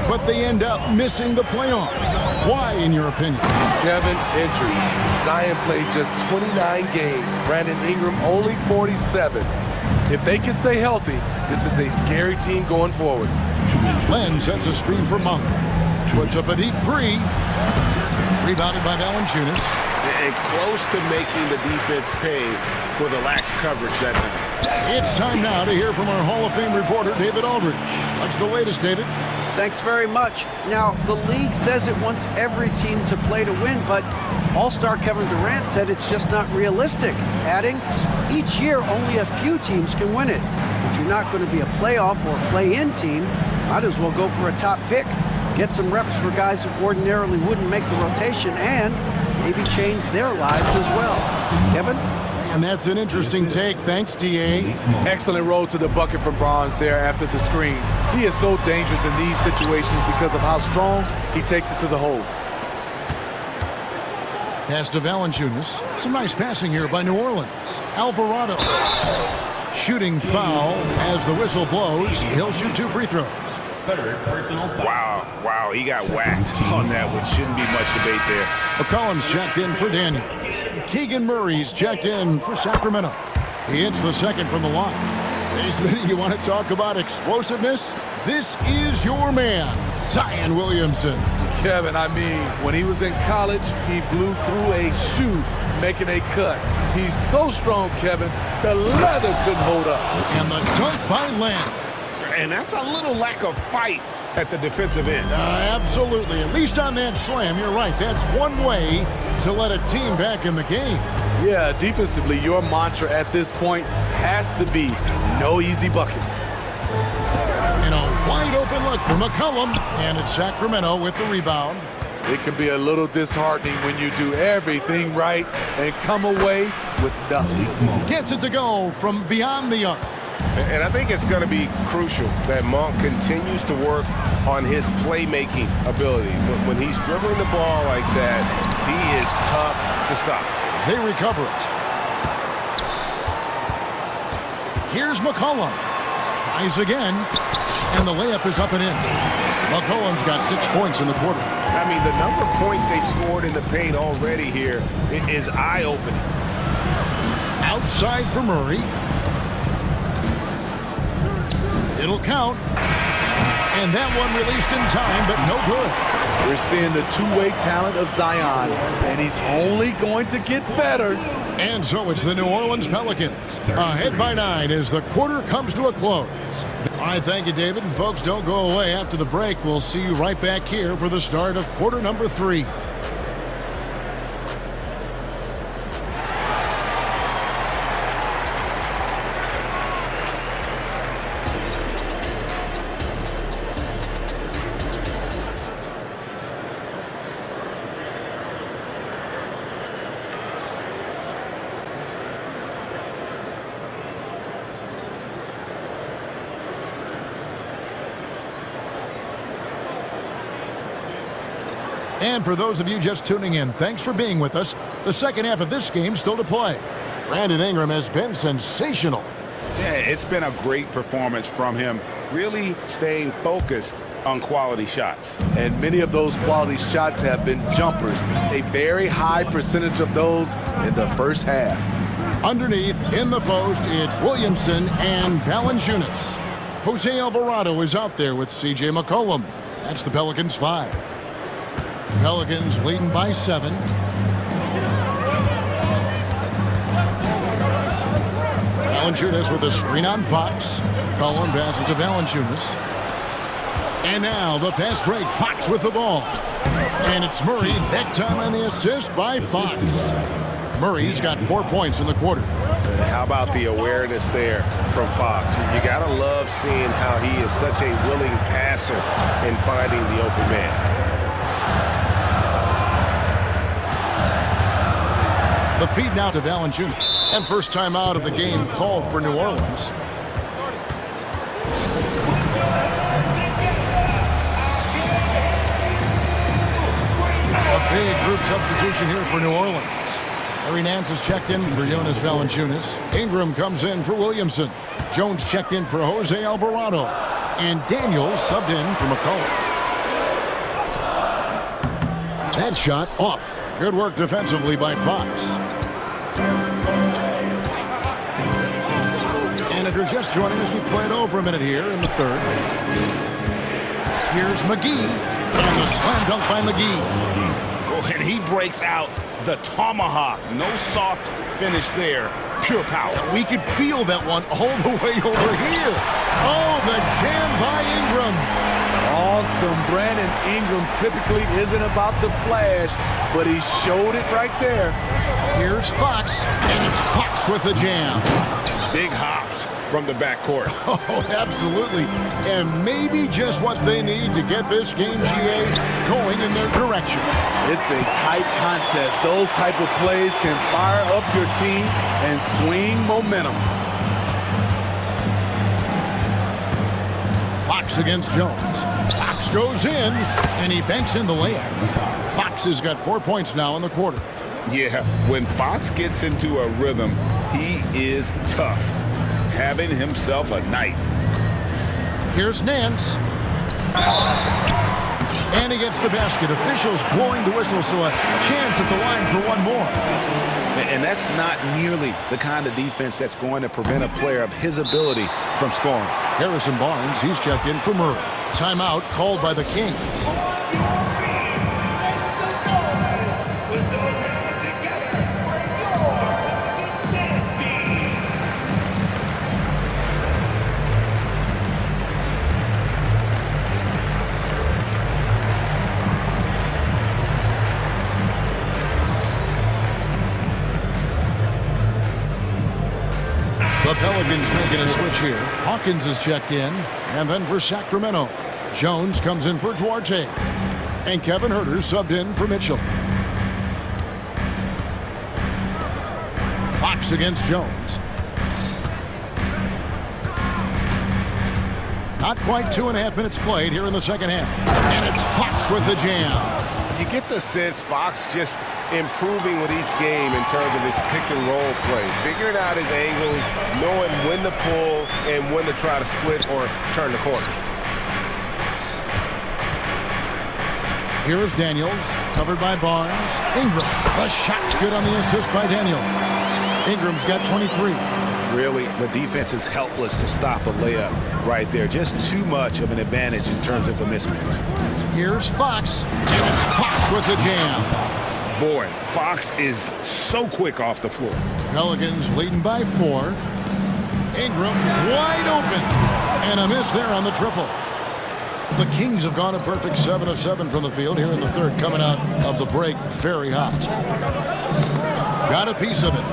but they end up missing the playoffs. Why, in your opinion? Kevin, injuries. Zion played just 29 games. Brandon Ingram only 47. If they can stay healthy, this is a scary team going forward. Len sets a screen for Monk. Puts up a deep three. Rebounded by Valanciunas. And close to making the defense pay for the lax coverage that time. It's time now to hear from our Hall of Fame reporter, David Aldridge. What's the latest, David? Thanks very much. Now, the league says it wants every team to play to win, but All-Star Kevin Durant said it's just not realistic, adding, each year only a few teams can win it. If you're not going to be a playoff or play-in team, might as well go for a top pick, get some reps for guys that ordinarily wouldn't make the rotation, and maybe change their lives as well. Kevin? And that's an interesting take. Thanks, D.A. Excellent roll to the bucket from Barnes there after the screen. He is so dangerous in these situations because of how strong he takes it to the hole. Pass to Valanciunas. Some nice passing here by New Orleans. Alvarado. Shooting foul as the whistle blows. He'll shoot 2 free throws. Wow, he got whacked on that one. Shouldn't be much debate there. McCollum's checked in for Daniels. Keegan Murray's checked in for Sacramento. He hits the second from the line. Hey, Smitty, you want to talk about explosiveness? This is your man, Zion Williamson. Kevin, I mean, when he was in college, he blew through a shoe making a cut. He's so strong, Kevin, the leather couldn't hold up. And the dunk by Lamb. And that's a little lack of fight at the defensive end. Absolutely. At least on that slam, you're right. That's one way to let a team back in the game. Yeah, defensively, your mantra at this point has to be no easy buckets. And a wide open look for McCollum. And it's Sacramento with the rebound. It can be a little disheartening when you do everything right and come away with nothing. Gets it to go from beyond the arc. And I think it's going to be crucial that Monk continues to work on his playmaking ability. When he's dribbling the ball like that, he is tough to stop. They recover it. Here's McCollum. Tries again. And the layup is up and in. McCollum's got 6 points in the quarter. I mean, the number of points they've scored in the paint already here is eye-opening. Outside for Murray. It'll count. And that one released in time, but no good. We're seeing the two-way talent of Zion, and he's only going to get better. And so it's the New Orleans Pelicans ahead by 9 as the quarter comes to a close. All right, thank you, David. And folks, don't go away. After the break, we'll see you right back here for the start of quarter number 3. And for those of you just tuning in, thanks for being with us. The second half of this game still to play. Brandon Ingram has been sensational. Yeah, it's been a great performance from him, really staying focused on quality shots. And many of those quality shots have been jumpers. A very high percentage of those in the first half. Underneath, in the post, it's Williamson and Valanciunas. Jose Alvarado is out there with C.J. McCollum. That's the Pelicans 5. Pelicans leading by 7. Valanciunas with a screen on Fox. McCollum passes to Valanciunas. And now the fast break. Fox with the ball. And it's Murray, that time on the assist by Fox. Murray's got 4 points in the quarter. How about the awareness there from Fox? You got to love seeing how he is such a willing passer in finding the open man. The feed now to Valanciunas. And first time out of the game called for New Orleans. A big group substitution here for New Orleans. Larry Nance is checked in for Jonas Valanciunas. Ingram comes in for Williamson. Jones checked in for Jose Alvarado. And Daniels subbed in for McCollum. That shot off. Good work defensively by Fox. And if you're just joining us, we played over a minute here in the third. Here's McGee. And the slam dunk by McGee. Oh, and he breaks out the tomahawk. No soft finish there. Pure power. We could feel that one all the way over here. Oh, the jam by Ingram. Awesome. Brandon Ingram typically isn't about the flash, but he showed it right there. Here's Fox, and it's Fox with the jam. Big hops from the backcourt. Oh, absolutely. And maybe just what they need to get this game, GA, going in their direction. It's a tight contest. Those type of plays can fire up your team and swing momentum. Fox against Jones. Fox goes in, and he banks in the layup. Fox has got 4 points now in the quarter. Yeah, when Fox gets into a rhythm, he is tough. Having himself a night. Here's Nance. And he gets the basket. Officials blowing the whistle, so a chance at the line for one more. And that's not nearly the kind of defense that's going to prevent a player of his ability from scoring. Harrison Barnes, he's checked in for Murray. Timeout called by the Kings. The Pelicans making a switch here. Hawkins is checked in. And then for Sacramento, Jones comes in for Duarte. And Kevin Huerter subbed in for Mitchell. Fox against Jones. Not quite 2.5 minutes played here in the second half. And it's Fox with the jam. You get the sense Fox just improving with each game in terms of his pick and roll play, figuring out his angles, knowing when to pull and when to try to split or turn the corner. Here is Daniels, covered by Barnes. Ingram, the shot's good on the assist by Daniels. Ingram's got 23. Really, the defense is helpless to stop a layup right there. Just too much of an advantage in terms of the mismatch. Here's Fox, and it's Fox with the jam. Boy, Fox is so quick off the floor. Pelicans leading by 4. Ingram wide open. And a miss there on the triple. The Kings have gone a perfect 7 of 7 from the field here in the third, coming out of the break very hot. Got a piece of it.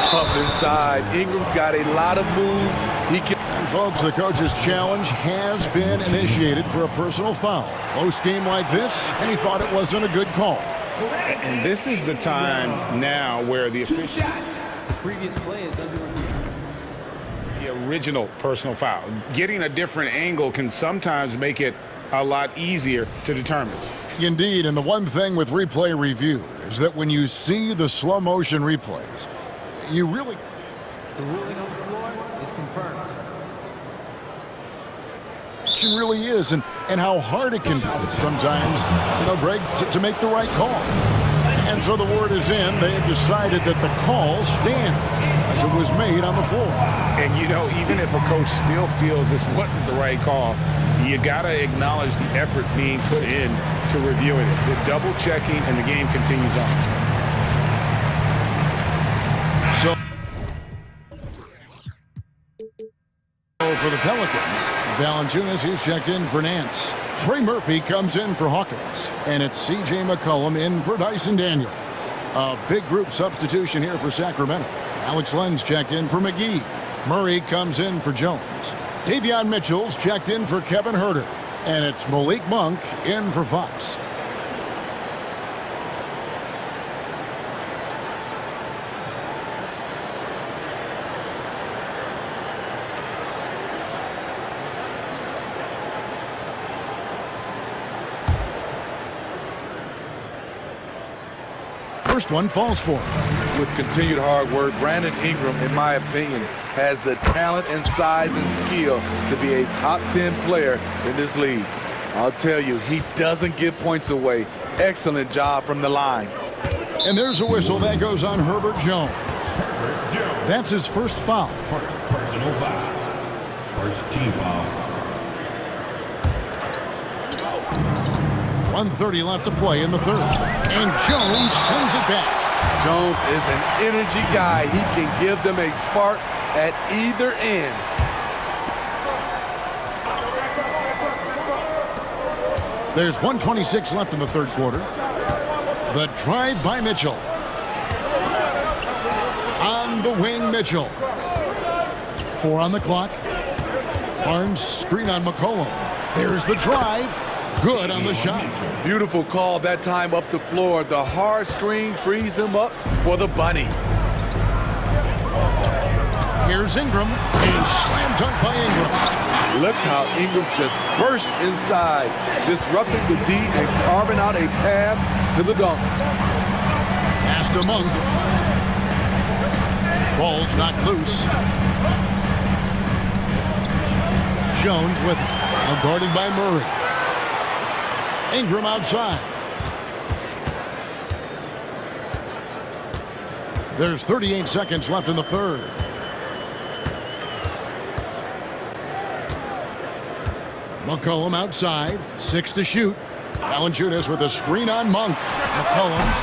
Tough inside. Ingram's got a lot of moves. He can. Folks, the coach's challenge has been initiated for a personal foul. Close game like this, and he thought it wasn't a good call. And this is the time now where the official... The previous play is under review. The original personal foul. Getting a different angle can sometimes make it a lot easier to determine. Indeed, and the one thing with replay review is that when you see the slow motion replays, you really... The ruling on the floor is confirmed. It really is, and how hard it can be sometimes, Greg, to make the right call. And so the word is in. They have decided that the call stands as it was made on the floor. And, even if a coach still feels this wasn't the right call, you got to acknowledge the effort being put in to reviewing it. The double checking, and the game continues on. So for the Pelicans, Valanciunas, he's checked in for Nance. Trey Murphy comes in for Hawkins, and it's C.J. McCollum in for Dyson Daniels. A big group substitution here for Sacramento. Alex Len's checked in for McGee. Murray comes in for Jones. Davion Mitchell's checked in for Kevin Huerter, and it's Malik Monk in for Fox. First one falls for him. With continued hard work, Brandon Ingram, in my opinion, has the talent and size and skill to be a top 10 player in this league. I'll tell you, he doesn't give points away. Excellent job from the line. And there's a whistle that goes on Herbert Jones. That's his first foul. Personal foul. First team foul. 1:30 left to play in the third. And Jones sends it back. Jones is an energy guy. He can give them a spark at either end. There's 1:26 left in the third quarter. The drive by Mitchell. On the wing, Mitchell. 4 on the clock. Barnes screen on McCollum. There's the drive. Good on the shot. Beautiful call that time up the floor. The hard screen frees him up for the bunny. Here's Ingram. And slam dunk by Ingram. Look how Ingram just bursts inside, disrupting the D and carving out a path to the dunk. Pass to Monk. Ball's knocked loose. Jones with it. Now guarded by Murray. Ingram outside. There's 38 seconds left in the third. McCollum outside. 6 to shoot. Valanciunas with a screen on Monk. McCollum.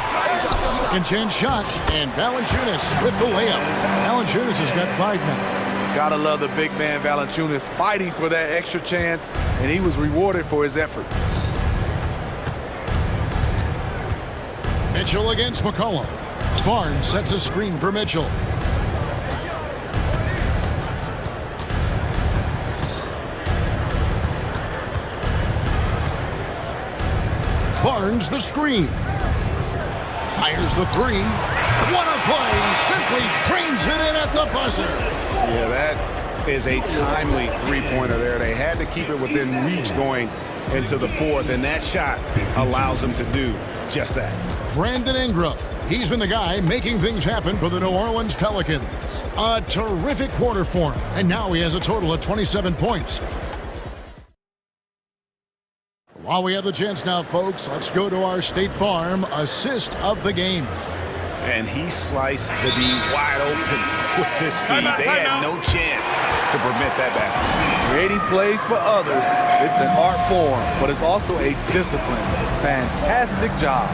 Second chance shot. And Valanciunas with the layup. Valanciunas has got 5 now. Gotta love the big man Valanciunas fighting for that extra chance, and he was rewarded for his effort. Mitchell against McCollum. Barnes sets a screen for Mitchell. Barnes the screen. Fires the 3. What a play! Simply drains it in at the buzzer. Yeah, that is a timely three-pointer there. They had to keep it within reach going into the fourth, and that shot allows them to do just that. Brandon Ingram. He's been the guy making things happen for the New Orleans Pelicans. A terrific quarter for him, and now he has a total of 27 points. While we have the chance now, folks, let's go to our State Farm assist of the game. And he sliced the D wide open with his feet. They had no chance to prevent that basket. Creating plays for others, it's an art form, but it's also a discipline. Fantastic job.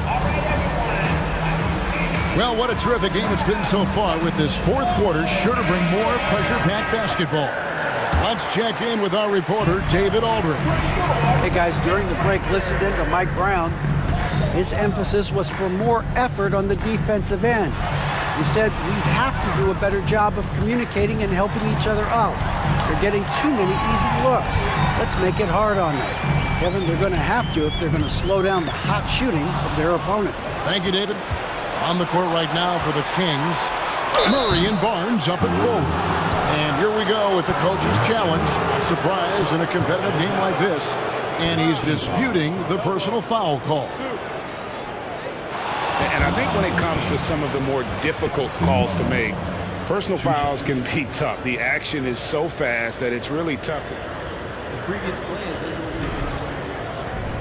Well, what a terrific game it's been so far, with this fourth quarter sure to bring more pressure-packed basketball. Let's check in with our reporter, David Aldridge. Hey, guys, during the break, listened in to Mike Brown. His emphasis was for more effort on the defensive end. He said we have to do a better job of communicating and helping each other out. They're getting too many easy looks. Let's make it hard on them. Kevin, they're going to have to if they're going to slow down the hot shooting of their opponent. Thank you, David. On the court right now for the Kings, Murray and Barnes up and forward. And here we go with the coach's challenge. Not surprised in a competitive game like this. And he's disputing the personal foul call. And I think when it comes to some of the more difficult calls to make, Personal fouls can be tough. The action is so fast that it's really tough to... The previous play is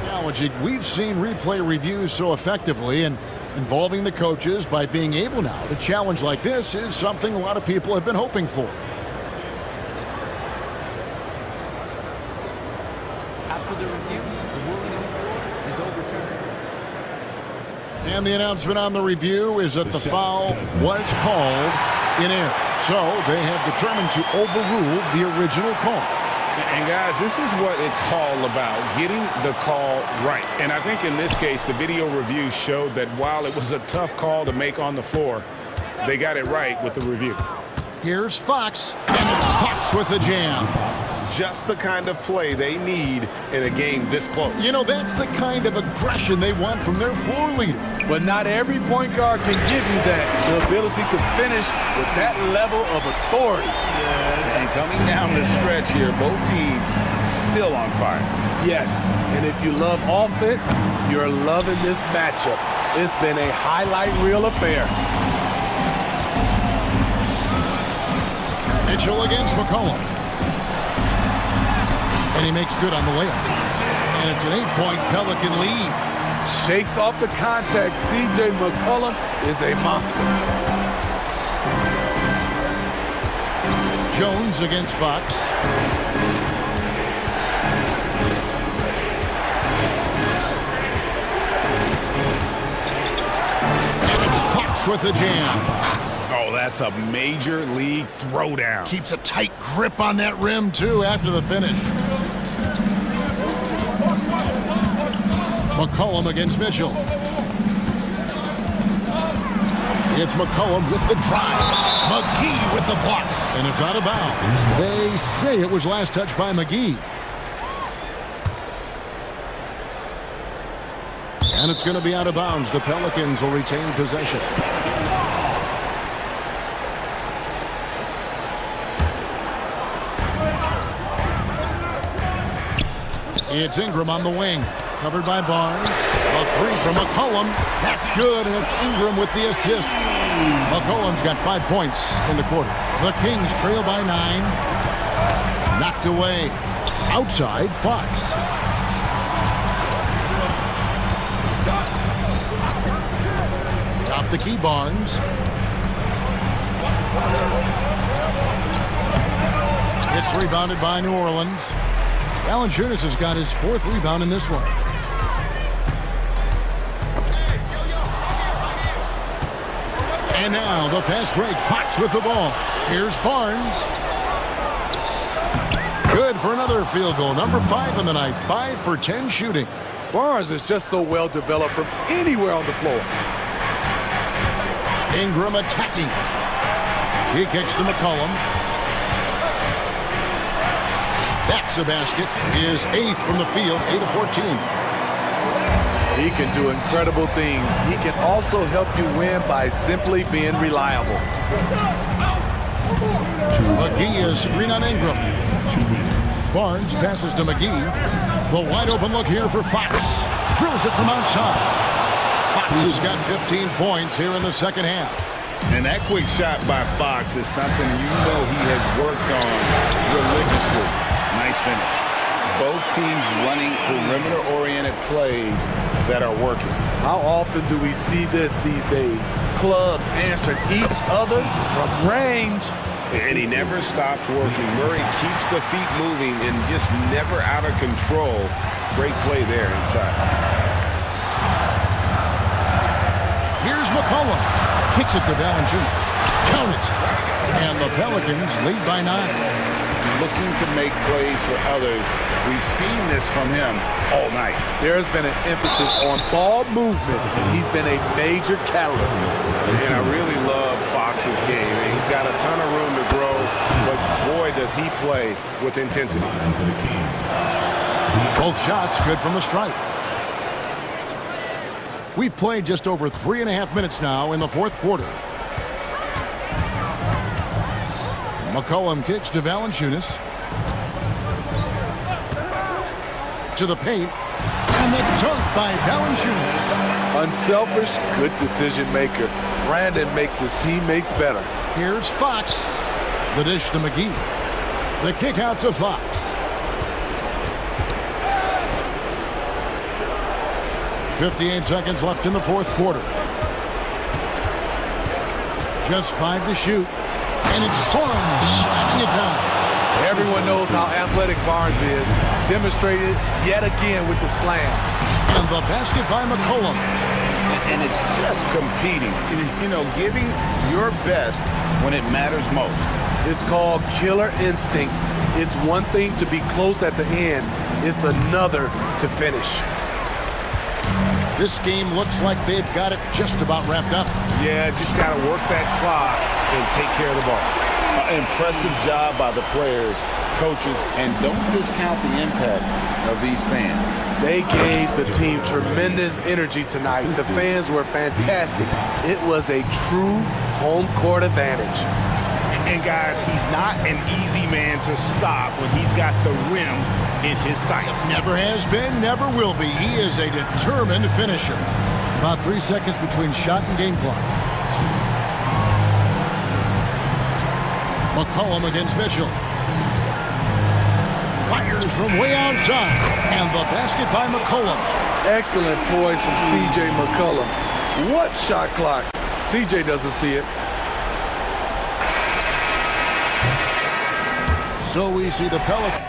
Challenging. We've seen replay reviews so effectively, and involving the coaches by being able now to challenge like this is something a lot of people have been hoping for. after the review. The ruling on the floor is overturned. And the announcement on the review is that the foul was called in error. So they have determined to overrule the original call. And guys, this is what it's all about, getting the call right. And I think in this case, the video review showed that while it was a tough call to make on the floor, they got it right with the review. Here's Fox, and it's Fox with the jam. Just the kind of play they need in a game this close. You know, that's the kind of aggression they want from their floor leader. But not every point guard can give you that, the ability to finish with that level of authority. And coming down the stretch here, both teams still on fire. Yes, and if you love offense, you're loving this matchup. It's been a highlight reel affair. Mitchell against McCollum. And he makes good on the layup. And it's an 8-point Pelican lead. Shakes off the contact. C.J. McCollum is a monster. Jones against Fox. And it's Fox with the jam. Oh, that's a major league throwdown. Keeps a tight grip on that rim, too, after the finish. McCollum against Mitchell. It's McCollum with the drive. McGee with the block. And it's out of bounds. They say it was last touched by McGee. And it's going to be out of bounds. The Pelicans will retain possession. It's Ingram on the wing. Covered by Barnes. A three from McCollum. That's good, and it's Ingram with the assist. McCollum's got 5 points in the quarter. The Kings trail by 9. Knocked away. Outside, Fox. Top the key, Barnes. It's rebounded by New Orleans. Valanciunas has got his 4th rebound in this one. And now the fast break. Fox with the ball. Here's Barnes. Good for another field goal. Number 5 in the night. 5 for 10 shooting. Barnes is just so well developed from anywhere on the floor. Ingram attacking. He kicks to McCollum. That's a basket. His 8th from the field, 8 of 14. He can do incredible things. He can also help you win by simply being reliable. McGee is screen on Ingram. Barnes passes to McGee. The wide open look here for Fox. Drills it from outside. Fox has got 15 points here in the second half. And that quick shot by Fox is something you know he has worked on religiously. Nice finish. Both teams running perimeter-oriented plays that are working. How often do we see this these days? Clubs answering each other from range. And he never stops working. Murray keeps the feet moving and just never out of control. Great play there inside. Here's McCollum. Kicks it to Valanciunas. Count it. And the Pelicans lead by 9. Looking to make plays for others. We've seen this from him all night. There's been an emphasis on ball movement, and he's been a major catalyst. And I really love Fox's game. He's got a ton of room to grow, but boy, does he play with intensity. Both shots good from the stripe. We've played just over 3.5 minutes now in the 4th quarter. McCollum kicks to Valanciunas. To the paint. And the dunk by Valanciunas. Unselfish, good decision maker. Brandon makes his teammates better. Here's Fox. The dish to McGee. The kick out to Fox. .58 seconds left in the fourth quarter. Just 5 to shoot. And it's Barnes slamming it down. Everyone knows how athletic Barnes is. Demonstrated yet again with the slam. And the basket by McCollum. And it's just competing. You know, giving your best when it matters most. It's called killer instinct. It's one thing to be close at the end. It's another to finish. This game looks like they've got it just about wrapped up. Yeah, just got to work that clock and take care of the ball. Impressive job by the players, coaches, and don't discount the impact of these fans. They gave the team tremendous energy tonight. The fans were fantastic. It was a true home court advantage. And guys, he's not an easy man to stop when he's got the rim in his sights. Never has been, never will be. He is a determined finisher. About 3 seconds between shot and game clock. McCollum against Mitchell. Fires from way outside. And the basket by McCollum. Excellent poise from C.J. McCollum. What shot clock? C.J. doesn't see it. So we see the Pelicans.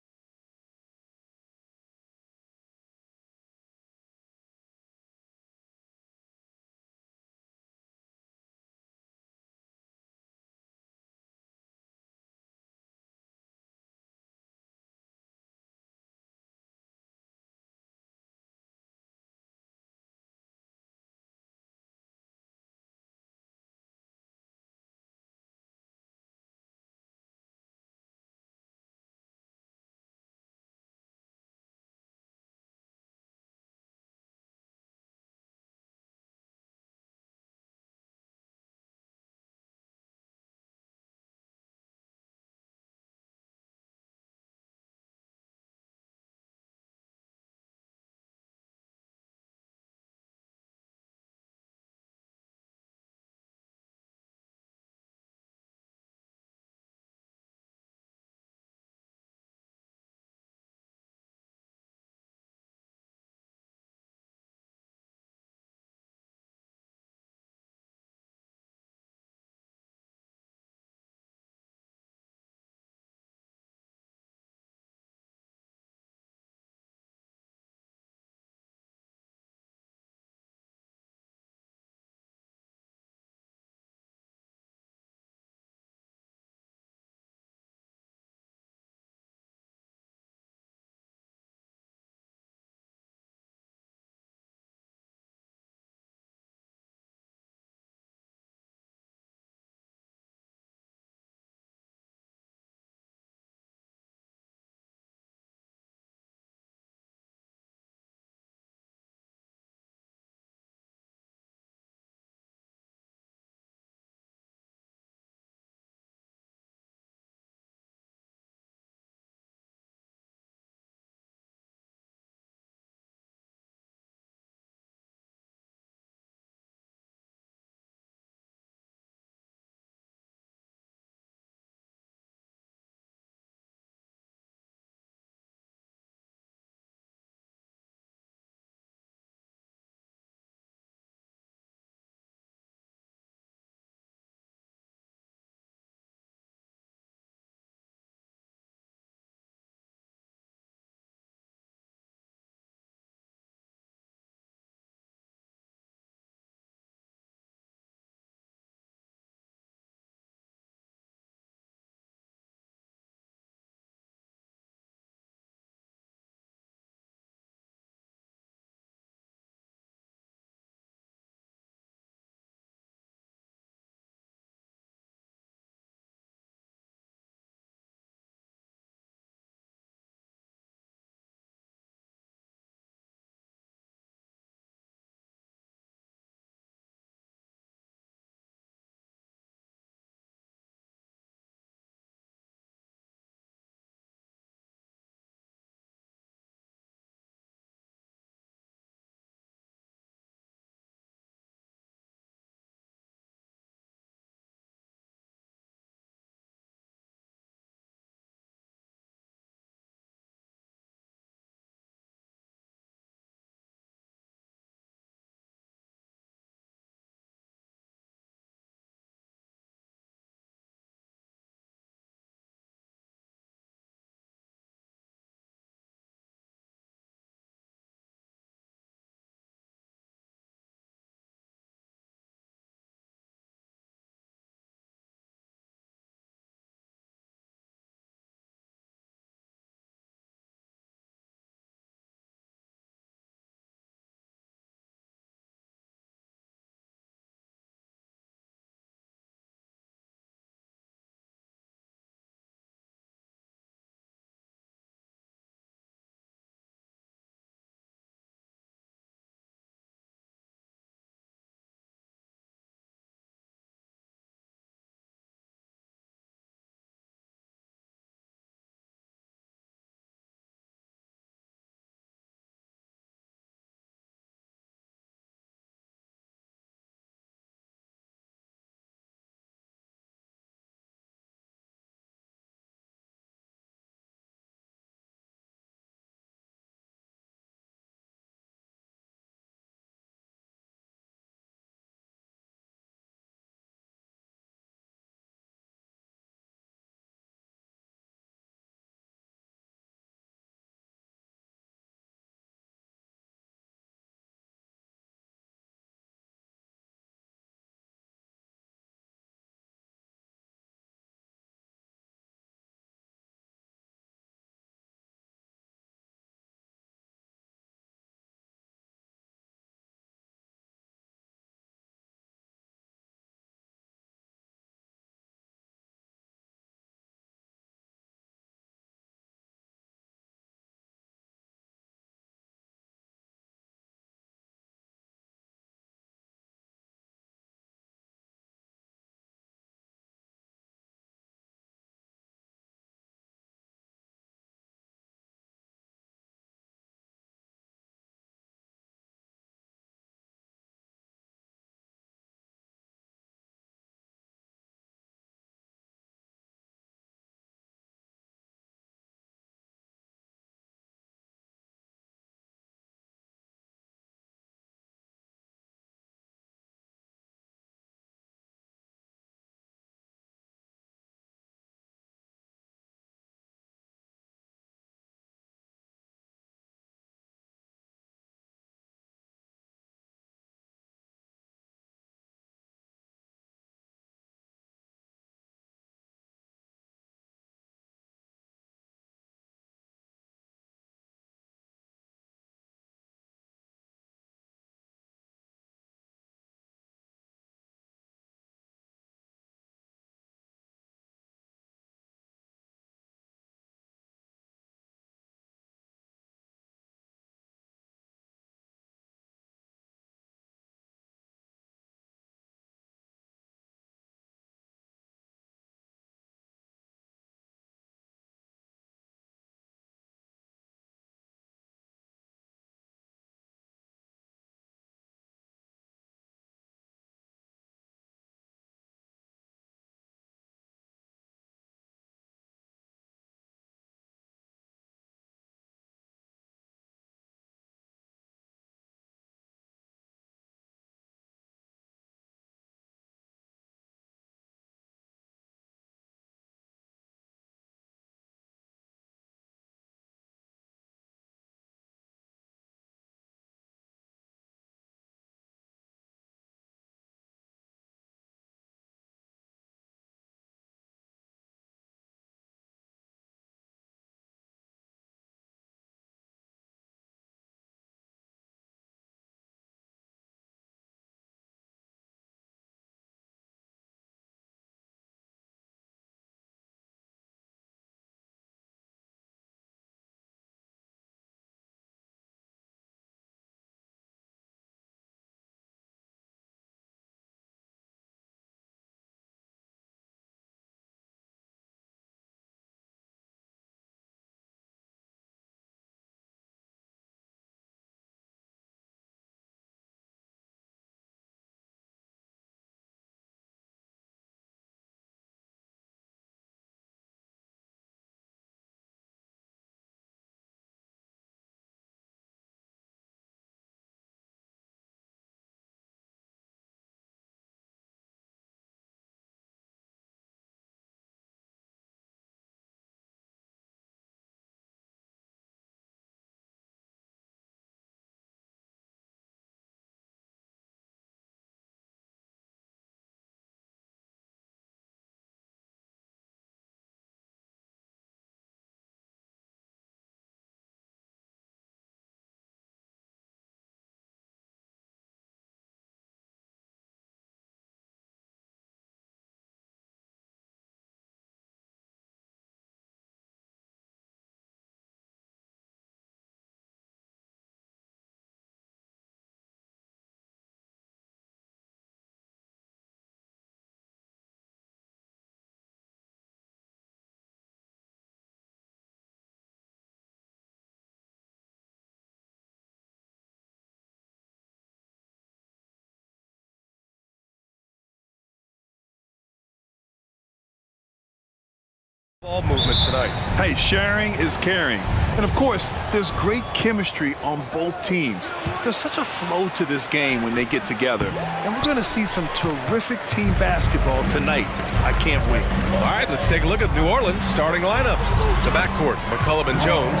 Ball movement tonight. Hey, sharing is caring. And of course, there's great chemistry on both teams. There's such a flow to this game when they get together. And we're going to see some terrific team basketball tonight. I can't wait. All right, let's take a look at New Orleans' starting lineup. The backcourt, McCollum and Jones.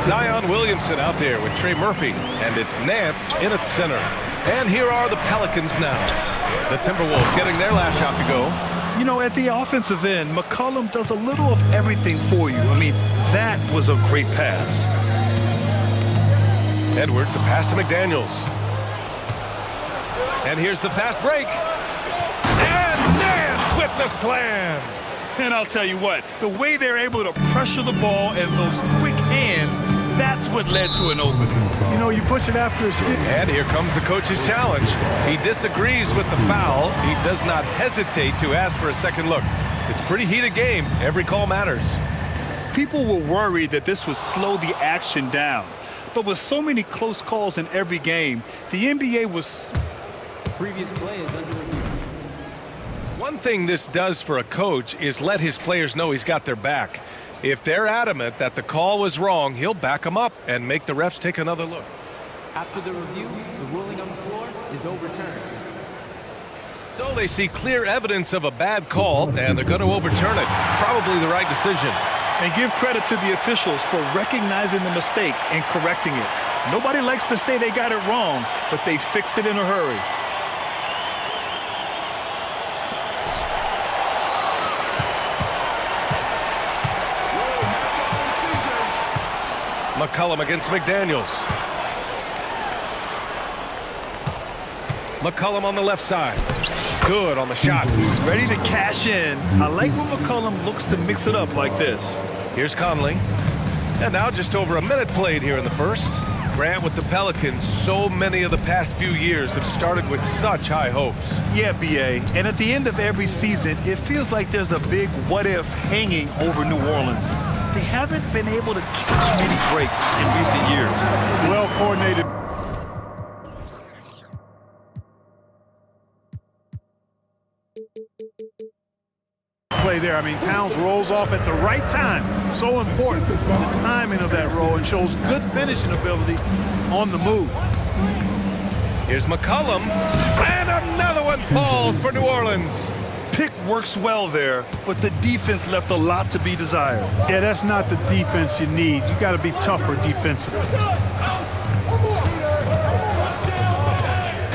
Zion Williamson out there with Trey Murphy. And it's Nance in at center. And here are the Pelicans now. The Timberwolves getting their last shot to go. You know, at the offensive end, McCollum does a little of everything for you. I mean, that was a great pass. Edwards, a pass to McDaniels. And here's the fast break. And Nance with the slam. And I'll tell you what, the way they're able to pressure the ball and those quick hands, that's what led to an opening. You know, you push it after a stick. And here comes the coach's challenge. He disagrees with the foul. He does not hesitate to ask for a second look. It's a pretty heated game. Every call matters. People were worried that this would slow the action down. But with so many close calls in every game, the NBA was... Previous play is under review. One thing this does for a coach is let his players know he's got their back. If they're adamant that the call was wrong, he'll back them up and make the refs take another look. After the review, the ruling on the floor is overturned. So they see clear evidence of a bad call, and they're going to overturn it. Probably the right decision. And give credit to the officials for recognizing the mistake and correcting it. Nobody likes to say they got it wrong, but they fixed it in a hurry. McCollum against McDaniels. McCollum on the left side. Good on the shot. Ready to cash in. I like when McCollum looks to mix it up like this. Here's Conley. And now just over a minute played here in the first. Grant with the Pelicans, so many of the past few years have started with such high hopes. Yeah, BA. And at the end of every season, it feels like there's a big what-if hanging over New Orleans. They haven't been able to catch many breaks in recent years. Well-coordinated. Play there. I mean, Towns rolls off at the right time. So important. The timing of that roll, and shows good finishing ability on the move. Here's McCollum. And another one falls for New Orleans. Pick works well there, but the defense left a lot to be desired. Yeah, that's not the defense you need. You got to be tougher defensively.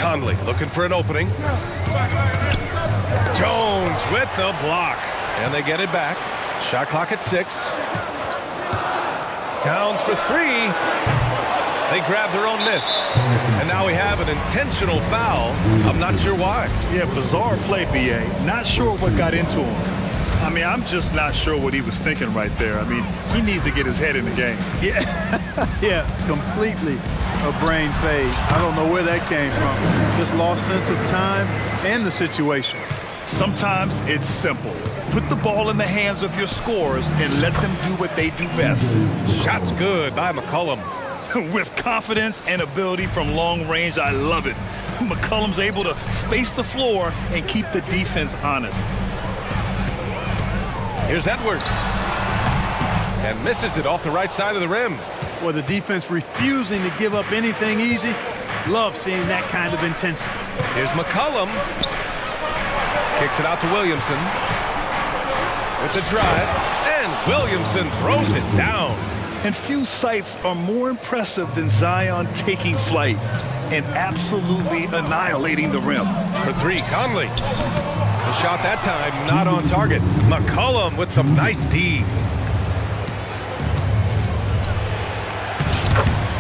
Conley looking for an opening. Jones with the block. And they get it back. Shot clock at 6. Towns for 3. They grab their own miss. And now we have an intentional foul. I'm not sure why. Yeah, bizarre play, BA. Not sure what got into him. I mean, I'm just not sure what he was thinking right there. I mean, he needs to get his head in the game. Yeah, yeah, completely a brain phase. I don't know where that came from. Just lost sense of time and the situation. Sometimes it's simple. Put the ball in the hands of your scorers and let them do what they do best. Shot's good by McCollum. With confidence and ability from long range, I love it. McCollum's able to space the floor and keep the defense honest. Here's Edwards. And misses it off the right side of the rim. Well, the defense refusing to give up anything easy. Love seeing that kind of intensity. Here's McCollum. Kicks it out to Williamson. With the drive. And Williamson throws it down. And few sights are more impressive than Zion taking flight and absolutely annihilating the rim. For 3, Conley. The shot that time not on target. McCollum with some nice D.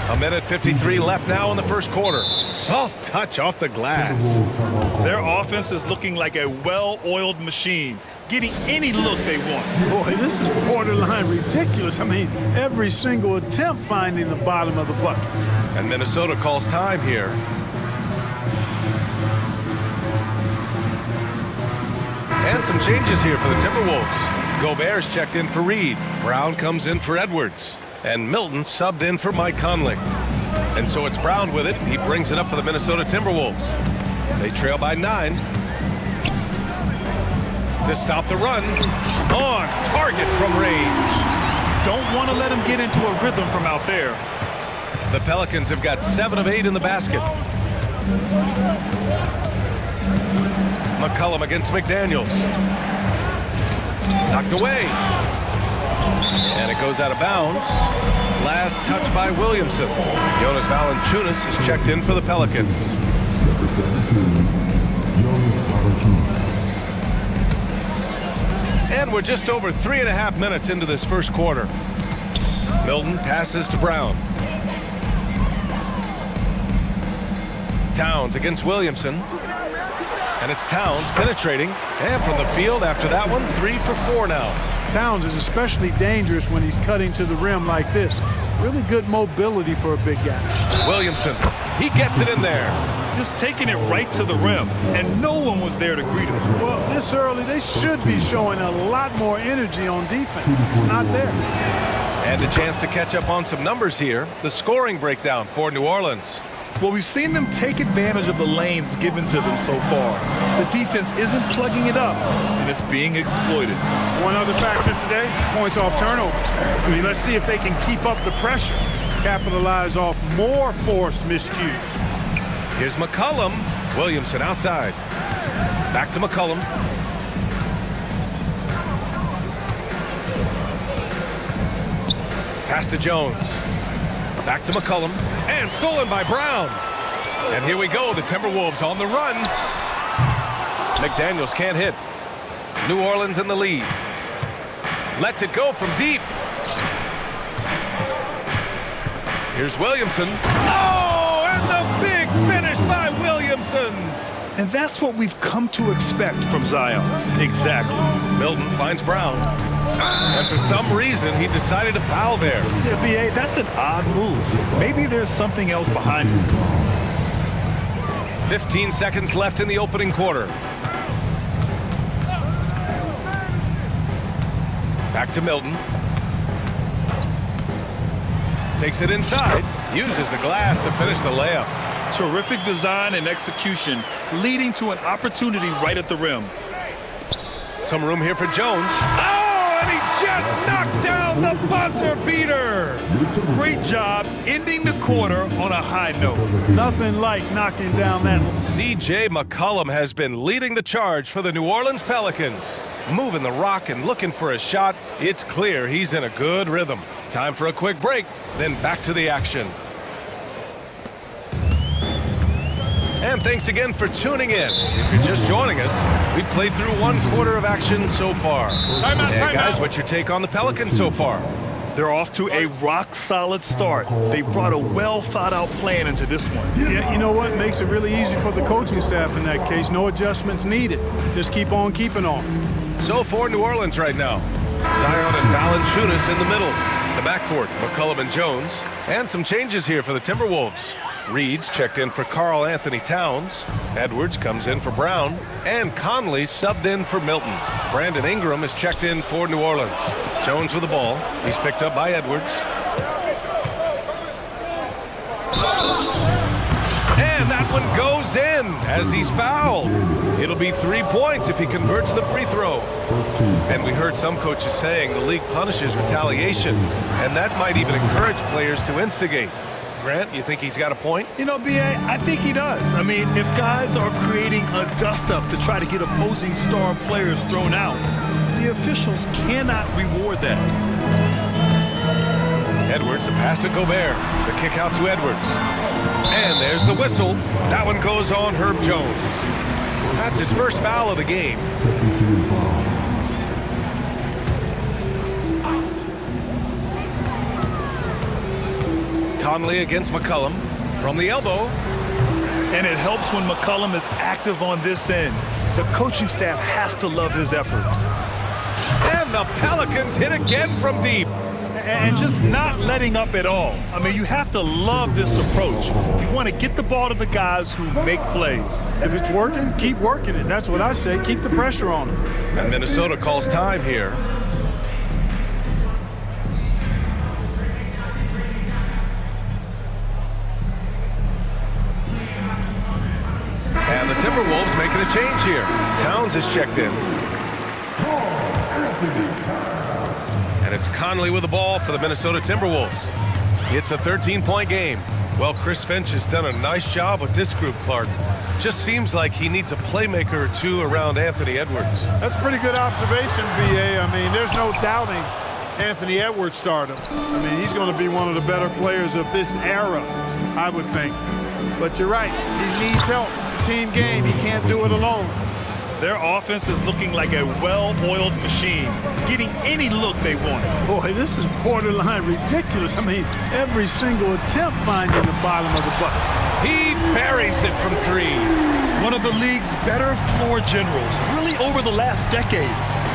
A minute 53 left now in the first quarter. Soft touch off the glass. Their offense is looking like a well-oiled machine, getting any look they want. Boy, this is borderline ridiculous. I mean, every single attempt finding the bottom of the bucket. And Minnesota calls time here. And some changes here for the Timberwolves. Gobert's checked in for Reed. Brown comes in for Edwards. And Milton subbed in for Mike Conley. And so it's Brown with it. He brings it up for the Minnesota Timberwolves. They trail by 9. to stop the run. On target from range. Don't want to let him get into a rhythm from out there. The Pelicans have got 7 of 8 in the basket. McCollum against McDaniels. Knocked away. And it goes out of bounds. Last touch by Williamson. Jonas Valanciunas is checked in for the Pelicans. And we're just over 3.5 minutes into this first quarter. Milton passes to Brown. Towns against Williamson. And it's Towns penetrating. And from the field after that one, 3 for 4 now. Towns is especially dangerous when he's cutting to the rim like this. Really good mobility for a big guy. Williamson, he gets it in there. Just taking it right to the rim, and no one was there to greet him. Well, this early, they should be showing a lot more energy on defense. It's not there. And a chance to catch up on some numbers here. The scoring breakdown for New Orleans. Well, we've seen them take advantage of the lanes given to them so far. The defense isn't plugging it up, and it's being exploited. One other factor today, points off turnover. I mean, let's see if they can keep up the pressure, capitalize off more forced miscues. Here's McCollum. Williamson outside. Back to McCollum. Pass to Jones. Back to McCollum. And stolen by Brown. And here we go. The Timberwolves on the run. McDaniels can't hit. New Orleans in the lead. Lets it go from deep. Here's Williamson. Oh, and the big finish by Williamson. And that's what we've come to expect from Zion. Exactly. Milton finds Brown. And for some reason, he decided to foul there. Yeah, B.A., that's an odd move. Maybe there's something else behind it. 15 seconds left in the opening quarter. Back to Milton. Takes it inside. Uses the glass to finish the layup. Terrific design and execution, leading to an opportunity right at the rim. Some room here for Jones. Oh, and he just knocked down the buzzer beater. Great job ending the quarter on a high note. Nothing like knocking down that. C.J. McCollum has been leading the charge for the New Orleans Pelicans. Moving the rock and looking for a shot. It's clear he's in a good rhythm. Time for a quick break, then back to the action. And thanks again for tuning in. If you're just joining us, we've played through 1 quarter of action so far. Time out, guys, what's your take on the Pelicans so far? They're off to a rock-solid start. They brought a well-thought-out plan into this one. Yeah, you know what? Makes it really easy for the coaching staff in that case. No adjustments needed. Just keep on keeping on. So for New Orleans right now, Zion and Valanciunas in the middle. The backcourt, McCollum and Jones. And some changes here for the Timberwolves. Reed's checked in for Karl Anthony Towns. Edwards comes in for Brown. And Conley subbed in for Milton. Brandon Ingram is checked in for New Orleans. Jones with the ball. He's picked up by Edwards. And that one goes in as he's fouled. It'll be 3 points if he converts the free throw. And we heard some coaches saying the league punishes retaliation, and that might even encourage players to instigate. Grant, you think he's got a point? You know, B.A., I think he does. I mean, if guys are creating a dust-up to try to get opposing star players thrown out, the officials cannot reward that. Edwards, the pass to Gobert. The kick out to Edwards. And there's the whistle. That one goes on Herb Jones. That's his first foul of the game. Conley against McCollum from the elbow. And it helps when McCollum is active on this end. The coaching staff has to love his effort. And the Pelicans hit again from deep. And just not letting up at all. I mean, you have to love this approach. You want to get the ball to the guys who make plays. If it's working, keep working it. That's what I say. Keep the pressure on them. And Minnesota calls time here. And the Timberwolves making a change here. Towns is checked in. And it's Conley with the ball for the Minnesota Timberwolves. It's a 13-point game. Well, Chris Finch has done a nice job with this group, Clark. Just seems like he needs a playmaker or two around Anthony Edwards. That's a pretty good observation, B.A. I mean, there's no doubting Anthony Edwards stardom. I mean, he's going to be one of the better players of this era, I would think. But you're right, he needs help. It's a team game. He can't do it alone. Their offense is looking like a well-oiled machine, getting any look they want. Boy, this is borderline ridiculous. I mean, every single attempt finding the bottom of the bucket. He buries it from three. One of the league's better floor generals, really over the last decade.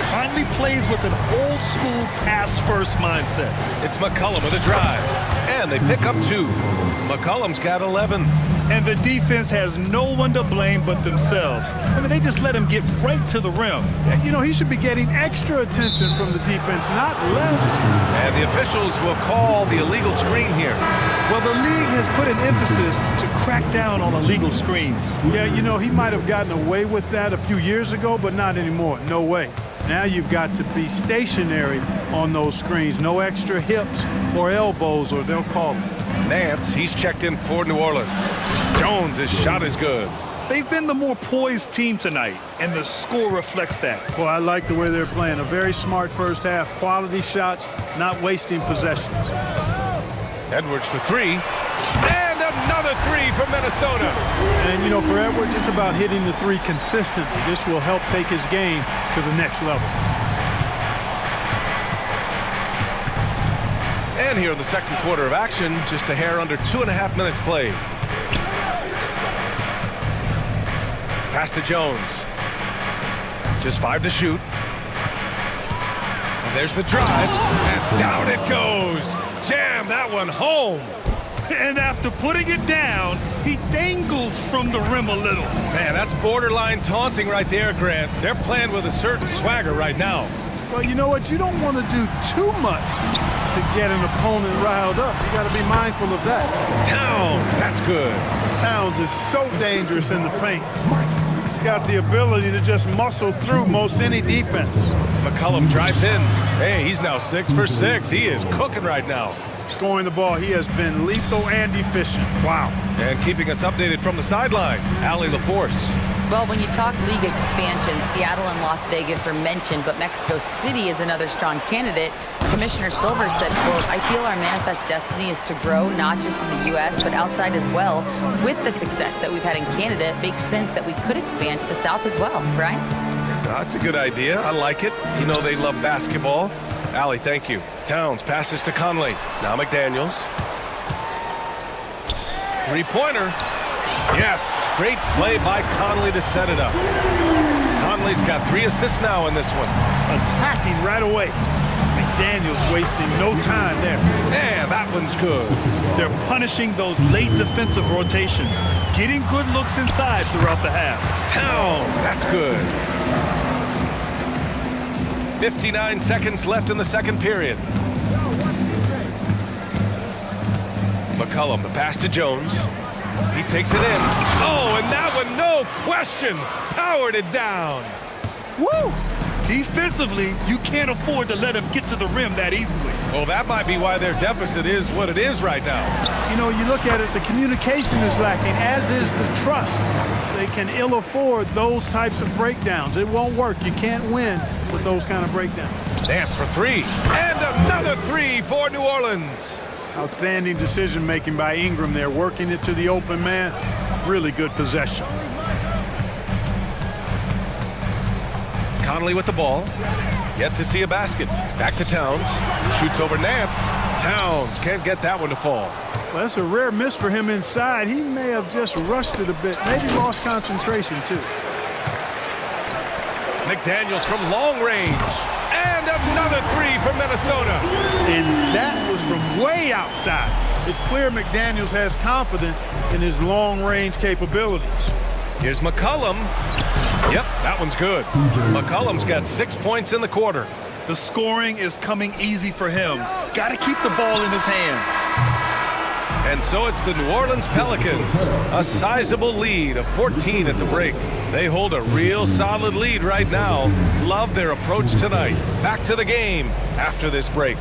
Conley plays with an old-school pass-first mindset. It's McCollum with a drive, and they pick up 2. McCollum's got 11. And the defense has no one to blame but themselves. I mean, they just let him get right to the rim. You know, he should be getting extra attention from the defense, not less. And the officials will call the illegal screen here. Well, the league has put an emphasis to crack down on illegal screens. Yeah, you know, he might have gotten away with that a few years ago, but not anymore. No way. Now you've got to be stationary on those screens. No extra hips or elbows, or they'll call it. Nance, he's checked in for New Orleans. Jones, his shot is good. They've been the more poised team tonight, and the score reflects that. Well, I like the way they're playing. A very smart first half. Quality shots, not wasting possessions. Edwards for 3. And another 3 from Minnesota. And, you know, for Edwards, it's about hitting the 3 consistently. This will help take his game to the next level. And here in the second quarter of action, just a hair under 2.5 minutes played. Pass to Jones. Just 5 to shoot. And there's the drive. And down it goes. Jam that one home. And after putting it down, he dangles from the rim a little. Man, that's borderline taunting right there, Grant. They're playing with a certain swagger right now. Well, you know what? You don't want to do too much to get an opponent riled up. You got to be mindful of that. Towns, that's good. Towns is so dangerous in the paint. He's got the ability to just muscle through most any defense. McCollum drives in. Hey, he's now 6 for 6. He is cooking right now. Scoring the ball, he has been lethal and efficient. Wow. And keeping us updated from the sideline, Allie LaForce. Well, when you talk league expansion, Seattle and Las Vegas are mentioned, but Mexico City is another strong candidate. Commissioner Silver said, quote, I feel our manifest destiny is to grow not just in the U.S., but outside as well. With the success that we've had in Canada, it makes sense that we could expand to the South as well, right? That's a good idea. I like it. You know they love basketball. Allie, thank you. Towns passes to Conley. Now McDaniels. 3-pointer. Yes, great play by Conley to set it up. Conley's got 3 assists now in this one. Attacking right away. McDaniels wasting no time there. And that one's good. They're punishing those late defensive rotations, getting good looks inside throughout the half. Towns, that's good. 59 seconds left in the second period. McCollum, the pass to Jones. He takes it in. Oh, and that one, no question, powered it down. Woo! Defensively, you can't afford to let him get to the rim that easily. Well, that might be why their deficit is what it is right now. You know, you look at it, the communication is lacking, as is the trust. They can ill afford those types of breakdowns. It won't work. You can't win with those kind of breakdowns. Dance for 3. And another 3 for New Orleans. Outstanding decision-making by Ingram there, working it to the open man. Really good possession. Conley with the ball. Yet to see a basket. Back to Towns. Shoots over Nance. Towns can't get that one to fall. Well, that's a rare miss for him inside. He may have just rushed it a bit. Maybe lost concentration, too. McDaniels from long range. And another 3 from Minnesota. And that was from way outside. It's clear McDaniels has confidence in his long-range capabilities. Here's McCollum. Yep, that one's good. McCollum's got 6 points in the quarter. The scoring is coming easy for him. Got to keep the ball in his hands. And so it's the New Orleans Pelicans, a sizable lead of 14 at the break. They hold a real solid lead right now. Love their approach tonight. Back to the game after this break.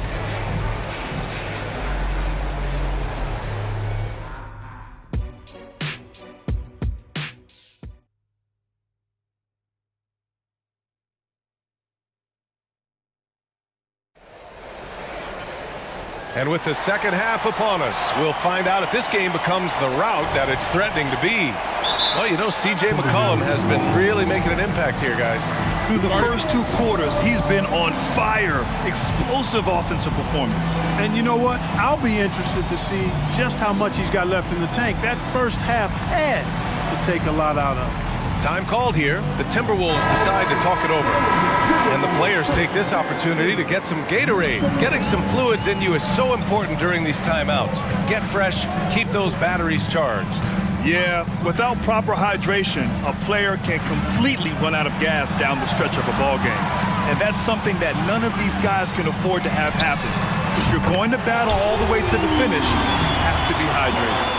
And with the second half upon us, we'll find out if this game becomes the route that it's threatening to be. Well, you know, C.J. McCollum has been really making an impact here, guys. Through the first 2 quarters, he's been on fire. Explosive offensive performance. And you know what? I'll be interested to see just how much he's got left in the tank. That first half had to take a lot out of him. Time called here. The Timberwolves decide to talk it over. And the players take this opportunity to get some Gatorade. Getting some fluids in you is so important during these timeouts. Get fresh, keep those batteries charged. Yeah, without proper hydration, a player can completely run out of gas down the stretch of a ball game. And that's something that none of these guys can afford to have happen. If you're going to battle all the way to the finish, you have to be hydrated.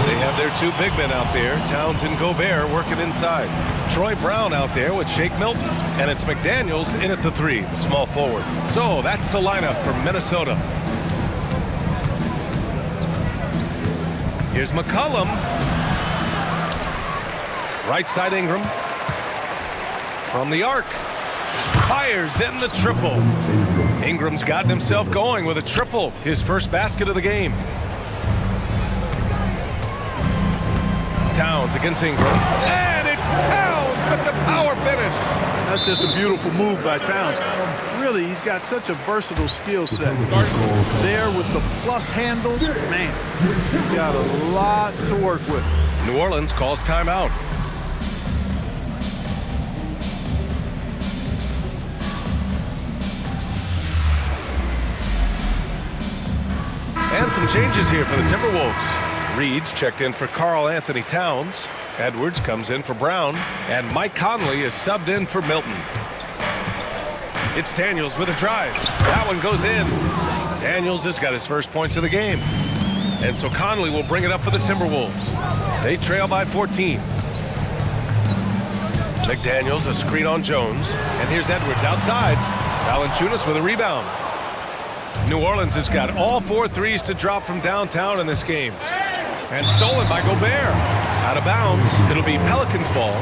They have their 2 big men out there, Towns and Gobert, working inside. Troy Brown out there with Shake Milton, and it's McDaniels in at the 3, the small forward. So that's the lineup for Minnesota. Here's McCollum. Right side Ingram. From the arc. Fires in the triple. Ingram's gotten himself going with a triple, his first basket of the game. Towns against Ingram. And it's Towns with the power finish. That's just a beautiful move by Towns. Really, he's got such a versatile skill set. There with the plus handles, man, he's got a lot to work with. New Orleans calls timeout. And some changes here for the Timberwolves. Reed's checked in for Karl Anthony Towns. Edwards comes in for Brown. And Mike Conley is subbed in for Milton. It's Daniels with a drive. That one goes in. Daniels has got his first points of the game. And so Conley will bring it up for the Timberwolves. They trail by 14. McDaniels, a screen on Jones. And here's Edwards outside. Valanciunas with a rebound. New Orleans has got all 4 threes to drop from downtown in this game. And stolen by Gobert. Out of bounds. It'll be Pelicans ball.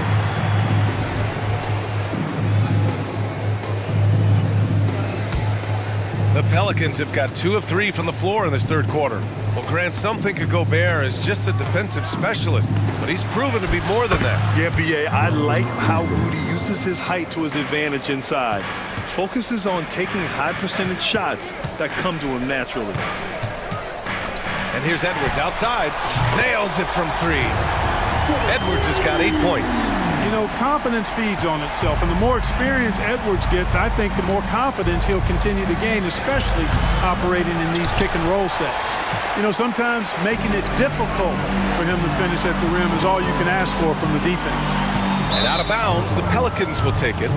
The Pelicans have got 2 of 3 from the floor in this third quarter. Well, Grant, some think of Gobert as just a defensive specialist, but he's proven to be more than that. Yeah, B.A., I like how Rudy uses his height to his advantage inside. Focuses on taking high percentage shots that come to him naturally. And here's Edwards outside. Nails it from 3. Edwards has got 8 points. You know, confidence feeds on itself, and the more experience Edwards gets, I think the more confidence he'll continue to gain, especially operating in these pick and roll sets. You know, sometimes making it difficult for him to finish at the rim is all you can ask for from the defense. And out of bounds, the Pelicans will take it.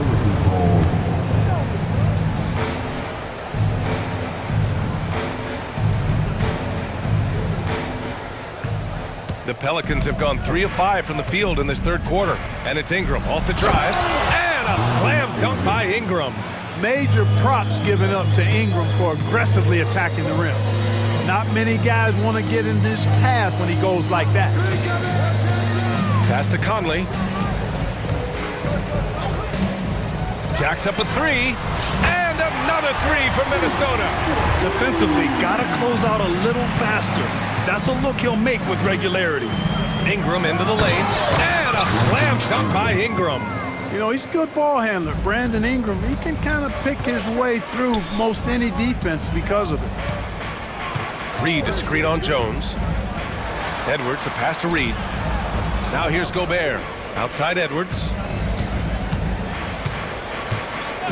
The Pelicans have gone 3 of 5 from the field in this third quarter. And it's Ingram off the drive. And a slam dunk by Ingram. Major props given up to Ingram for aggressively attacking the rim. Not many guys want to get in this path when he goes like that. Pass to Conley. Jacks up a 3. And another 3 for Minnesota. Defensively, got to close out a little faster. That's a look he'll make with regularity. Ingram into the lane. And a slam dunk by Ingram. You know, he's a good ball handler. Brandon Ingram, he can kind of pick his way through most any defense because of it. Reed to screen on Jones. Edwards, a pass to Reed. Now here's Gobert. Outside Edwards.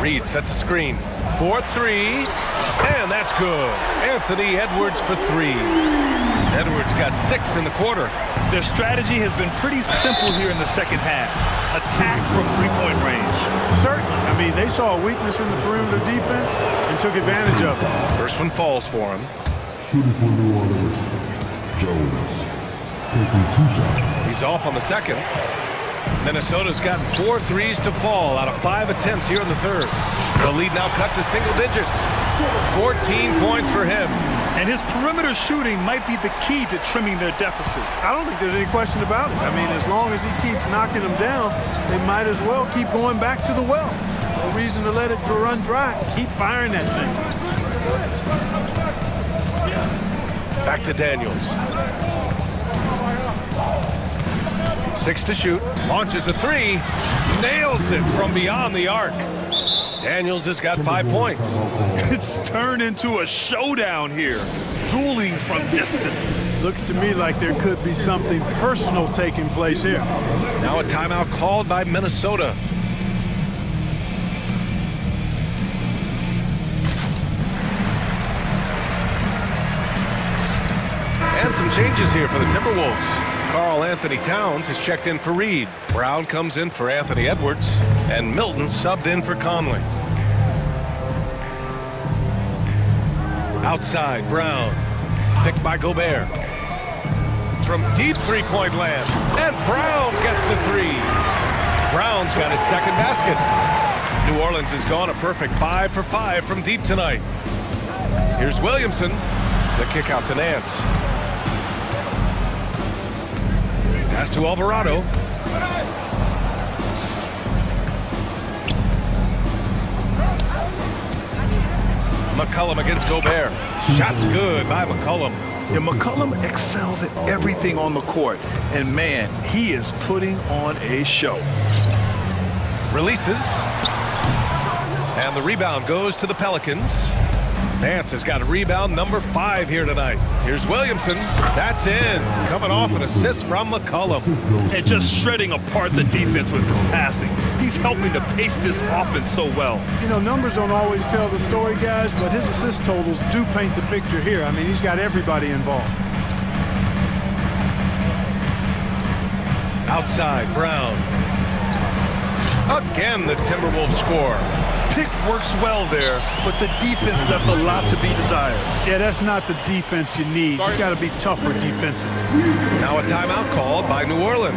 Reed sets a screen. 4-3. And that's good. Anthony Edwards for 3. Edwards got 6 in the quarter. Their strategy has been pretty simple here in the second half. Attack from 3-point range. Certainly. I mean, they saw a weakness in the perimeter defense and took advantage of it. First one falls for him. Jones, taking 2 shots. He's off on the second. Minnesota's gotten 4 threes to fall out of 5 attempts here in the third. The lead now cut to single digits. 14 points for him. And his perimeter shooting might be the key to trimming their deficit. I don't think there's any question about it. I mean, as long as he keeps knocking them down, they might as well keep going back to the well. No reason to let it run dry. Keep firing that thing. Back to Daniels. 6 to shoot. Launches a 3. Nails it from beyond the arc. Daniels has got 5 points. It's turned into a showdown here. Dueling from distance. Looks to me like there could be something personal taking place here. Now a timeout called by Minnesota. And some changes here for the Timberwolves. Karl Anthony Towns has checked in for Reed. Brown comes in for Anthony Edwards. And Milton subbed in for Conley. Outside, Brown. Picked by Gobert. From deep three-point land. And Brown gets the 3. Brown's got his second basket. New Orleans has gone a perfect 5 for 5 from deep tonight. Here's Williamson. The kick out to Nance. Pass to Alvarado. McCollum against Gobert. Shot's good by McCollum. Yeah, McCollum excels at everything on the court. And man, he is putting on a show. Releases. And the rebound goes to the Pelicans. Nance has got a rebound number 5 here tonight. Here's Williamson. That's in. Coming off an assist from McCollum. And just shredding apart the defense with his passing. He's helping to pace this offense so well. You know, numbers don't always tell the story, guys, but his assist totals do paint the picture here. I mean, he's got everybody involved. Outside, Brown. Again, the Timberwolves score. Pick works well there, but the defense left a lot to be desired. Yeah, that's not the defense you need. You got to be tougher defensively. Now a timeout called by New Orleans.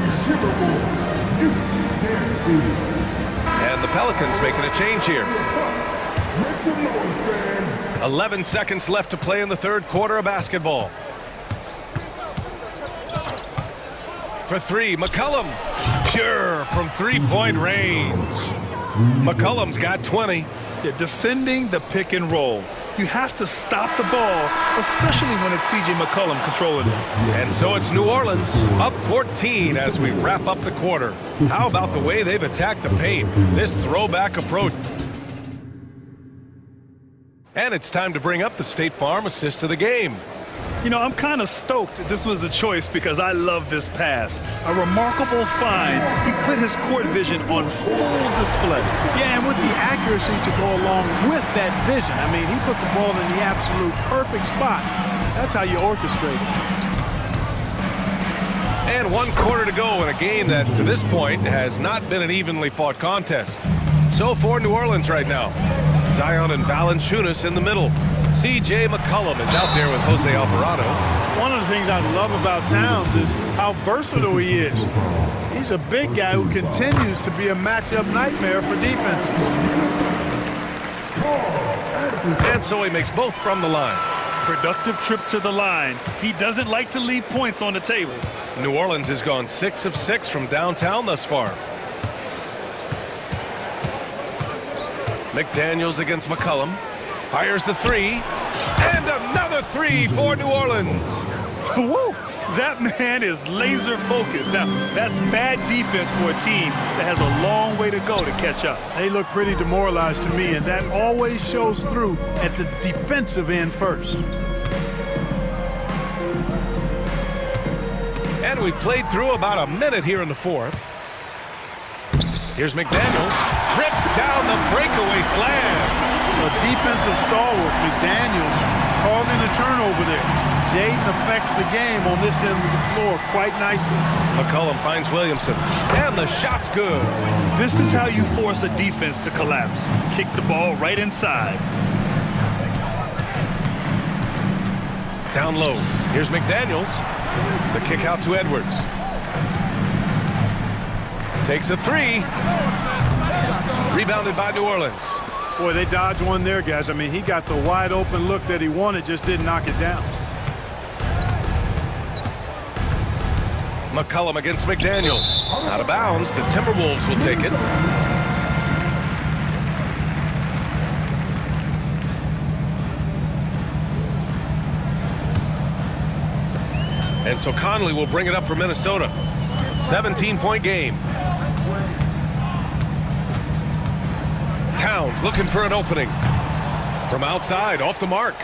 And the Pelicans making a change here. 11 seconds left to play in the third quarter of basketball. For 3, McCollum. Pure from three-point range. McCollum's got 20. Yeah, defending the pick and roll. You have to stop the ball, especially when it's C.J. McCollum controlling it. And so it's New Orleans up 14 as we wrap up the quarter. How about the way they've attacked the paint? This throwback approach. And it's time to bring up the State Farm assist of the game. You know, I'm kind of stoked that this was a choice because I love this pass. A remarkable find. He put his court vision on full display. Yeah, and with the accuracy to go along with that vision. I mean, he put the ball in the absolute perfect spot. That's how you orchestrate it. And 1 quarter to go in a game that, to this point, has not been an evenly fought contest. So for New Orleans right now, Zion and Valanciunas in the middle. C.J. McCollum is out there with Jose Alvarado. One of the things I love about Towns is how versatile he is. He's a big guy who continues to be a matchup nightmare for defenses. And so he makes both from the line. Productive trip to the line. He doesn't like to leave points on the table. New Orleans has gone 6 of 6 from downtown thus far. McDaniels against McCollum. Fires the 3. And another 3 for New Orleans. Woo! That man is laser focused. Now, that's bad defense for a team that has a long way to go to catch up. They look pretty demoralized to me, and that always shows through at the defensive end first. And we played through about a minute here in the fourth. Here's McDaniels. Rips down the breakaway slam. A defensive stalwart, McDaniels, causing a turnover there. Jaden affects the game on this end of the floor quite nicely. McCollum finds Williamson. And the shot's good. This is how you force a defense to collapse. Kick the ball right inside. Down low. Here's McDaniels. The kick out to Edwards. Takes a three. Rebounded by New Orleans. Boy, they dodged one there, guys. I mean, he got the wide open look that he wanted, just didn't knock it down. McCollum against McDaniels. Out of bounds. The Timberwolves will take it. And so Conley will bring it up for Minnesota. 17-point game. Towns looking for an opening. From outside, off the mark.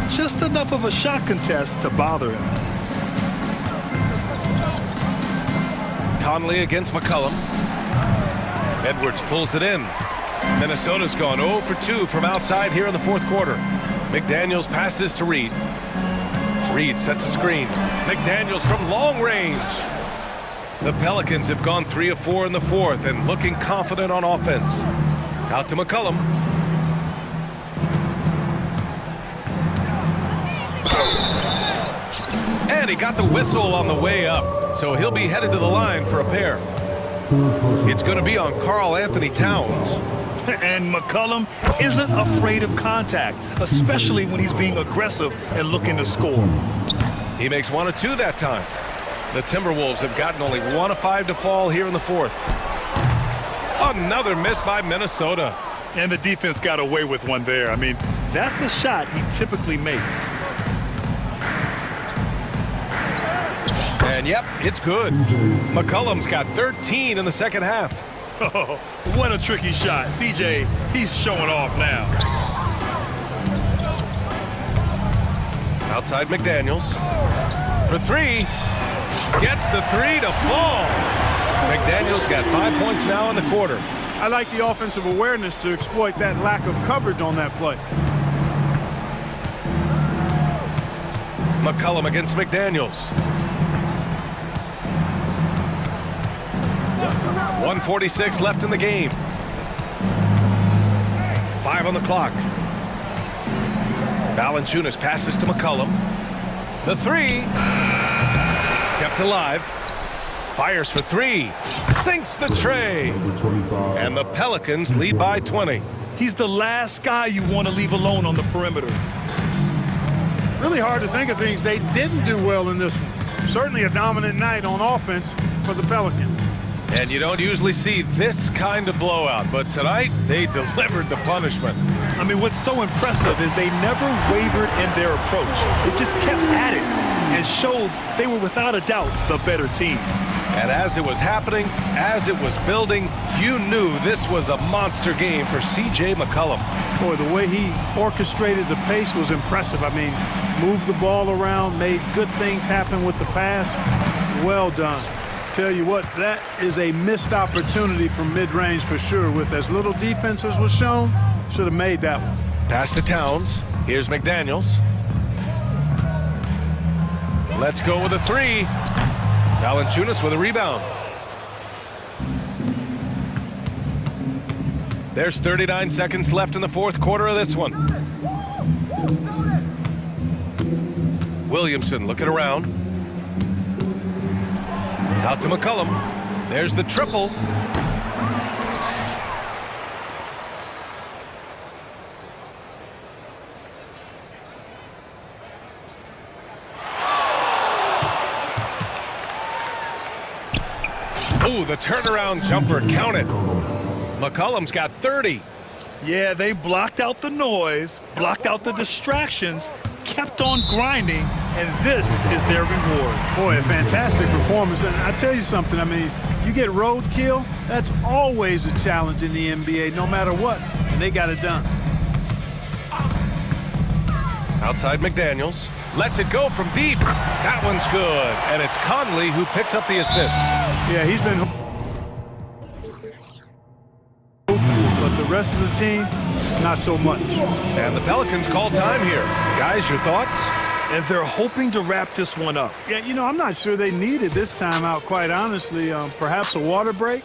Just enough of a shot contest to bother him. Conley against McCollum. Edwards pulls it in. Minnesota's gone 0 for 2 from outside here in the fourth quarter. McDaniels passes to Reed. Reed sets a screen. McDaniels from long range. The Pelicans have gone 3 of 4 in the fourth and looking confident on offense. Out to McCollum. And he got the whistle on the way up, so he'll be headed to the line for a pair. It's going to be on Karl Anthony Towns. And McCollum isn't afraid of contact, especially when he's being aggressive and looking to score. He makes 1 of 2 that time. The Timberwolves have gotten only 1 of 5 to fall here in the fourth. Another miss by Minnesota. And the defense got away with one there. I mean, that's a shot he typically makes. And yep, it's good. McCollum's got 13 in the second half. Oh, what a tricky shot. CJ, he's showing off now. Outside McDaniels. For 3. Gets the 3 to fall. McDaniels got 5 points now in the quarter. I like the offensive awareness to exploit that lack of coverage on that play. McCollum against McDaniels. 1:46 left in the game. 5 on the clock. Valanciunas passes to McCollum. The 3. Kept alive. Fires for 3. Sinks the tray. And the Pelicans lead by 20. He's the last guy you want to leave alone on the perimeter. Really hard to think of things they didn't do well in this one. Certainly a dominant night on offense for the Pelicans. And you don't usually see this kind of blowout, but tonight they delivered the punishment. I mean, what's so impressive is they never wavered in their approach. They just kept at it and showed they were without a doubt the better team. And as it was happening, as it was building, you knew this was a monster game for C.J. McCollum. Boy, the way he orchestrated the pace was impressive. I mean, moved the ball around, made good things happen with the pass. Well done. Tell you what, that is a missed opportunity from mid-range for sure. With as little defense as was shown, should have made that one. Pass to Towns. Here's McDaniels. Let's go with a 3. Valanciunas with a rebound. There's 39 seconds left in the fourth quarter of this one. Williamson looking around. Out to McCollum. There's the triple. Ooh, the turnaround jumper counted. McCollum's got 30. Yeah, they blocked out the noise, blocked out the distractions, kept on grinding, and this is their reward. Boy, a fantastic performance. And I tell you something, I mean, you get roadkill, that's always a challenge in the NBA, no matter what. And they got it done. Outside McDaniels. Lets it go from deep. That one's good. And it's Conley who picks up the assist. Yeah, he's been... But the rest of the team, not so much. And the Pelicans call time here. Guys, your thoughts? And they're hoping to wrap this one up. Yeah, you know, I'm not sure they needed this timeout, quite honestly. Perhaps a water break?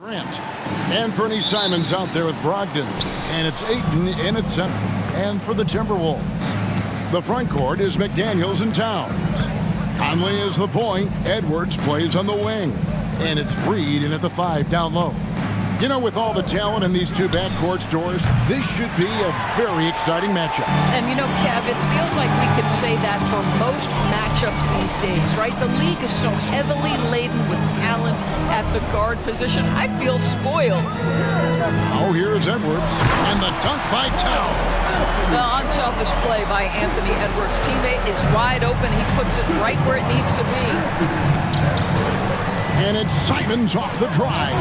Grant. And Fernie Simons out there with Brogdon. And it's Ayton in at center. And for the Timberwolves, the front court is McDaniels and Towns. Conley is the point. Edwards plays on the wing. And it's Reed in at the 5 down low. You know, with all the talent in these two backcourts, Doris, this should be a very exciting matchup. And you know, Kev, it feels like we could say that for most matchups these days, right? The league is so heavily laden with talent at the guard position. I feel spoiled. Oh, here's Edwards. And the dunk by Towns. Well, on self-display by Anthony Edwards' teammate is wide open. He puts it right where it needs to be. And it's Simons off the drive.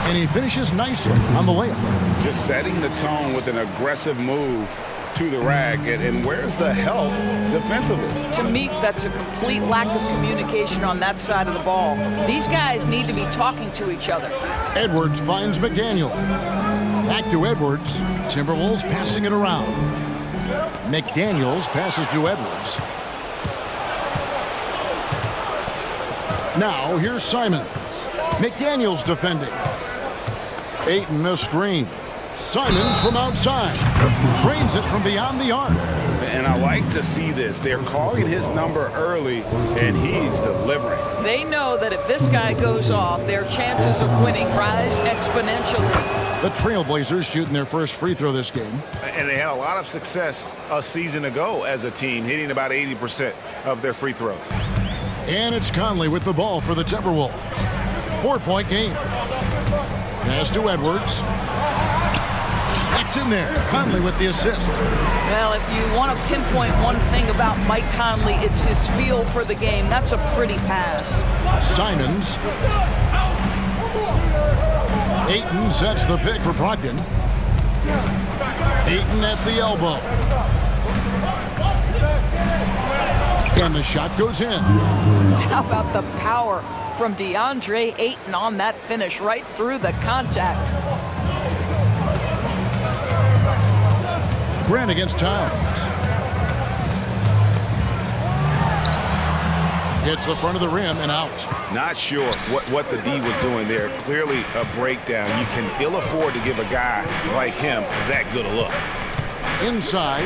And he finishes nicely on the layup. Just setting the tone with an aggressive move to the rack. And where's the help defensively? To me, that's a complete lack of communication on that side of the ball. These guys need to be talking to each other. Edwards finds McDaniels. Back to Edwards. Timberwolves passing it around. McDaniels passes to Edwards. Now, here's Simons. McDaniels defending. Ayton a screen. Simons from outside. Drains it from beyond the arc. And I like to see this. They're calling his number early, and he's delivering. They know that if this guy goes off, their chances of winning rise exponentially. The Trailblazers shooting their first free throw this game. And they had a lot of success a season ago as a team, hitting about 80% of their free throws. And it's Conley with the ball for the Timberwolves. 4-point game. Pass to Edwards. That's in there. Conley with the assist. Well, if you want to pinpoint one thing about Mike Conley, it's his feel for the game. That's a pretty pass. Simons. Ayton sets the pick for Brogdon. Ayton at the elbow. And the shot goes in. How about the power from DeAndre Ayton on that finish, right through the contact. Grant against Towns. Hits the front of the rim and out. Not sure what the D was doing there. Clearly a breakdown. You can ill afford to give a guy like him that good a look. Inside,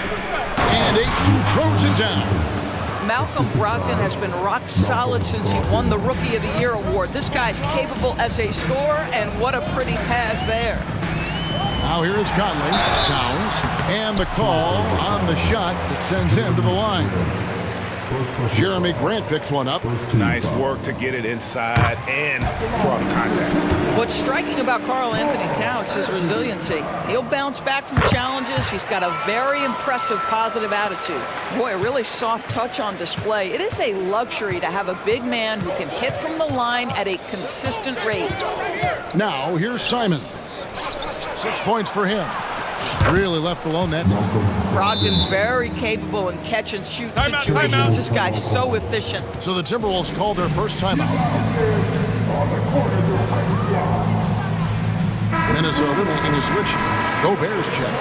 and Ayton throws it down. Malcolm Brogdon has been rock solid since he won the Rookie of the Year award. This guy's capable as a scorer, and what a pretty pass there. Now here is Conley, Towns, and the call on the shot that sends him to the line. Jeremy Grant picks one up. Nice work to get it inside and draw the contact. What's striking about Karl Anthony Towns is resiliency. He'll bounce back from challenges. He's got a very impressive positive attitude. Boy, a really soft touch on display. It is a luxury to have a big man who can hit from the line at a consistent rate. Now here's Simons. 6 points for him. Really left alone that time. Brogdon very capable in catch and shoot situations. This guy's so efficient. So the Timberwolves called their first timeout. Minnesota making a switch. Go Bears check.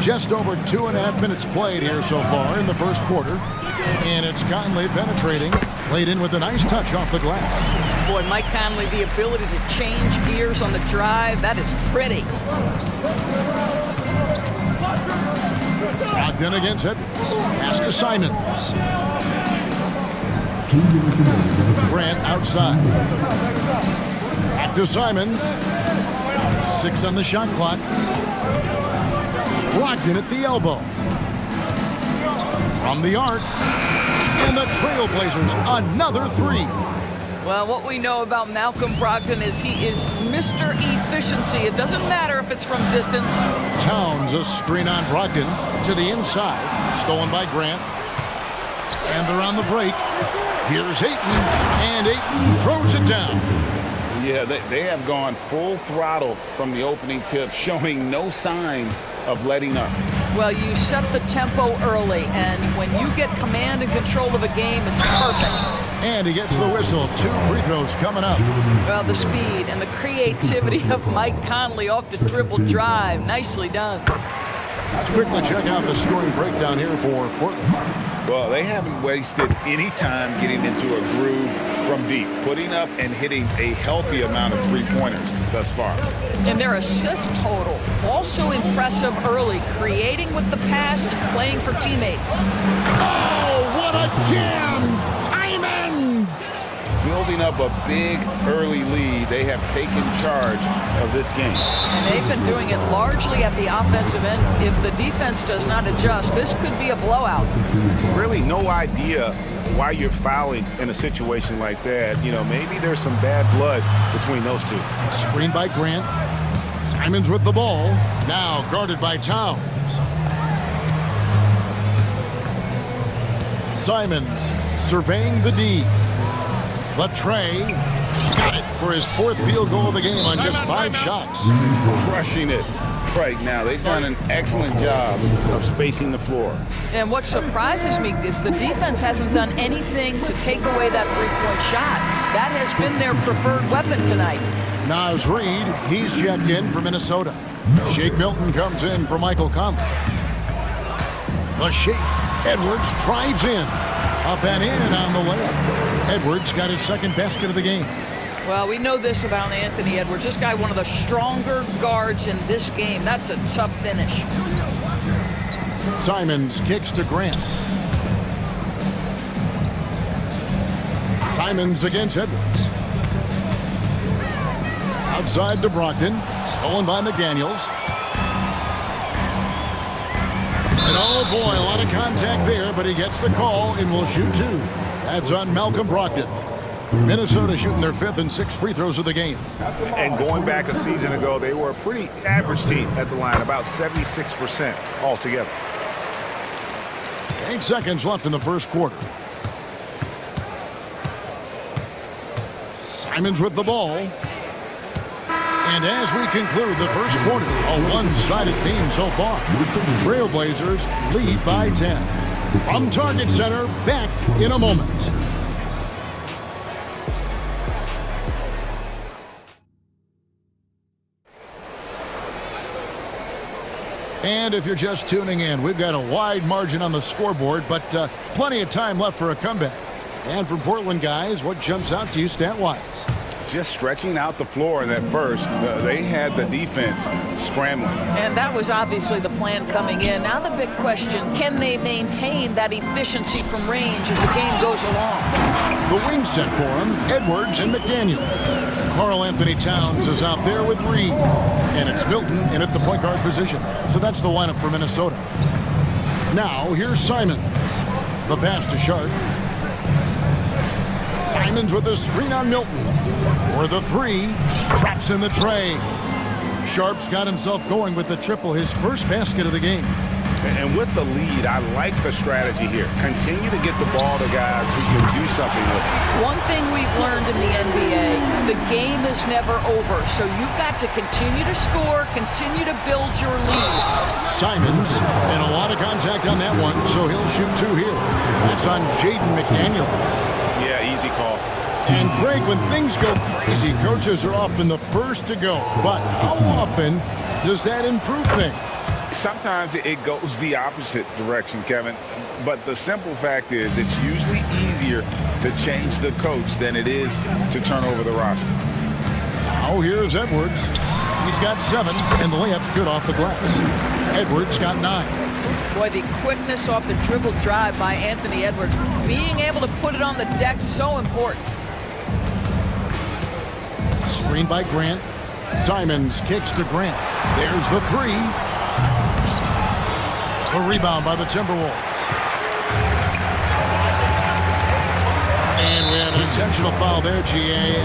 Just over 2.5 minutes played here so far in the first quarter. And it's Conley penetrating. Played in with a nice touch off the glass. Boy, Mike Conley, the ability to change gears on the drive, that is pretty. Brogdon against Edwards. Pass to Simons. Grant outside. Back to Simons. 6 on the shot clock. Brogdon at the elbow. From the arc. And the Trailblazers, another 3. Well, what we know about Malcolm Brogdon is he is Mr. Efficiency. It doesn't matter if it's from distance. Towns, a screen on Brogdon to the inside. Stolen by Grant. And they're on the break. Here's Ayton, and Ayton throws it down. Yeah, they have gone full throttle from the opening tip, showing no signs of letting up. Well, you set the tempo early, and when you get command and control of a game, it's perfect. And he gets the whistle. 2 free throws coming up. Well, the speed and the creativity of Mike Conley off the dribble drive. Nicely done. Let's quickly check out the scoring breakdown here for Portland. Well, they haven't wasted any time getting into a groove from deep, putting up and hitting a healthy amount of three-pointers thus far. And their assist total, also impressive early, creating with the pass and playing for teammates. Oh, what a jam! Simons! Building up a big early lead, they have taken charge of this game. And they've been doing it largely at the offensive end. If the defense does not adjust, this could be a blowout. Really no idea why you're fouling in a situation like that. You know, maybe there's some bad blood between those two. Screen by Grant. Simons with the ball. Now guarded by Towns. Simons surveying the D. Latre got it for his 4th field goal of the game on just 5 shots. Crushing it right now. They've done an excellent job of spacing the floor. And what surprises me is the defense hasn't done anything to take away that three-point shot. That has been their preferred weapon tonight. Naz Reid, he's checked in for Minnesota. Shake Milton comes in for Michael Conley. The shake. Edwards drives in. Up and in on the layup. Edwards got his 2nd basket of the game. Well, we know this about Anthony Edwards. This guy, one of the stronger guards in this game. That's a tough finish. Simons kicks to Grant. Simons against Edwards. Outside to Brogdon. Stolen by McDaniels. And oh boy, a lot of contact there, but he gets the call and will shoot 2. That's on Malcolm Brogdon. Minnesota shooting their 5th and 6th free throws of the game. And going back a season ago, they were a pretty average team at the line, about 76% altogether. 8 seconds left in the first quarter. Simons with the ball. And as we conclude the first quarter, a one-sided game so far. Trailblazers lead by 10. From Target Center, back in a moment. And if you're just tuning in, we've got a wide margin on the scoreboard, but plenty of time left for a comeback. And from Portland, guys, what jumps out to you stat-wise? Just stretching out the floor in that first. They had the defense scrambling. And that was obviously the plan coming in. Now the big question, can they maintain that efficiency from range as the game goes along? The wing set for him, Edwards and McDaniels. Karl Anthony Towns is out there with Reed. And it's Milton in at the point guard position. So that's the lineup for Minnesota. Now here's Simons. The pass to Sharp. Simons with the screen on Milton. For the 3, traps in the tray. Sharp's got himself going with the triple, his first basket of the game. And with the lead, I like the strategy here. Continue to get the ball to guys who can do something with it. One thing we've learned in the NBA, the game is never over. So you've got to continue to score, continue to build your lead. Simons, and a lot of contact on that one, so he'll shoot 2 here. That's on Jaden McDaniels. Yeah, easy call. And Greg, when things go crazy, coaches are often the first to go. But how often does that improve things? Sometimes it goes the opposite direction, Kevin. But the simple fact is it's usually easier to change the coach than it is to turn over the roster. Now here's Edwards. He's got 7, and the layup's good off the glass. Edwards got 9. Boy, the quickness off the dribble drive by Anthony Edwards. Being able to put it on the deck, so important. Screen by Grant. Simons kicks to Grant. There's the 3. A rebound by the Timberwolves. And we have an intentional foul there, GA.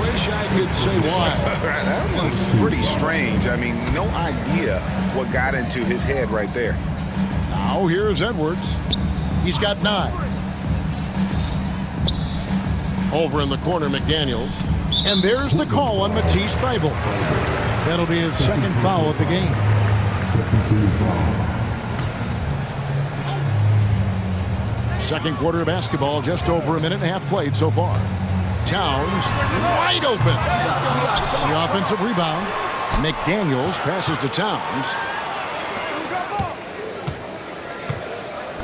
Wish I could say why. That one's pretty strange. I mean, no idea what got into his head right there. Now here's Edwards. He's got 9. Over in the corner, McDaniels. And there's the call on Matisse Thybulle. That'll be his 2nd foul of the game. Second quarter of basketball, just over a minute and a half played so far. Towns wide open. The offensive rebound. McDaniels passes to Towns.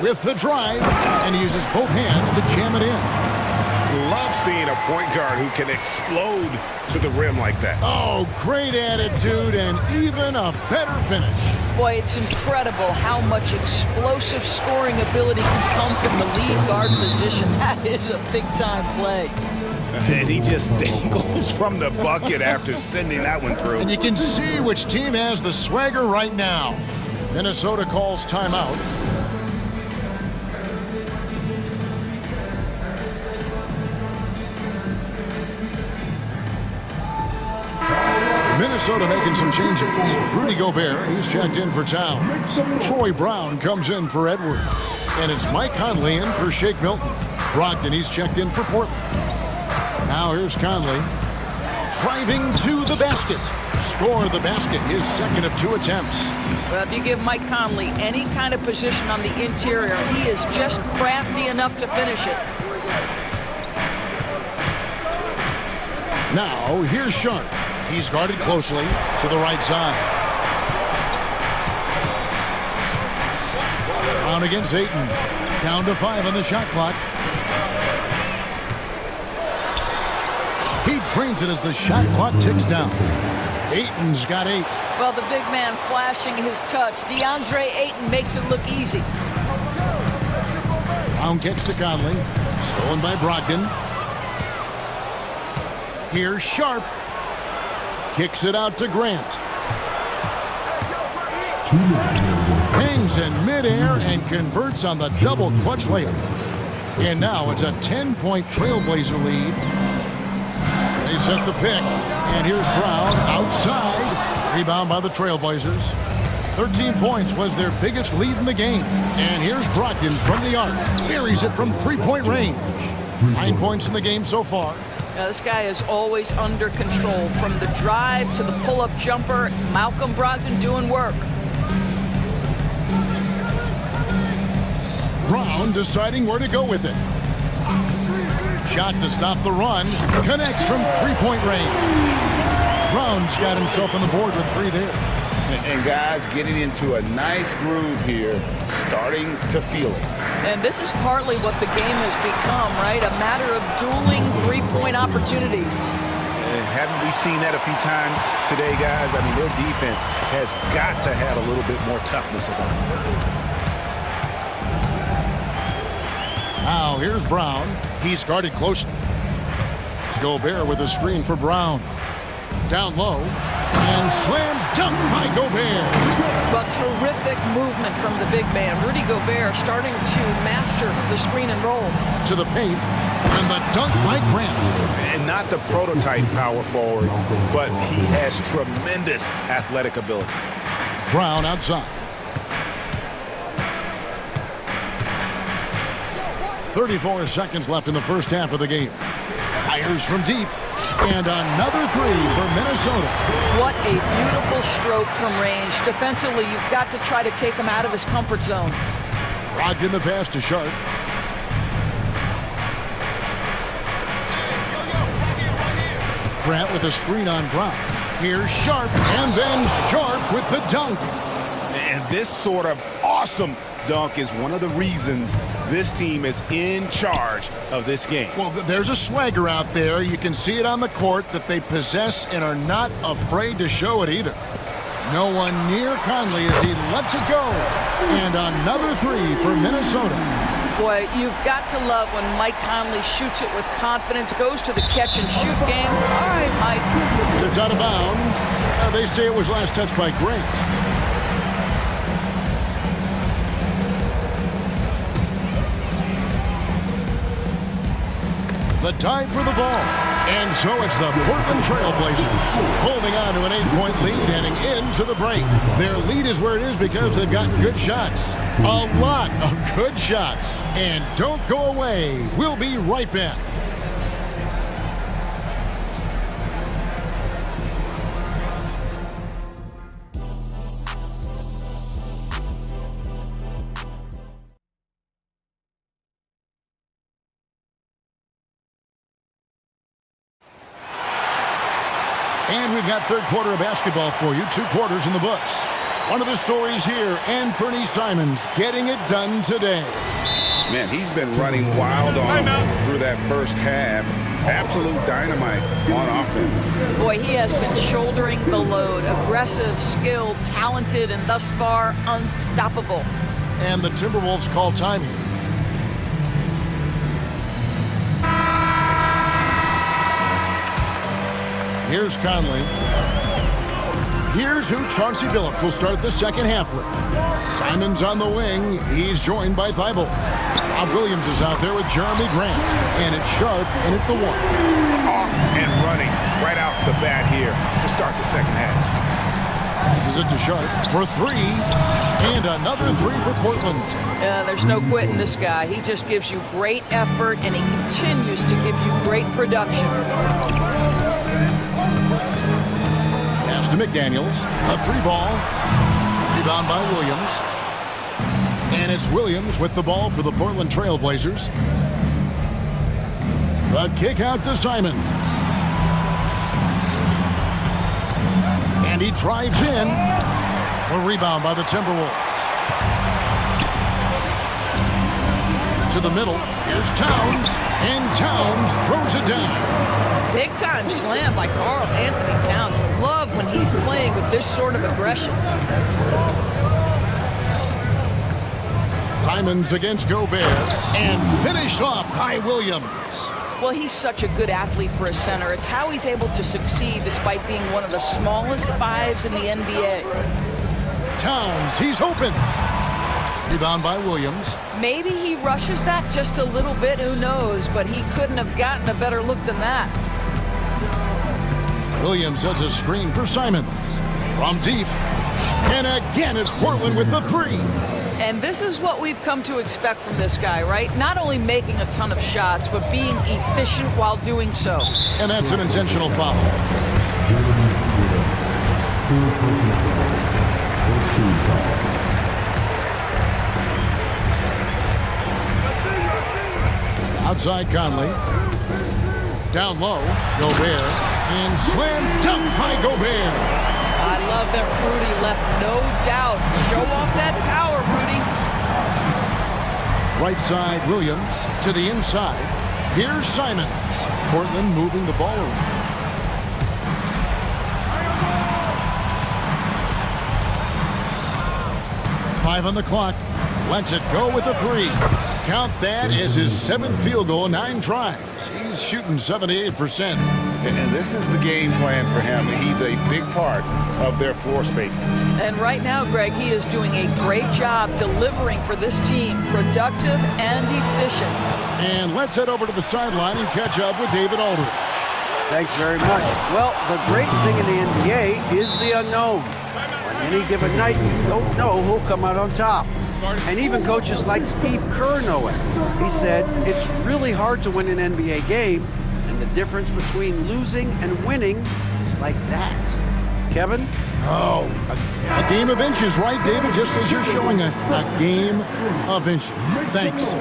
with the drive, and he uses both hands to jam it in. Love seeing a point guard who can explode to the rim like that. Oh, great attitude and even a better finish. Boy, it's incredible how much explosive scoring ability can come from the lead guard position. That is a big-time play. And he just dangles from the bucket after sending that one through. And you can see which team has the swagger right now. Minnesota calls timeout. Minnesota making some changes. Rudy Gobert, he's checked in for Towns. Troy Brown comes in for Edwards. And it's Mike Conley in for Shake Milton. Brogdon, he's checked in for Portland. Now here's Conley. Driving to the basket. Score the basket, his second of 2 attempts. Well, if you give Mike Conley any kind of position on the interior, he is just crafty enough to finish it. Now, here's Sharp. He's guarded closely to the right side. Brown against Ayton. Down to 5 on the shot clock. He trains it as the shot clock ticks down. Ayton's got 8. Well, the big man flashing his touch. DeAndre Ayton makes it look easy. Brown kicks to Conley. Stolen by Brogdon. Here's Sharp. Kicks it out to Grant. Hangs in midair and converts on the double clutch layup. And now it's a 10-point Trailblazer lead. They set the pick. And here's Brown outside. Rebound by the Trailblazers. 13 points was their biggest lead in the game. And here's Brogdon from the arc. Buries it from 3-point range. 9 points in the game so far. Now, this guy is always under control. From the drive to the pull-up jumper, Malcolm Brogdon doing work. Brown deciding where to go with it. Shot to stop the run. Connects from 3-point range. Brown's got himself on the board with 3 there. And guys getting into a nice groove here, starting to feel it. And this is partly what the game has become, right? A matter of dueling 3-point opportunities. Haven't we seen that a few times today, guys? I mean, their defense has got to have a little bit more toughness about it. Now here's Brown. He's guarded closely. Gobert with a screen for Brown. Down low. And slam dunk by Gobert. But terrific movement from the big man. Rudy Gobert starting to master the screen and roll. To the paint. And the dunk by Grant. And not the prototype power forward, but he has tremendous athletic ability. Brown outside. 34 seconds left in the first half of the game. Fires from deep. And another 3 for Minnesota. What a beautiful stroke from range. Defensively, you've got to try to take him out of his comfort zone. Brogdon the pass to Sharp. Grant with a screen on Brown. Here's Sharp, and then Sharp with the dunk. And this sort of awesome dunk is one of the reasons this team is in charge of this game. Well, there's a swagger out there. You can see it on the court that they possess and are not afraid to show it either. No one near Conley as he lets it go. And another 3 for Minnesota. Boy, you've got to love when Mike Conley shoots it with confidence, goes to the catch-and-shoot game. All right, Mike. It's out of bounds. They say it was last touched by Grant. The time for the ball. And so it's the Portland Trailblazers holding on to an 8-point lead heading into the break. Their lead is where it is because they've gotten good shots. A lot of good shots. And don't go away. We'll be right back. And we've got third quarter of basketball for you. 2 quarters in the books. One of the stories here, Anthony Simons getting it done today. Man, he's been running wild on him through that first half. Absolute dynamite on offense. Boy, he has been shouldering the load. Aggressive, skilled, talented, and thus far unstoppable. And the Timberwolves call timing. Here's Conley. Here's who Chauncey Billups will start the second half with. Simons on the wing. He's joined by Thibault. Bob Williams is out there with Jeremy Grant. And it's Sharp in at the one. Off and running right off the bat here to start the second half. This is it to Sharp for three. And another three for Portland. There's no quitting this guy. He just gives you great effort, and he continues to give you great production. Pass to McDaniels. A three ball. Rebound by Williams. And it's Williams with the ball for the Portland Trail Blazers. The kick out to Simons. And he drives in. A rebound by the Timberwolves. To the middle. Here's Towns. And Towns throws it down. Big time slam by Karl Anthony Towns. Love when he's playing with this sort of aggression. Simons against Gobert, and finished off by Williams. Well, he's such a good athlete for a center. It's how he's able to succeed despite being one of the smallest fives in the NBA. Towns, he's open. Rebound by Williams. Maybe he rushes that just a little bit, who knows, but he couldn't have gotten a better look than that. Williams sets a screen for Simons. From deep. And again, it's Portland with the three. And this is what we've come to expect from this guy, right? Not only making a ton of shots, but being efficient while doing so. And that's an intentional foul. Outside Conley. Down low, Gobert. And slam dunk by Gobert. I love that Rudy left no doubt. Show off that power, Rudy. Right side, Williams to the inside. Here's Simons. Portland moving the ball around. Five on the clock. Lets it go with a three. Count that as his seventh field goal, 9 tries. He's shooting 78%. And this is the game plan for him. He's a big part of their floor spacing. And right now, Greg, he is doing a great job delivering for this team, productive and efficient. And let's head over to the sideline and catch up with David Aldridge. Thanks very much. Well, the great thing in the NBA is the unknown. On any given night, you don't know who'll come out on top. And even coaches like Steve Kerr know it. He said, it's really hard to win an NBA game, and the difference between losing and winning is like that. Kevin? Oh, a game of inches, right, David? Just as you're showing us, a game of inches. Thanks.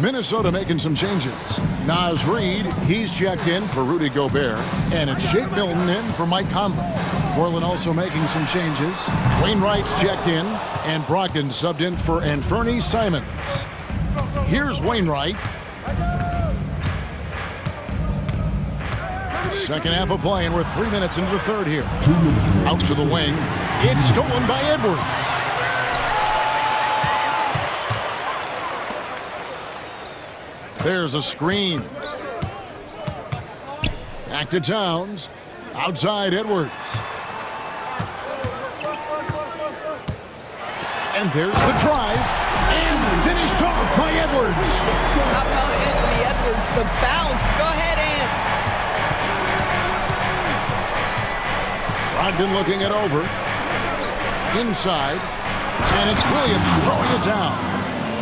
Minnesota making some changes. Naz Reid, he's checked in for Rudy Gobert, and it's Jake Milton in for Mike Conley. Portland also making some changes. Wainwright's checked in, and Brogdon subbed in for Anthony Simons. Here's Wainwright. Second half of play, and we're 3 minutes into the third here. Out to the wing. It's stolen by Edwards. There's a screen. Back to Towns. Outside Edwards. And there's the drive. And finished off by Edwards. How about Anthony Edwards? The bounce. Go ahead, Ant. Brogdon looking it over. Inside. And it's Williams throwing it down.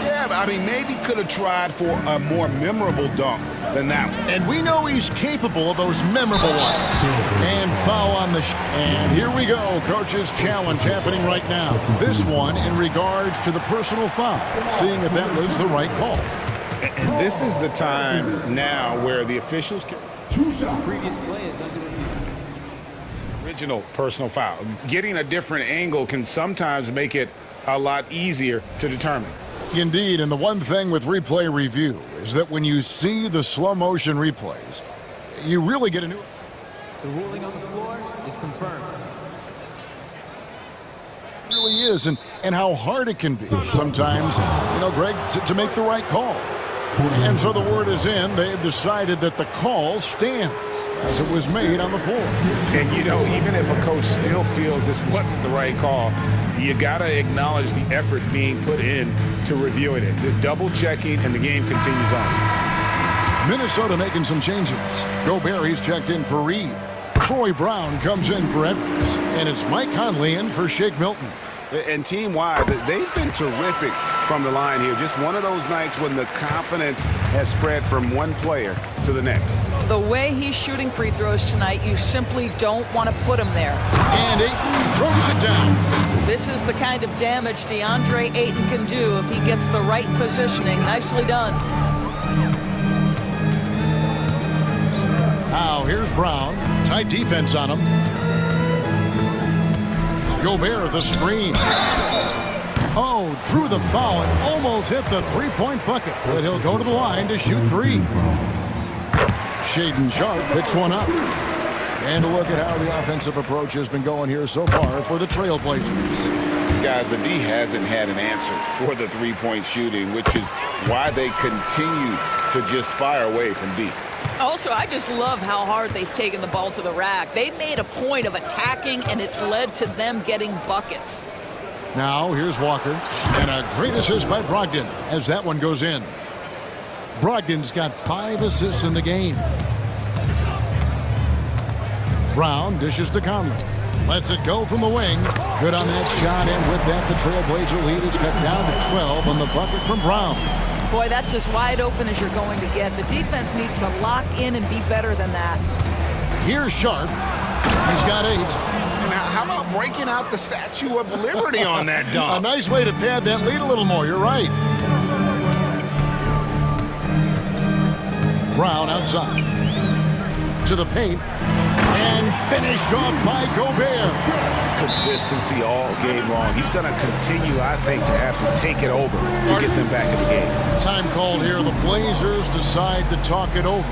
Yeah, but I mean, maybe could have tried for a more memorable dunk than that one. And we know he's capable of those memorable ones. And foul on the and here we go. Coach's challenge happening right now. This one in regards to the personal foul. Seeing if that was the right call. And this is the time now where the officials can... Previous play is under review. original personal foul. Getting a different angle can sometimes make it a lot easier to determine. Indeed, and the one thing with replay review is that when you see the slow motion replays, you really get a new... The ruling on the floor is confirmed. It really is, and how hard it can be sometimes, Greg, to make the right call. And so the word is in. They've decided that the call stands as it was made on the floor. And, even if a coach still feels this wasn't the right call, you got to acknowledge the effort being put in to reviewing it. The double-checking, and the game continues on. Minnesota making some changes. Gobert, he's checked in for Reed. Troy Brown comes in for Edwards. And it's Mike Conley in for Shake Milton. And team-wide, they've been terrific from the line here. Just one of those nights when the confidence has spread from one player to the next. The way he's shooting free throws tonight, you simply don't want to put him there. And Ayton throws it down. This is the kind of damage DeAndre Ayton can do if he gets the right positioning. Nicely done. Now here's Brown. Tight defense on him. Gobert, the screen. Oh, drew the foul and almost hit the three-point bucket. But he'll go to the line to shoot three. Shaedon Sharpe picks one up. And a look at how the offensive approach has been going here so far for the Trailblazers. Guys, the D hasn't had an answer for the three-point shooting, which is why they continue to just fire away from deep. Also, I just love how hard they've taken the ball to the rack. They've made a point of attacking, and it's led to them getting buckets. Now, here's Walker. And a great assist by Brogdon as that one goes in. Brogdon's got 5 assists in the game. Brown dishes to Conley. Lets it go from the wing. Good on that shot, and with that, the Trailblazer lead is cut down to 12 on the bucket from Brown. Boy, that's as wide open as you're going to get. The defense needs to lock in and be better than that. Here's Sharpe. He's got 8. Now, how about breaking out the Statue of Liberty on that dunk? A nice way to pad that lead a little more. You're right. Brown outside. To the paint. And finished off by Gobert. Consistency all game long. He's going to continue, I think, to have to take it over to get them back in the game. Time called here. The Blazers decide to talk it over.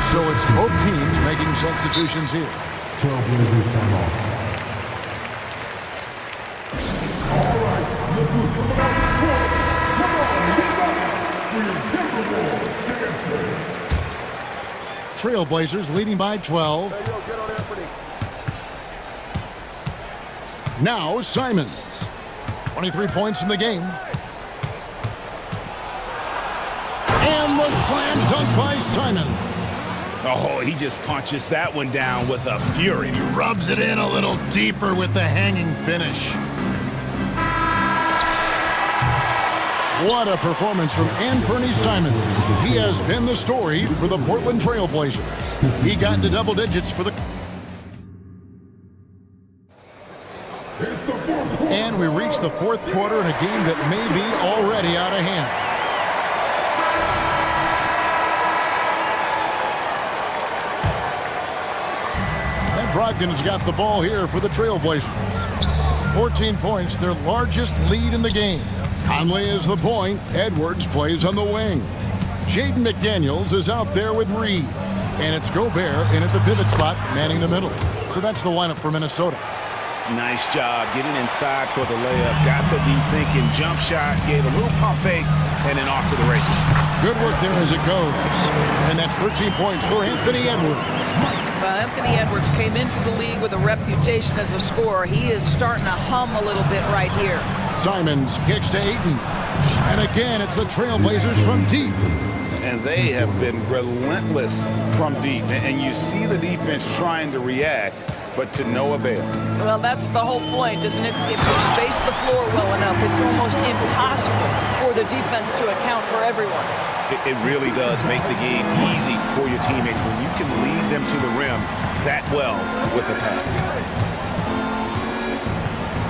So it's both teams making substitutions here. Trailblazers time off. All right, look who's coming out the court. Come on, get ready for your Timberwolves dancer. Trailblazers leading by 12. Now Simons. 23 points in the game. And the slam dunk by Simons. Oh, he just punches that one down with a fury. He rubs it in a little deeper with the hanging finish. What a performance from Anthony Simons. He has been the story for the Portland Trailblazers. He got into double digits for the... And we reach the fourth quarter in a game that may be already out of hand. And Brogdon's got the ball here for the Trailblazers. 14 points, their largest lead in the game. Conley is the point. Edwards plays on the wing. Jaden McDaniels is out there with Reed. And it's Gobert in at the pivot spot, manning the middle. So that's the lineup for Minnesota. Nice job getting inside for the layup. Got the deep thinking jump shot, gave a little pump fake, and then off to the races. Good work there as it goes. And that's 13 points for Anthony Edwards. Well, Anthony Edwards came into the league with a reputation as a scorer. He is starting to hum a little bit right here. Simons kicks to Ayton. And again, it's the Trailblazers from deep. And they have been relentless from deep. And you see the defense trying to react, but to no avail. Well, that's the whole point, isn't it? If you space the floor well enough, it's almost impossible for the defense to account for everyone. It really does make the game easy for your teammates when you can lead them to the rim that well with a pass.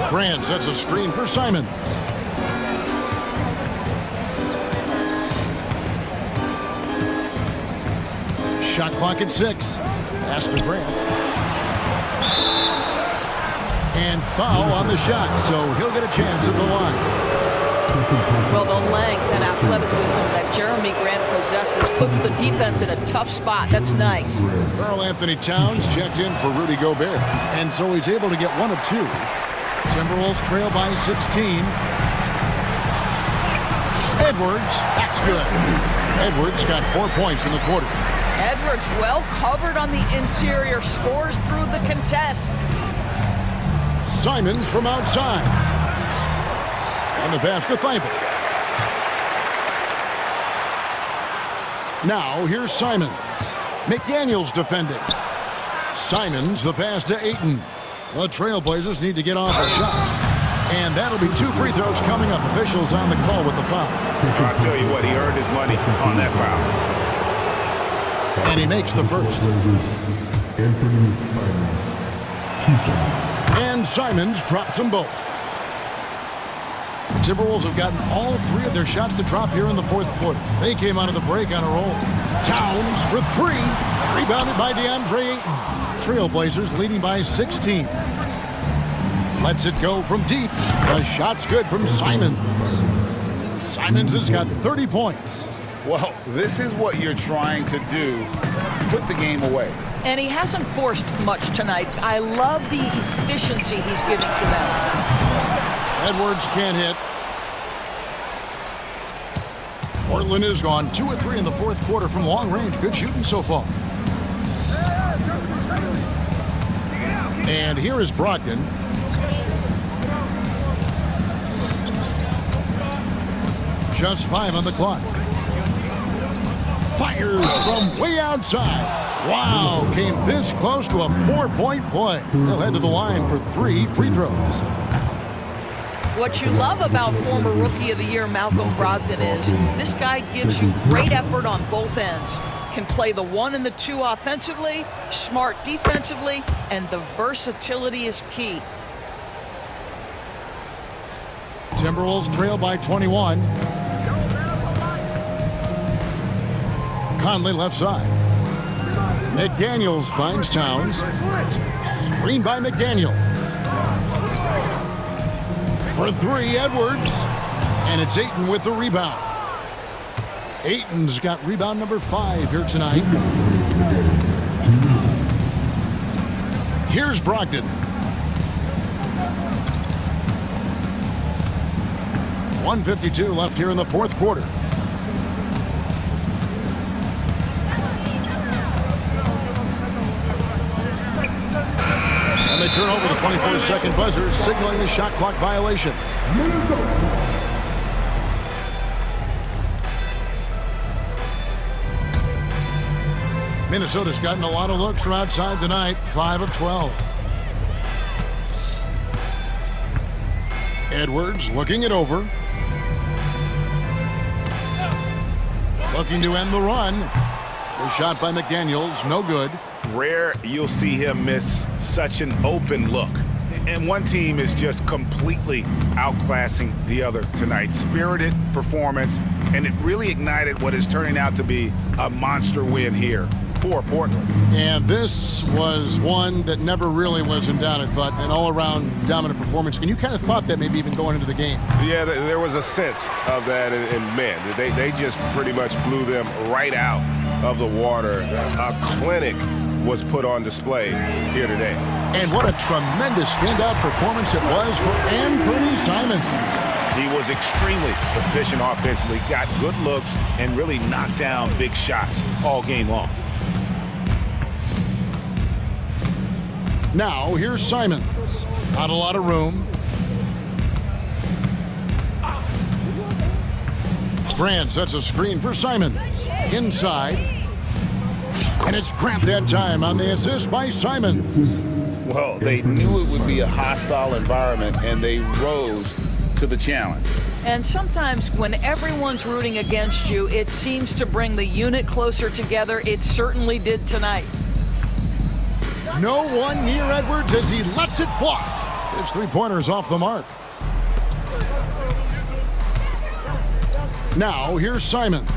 Grant sets a screen for Simons. shot clock at 6. Pass to Grant. And foul on the shot, so he'll get a chance at the line. Well, the length and athleticism that Jeremy Grant possesses puts the defense in a tough spot. That's nice. Karl Anthony Towns checked in for Rudy Gobert, and so he's able to get one of 2. Timberwolves trail by 16. Edwards, that's good. Edwards got 4 points in the quarter. Edwards well covered on the interior, scores through the contest. Simons from outside. And the pass to Thibault. Now here's Simons. McDaniels defending. Simons, the pass to Ayton. The Trailblazers need to get off a shot. And that'll be 2 free throws coming up. Officials on the call with the foul. I'll tell you what, he earned his money on that foul. And he makes the first. And Simons drops them both. Timberwolves have gotten all 3 of their shots to drop here in the 4th quarter. They came out of the break on a roll. Towns for 3. Rebounded by DeAndre Ayton. Trailblazers leading by 16. Lets it go from deep. The shot's good from Simons. Simons has got 30 points. Well, this is what you're trying to do. Put the game away. And he hasn't forced much tonight. I love the efficiency he's giving to them. Edwards can't hit. Portland has gone 2 of 3 in the 4th quarter from long range. Good shooting so far. And here is Brogdon. Just 5 on the clock. Fires from way outside. Wow, came this close to a 4-point play. They'll head to the line for 3 free throws. What you love about former Rookie of the Year Malcolm Brogdon is this guy gives you great effort on both ends. Can play the 1 and the 2 offensively, smart defensively, and the versatility is key. Timberwolves trail by 21. Conley left side. McDaniels finds Towns. Screen by McDaniel. For 3, Edwards. And it's Ayton with the rebound. Ayton's got rebound number 5 here tonight. Here's Brogdon. 1:52 left here in the 4th quarter. And they turn over the 24-second buzzer, signaling the shot clock violation. Minnesota's gotten a lot of looks from outside tonight, 5 of 12. Edwards looking it over. Looking to end the run. The shot by McDaniels, no good. Rare you'll see him miss such an open look. And one team is just completely outclassing the other tonight. Spirited performance, and it really ignited what is turning out to be a monster win here for Portland. And this was one that never really was in doubt, I thought, an all-around dominant performance. And you kind of thought that maybe even going into the game. Yeah, there was a sense of that, and man, they just pretty much blew them right out of the water. A clinic was put on display here today. And what a tremendous standout performance it was for Anthony Simons. He was extremely efficient offensively, got good looks, and really knocked down big shots all game long. Now, here's Simons. Not a lot of room. Grant sets a screen for Simons. Inside. And it's Grant that time on the assist by Simons. Well, they knew it would be a hostile environment, and they rose to the challenge. And sometimes when everyone's rooting against you, it seems to bring the unit closer together. It certainly did tonight. No one near Edwards as he lets it fly. His three-pointer's off the mark. Now, here's Simons.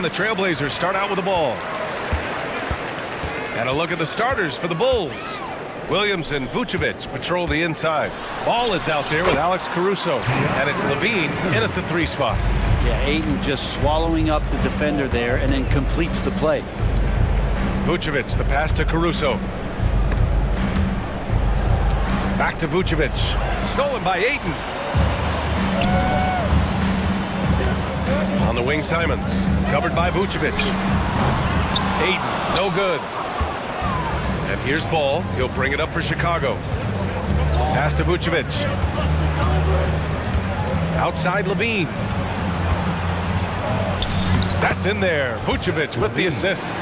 And the Trailblazers start out with the ball. And a look at the starters for the Bulls. Williams and Vucevic patrol the inside. Ball is out there with Alex Caruso. And it's Levine in at the 3 spot. Yeah, Ayton just swallowing up the defender there and then completes the play. Vucevic, the pass to Caruso. Back to Vucevic. Stolen by Ayton. On the wing, Simons. Covered by Vucevic. Ayton, no good. And here's Ball. He'll bring it up for Chicago. Pass to Vucevic. Outside Levine. That's in there. Vucevic with the assist.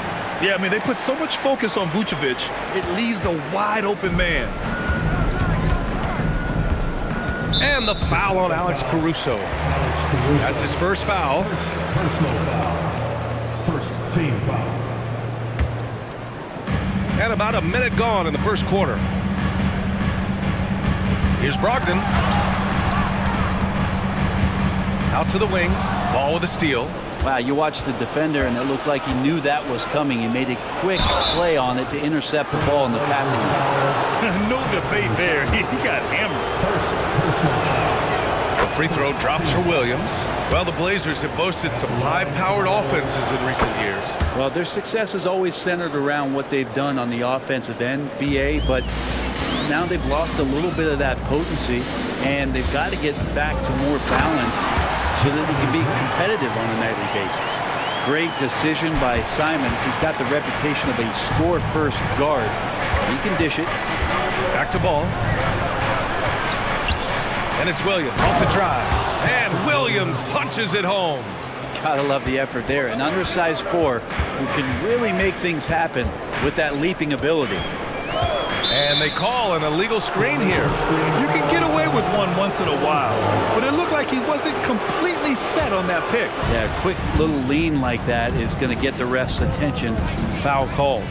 Yeah, I mean, they put so much focus on Vucevic, it leaves a wide open man. And the foul on Alex Caruso. That's his first foul. Personal foul. First team foul. And about a minute gone in the first quarter. Here's Brogdon. Out to the wing. Ball with a steal. Wow, you watched the defender, and it looked like he knew that was coming. He made a quick play on it to intercept the ball in the passing lane. No debate there. He got hammered. The free throw drops for Williams. Well, the Blazers have boasted some high-powered offenses in recent years. Well, their success is always centered around what they've done on the offensive end, BA, but now they've lost a little bit of that potency, and they've got to get back to more balance so that they can be competitive on a nightly basis. Great decision by Simons. He's got the reputation of a score-first guard. He can dish it. Back to Ball. And it's Williams off the drive. And Williams punches it home. Gotta love the effort there. An undersized 4 who can really make things happen with that leaping ability. And they call an illegal screen here. You can get away with one once in a while, but it looked like he wasn't completely set on that pick. Yeah, a quick little lean like that is going to get the ref's attention. Foul called.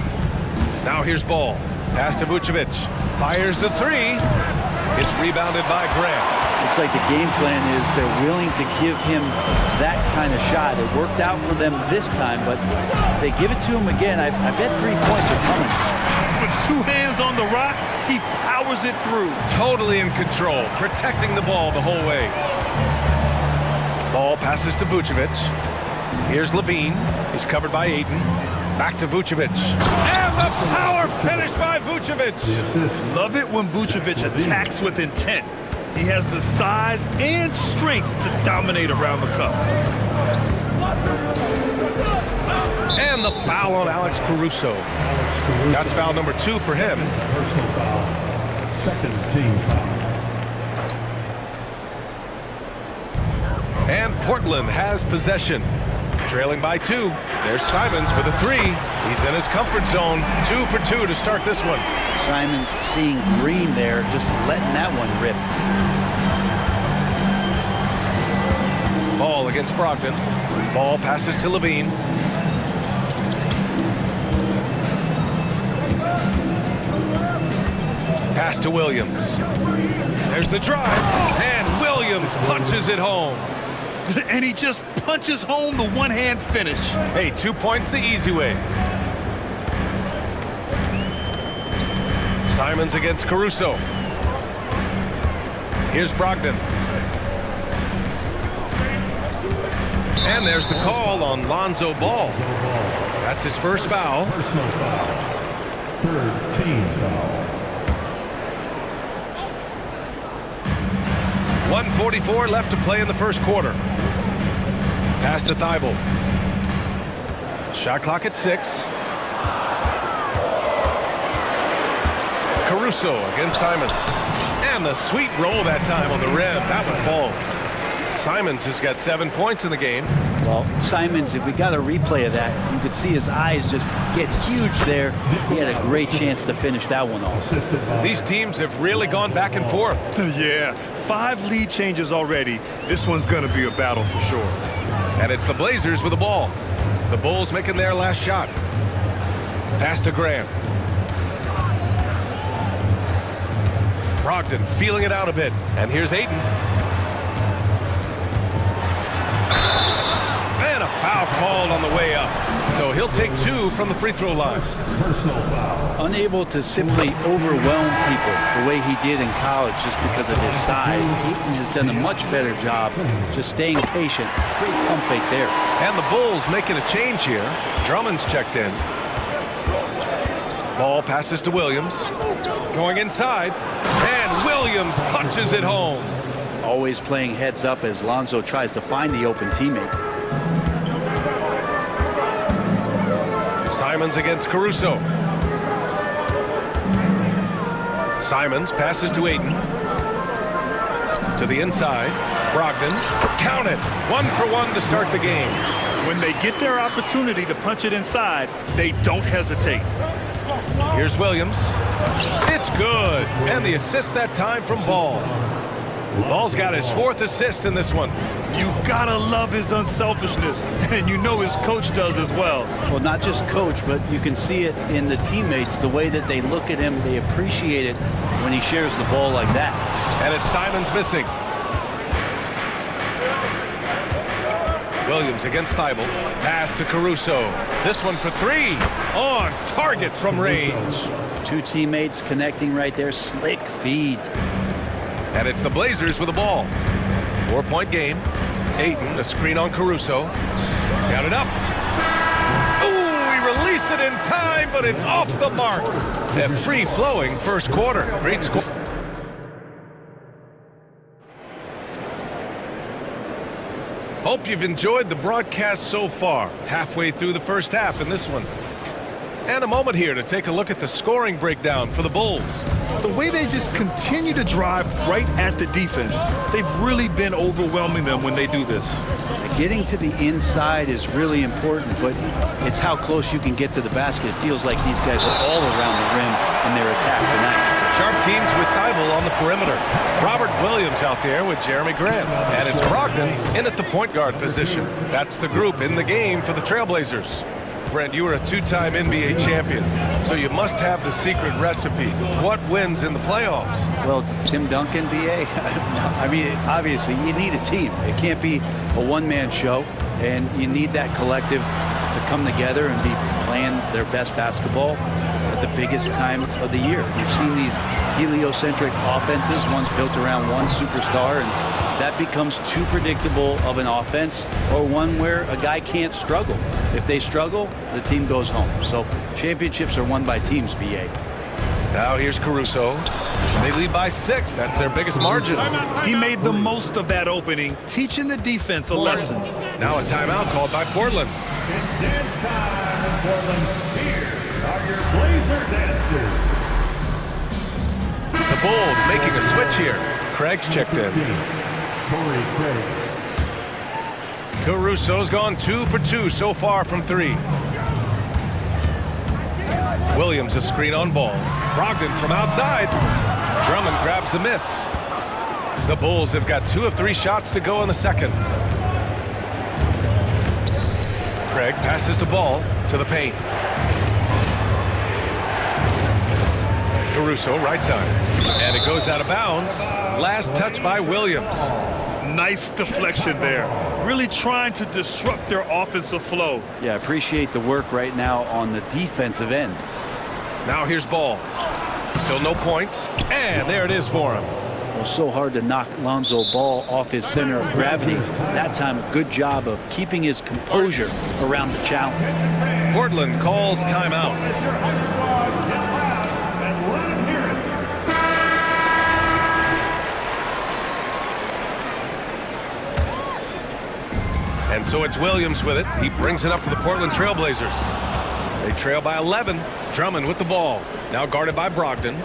Now here's Ball. Pass to Vucevic. Fires the 3. It's rebounded by Grant. Looks like the game plan is they're willing to give him that kind of shot. It worked out for them this time, but if they give it to him again, I bet 3 points are coming. With 2 hands on the rock, he powers it through. Totally in control, protecting the ball the whole way. Ball passes to Vucevic. Here's Levine. He's covered by Ayton. Back to Vucevic. And the power finish by Vucevic. Love it when Vucevic attacks with intent. He has the size and strength to dominate around the cup. And the foul on Alex Caruso. That's foul number 2 for him. Personal foul. Second team foul. And Portland has possession. Trailing by 2. There's Simons with a 3. He's in his comfort zone. 2 for 2 to start this one. Simons seeing green there, just letting that one rip. Ball against Brogdon. Ball passes to Levine. Pass to Williams. There's the drive. And Williams punches it home. And he just punches home the one-hand finish. Hey, 2 points the easy way. Simons against Caruso. Here's Brogdon. And there's the call on Lonzo Ball. That's his first foul. Personal foul. Third team foul. 1:44 left to play in the first quarter. Pass to Thibault. Shot clock at 6. Caruso against Simons. And the sweet roll that time on the rim. That one falls. Simons has got 7 points in the game. Well, Simons, if we got a replay of that, you could see his eyes just get huge there. He had a great chance to finish that one off. These teams have really gone back and forth. Yeah, 5 lead changes already. This one's going to be a battle for sure. And it's the Blazers with the ball. The Bulls making their last shot. Pass to Graham. Brogdon feeling it out a bit. And here's Ayton. And a foul called on the way up. So he'll take 2 from the free throw line. Unable to simply overwhelm people the way he did in college just because of his size. Ayton has done a much better job just staying patient. Great pump fake there. And the Bulls making a change here. Drummond's checked in. Ball passes to Williams. Going inside. And Williams punches it home. Always playing heads up as Lonzo tries to find the open teammate. Simons against Caruso. Simons passes to Ayton. To the inside. Brogdon. Count it. 1 for 1 to start the game. When they get their opportunity to punch it inside, they don't hesitate. Here's Williams. It's good. And the assist that time from Ball. Ball's got his 4th assist in this one. You gotta love his unselfishness, and you know his coach does as well. Well, not just coach, but you can see it in the teammates, the way that they look at him. They appreciate it when he shares the ball like that. And it's Simons missing. Williams against Thibault. Pass to Caruso. This one for 3. On target from range. 2 teammates connecting right there. Slick feed. And it's the Blazers with the ball. 4-point game. Ayton, a screen on Caruso. Got it up. Ooh, he released it in time, but it's off the mark. A free-flowing first quarter. Great score. Hope you've enjoyed the broadcast so far. Halfway through the first half in this one. And a moment here to take a look at the scoring breakdown for the Bulls. The way they just continue to drive right at the defense, they've really been overwhelming them when they do this. Getting to the inside is really important, but it's how close you can get to the basket. It feels like these guys are all around the rim in their attack tonight. Sharp teams with Thibault on the perimeter. Robert Williams out there with Jeremy Grant. And it's Brogdon in at the point guard position. That's the group in the game for the Trailblazers. Brent, you were a 2-time NBA champion, so you must have the secret recipe. What wins in the playoffs? Well, Tim Duncan, BA, I mean, obviously, you need a team. It can't be a one-man show, and you need that collective to come together and be playing their best basketball at the biggest time of the year. You've seen these heliocentric offenses, one's built around one superstar, and that becomes too predictable of an offense, or one where a guy can't struggle. If they struggle, the team goes home. So championships are won by teams, BA. Now here's Caruso. They lead by 6. That's their biggest margin. He made the most of that opening, teaching the defense a lesson. Now a timeout called by Portland. It's dance time in Portland. Here are your Blazer dancers. The Bulls making a switch here. Craig's checked in. Caruso's gone 2 for 2 so far from 3. Williams a screen on Ball. Brogdon from outside. Drummond grabs the miss. The Bulls have got 2 of 3 shots to go in the second. Craig passes to Ball to the paint. Caruso right side. And it goes out of bounds. Last touch by Williams. Nice deflection there. Really trying to disrupt their offensive flow. Yeah, appreciate the work right now on the defensive end. Now here's Ball. Still no points. And there it is for him. Well, so hard to knock Lonzo Ball off his center of gravity. That time, a good job of keeping his composure around the challenge. Portland calls timeout. And so it's Williams with it. He brings it up for the Portland Trailblazers. They trail by 11. Drummond with the ball. Now guarded by Brogdon.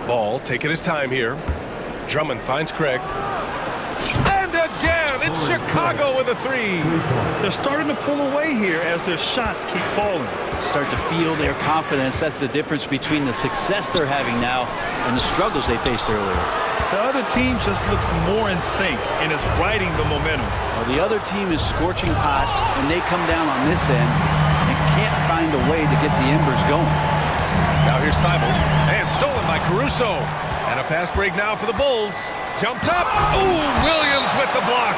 Ball taking his time here. Drummond finds Craig. And again, it's Chicago with a 3. They're starting to pull away here as their shots keep falling. Start to feel their confidence. That's the difference between the success they're having now and the struggles they faced earlier. The other team just looks more in sync and is riding the momentum. Well, the other team is scorching hot, and they come down on this end and can't find a way to get the embers going. Now here's Thibault, and stolen by Caruso. And a fast break now for the Bulls. Jumps up. Ooh, Williams with the block.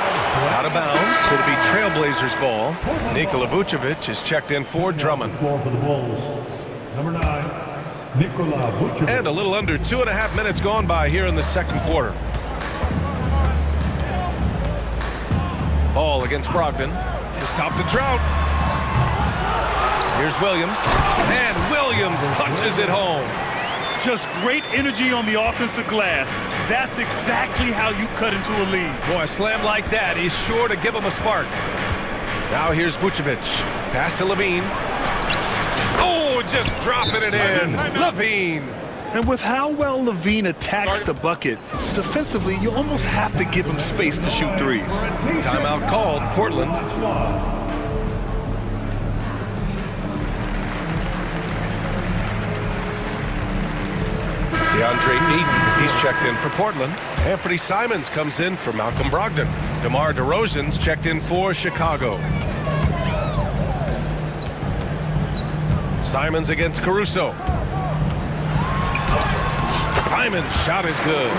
Out of bounds. It'll be Trailblazers ball. Nikola Vucevic is checked in for Drummond. For the Bulls, number 9, Nikola Vucevic. And a little under 2.5 minutes gone by here in the second quarter. Ball against Brogdon to stop the drought. Here's Williams. And Williams punches it home. Just great energy on the offensive glass. That's exactly how you cut into a lead. Boy, a slam like that is sure to give him a spark. Now here's Vucevic. Pass to Levine. Oh, just dropping it in. Levine. And with how well Levine attacks the bucket, defensively, you almost have to give him space to shoot threes. Timeout called, Portland. DeAndre Ayton, he's checked in for Portland. Anthony Simons comes in for Malcolm Brogdon. DeMar DeRozan's checked in for Chicago. Simons against Caruso. Simons' shot is good.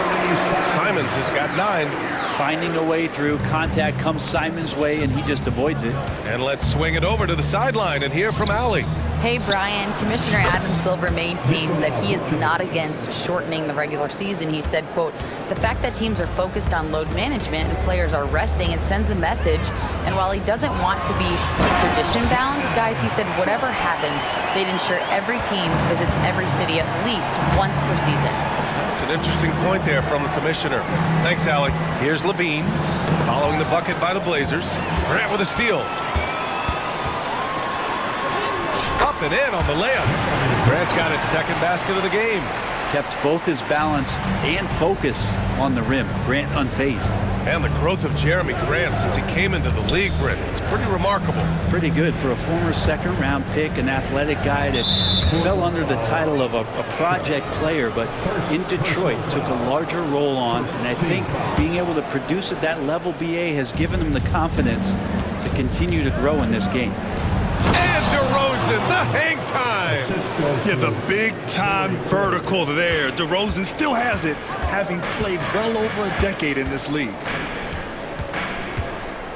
Simons has got 9. Finding a way through. Contact comes Simons' way, and he just avoids it. And let's swing it over to the sideline and hear from Allie. Hey, Brian. Commissioner Adam Silver maintains that he is not against shortening the regular season. He said, quote, the fact that teams are focused on load management and players are resting, it sends a message. And while he doesn't want to be tradition-bound, guys, he said whatever happens, they'd ensure every team visits every city at least once per season. That's an interesting point there from the commissioner. Thanks, Allie. Here's Levine, following the bucket by the Blazers. Grant with a steal. Up and in on the layup. Grant's got his second basket of the game. Kept both his balance and focus on the rim. Grant unfazed. And the growth of Jeremy Grant since he came into the league, Brent, it's pretty remarkable. Pretty good for a former second-round pick, an athletic guy that fell under the title of a project player, but in Detroit took a larger role on, and I think being able to produce at that level, BA, has given him the confidence to continue to grow in this game. And DeRozan, the hang time. Yeah, the big-time vertical there. DeRozan still has it, having played well over a decade in this league.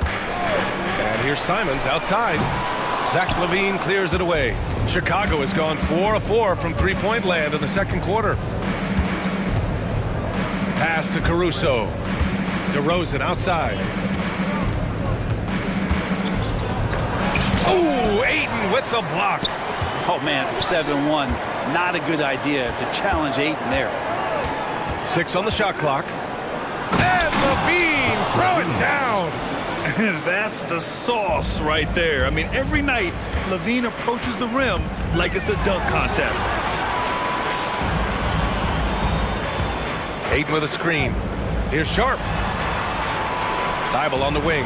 And here's Simons outside. Zach LaVine clears it away. Chicago has gone 4 of 4 from three-point land in the second quarter. Pass to Caruso. DeRozan outside. Oh, Ayton with the block. Oh, man, it's 7-1. Not a good idea to challenge Ayton there. 6 on the shot clock. And Levine, throw it down. That's the sauce right there. I mean, every night, Levine approaches the rim like it's a dunk contest. Ayton with a screen. Here's Sharp. Thibault on the wing.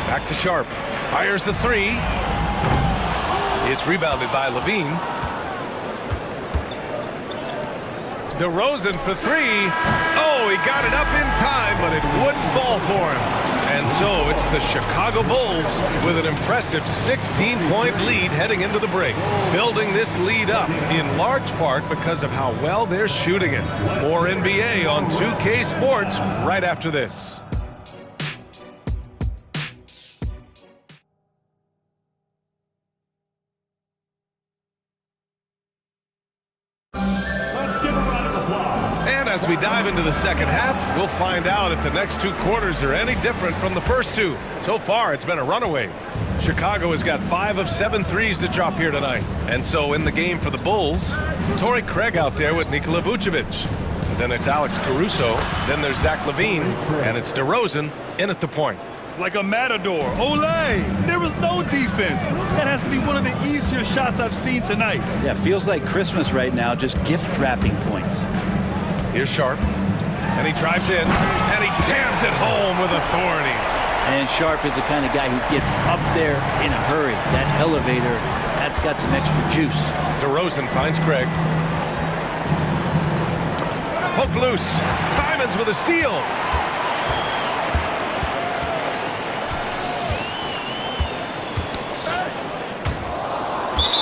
Back to Sharp. Fires the three. It's rebounded by Levine. DeRozan for 3. Oh, he got it up in time, but it wouldn't fall for him. And so it's the Chicago Bulls with an impressive 16-point lead heading into the break. Building this lead up in large part because of how well they're shooting it. More NBA on 2K Sports right after this. As we dive into the second half, we'll find out if the next 2 quarters are any different from the first 2. So far, it's been a runaway. Chicago has got 5 of 7 threes to drop here tonight. And so in the game for the Bulls, Torrey Craig out there with Nikola Vucevic. And then it's Alex Caruso. Then there's Zach LaVine. And it's DeRozan in at the point. Like a matador. Olay! There was no defense. That has to be one of the easier shots I've seen tonight. Yeah, feels like Christmas right now, just gift-wrapping points. Here's Sharp, and he drives in, and he jams it home with authority. And Sharp is the kind of guy who gets up there in a hurry. That elevator, that's got some extra juice. DeRozan finds Craig. Hook loose. Simons with a steal.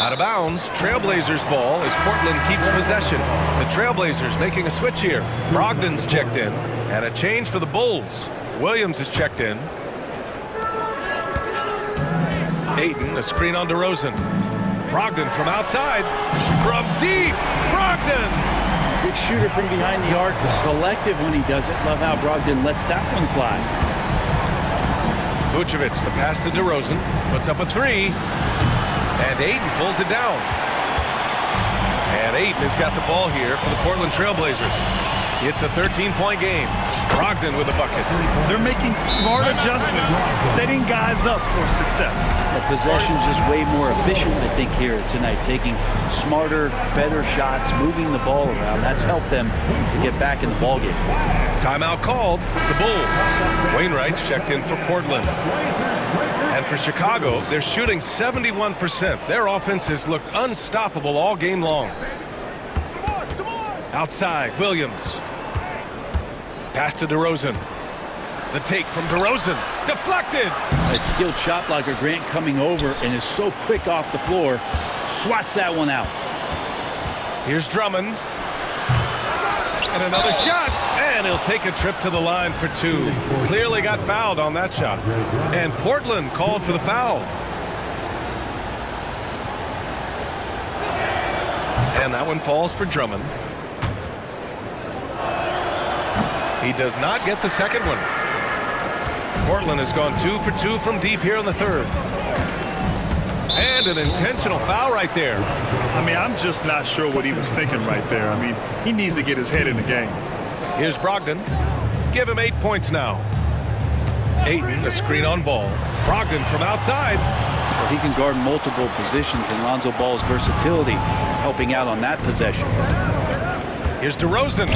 Out of bounds, Trailblazers ball as Portland keeps possession. The Trailblazers making a switch here. Brogdon's checked in, and a change for the Bulls. Williams is checked in. Ayton, a screen on DeRozan. Brogdon from outside. From deep, Brogdon! Good shooter from behind the arc. Selective when he does it. Love how Brogdon lets that one fly. Vucevic, the pass to DeRozan. Puts up a three. And Ayton pulls it down. And Ayton has got the ball here for the Portland Trailblazers. It's a 13-point game. Brogdon with a bucket. They're making smart adjustments, setting guys up for success. The possession's just way more efficient, I think, here tonight. Taking smarter, better shots, moving the ball around. That's helped them to get back in the ballgame. Timeout called. The Bulls. Wainwright's checked in for Portland. And for Chicago, they're shooting 71%. Their offense has looked unstoppable all game long. Outside, Williams. Pass to DeRozan. The take from DeRozan. Deflected! A skilled shot blocker, Grant, coming over and is so quick off the floor. Swats that one out. Here's Drummond. And another shot. And he'll take a trip to the line for two. Clearly got fouled on that shot. And Portland called for the foul. And that one falls for Drummond. He does not get the second one. Portland has gone 2 for 2 from deep here in the third. And an intentional foul right there. I mean, I'm just not sure what he was thinking right there. I mean, he needs to get his head in the game. Here's Brogdon. Give him 8 points now. Ayton, a screen on ball. Brogdon from outside. Well, he can guard multiple positions, and Lonzo Ball's versatility helping out on that possession. Here's DeRozan.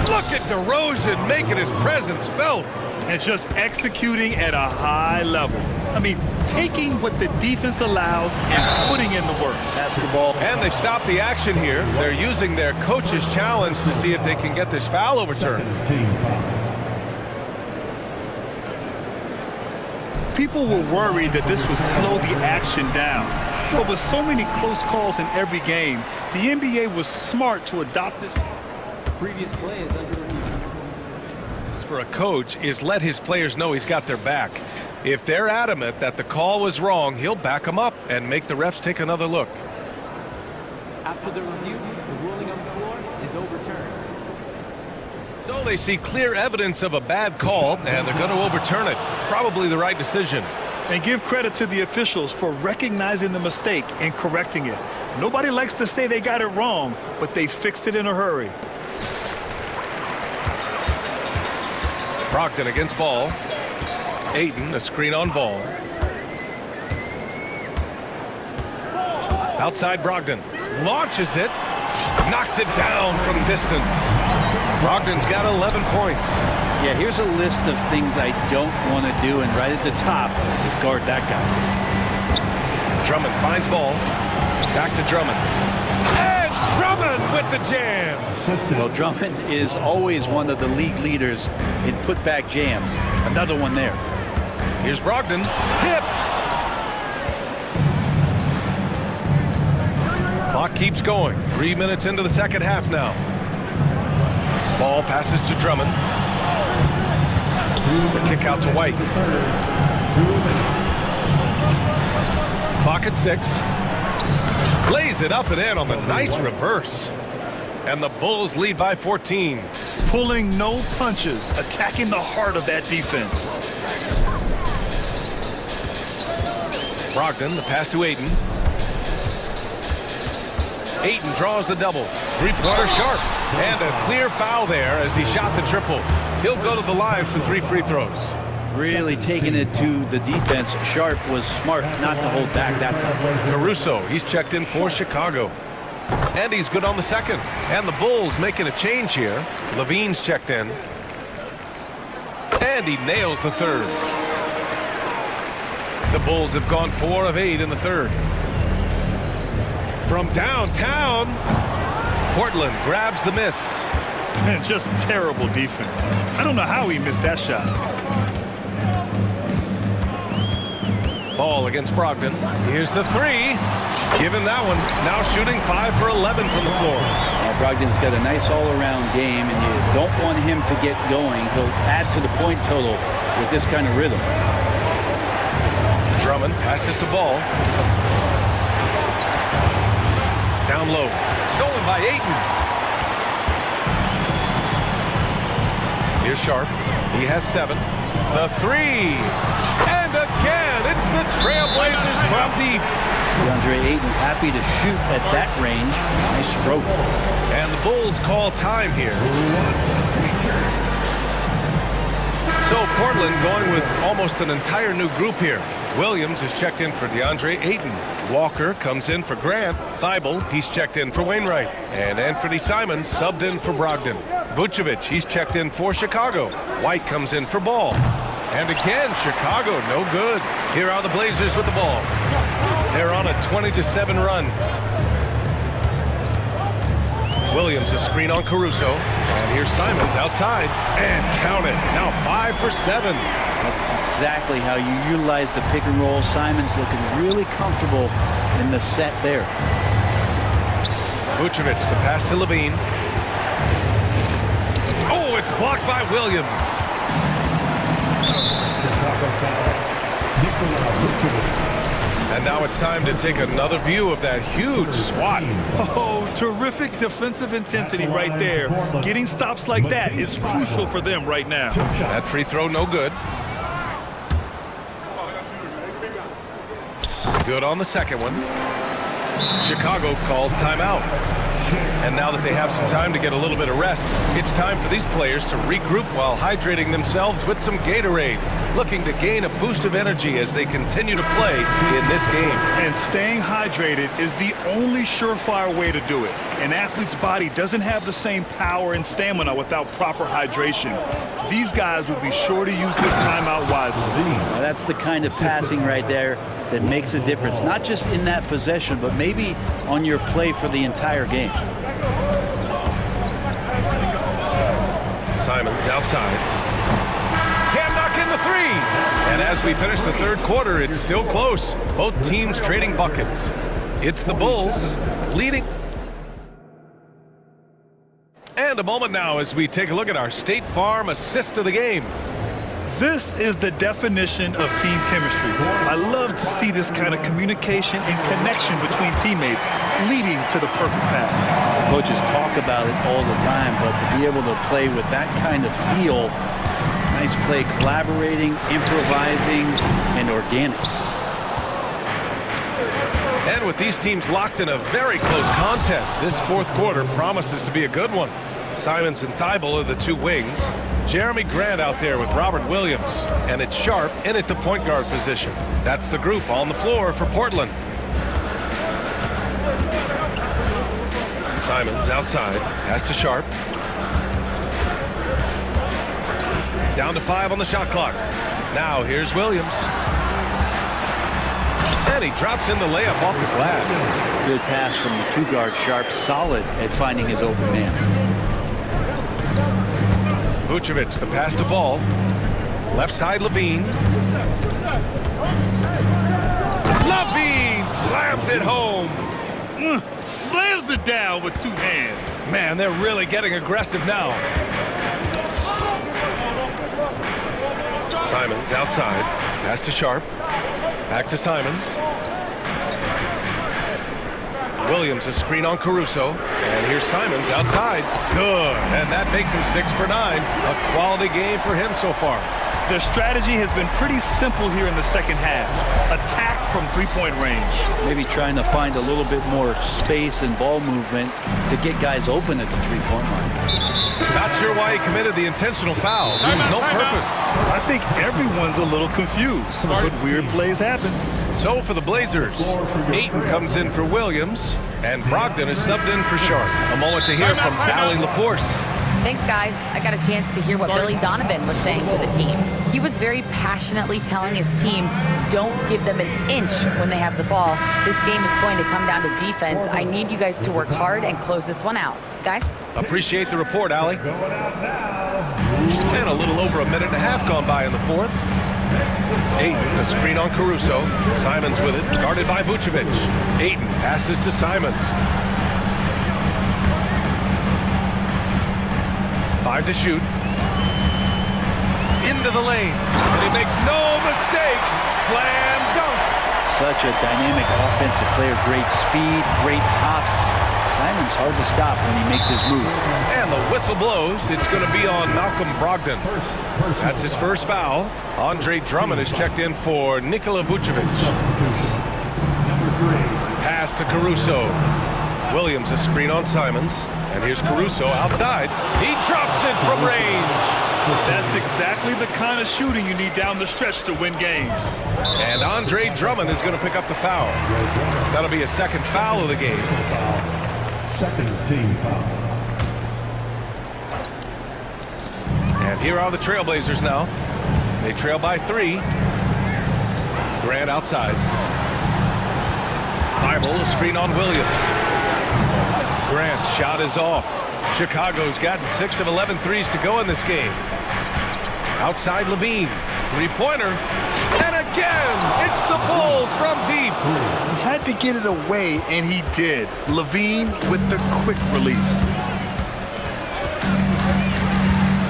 Look at DeRozan making his presence felt. And just executing at a high level. I mean, taking what the defense allows and putting in the work. Basketball. And they've stopped the action here. They're using their coach's challenge to see if they can get this foul overturned. People were worried that this would slow the action down. But with so many close calls in every game, the NBA was smart to adopt this. Previous play is under review. For a coach is let his players know he's got their back. If they're adamant that the call was wrong, he'll back them up and make the refs take another look. After the review, the ruling on the floor is overturned. So they see clear evidence of a bad call, and they're going to overturn it. Probably the right decision. And give credit to the officials for recognizing the mistake and correcting it. Nobody likes to say they got it wrong, but they fixed it in a hurry. Brogdon against ball. Ayton, a screen on ball. Outside Brogdon. Launches it. Knocks it down from distance. Brogdon's got 11 points. Yeah, here's a list of things I don't want to do, and right at the top is guard that guy. Drummond finds ball. Back to Drummond. And Drummond with the jam. Well, Drummond is always one of the league leaders in putback jams. Another one there. Here's Brogdon. Tipped. Clock keeps going. 3 minutes into the second half now. Ball passes to Drummond. The kick out to White. Clock at 6. Lays it up and in on the nice reverse. And the Bulls lead by 14. Pulling no punches, attacking the heart of that defense. Brogdon, the pass to Ayton. Ayton draws the double. Three-pointer sharp. And a clear foul there as he shot the triple. He'll go to the line for 3 free throws. Really taking it to the defense. Sharp was smart not to hold back that time. Caruso, he's checked in for Chicago. And he's good on the second. And the Bulls making a change here. Levine's checked in. And he nails the third. The Bulls have gone 4 of 8 in the third. From downtown, Portland grabs the miss. Just terrible defense. I don't know how he missed that shot. Ball against Brogdon. Here's the three. Given that one. Now shooting 5 for 11 from the floor. Brogdon's got a nice all-around game, and you don't want him to get going. He'll add to the point total with this kind of rhythm. Drummond passes to Ball. Down low. Stolen by Ayton. Here's Sharp. He has 7. The three. And again, it's the Trailblazers from deep. DeAndre Ayton happy to shoot at that range. Nice stroke. And the Bulls call time here. So Portland going with almost an entire new group here. Williams is checked in for DeAndre Ayton. Walker comes in for Grant. Thibault, he's checked in for Wainwright. And Anthony Simons subbed in for Brogdon. Vucevic, he's checked in for Chicago. White comes in for Ball. And again, Chicago, no good. Here are the Blazers with the ball. They're on a 20-7 run. Williams, a screen on Caruso. And here's Simons outside. And count it. Now 5 for 7. That's exactly how you utilize the pick and roll. Simons looking really comfortable in the set there. Vucevic, the pass to Levine. Oh, it's blocked by Williams. And now it's time to take another view of that huge swat. Oh, terrific defensive intensity right there. Getting stops like that is crucial for them right now. That free throw, no good. Good on the second one. Chicago calls timeout. And now that they have some time to get a little bit of rest, it's time for these players to regroup while hydrating themselves with some Gatorade, looking to gain a boost of energy as they continue to play in this game. And staying hydrated is the only surefire way to do it. An athlete's body doesn't have the same power and stamina without proper hydration. These guys will be sure to use this timeout wisely. Now that's the kind of passing right there that makes a difference, not just in that possession, but maybe on your play for the entire game. Simons outside. Can't knock in the three. And as we finish the third quarter, it's still close. Both teams trading buckets. It's the Bulls leading. And a moment now as we take a look at our State Farm assist of the game. This is the definition of team chemistry. I love to see this kind of communication and connection between teammates leading to the perfect pass. Coaches talk about it all the time, but to be able to play with that kind of feel, nice play, collaborating, improvising, and organic. And with these teams locked in a very close contest, this fourth quarter promises to be a good one. Simons and Thibault are the two wings. Jeremy Grant out there with Robert Williams. And it's Sharp in at the point guard position. That's the group on the floor for Portland. Simons outside. Pass to Sharp. Down to 5 on the shot clock. Now here's Williams. And he drops in the layup off the glass. Good pass from the two-guard Sharp, solid at finding his open man. Vucevic, the pass to Ball. Left side, Levine. Levine slams it home. Slams it down with two hands. Man, they're really getting aggressive now. Simons outside. Pass to Sharp. Back to Simons. Williams, a screen on Caruso. And here's Simons outside. Good. And that makes him 6 for 9. A quality game for him so far. Their strategy has been pretty simple here in the second half. Attack from three-point range. Maybe trying to find a little bit more space and ball movement to get guys open at the three-point line. Not sure why he committed the intentional foul. No purpose. I think everyone's a little confused, but weird plays happen. So for the Blazers, Ayton comes in for Williams, and Brogdon is subbed in for Sharp. A moment to hear from Bally LaForce. Thanks, guys. I got a chance to hear what Billy Donovan was saying to the team. He was very passionately telling his team, don't give them an inch when they have the ball. This game is going to come down to defense. I need you guys to work hard and close this one out. Guys? Appreciate the report, Allie. And a little over a minute and a half gone by in the fourth. Ayton, the screen on Caruso. Simons with it, guarded by Vucevic. Ayton passes to Simons. 5 to shoot. Into the lane. And he makes no mistake. Slam dunk. Such a dynamic offensive player. Great speed, great hops. Simons hard to stop when he makes his move. And the whistle blows. It's going to be on Malcolm Brogdon. That's his first foul. Andre Drummond is checked in for Nikola Vucevic. Pass to Caruso. Williams a screen on Simons. And here's Caruso outside. He drops it from range. That's exactly the kind of shooting you need down the stretch to win games. And Andre Drummond is going to pick up the foul. That'll be a second foul of the game. Second team foul. And here are the Trailblazers now. They trail by 3. Grant outside. Thibault, a screen on Williams. Grant's shot is off. Chicago's gotten 6 of 11 threes to go in this game. Outside Levine. Three-pointer. And again, it's the Bulls from deep. He had to get it away, and he did. Levine with the quick release.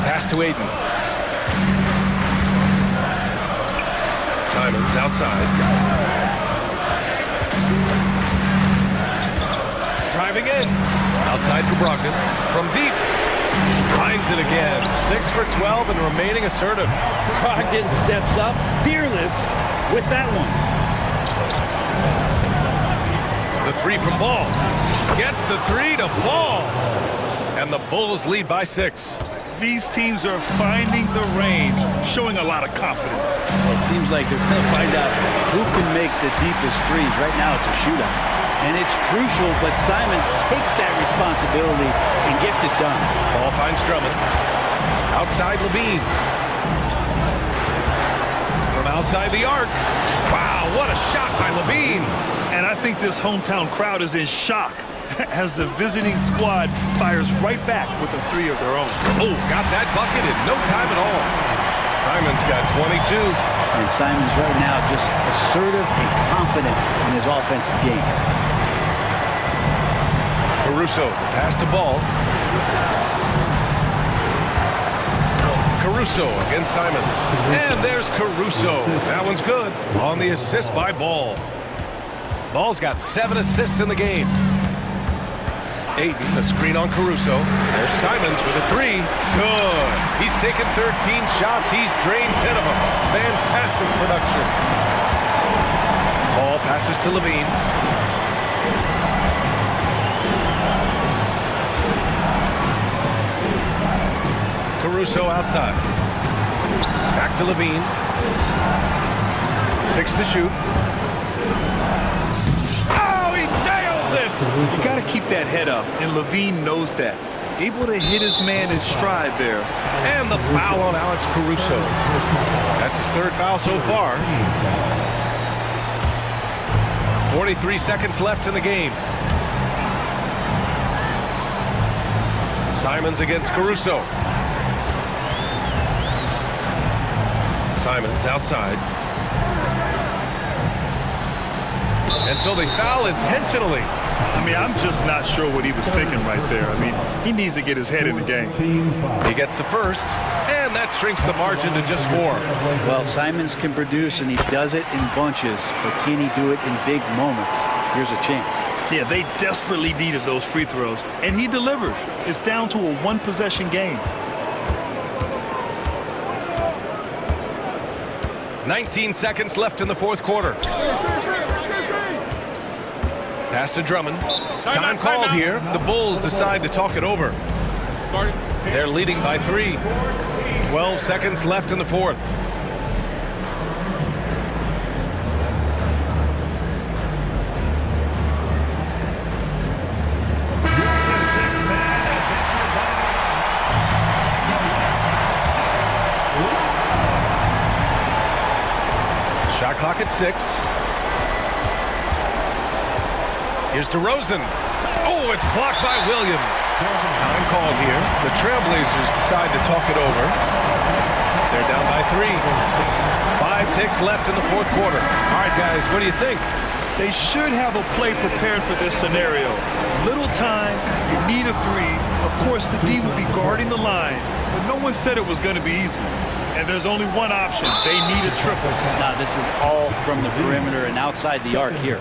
Pass to Ayton. Simons outside. Driving in. Outside for Brogdon. From deep. Finds it again. 6 for 12 and remaining assertive. Brogdon steps up, fearless with that one. The 3 from Ball. Gets the 3 to fall. And the Bulls lead by 6. These teams are finding the range, showing a lot of confidence. It seems like they're going to find out who can make the deepest threes. Right now it's a shootout. And it's crucial, but Simons takes that responsibility and gets it done. Ball finds Drummond. Outside Levine. From outside the arc. Wow, what a shot by Levine. And I think this hometown crowd is in shock as the visiting squad fires right back with a 3 of their own. Oh, got that bucket in no time at all. Simons got 22. And Simons right now just assertive and confident in his offensive game. Caruso, pass to Ball. Caruso against Simons. And there's Caruso. That one's good. On the assist by Ball. Ball's got 7 assists in the game. Ayton, the screen on Caruso. There's Simons with a 3. Good. He's taken 13 shots. He's drained 10 of them. Fantastic production. Ball passes to Levine. Caruso outside. Back to Levine. 6 to shoot. Oh, he nails it! You got to keep that head up, and Levine knows that. Able to hit his man in stride there. And the foul on Alex Caruso. That's his 3rd foul so far. 43 seconds left in the game. Simons against Caruso. Simons outside. And so they foul intentionally. I mean, I'm just not sure what he was thinking right there. I mean, he needs to get his head in the game. He gets the first, and that shrinks the margin to just 4. Well, Simons can produce, and he does it in bunches, but can he do it in big moments? Here's a chance. Yeah, they desperately needed those free throws, and he delivered. It's down to a 1-possession game. 19 seconds left in the 4th quarter. Pass to Drummond. Time called here. The Bulls decide to talk it over. They're leading by 3. 12 seconds left in the 4th. Shot clock at 6. Here's DeRozan. Oh, it's blocked by Williams. Time called here. The Trailblazers decide to talk it over. They're down by 3. 5 ticks left in the fourth quarter. All right, guys, what do you think? They should have a play prepared for this scenario. Little time, you need a three. Of course, the D will be guarding the line, but no one said it was going to be easy. And there's only one option. They need a triple. Now, this is all from the perimeter and outside the arc here.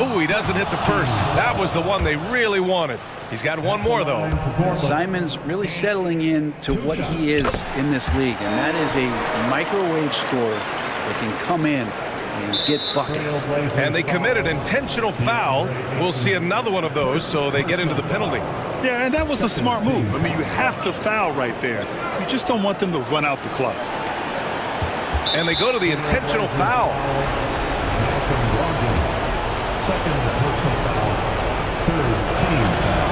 Ooh, he doesn't hit the first. That was the one they really wanted. He's got one more, though. Simon's really settling in to what he is in this league, and that is a microwave scorer that can come in and get buckets. And they committed intentional foul. We'll see another one of those, so they get into the penalty. Yeah, and that was a smart move. I mean, you have to foul right there. You just don't want them to run out the clock. And they go to the intentional foul. Second personal foul. Third team foul.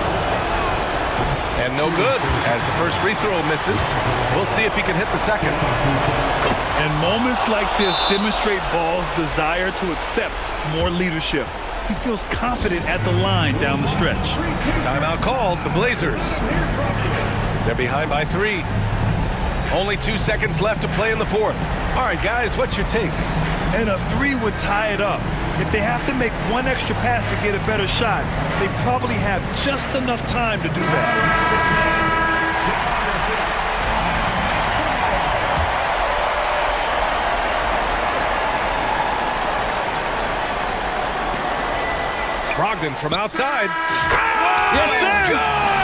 And no good, as the first free throw misses. We'll see if he can hit the second. And moments like this demonstrate Ball's desire to accept more leadership. He feels confident at the line down the stretch. Timeout called, the Blazers. They're behind by 3. Only 2 seconds left to play in the fourth. All right, guys, what's your take? And a 3 would tie it up. If they have to make one extra pass to get a better shot, they probably have just enough time to do that. Brogdon from outside. Yes, sir!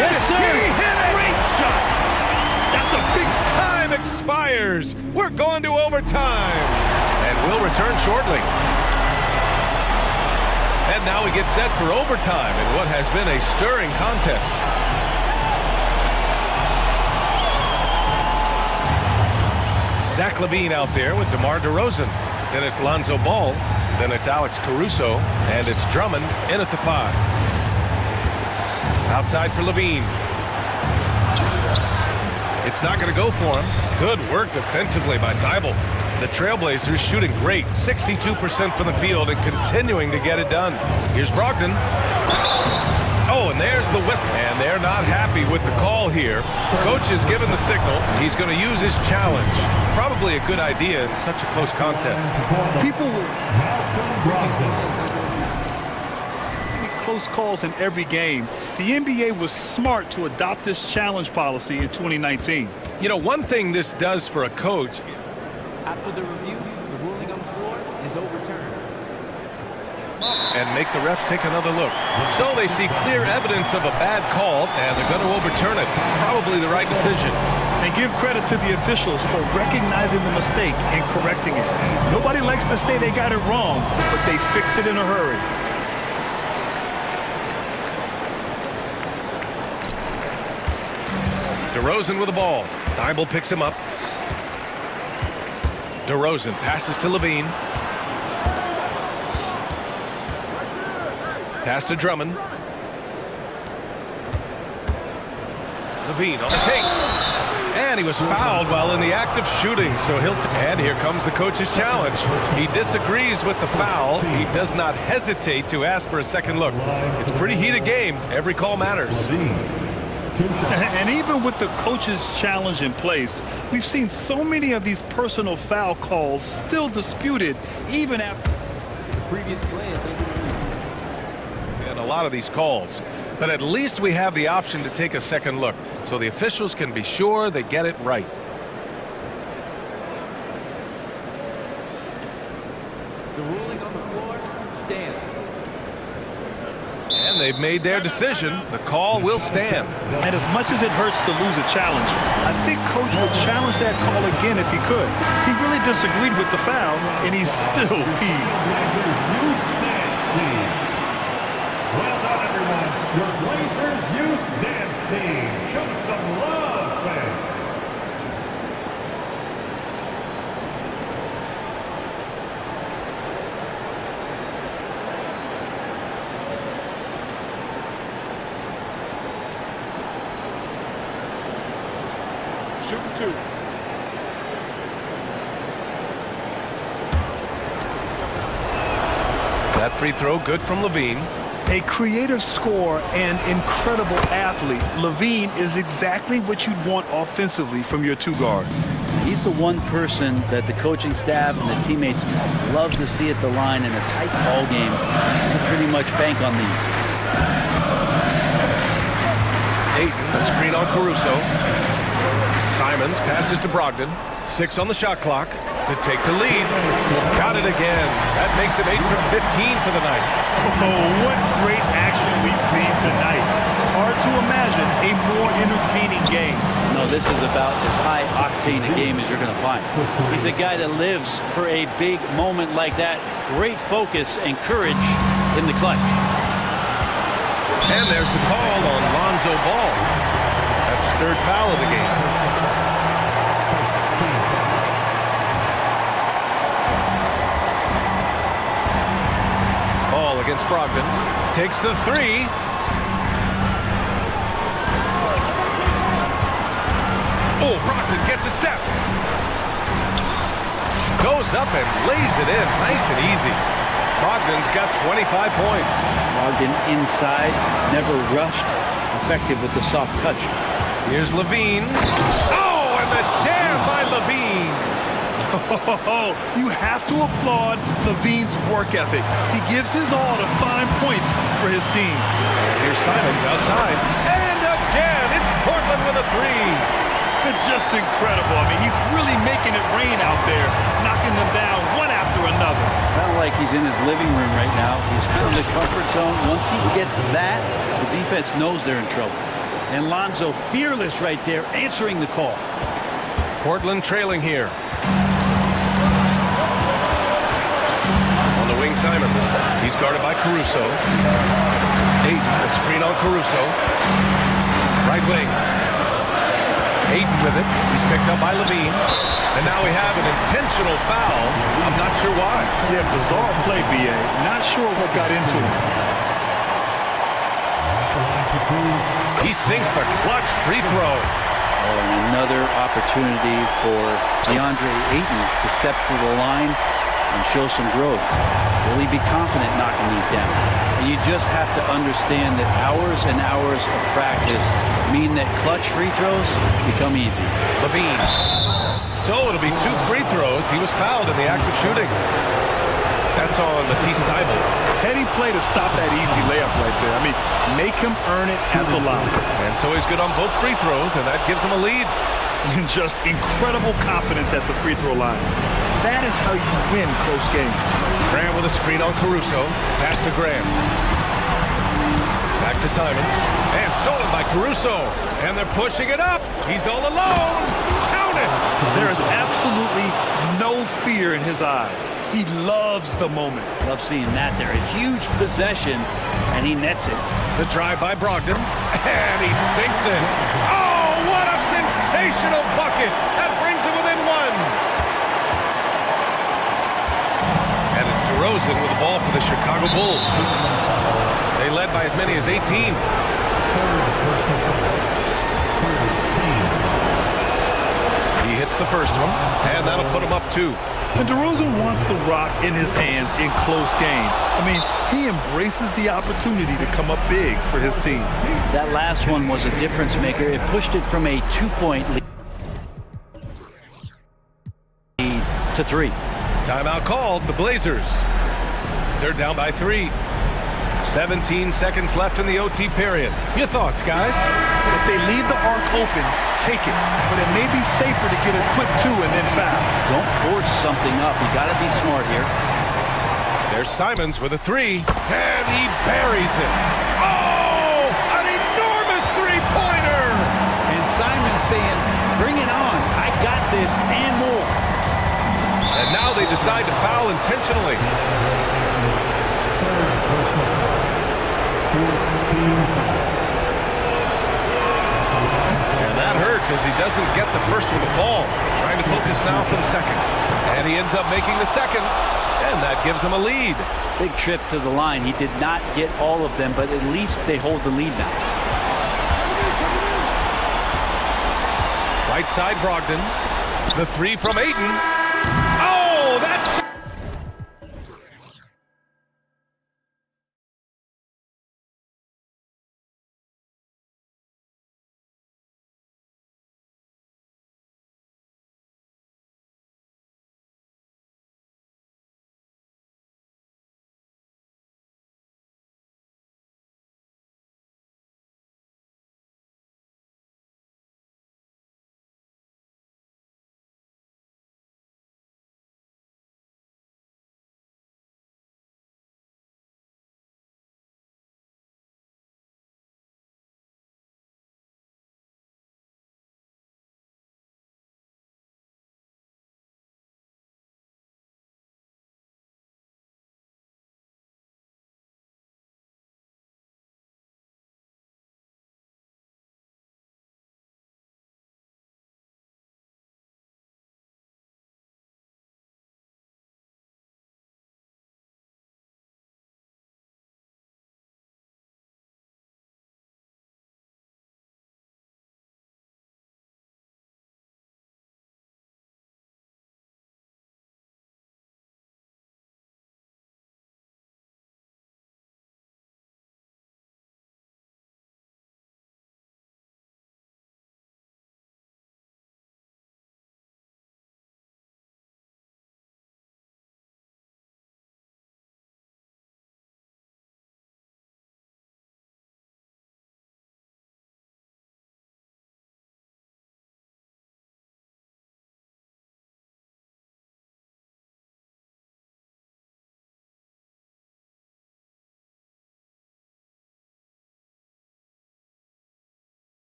Yes, sir! He hit a great shot! That's a big time expires. We're going to overtime. And we'll return shortly. And now we get set for overtime in what has been a stirring contest. Zach LaVine out there with DeMar DeRozan. Then it's Lonzo Ball. Then it's Alex Caruso. And it's Drummond in at the 5. Outside for LaVine. It's not going to go for him. Good work defensively by Thibault. The Trailblazers shooting great, 62% from the field and continuing to get it done. Here's Brogdon. Oh, and there's the whistle. And they're not happy with the call here. Coach has given the signal. He's going to use his challenge. Probably a good idea in such a close contest. People close calls in every game. The NBA was smart to adopt this challenge policy in 2019. You know, one thing this does for a coach. After the review, the ruling on the floor is overturned. And make the refs take another look. So they see clear evidence of a bad call, and they're going to overturn it. Probably the right decision. And give credit to the officials for recognizing the mistake and correcting it. Nobody likes to say they got it wrong, but they fixed it in a hurry. DeRozan with the ball. Thibault picks him up. DeRozan passes to LaVine. Pass to Drummond. LaVine on the take. And he was fouled while in the act of shooting, so and here comes the coach's challenge. He disagrees with the foul. He does not hesitate to ask for a second look. It's a pretty heated game. Every call matters. And even with the coach's challenge in place, we've seen so many of these personal foul calls still disputed even after the previous play is and a lot of these calls. But at least we have the option to take a second look, so the officials can be sure they get it right. The ruling on the floor stands. And they've made their decision. The call will stand. And as much as it hurts to lose a challenge, I think Coach would challenge that call again if he could. He really disagreed with the foul, and he's still peeved. Well done, everyone. Your Blazers Youth Dance Team. Show some love, fans. Shooting 2. That free throw good from LaVine. A creative scorer and incredible athlete, Levine is exactly what you'd want offensively from your two guard. He's the one person that the coaching staff and the teammates love to see at the line in a tight ball game. You pretty much bank on these. Ayton, a screen on Caruso. Simons passes to Brogdon. 6 on the shot clock to take the lead. Got it again. That makes him 8 for 15 for the night. Oh, what great action we've seen tonight. Hard to imagine a more entertaining game. No, this is about as high octane a game as you're going to find. He's a guy that lives for a big moment like that. Great focus and courage in the clutch. And there's the call on Lonzo Ball. That's his 3rd foul of the game. Ball against Brogdon. Takes the 3. Oh, Brogdon gets a step. Goes up and lays it in. Nice and easy. Brogdon's got 25 points. Brogdon inside, never rushed. Effective with the soft touch. Here's Levine. Oh, and the jam by Levine. Oh, you have to applaud Levine's work ethic. He gives his all to find points for his team. Here's Simons outside. And again, it's Portland with a 3. Just incredible. I mean, he's really making it rain out there, knocking them down one after another. Kind of like he's in his living room right now. He's found his comfort zone. Once he gets that, the defense knows they're in trouble. And Lonzo fearless right there, answering the call. Portland trailing here. On the wing, Simons. He's guarded by Caruso. Ayton, a screen on Caruso. Right wing. Ayton with it. He's picked up by Levine. And now we have an intentional foul. I'm not sure why. Yeah, bizarre play, B.A. Not sure what got into it. He sinks the clutch free throw. Oh, and another opportunity for DeAndre Ayton to step to the line and show some growth. Will he be confident knocking these down? And you just have to understand that hours and hours of practice mean that clutch free throws become easy. Levine. So it'll be 2 free throws. He was fouled in the act of shooting. That's on Matisse Thybulle. Heady play to stop that easy layup right there. I mean, make him earn it at the line. And so he's good on both free throws, and that gives him a lead. Just incredible confidence at the free throw line. That is how you win close games. Graham with a screen on Caruso. Pass to Graham. Back to Simons. And stolen by Caruso. And they're pushing it up. He's all alone. Count it. There is absolutely no fear in his eyes. He loves the moment. Love seeing that there. A huge possession, and he nets it. The drive by Brogdon. And he sinks it. Oh, what a sensational bucket. That brings him within 1. And it's DeRozan with the ball for the Chicago Bulls. They led by as many as 18. He hits the first one, and that'll put him up 2. And DeRozan wants the rock in his hands in close game. I mean, he embraces the opportunity to come up big for his team. That last one was a difference maker. It pushed it from a 2-point lead to 3. Timeout called, the Blazers. They're down by 3. 17 seconds left in the OT period. Your thoughts, guys? If they leave the arc open, take it. But it may be safer to get a quick 2 and then foul. Don't force something up. You got to be smart here. There's Simons with a 3, and he buries it. Oh, an enormous three-pointer! And Simons saying, bring it on. I got this and more. And now they decide to foul intentionally. And that hurts as he doesn't get the first one to fall. Trying to focus now for the second. And he ends up making the second. And that gives him a lead. Big trip to the line. He did not get all of them, but at least they hold the lead now. Right side Brogdon. The 3 from Ayton.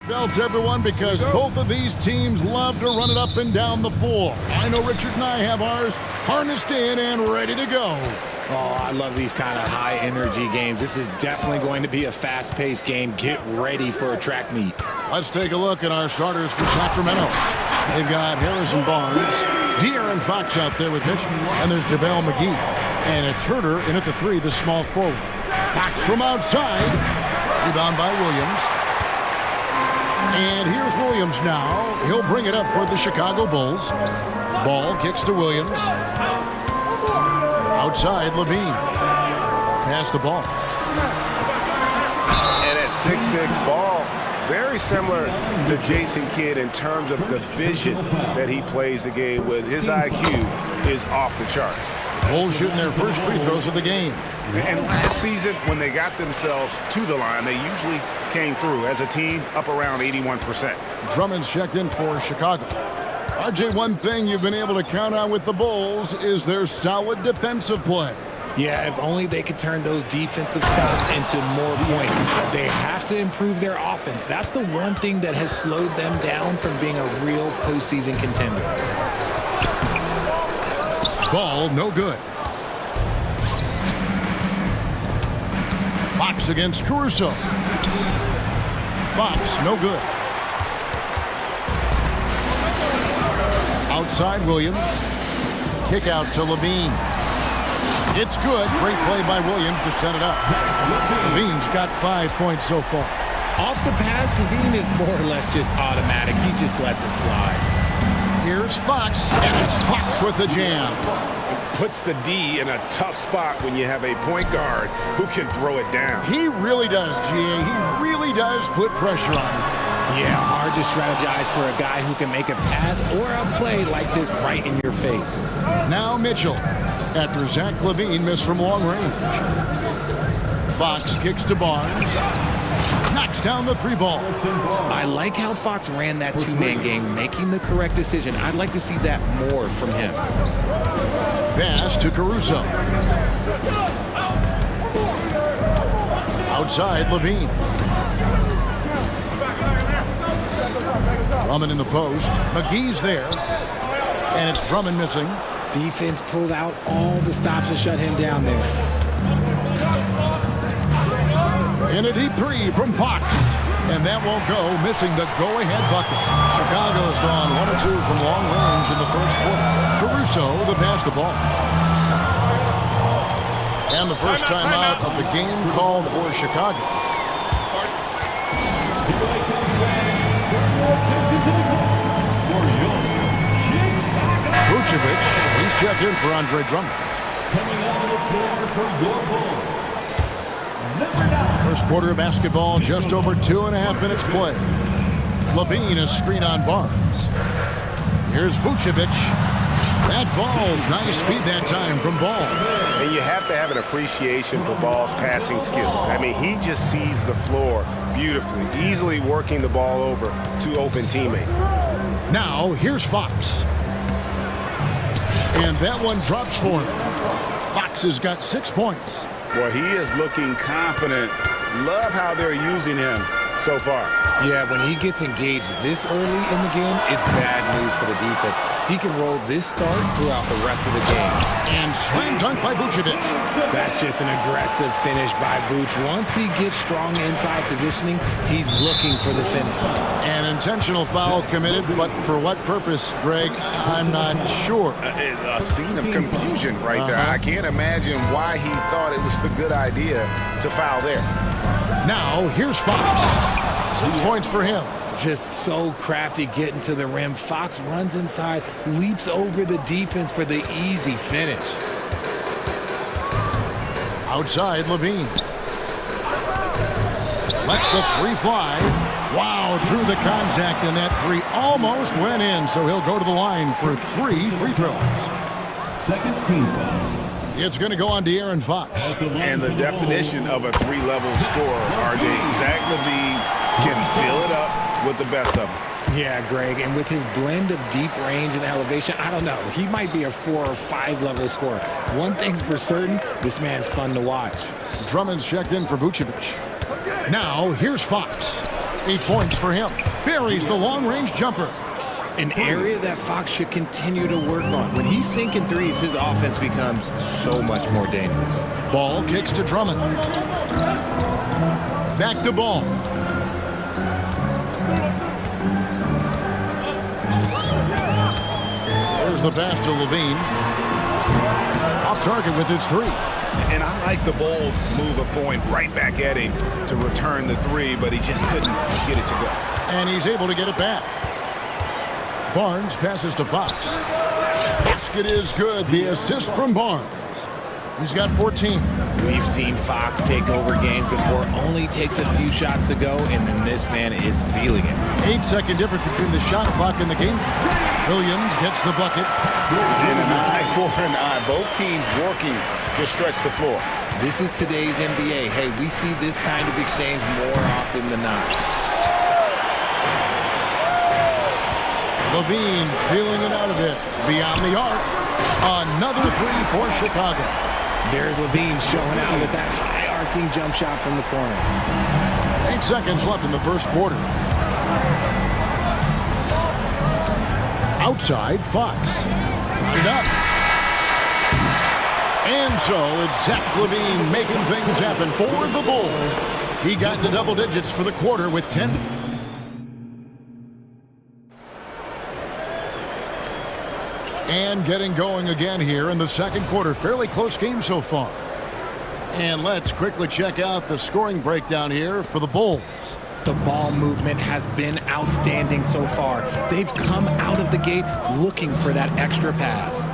belts, everyone, because both of these teams love to run it up and down the floor. I know Richard and I have ours harnessed in and ready to go. Oh, I love these kind of high-energy games. This is definitely going to be a fast-paced game. Get ready for a track meet. Let's take a look at our starters for Sacramento. They've got Harrison Barnes, De'Aaron Fox out there with Mitch, and there's JaVale McGee. And it's Herter in at the 3, the small forward. Fox from outside, rebound by Williams. And here's Williams now. He'll bring it up for the Chicago Bulls. Ball kicks to Williams. Outside, Levine. Pass the ball. And at 6'6", Ball, very similar to Jason Kidd in terms of the vision that he plays the game with. His IQ is off the charts. Bulls shooting their first free throws of the game. And last season, when they got themselves to the line, they usually came through as a team up around 81%. Drummond's checked in for Chicago. RJ, one thing you've been able to count on with the Bulls is their solid defensive play. Yeah, if only they could turn those defensive stops into more points. They have to improve their offense. That's the one thing that has slowed them down from being a real postseason contender. Ball, no good. Fox against Caruso. Fox, no good. Outside Williams. Kick out to Levine. It's good. Great play by Williams to set it up. Levine's got 5 points so far. Off the pass, Levine is more or less just automatic. He just lets it fly. Here's Fox, and it's Fox with the jam. Puts the D in a tough spot when you have a point guard who can throw it down. He really does, G.A. He really does put pressure on him. Yeah, hard to strategize for a guy who can make a pass or a play like this right in your face. Now Mitchell, after Zach Levine missed from long range. Fox kicks to Barnes. Knocks down the 3 ball. I like how Fox ran that two-man game, making the correct decision. I'd like to see that more from him. Pass to Caruso. Outside, Levine. Drummond in the post. McGee's there. And it's Drummond missing. Defense pulled out all the stops to shut him down there. And a deep 3 from Fox. And that won't go, missing the go-ahead bucket. Chicago's gone 1 or 2 from long range in the first quarter. Caruso, the pass the ball. And the first timeout of the game called for Chicago. Vucevic, he's checked in for Andre Drummond. Coming out of the floor for your Bulls. First quarter of basketball, just over 2.5 minutes play. Levine, a screen on Barnes. Here's Vucevic. That falls. Nice feed that time from Ball. And you have to have an appreciation for Ball's passing skills. I mean, he just sees the floor beautifully, easily working the ball over to open teammates. Now, here's Fox. And that one drops for him. Fox has got 6 points. Boy, he is looking confident. Love how they're using him so far. Yeah, when he gets engaged this early in the game, it's bad news for the defense. He can roll this start throughout the rest of the game. And slam dunk by Vucevic. That's just an aggressive finish by Vuce. Once he gets strong inside positioning, he's looking for the finish. An intentional foul committed, but for what purpose, Greg, I'm not sure. A scene of confusion right there. I can't imagine why he thought it was a good idea to foul there. Now, here's Fox. 6 points for him. Just so crafty getting to the rim. Fox runs inside, leaps over the defense for the easy finish. Outside, Levine. Lets the 3 fly. Wow, through the contact, and that 3 almost went in, so he'll go to the line for 3 free throws. Second team foul. It's going to go on De'Aaron Fox. And the definition of a 3-level scorer, RJ, Zach Levine can fill it up with the best of them. Yeah, Greg, and with his blend of deep range and elevation, I don't know. He might be a 4 or 5 level scorer. One thing's for certain, this man's fun to watch. Drummond's checked in for Vucevic. Now, here's Fox. 8 points for him. Buries the long-range jumper. An area that Fox should continue to work on. When he's sinking threes, his offense becomes so much more dangerous. Ball kicks to Drummond. Back to Ball. There's the pass to Levine. Off target with his three. And I like the bold move of going right back at him to return the three, but he just couldn't get it to go. And he's able to get it back. Barnes passes to Fox. Basket is good. The assist from Barnes. He's got 14. We've seen Fox take over games before. Only takes a few shots to go, and then this man is feeling it. 8-second difference between the shot clock and the game. Williams gets the bucket. And an eye for an eye. Both teams working to stretch the floor. This is today's NBA. Hey, we see this kind of exchange more often than not. Levine feeling it out a bit. Beyond the arc. Another three for Chicago. There's Levine showing out with that high-arcing jump shot from the corner. 8 seconds left in the first quarter. Outside, Fox. Got it up. And so it's Zach Levine making things happen for the Bulls. He got into double digits for the quarter with 10. And getting going again here in the second quarter. Fairly close game so far. And let's quickly check out the scoring breakdown here for the Bulls. The ball movement has been outstanding so far. They've come out of the gate looking for that extra pass.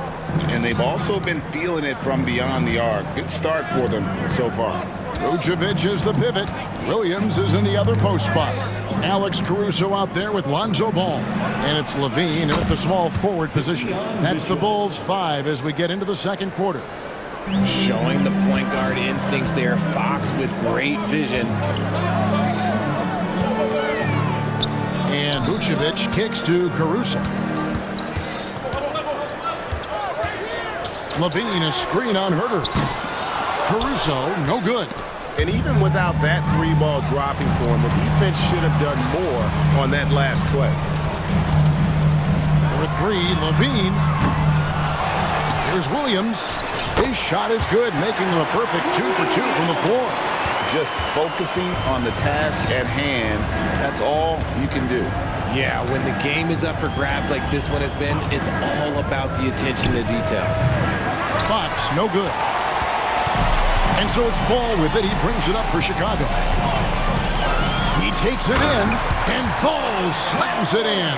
And they've also been feeling it from beyond the arc. Good start for them so far. Vucevic is the pivot. Williams is in the other post spot. Alex Caruso out there with Lonzo Ball. And it's Levine at the small forward position. That's the Bulls 5 as we get into the second quarter. Showing the point guard instincts there. Fox with great vision. And Vucevic kicks to Caruso. Levine, a screen on Herter. Caruso, no good. And even without that three ball dropping for him, the defense should have done more on that last play. For three, Levine. Here's Williams. His shot is good, making him a perfect 2 for 2 from the floor. Just focusing on the task at hand, that's all you can do. Yeah, when the game is up for grabs like this one has been, it's all about the attention to detail. Fox, no good. And so it's Ball with it. He brings it up for Chicago. He takes it in, and Ball slams it in.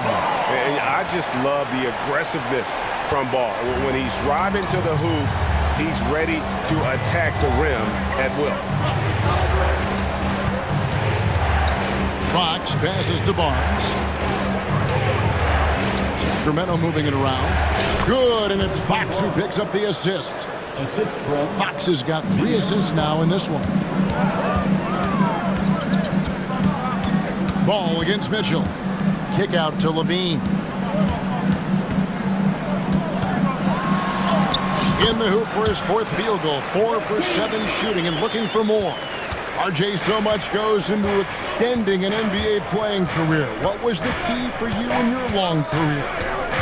And I just love the aggressiveness from Ball. When he's driving to the hoop, he's ready to attack the rim at will. Fox passes to Barnes. Sacramento moving it around. Good, and it's Fox who picks up the assist. Fox has got 3 assists now in this one. Ball against Mitchell. Kick out to Levine. In the hoop for his 4th field goal. 4 for 7 shooting and looking for more. RJ, so much goes into extending an NBA playing career. What was the key for you in your long career?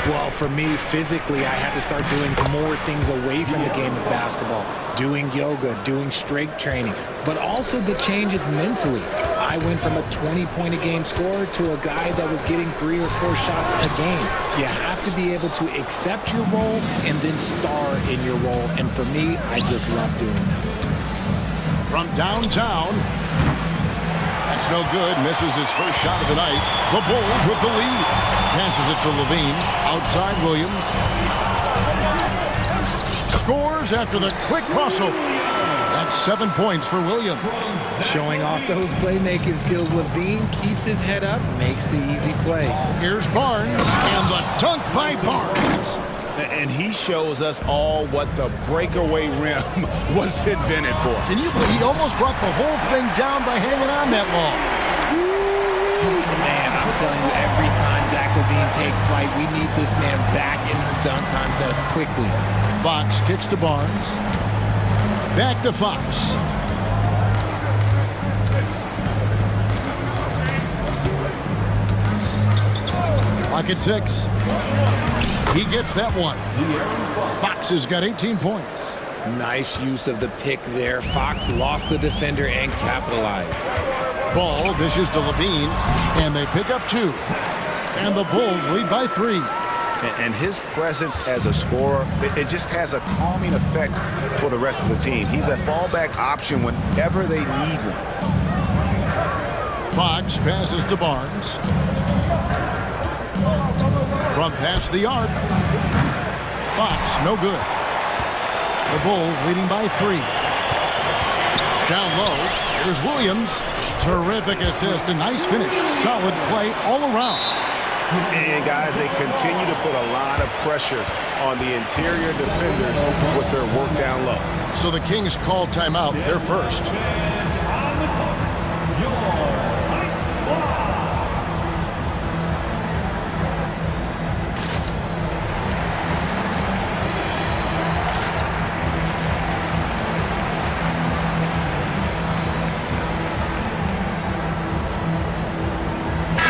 Well, for me, physically, I had to start doing more things away from the game of basketball. Doing yoga, doing strength training, but also the changes mentally. I went from a 20-point-a-game scorer to a guy that was getting 3 or 4 shots a game. You have to be able to accept your role and then star in your role. And for me, I just love doing that. From downtown. That's no good. Misses his first shot of the night. The Bulls with the lead. Passes it to Levine. Outside Williams. Scores after the quick crossover. That's 7 points for Williams. Showing off those playmaking skills, Levine keeps his head up, makes the easy play. Here's Barnes, and the dunk by Barnes. And he shows us all what the breakaway rim was invented for. Can you believe he almost brought the whole thing down by hanging on that long? Man, I'm telling you, every time Zach Levine takes flight, we need this man back in the dunk contest quickly. Fox kicks to Barnes. Back to Fox. Clock at 6. He gets that one. Fox has got 18 points. Nice use of the pick there. Fox lost the defender and capitalized. Ball dishes to Levine, and they pick up 2. And the Bulls lead by 3. And his presence as a scorer, it just has a calming effect for the rest of the team. He's a fallback option whenever they need one. Fox passes to Barnes. From past the arc. Fox, no good. The Bulls leading by 3. Down low, here's Williams. Terrific assist, a nice finish. Solid play all around. And guys, they continue to put a lot of pressure on the interior defenders with their work down low. So the Kings call timeout, they're first.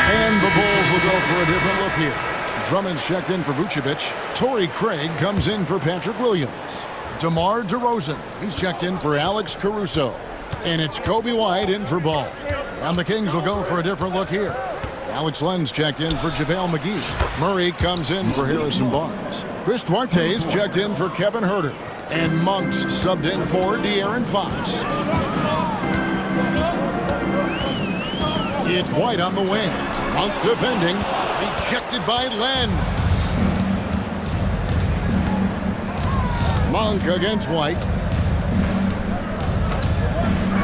And the Bulls will go for a different look here. Drummond's checked in for Vucevic. Torrey Craig comes in for Patrick Williams. DeMar DeRozan, he's checked in for Alex Caruso. And it's Kobe White in for Ball. And the Kings will go for a different look here. Alex Len's checked in for JaVale McGee. Murray comes in for Harrison Barnes. Chris Duarte's checked in for Kevin Huerter. And Monk's subbed in for De'Aaron Fox. It's White on the wing. Monk defending. Ejected by Len. Monk against White.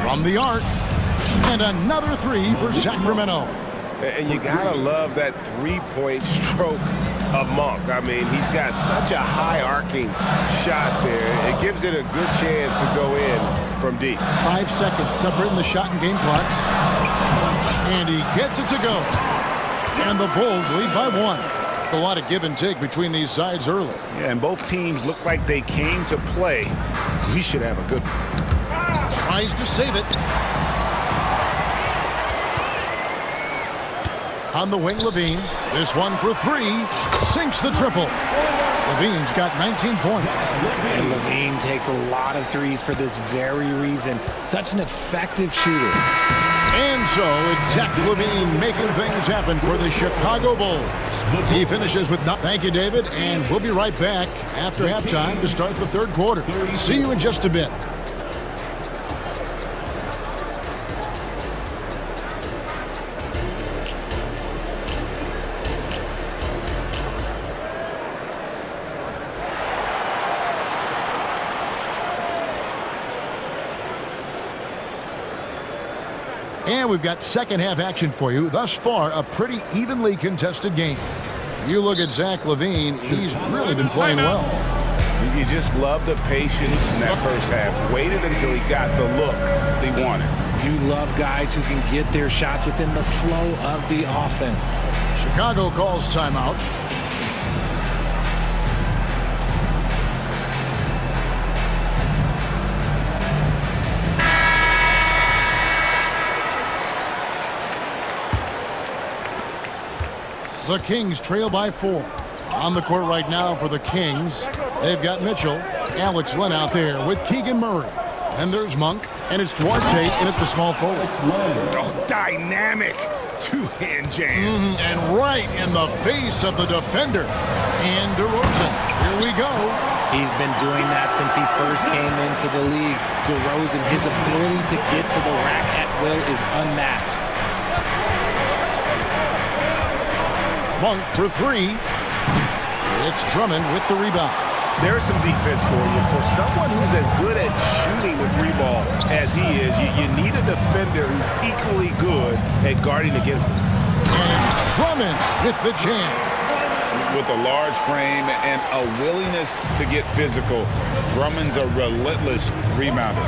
From the arc. And another 3 for Sacramento. And you gotta love that three-point stroke of Monk. I mean, he's got such a high arcing shot there. It gives it a good chance to go in from deep. 5 seconds separating the shot and game clocks. And he gets it to go. And the Bulls lead by 1. A lot of give and take between these sides early. Yeah, and both teams look like they came to play. We should have a good one. Tries to save it. On the wing, Levine. This one for 3. Sinks the triple. Levine's got 19 points. And Levine takes a lot of threes for this very reason. Such an effective shooter. And so it's Zach Levine making things happen for the Chicago Bulls. He finishes with thank you, David, and we'll be right back after halftime to start the third quarter. See you in just a bit. And we've got second half action for you. Thus far, a pretty evenly contested game. You look at Zach Levine, he's really been playing well. You just love the patience in that first half. Waited until he got the look they wanted. You love guys who can get their shots within the flow of the offense. Chicago calls timeout. The Kings trail by 4. On the court right now for the Kings, they've got Mitchell, Alex Len out there with Keegan Murray. And there's Monk, and it's Duarte in at the small forward. Oh, dynamic two-hand jam. And right in the face of the defender. And DeRozan, here we go. He's been doing that since he first came into the league. DeRozan, his ability to get to the rack at will is unmatched. Monk for 3. It's Drummond with the rebound. There's some defense for you. For someone who's as good at shooting the 3-ball as he is, you need a defender who's equally good at guarding against him. And Drummond with the jam. With a large frame and a willingness to get physical, Drummond's a relentless rebounder.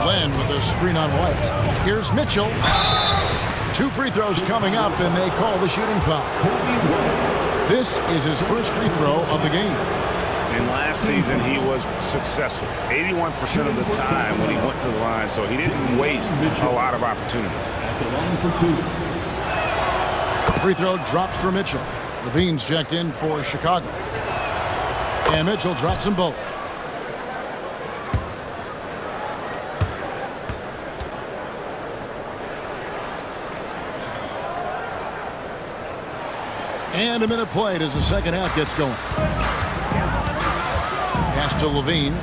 Len with a screen on White. Here's Mitchell. 2 free throws coming up, and they call the shooting foul. This is his first free throw of the game. And last season, he was successful 81% of the time when he went to the line, so he didn't waste a lot of opportunities. Free throw drops for Mitchell. Levine's checked in for Chicago. And Mitchell drops them both. And a minute played as the second half gets going. Pass to Levine.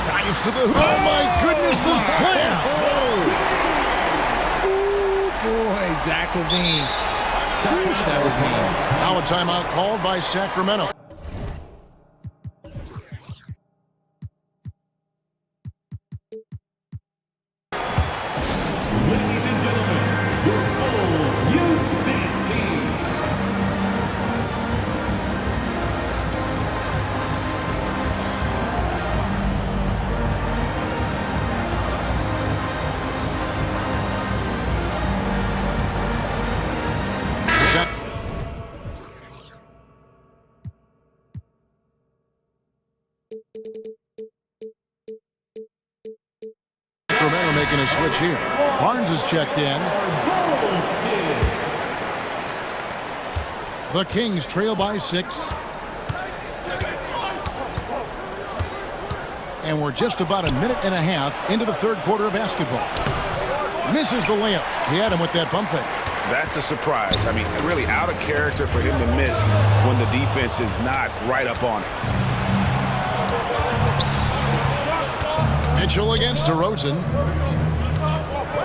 Drives to the... Oh, my goodness, the slam! Oh, boy, Zach Levine. Gosh, that was mean. Now a timeout called by Sacramento. Sacramento making a switch here. Barnes is checked in. The Kings trail by 6. And we're just about a minute and a half into the third quarter of basketball. Misses the layup. He had him with that bump fake. That's a surprise. I mean, really out of character for him to miss when the defense is not right up on it. Mitchell against DeRozan.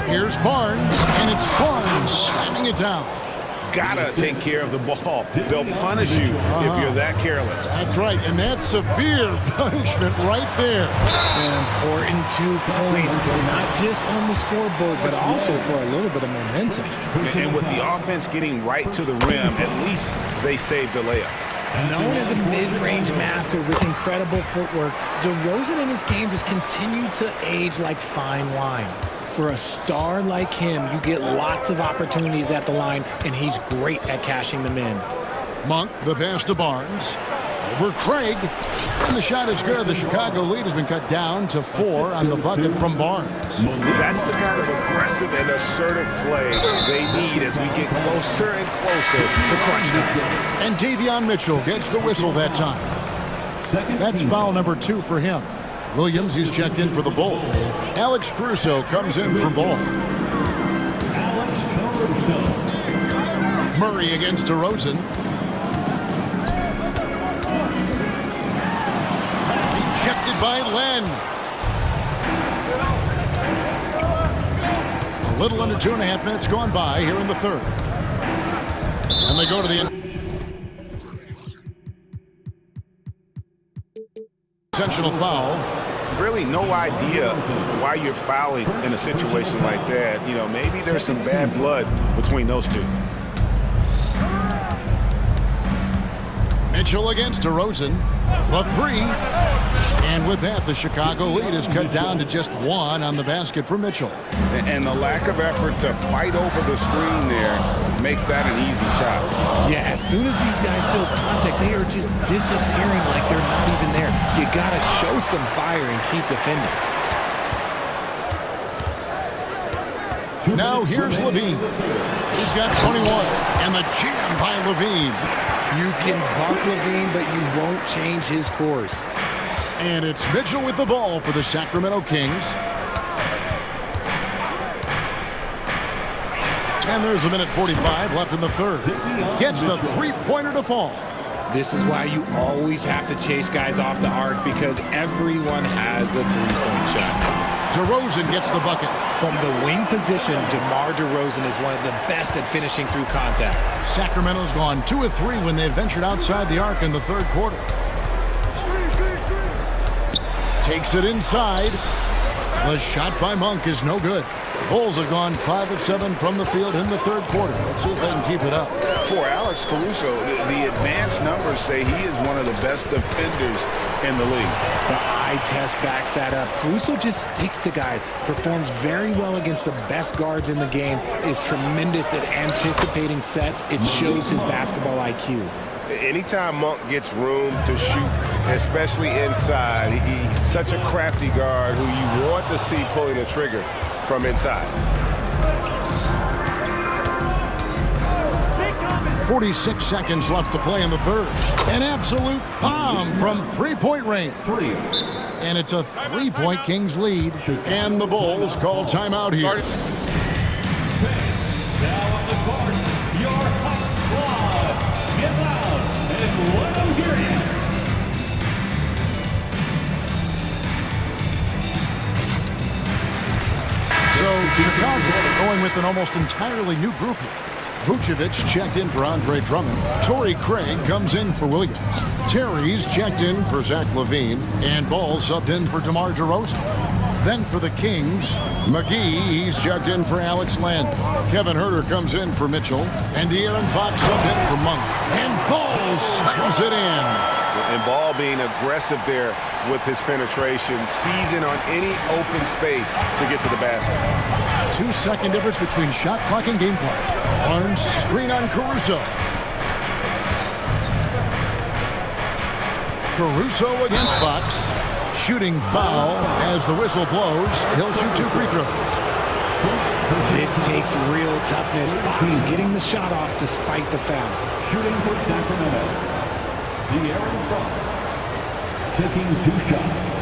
Here's Barnes, and it's Barnes slamming it down. Gotta take care of the ball. They'll punish you if you're that careless. That's right, and that's severe punishment right there. An important 2 points, not just on the scoreboard, but also for a little bit of momentum. And with the offense getting right to the rim, at least they saved the layup. Known as a mid-range master with incredible footwork, DeRozan in his game just continued to age like fine wine. For a star like him, you get lots of opportunities at the line, and he's great at cashing them in. Monk, the pass to Barnes. Over Craig. And the shot is good. The Chicago lead has been cut down to 4 on the bucket from Barnes. That's the kind of aggressive and assertive play they need as we get closer and closer to crunch time. And Davion Mitchell gets the whistle that time. That's foul number 2 for him. Williams, he's checked in for the Bulls. Alex Caruso comes in for ball. Murray against DeRozan. Ejected by Len. A little under 2.5 minutes gone by here in the third. And they go to the intentional foul. Really no idea why you're fouling in a situation like that. You know, maybe there's some bad blood between those two. Mitchell against DeRozan. The 3. And with that, the Chicago lead is cut down to just 1 on the basket for Mitchell. And the lack of effort to fight over the screen there makes that an easy shot. Yeah, as soon as these guys feel contact, they are just disappearing like they're not even there. You got to show some fire and keep defending. Now here's Levine. He's got 21. And the jam by Levine. You can bump Levine, but you won't change his course. And it's Mitchell with the ball for the Sacramento Kings. And there's a minute 45 left in the third. Gets the 3-pointer to fall. This is why you always have to chase guys off the arc, because everyone has a 3-point shot. DeRozan gets the bucket. From the wing position, DeMar DeRozan is one of the best at finishing through contact. Sacramento's gone 2 of 3 when they ventured outside the arc in the third quarter. Takes it inside. The shot by Monk is no good. Bulls have gone 5 of 7 from the field in the third quarter. Let's see if they can keep it up. For Alex Caruso, the advanced numbers say he is one of the best defenders in the league. The eye test backs that up. Caruso just sticks to guys, performs very well against the best guards in the game, is tremendous at anticipating sets. It shows his basketball IQ. Anytime Monk gets room to shoot especially inside. He's such a crafty guard who you want to see pulling the trigger from inside. 46 seconds left to play in the third. An absolute bomb from three-point range. And it's a three-point Kings lead. And the Bulls call timeout here. Now on the court, your hot squad. Get loud and let them hear you. So Chicago going with an almost entirely new group here. Vucevic checked in for Andre Drummond. Torrey Craig comes in for Williams. Terry's checked in for Zach LaVine. And Ball subbed in for DeMar DeRozan. Then for the Kings, McGee, he's checked in for Alex Land. Kevin Huerter comes in for Mitchell. And De'Aaron Fox subbed in for Monk. And Ball slams it in. And Ball being aggressive there with his penetration, seizing on any open space to get to the basket. 2-second difference between shot clock and game clock. Barnes screen on Caruso. Caruso against Fox. Shooting foul as the whistle blows. He'll shoot 2 free throws. This takes real toughness. Fox getting the shot off despite the foul. Shooting for Sacramento, De'Aaron Fox, taking 2 shots.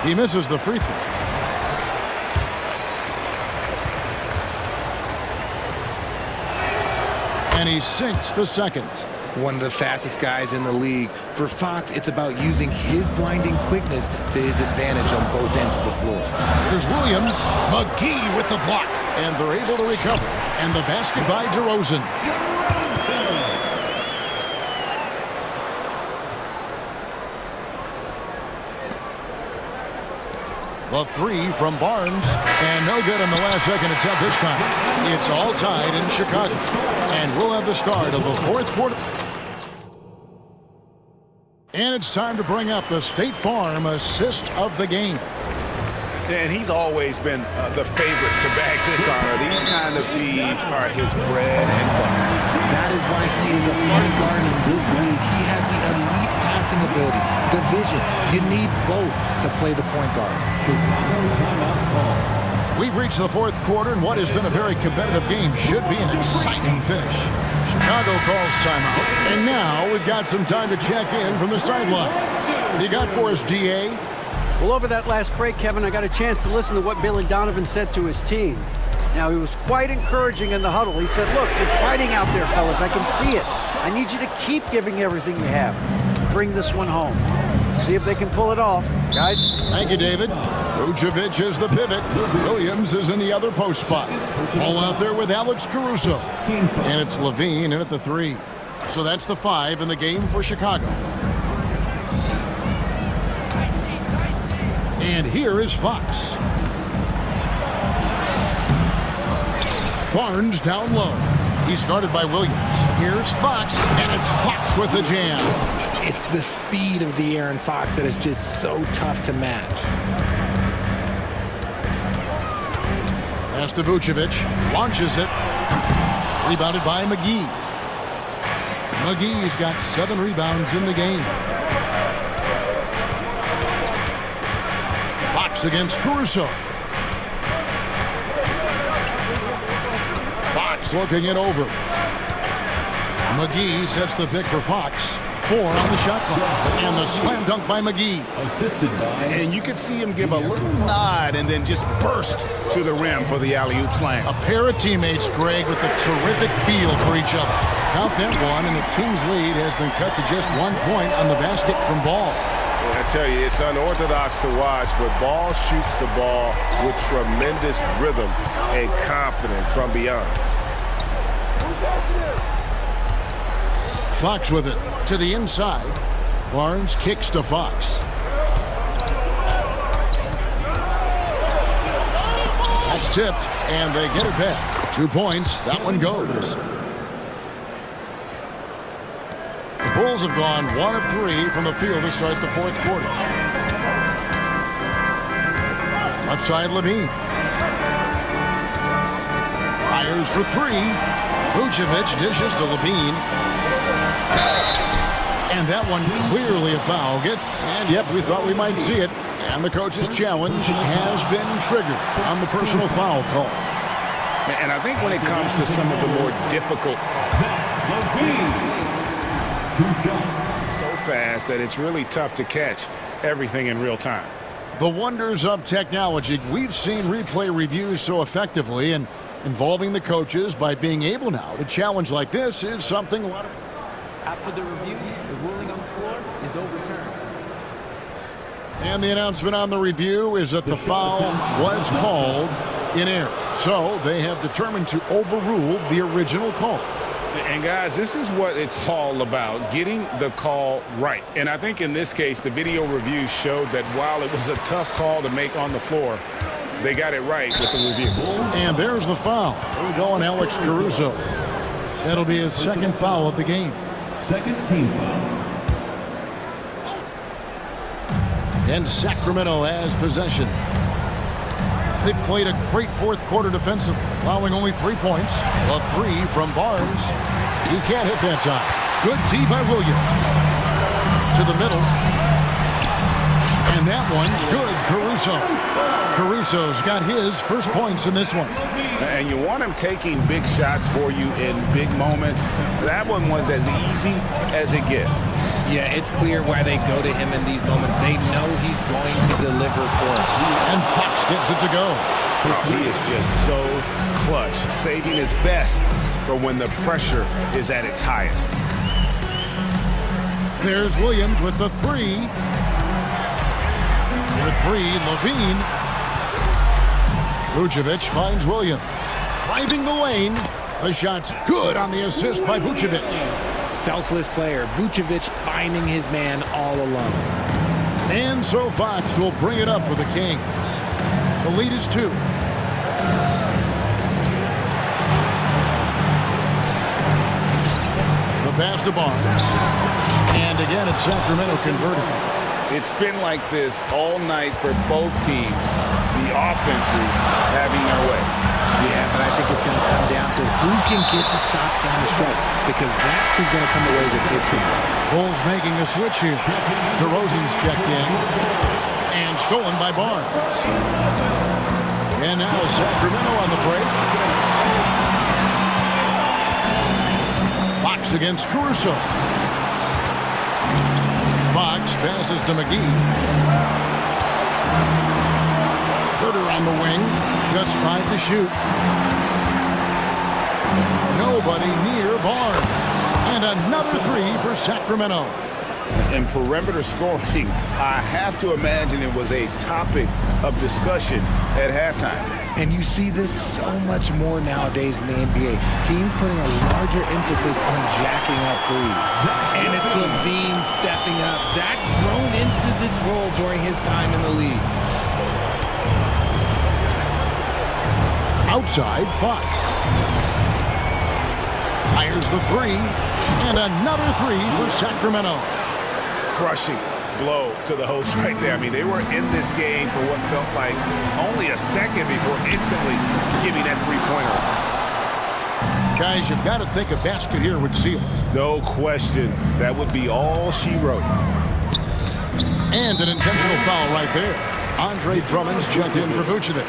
He misses the free throw. And he sinks the second. One of the fastest guys in the league. For Fox, it's about using his blinding quickness to his advantage on both ends of the floor. Here's Williams. McGee with the block. And they're able to recover. And the basket by DeRozan. The three from Barnes. And no good on the last second attempt this time. It's all tied in Chicago. And we'll have the start of the fourth quarter. And it's time to bring up the State Farm assist of the game. And he's always been the favorite to bag this honor. These kind of feeds are his bread and butter. That is why he is a point guard in this league. He has the elite passing ability, the vision. You need both to play the point guard. We've reached the fourth quarter, and what has been a very competitive game should be an exciting finish. Chicago calls timeout, and now we've got some time to check in from the sideline. You got for us, D.A.? Well, over that last break, Kevin, I got a chance to listen to what Billy Donovan said to his team. Now, he was quite encouraging in the huddle. He said, look, you're fighting out there, fellas. I can see it. I need you to keep giving everything you have to bring this one home. See if they can pull it off. Guys? Thank you, David. Vucevic is the pivot. Williams is in the other post spot. All out there with Alex Caruso. And it's LaVine in at the 3. So that's the 5 in the game for Chicago. And here is Fox. Barnes down low. He's guarded by Williams. Here's Fox, and it's Fox with the jam. It's the speed of De'Aaron Fox that is just so tough to match. Pass to Vucevic. Launches it. Rebounded by McGee. McGee's got 7 rebounds in the game. Fox against Caruso. Fox looking it over. McGee sets the pick for Fox. 4 on the shot clock. And the slam dunk by McGee. And you could see him give a little nod and then just burst to the rim for the alley-oop slam. A pair of teammates, Greg, with a terrific feel for each other. Count that one, and the Kings lead has been cut to just 1 point on the basket from Ball. I tell you, it's unorthodox to watch, but Ball shoots the ball with tremendous rhythm and confidence from beyond. Fox with it to the inside. Barnes kicks to Fox. That's tipped, and they get it back. 2 points. That one goes. The Bulls have gone 1 of 3 from the field to start the fourth quarter. Left side, LaVine. Fires for 3. Vucevic dishes to LaVine. And that one clearly a foul. And yep, we thought we might see it. And the coach's challenge has been triggered on the personal foul call. And I think when it comes to some of the more difficult, so fast that it's really tough to catch everything in real time. The wonders of technology. We've seen replay reviews so effectively, and involving the coaches by being able now to challenge like this is something a lot of... After the review, the ruling on the floor is overturned. And the announcement on the review is that the foul was called in error. So they have determined to overrule the original call. And guys, this is what it's all about, getting the call right. And I think in this case, the video review showed that while it was a tough call to make on the floor, they got it right with the review. And there's the foul. We're going Alex Caruso. That'll be his second foul of the game. Second team foul. And Sacramento has possession. They played a great fourth quarter defensively, allowing only 3 points. A three from Barnes. He can't hit that time. Good D by Williams. To the middle. And that one's good. Caruso's got his first points in this one. And you want him taking big shots for you in big moments. That one was as easy as it gets. Yeah, it's clear why they go to him in these moments. They know he's going to deliver for them. And Fox gets it to go. Oh, he is just so clutch, saving his best for when the pressure is at its highest. There's Williams with the three. For three, Levine. Vucevic finds Williams. Driving the lane. The shot's good on the assist by Vucevic. Selfless player. Vucevic finding his man all alone. And so Fox will bring it up for the Kings. The lead is 2. The pass to Barnes. And again, it's Sacramento converting. It's been like this all night for both teams. The offenses having their way. Yeah, but I think it's going to come down to who can get the stops down the stretch, because that's who's going to come away with this one. Bulls making a switch here. DeRozan's checked in. And stolen by Barnes. And now Sacramento on the break. Fox against Caruso. Fox passes to McGee. Herter on the wing. Just 5 to shoot. Nobody near Barnes. And another three for Sacramento. In perimeter scoring, I have to imagine it was a topic of discussion at halftime. And you see this so much more nowadays in the NBA. Teams putting a larger emphasis on jacking up threes. And it's Levine stepping up. Zach's grown into this role during his time in the league. Outside, Fox. Fires the three. And another three for Sacramento. Crushing blow to the host right there. I mean, they were in this game for what felt like only a second before instantly giving that three-pointer. Guys, you've got to think a basket here would seal it. No question. That would be all she wrote. And an intentional foul right there. Andre Drummond's checked in for Vucevic.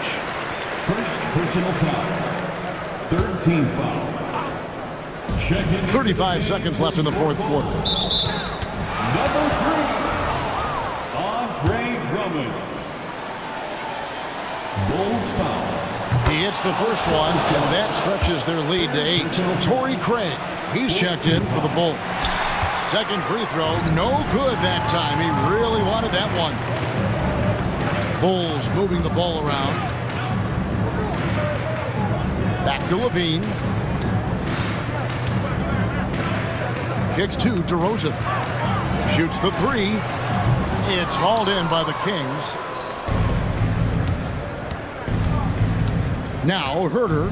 First personal foul. Third team foul. 35 seconds left in the fourth quarter. Number 3, Andre Drummond. Bulls foul. He hits the first one, and that stretches their lead to 8. Torrey Craig, he's checked in for the Bulls. Second free throw, no good that time. He really wanted that one. Bulls moving the ball around. Back to Levine. Kicks to DeRozan. Shoots the three. It's hauled in by the Kings. Now Herter